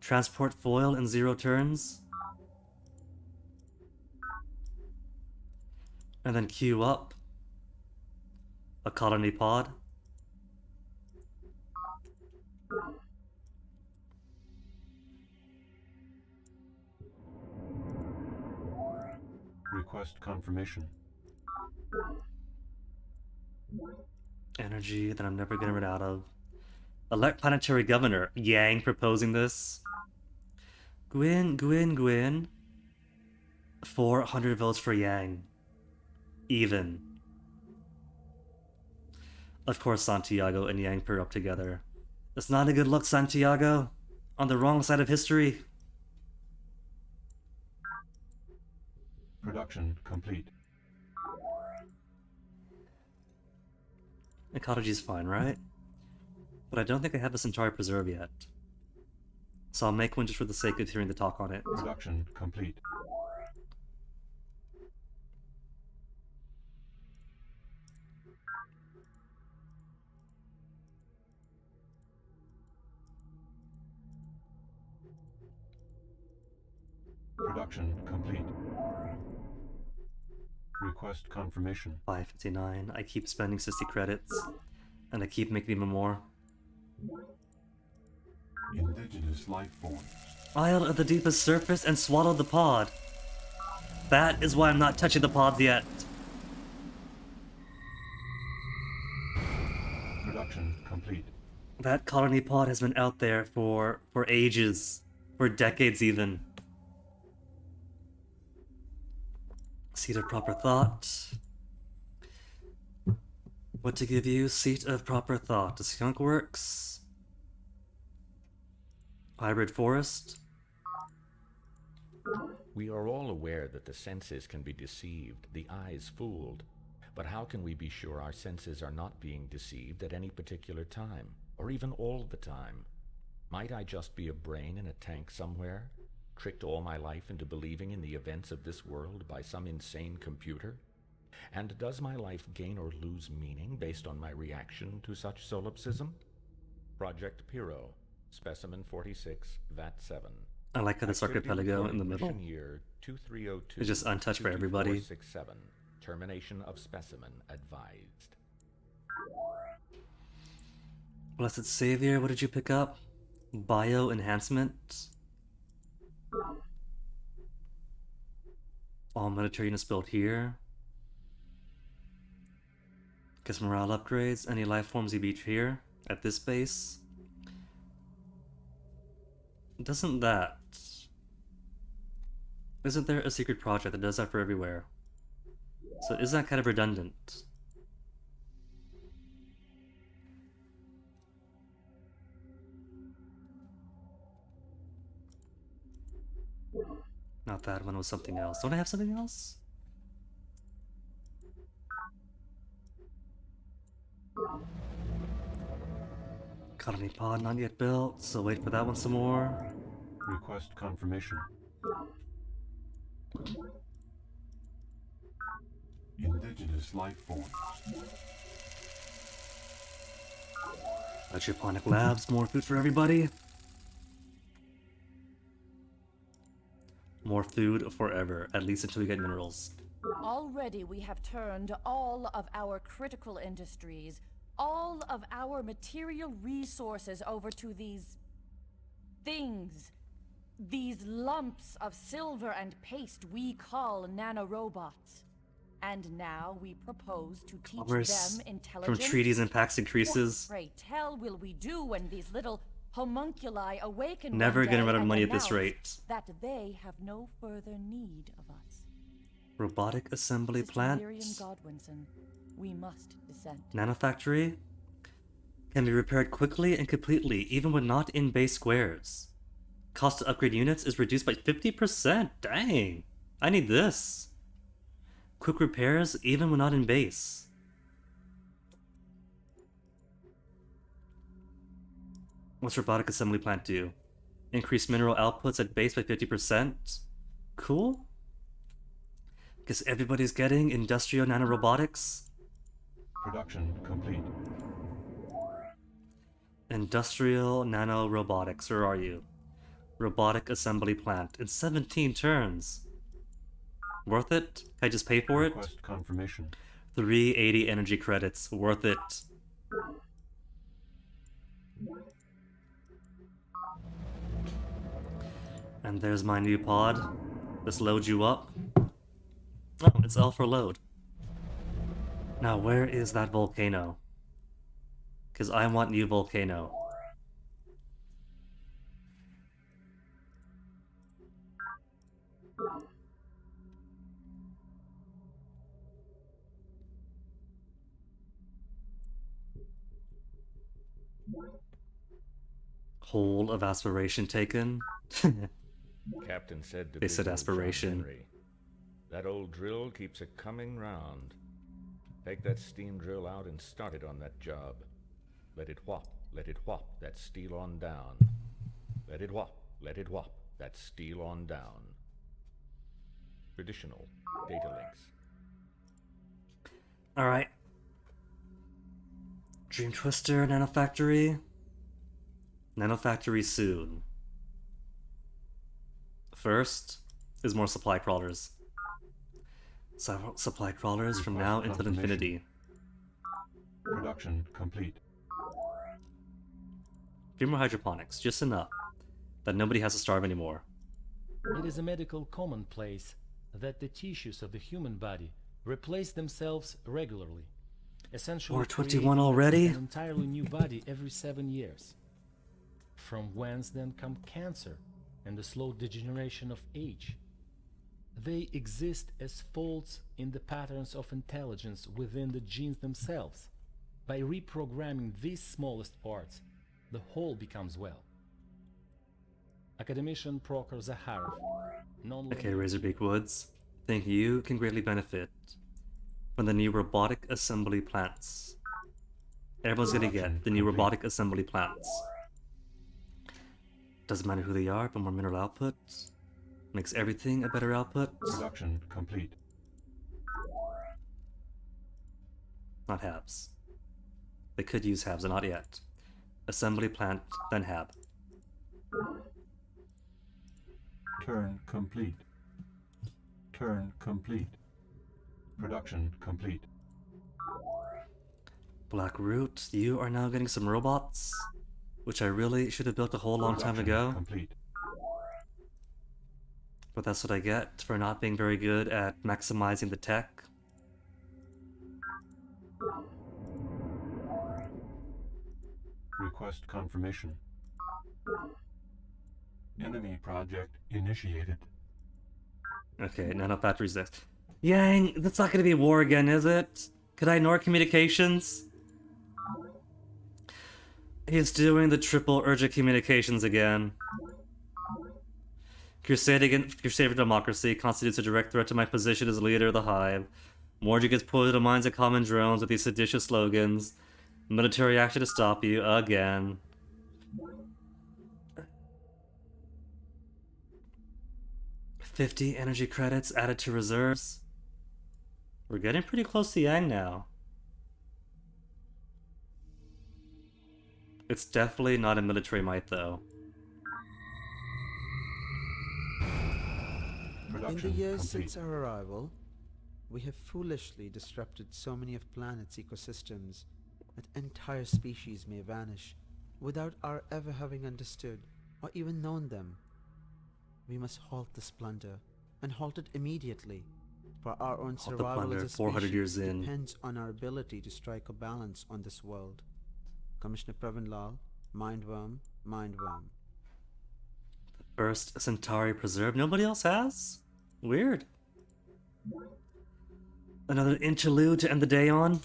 Transport foil in 0 turns? And then queue up a colony pod? Request confirmation. Energy that I'm never gonna run out of. Elect planetary governor. Yang proposing this. Gwyn. 400 votes for Yang. Even. Of course, Santiago and Yang pair up together. It's not a good look, Santiago. On the wrong side of history. Production complete. Ecology's fine, right? But I don't think I have the Centauri Preserve yet. So I'll make one just for the sake of hearing the talk on it. Production complete. Production complete. Request confirmation. 559. I keep spending 60 credits. And I keep making even more. Indigenous life form. Isle at the deepest surface and swallow the pod. That is why I'm not touching the pods yet. Production complete. That colony pod has been out there for ages. For decades even. Seat of proper thought. What to give you? Seat of proper thought. The skunk works. Hybrid forest. We are all aware that the senses can be deceived, the eyes fooled. But how can we be sure our senses are not being deceived at any particular time, or even all the time? Might I just be a brain in a tank somewhere, tricked all my life into believing in the events of this world by some insane computer? And does my life gain or lose meaning based on my reaction to such solipsism? Project Piro, Specimen 46, VAT 7. I like how this archipelago in the middle Year 2302, is just untouched for everybody. 22467. Termination of specimen advised. Blessed Savior, what did you pick up? Bio enhancement. All military units built here. Guess morale upgrades. Any life forms you beat here at this base. Isn't there a secret project that does that for everywhere? So is that kind of redundant? Not that one, was something else. Don't I have something else? Colony pod not yet built, so wait for that one some more. Request confirmation. Indigenous life forms. Hydroponic labs, more food for everybody. More food forever, at least until we get minerals. Already we have turned all of our critical industries, all of our material resources over to these things. These lumps of silver and paste we call nanorobots. And now we propose to teach Commerce them intelligence. from treaties and pacts increases. What, pray tell, will we do when these little homunculi awaken Never one day gonna run out of and money at this announce rate. that they have no further need of us? Robotic assembly Sister plant. Miriam Godwinson, we must dissent. Nanofactory can be repaired quickly and completely, even when not in base squares. Cost to upgrade units is reduced by 50%. Dang, I need this. Quick repairs, even when not in base. What's robotic assembly plant do? Increase mineral outputs at base by 50%. Cool. Guess everybody's getting industrial nanorobotics. Production complete. Industrial nanorobotics, where are you? Robotic assembly plant in 17 turns. Worth it? Can I just pay for it? Request confirmation. 380 energy credits. Worth it. And there's my new pod. This loads you up. Oh, it's L for load. Now, where is that volcano? Because I want new volcano. Whole of aspiration taken. Captain said to They said Big Old John aspiration. Henry, that old drill keeps it coming round. Take that steam drill out and start it on that job. Let it whop, that steel on down. Let it whop, that steel on down. Traditional data links. Alright. Dream Twister, Nanofactory. Nanofactory soon. First is more supply crawlers. Several supply crawlers from now until infinity. Production complete. A few more hydroponics, just enough that nobody has to starve anymore. It is a medical commonplace that the tissues of the human body replace themselves regularly. essentially Or 21 creating already? an entirely new body every 7 years. From whence then come cancer and the slow degeneration of age. They exist as faults in the patterns of intelligence within the genes themselves. By reprogramming these smallest parts, the whole becomes well. Academician Prokhor Zakharov. Okay, Razorbeak Woods. Think you can greatly benefit from the new robotic assembly plants. Everyone's gonna get the new robotic assembly plants. Doesn't matter who they are, but more mineral output makes everything a better output. Production complete. Not halves. They could use halves, and not yet. Assembly plant, then hab. Turn complete. Turn complete. Production complete. Black Root, you are now getting some robots, which I really should have built a whole long time Production ago. complete. But that's what I get for not being very good at maximizing the tech. Request confirmation. Enemy project initiated. Okay, now enough batteries there. Yang, that's not gonna be war again, is it? Could I ignore communications? He's doing the triple urgent communications again. Crusade for democracy constitutes a direct threat to my position as leader of the Hive. Morgie gets pulled into minds of common drones with these seditious slogans. Military action to stop you again. $50 energy credits added to reserves. We're getting pretty close to Yang now. It's definitely not a military might, though. In the years since our arrival, we have foolishly disrupted so many of planet's ecosystems that entire species may vanish without our ever having understood or even known them. We must halt this plunder, and halt it immediately, for our own Halt the survival plunder, as a 400 years species in. depends on our ability to strike a balance on this world. Commissioner Pravinlal, Mindworm, Mindworm. First Centauri Preserve. Nobody else has? Weird. Another interlude to end the day on.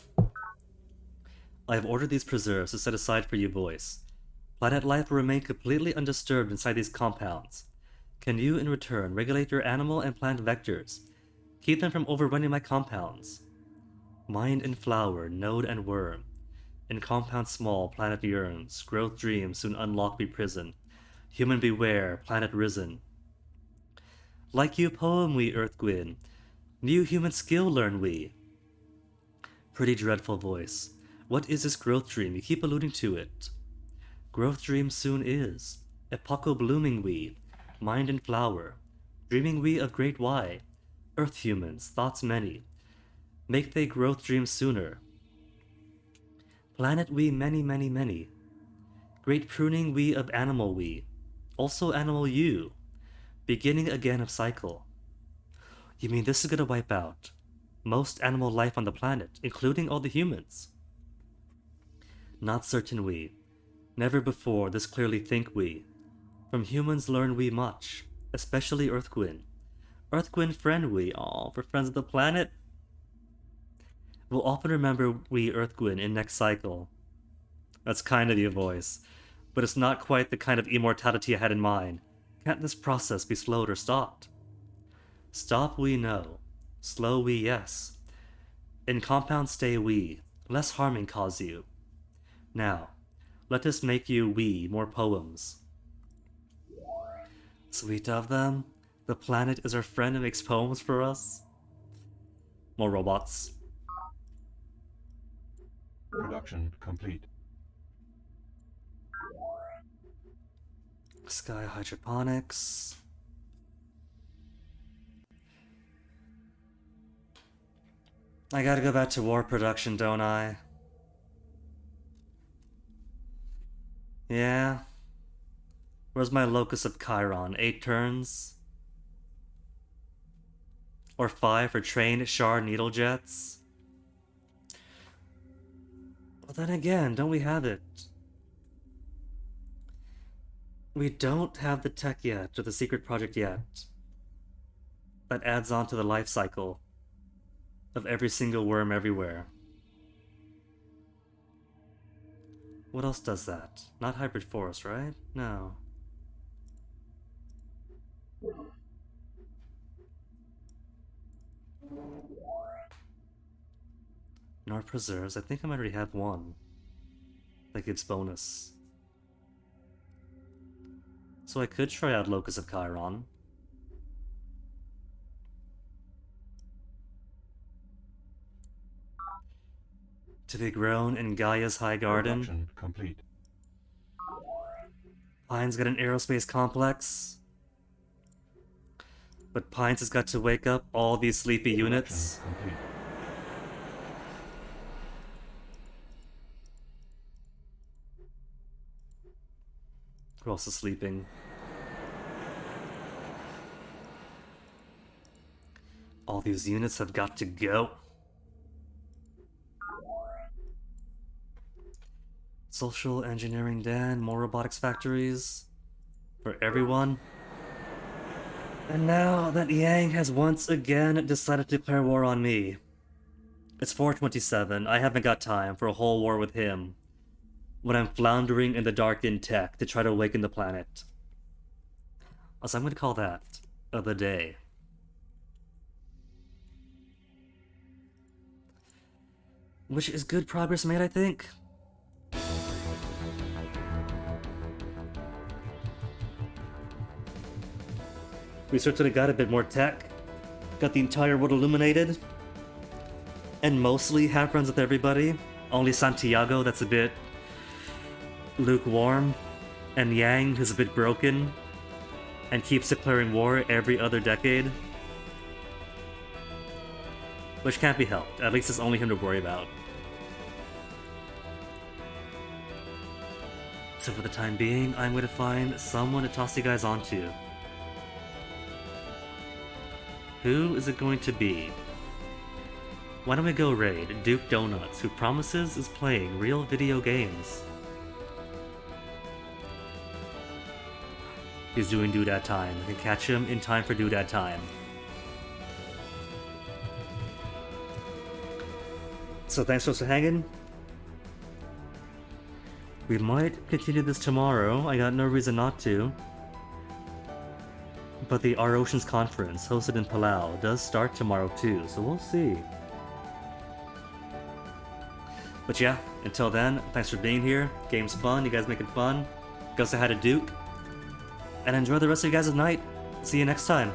I have ordered these preserves to set aside for you boys. Planet life will remain completely undisturbed inside these compounds. Can you, in return, regulate your animal and plant vectors? Keep them from overrunning my compounds. Mind and flower, node and worm. In compound small, planet yearns. Growth dreams, soon unlock be prison. Human beware, planet risen. Like you poem we, Earth Gwyn. New human skill learn we. Pretty dreadful voice. What is this growth dream? You keep alluding to it. Growth dream soon is. Epocho blooming we. Mind and flower. Dreaming we of great why. Earth humans, thoughts many. Make they growth dream sooner. Planet we many, many, many. Great pruning we of animal we. Also animal you. Beginning again of cycle. You mean this is gonna wipe out most animal life on the planet, including all the humans? Not certain we. Never before this clearly think we. From humans learn we much, especially Earth Gwyn. Earth Gwyn friend we, all for friends of the planet. We'll often remember we Earth Gwyn in next cycle. That's kind of your voice, but it's not quite the kind of immortality I had in mind. Can't this process be slowed or stopped? Stop we no, slow we yes. In compound stay we, less harming cause you. Now, let us make you we more poems. Sweet of them, the planet is our friend and makes poems for us. More robots. Production complete. Sky hydroponics. I gotta go back to war production, don't I? Yeah. Where's my locus of Chiron? 8 turns? Or 5 for trained Char needle jets? But then again, don't we have it? We don't have the tech yet, or the secret project yet. That adds on to the life cycle of every single worm everywhere. What else does that? Not hybrid forest, right? No. Nor preserves. I think I might already have one that gives bonus. So I could try out Locus of Chiron. To be grown in Gaia's High Garden. Production complete. Pines got an aerospace complex. But Pines has got to wake up all these sleepy units. Complete. We're also sleeping. All these units have got to go. Social engineering Dan, more robotics factories for everyone. And now that Yang has once again decided to declare war on me. It's 427, I haven't got time for a whole war with him when I'm floundering in the dark in tech to try to awaken the planet. So I'm going to call that the day. Which is good progress made, I think. We certainly got a bit more tech. Got the entire world illuminated. And mostly have friends with everybody. Only Santiago that's a bit lukewarm. And Yang who's a bit broken. And keeps declaring war every other decade. Which can't be helped. At least it's only him to worry about. So for the time being, I'm going to find someone to toss you guys onto. Who is it going to be? Why don't we go raid Duke Donuts, who promises is playing real video games. He's doing Doodad time. I can catch him in time for Doodad time. So thanks for hanging. We might continue this tomorrow. I got no reason not to. But the Our Oceans Conference, hosted in Palau, does start tomorrow too, so we'll see. But yeah, until then, thanks for being here. Game's fun, you guys make it fun. Go say hi to Duke. And enjoy the rest of you guys' night. See you next time.